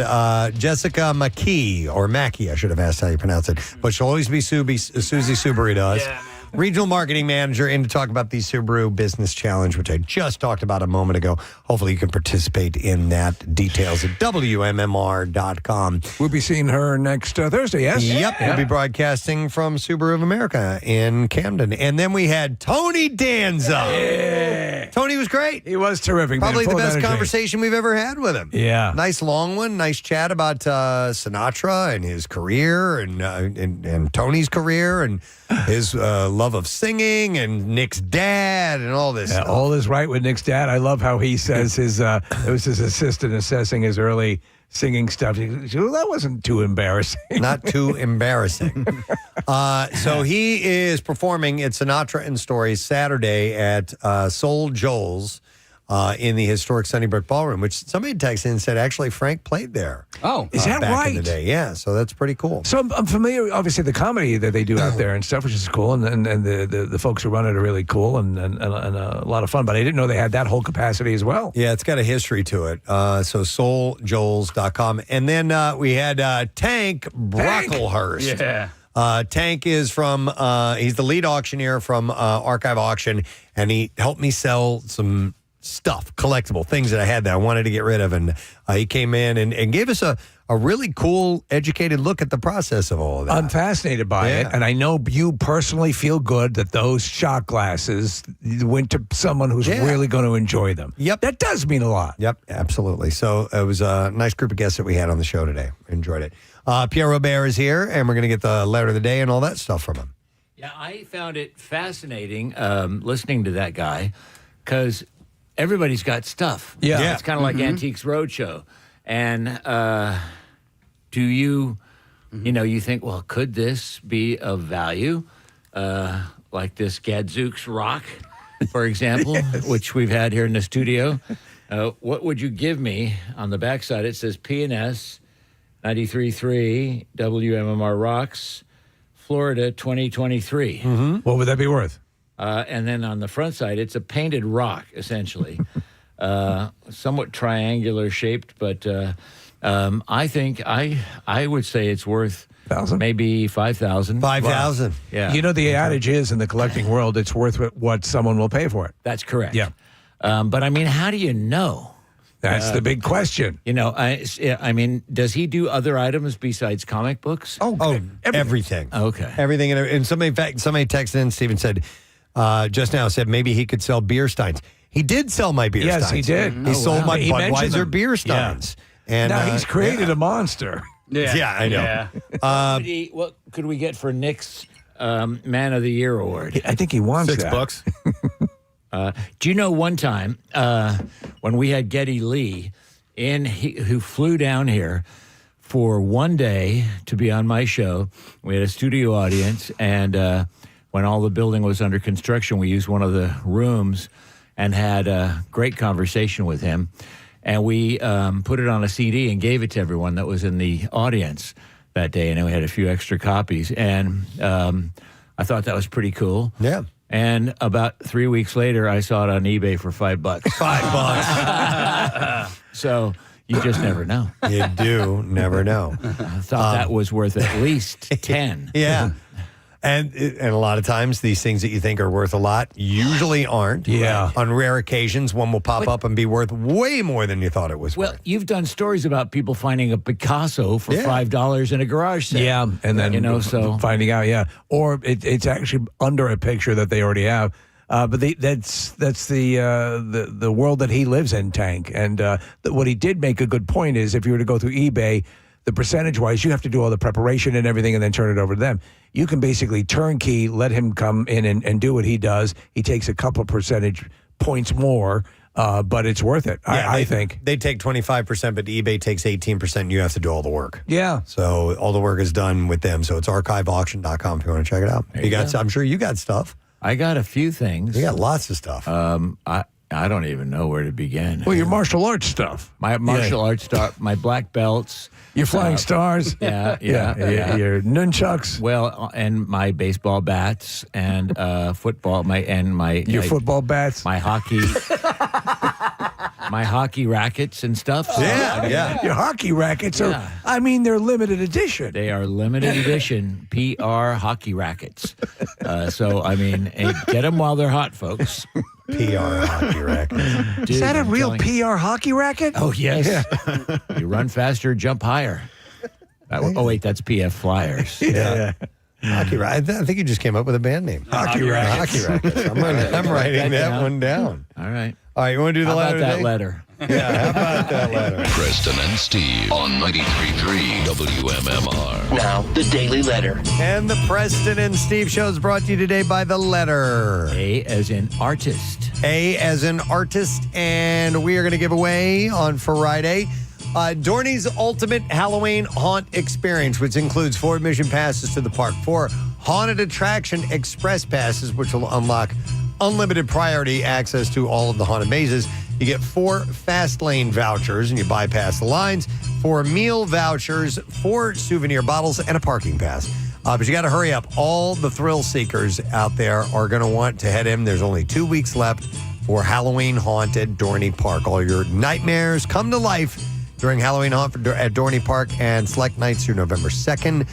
Jessica McKee, or Mackey, I should have asked how you pronounce it, but she'll always be Susie Subaru to us. Yeah, Regional Marketing Manager, in to talk about the Subaru Business Challenge, which I just talked about a moment ago. Hopefully you can participate in that. Details at WMMR.com. We'll be seeing her next Thursday, yes? Yep. We'll be broadcasting from Subaru of America in Camden. And then we had Tony Danza. Yeah. Tony was great. He was terrific. Probably man, the full of best energy. conversation we've ever had with him. Yeah. Nice long one. Nice chat about Sinatra and his career and Tony's career and his love of singing and Nick's dad and all this stuff. All is right with Nick's dad. I love how he says it was his assistant assessing his early singing stuff. He goes, well, that wasn't too embarrassing. Not too embarrassing. So he is performing at Sinatra and Stories Saturday at Soul Joel's in the historic Sunnybrook Ballroom, which somebody texted in and said actually Frank played there. Oh, is that back right? in the day. Yeah, so that's pretty cool. So I'm familiar, obviously, the comedy that they do out there and stuff, which is cool, and the folks who run it are really cool and a lot of fun. But I didn't know they had that whole capacity as well. Yeah, it's got a history to it. So souljoels.com. And then we had Tank Brocklehurst. Yeah. Tank is from, he's the lead auctioneer from Archive Auction, and he helped me sell some stuff, collectible things that I had that I wanted to get rid of. And he came in and gave us a really cool, educated look at the process of all of that. I'm fascinated by it, and I know you personally feel good that those shot glasses went to someone who's really going to enjoy them. Yep. That does mean a lot. Yep, absolutely. So it was a nice group of guests that we had on the show today. Enjoyed it. Pierre Robert is here, and we're going to get the letter of the day and all that stuff from him. Yeah, I found it fascinating listening to that guy because everybody's got stuff. Yeah. It's kind of like Antiques Roadshow. And do you think, well, could this be of value? Like this Gadzooks rock, for example, which we've had here in the studio. What would you give me? On the backside, it says P&S 93.3 WMMR Rocks, Florida 2023. What would that be worth? And then on the front side, it's a painted rock, essentially. Somewhat triangular shaped, but I think I would say it's worth maybe $5,000. $5,000. Yeah. You know, the adage is in the collecting world, it's worth what someone will pay for it. That's correct. Yeah. But I mean, how do you know? That's the big question. You know, I mean, does he do other items besides comic books? Oh, everything. Okay. Everything. And somebody texted in, Stephen said, just now said maybe he could sell beer steins. He did sell my beer steins. Yes, he did. He sold my He mentioned Budweiser them. beer steins. And now he's created a monster. Yeah, I know. What could we get for Nick's Man of the Year award? I think he wants $6. Do you know one time when we had Geddy Lee who flew down here for one day to be on my show? We had a studio audience, and when all the building was under construction, we used one of the rooms and had a great conversation with him. And we put it on a CD and gave it to everyone that was in the audience that day. And then we had a few extra copies. And I thought that was pretty cool. Yeah. And about 3 weeks later, I saw it on eBay for $5. $5. So you just never know. You do never know. I thought that was worth at least 10. Yeah. And a lot of times, these things that you think are worth a lot usually aren't. Yeah. On rare occasions, one will pop up and be worth way more than you thought it was Well, worth. you've done stories about people finding a Picasso for $5 in a garage sale. Yeah, and then finding out, or it's actually under a picture that they already have. But that's the world that he lives in, Tank. And what he did make a good point is if you were to go through eBay, the percentage-wise, you have to do all the preparation and everything and then turn it over to them. You can basically turnkey, let him come in and do what he does. He takes a couple of percentage points more, but it's worth it, I think. They take 25%, but eBay takes 18%, and you have to do all the work. Yeah. So all the work is done with them. So it's archiveauction.com if you want to check it out. I'm sure you got stuff. I got a few things. You got lots of stuff. I don't even know where to begin. Well, your martial arts stuff. My martial arts stuff, my black belts. Your flying stars. Yeah. Your nunchucks. Well, and my baseball bats and football. Your football bats. My hockey. My hockey rackets and stuff. So, Your hockey rackets are, they're limited edition. They are limited edition PR hockey rackets. Get them while they're hot, folks. PR hockey racket. Dude, Is that a real PR hockey racket? Oh, yes. You run faster, jump higher. That's PF Flyers. Yeah. Hockey racket. I think you just came up with a band name. Hockey rackets. Hockey rackets. I'm writing that one down. All right. All right, you want to do the letter about that today? letter? Yeah, how about that letter? Preston and Steve on 93.3 WMMR. Now, the Daily Letter. And the Preston and Steve show is brought to you today by the letter. A as in artist. A as in artist. And we are going to give away on Friday Dorney's Ultimate Halloween Haunt Experience, which includes 4 admission passes to the park, 4 haunted attraction express passes, which will unlock unlimited priority access to all of the haunted mazes. You get 4 fast lane vouchers, and you bypass the lines, 4 meal vouchers, 4 souvenir bottles, and a parking pass. But you got to hurry up. All the thrill seekers out there are going to want to head in. There's only 2 weeks left for Halloween Haunt at Dorney Park. All your nightmares come to life during Halloween Haunt at Dorney Park, and select nights through November 2nd.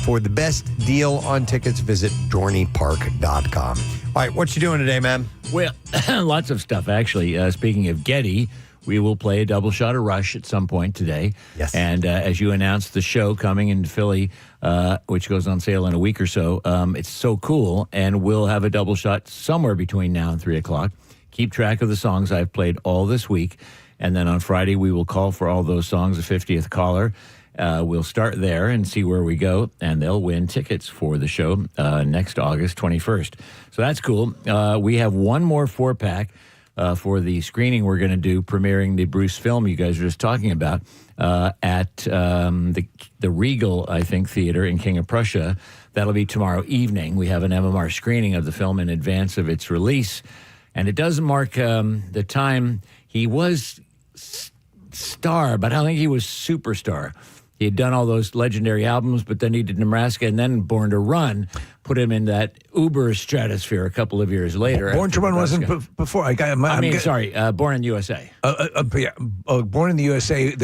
For the best deal on tickets, visit dorneypark.com. All right, what you doing today, man? Well, lots of stuff, actually. Speaking of Getty, we will play a double shot of Rush at some point today. Yes. And as you announced, the show coming in Philly, which goes on sale in a week or so, it's so cool. And we'll have a double shot somewhere between now and 3 o'clock. Keep track of the songs I've played all this week. And then on Friday, we will call for all those songs, the 50th caller. We'll start there and see where we go, and they'll win tickets for the show next August 21st. So that's cool. We have one more 4-pack for the screening we're going to do, premiering the Bruce film you guys were just talking about at the Regal, I think, Theater in King of Prussia. That'll be tomorrow evening. We have an MMR screening of the film in advance of its release, and it does mark the time he was star, but I don't think he was superstar. He had done all those legendary albums, but then he did Nebraska, and then Born to Run put him in that Uber stratosphere a couple of years later. Born to Run wasn't before. Born in the USA. Born in the USA.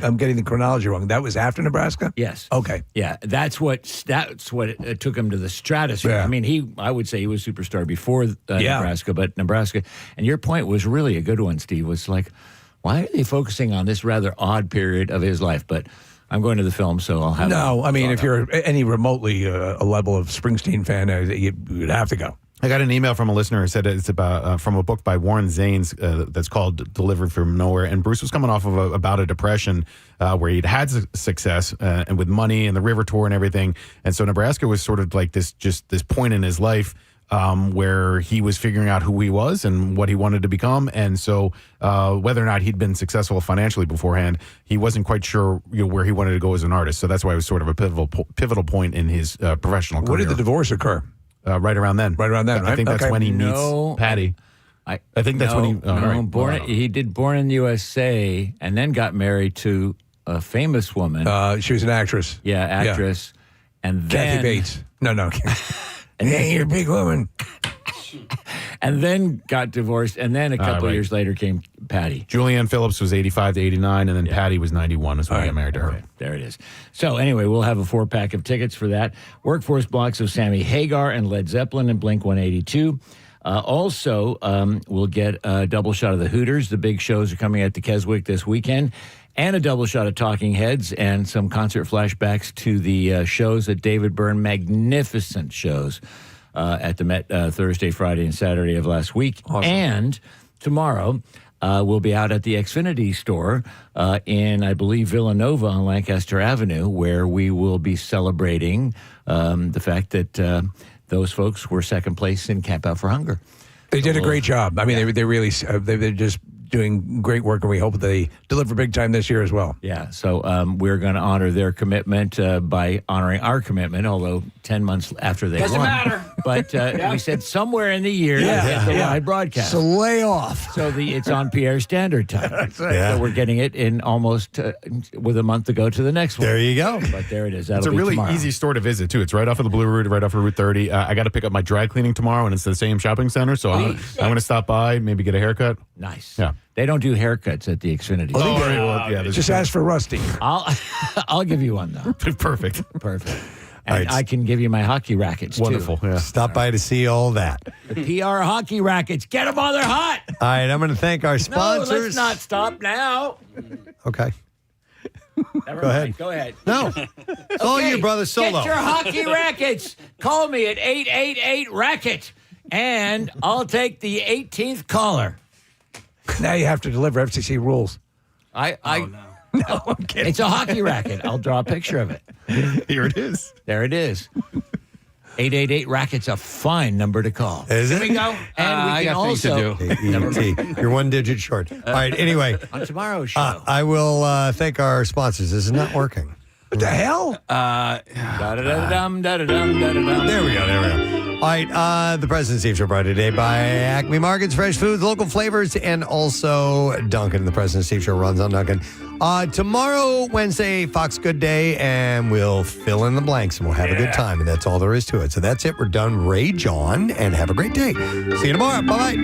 I'm getting the chronology wrong. That was after Nebraska? Yes. Okay. Yeah, that's what it took him to the stratosphere. Yeah. I mean, I would say he was superstar before Nebraska, but Nebraska. And your point was really a good one, Steve. Was like, why are they focusing on this rather odd period of his life? But I'm going to the film, so I'll have. No, I mean, if you're any remotely a level of Springsteen fan, you'd have to go. I got an email from a listener who said it's about from a book by Warren Zanes that's called Delivered from Nowhere. And Bruce was coming off of about a depression where he'd had success and with money and the river tour and everything. And so Nebraska was sort of like this point in his life where he was figuring out who he was and what he wanted to become. And so whether or not he'd been successful financially beforehand, he wasn't quite sure where he wanted to go as an artist. So that's why it was sort of a pivotal point in his professional career. When did the divorce occur? Right around then. Right? I think that's when he meets Patty. I think that's when he... He did Born in the USA and then got married to a famous woman. She was an actress. Yeah, actress. Yeah. And then... Kathy Bates. No. And then you're a big woman. And then got divorced, and then a couple of years later came Patty. Julianne Phillips was 85 to 89, and then Patty was 91 is when he got married to her. Okay. There it is. So anyway, we'll have a 4-pack of tickets for that. Workforce blocks of Sammy Hagar and Led Zeppelin and Blink-182. Also, we'll get a double shot of the Hooters. The big shows are coming at the Keswick this weekend. And a double shot of Talking Heads and some concert flashbacks to the shows that David Byrne, magnificent shows at the Met Thursday, Friday, and Saturday of last week. Awesome. And tomorrow, we'll be out at the Xfinity store in, I believe, Villanova on Lancaster Avenue, where we will be celebrating the fact that those folks were second place in Camp Out for Hunger. They did a great job. I mean, they really, they're just doing great work, and we hope they deliver big time this year as well. Yeah, so we're going to honor their commitment by honoring our commitment, although 10 months after they Doesn't won. matter. But we said somewhere in the year to get the live broadcast. So lay off. So it's on Pierre Standard Time. That's right. So we're getting it in almost with a month to go to the next one. There you go. But there it is. It's a really easy store to visit, too. It's right off of the Blue Route, right off of Route 30. I got to pick up my dry cleaning tomorrow, and it's the same shopping center, so I'm going to stop by, maybe get a haircut. Nice. Yeah. They don't do haircuts at the Xfinity. Oh, right. Well, yeah, just ask for Rusty. I'll give you one, though. Perfect. And I can give you my hockey rackets, Wonderful. too. Yeah. Stop by to see all that. The PR hockey rackets. Get them while they're hot. All right, I'm going to thank our No, sponsors. let's not stop now. Okay. Never Go mind. ahead. Go ahead. No. It's all you, brother, solo. Get your hockey rackets. Call me at 888-RACKET, and I'll take the 18th caller. Now you have to deliver FCC rules. No, I'm kidding. It's a hockey racket. I'll draw a picture of it. Here it is. There it is. 888-RACKET's a fine number to call. Is it? Here we go. And we I can got things to also... do. You're one digit short. All right, anyway. On tomorrow's show. I will thank our sponsors. This is not working. What the hell? Da-da-da-dum, da-da-dum, da-da-dum. There we go. All right, the President Steve Show brought today by Acme Markets, fresh foods, local flavors, and also Dunkin'. The President Steve Show runs on Dunkin'. Tomorrow, Wednesday, Fox Good Day, and we'll fill in the blanks, and we'll have a good time, and that's all there is to it. So that's it. We're done. Rage on, and have a great day. See you tomorrow. Bye-bye.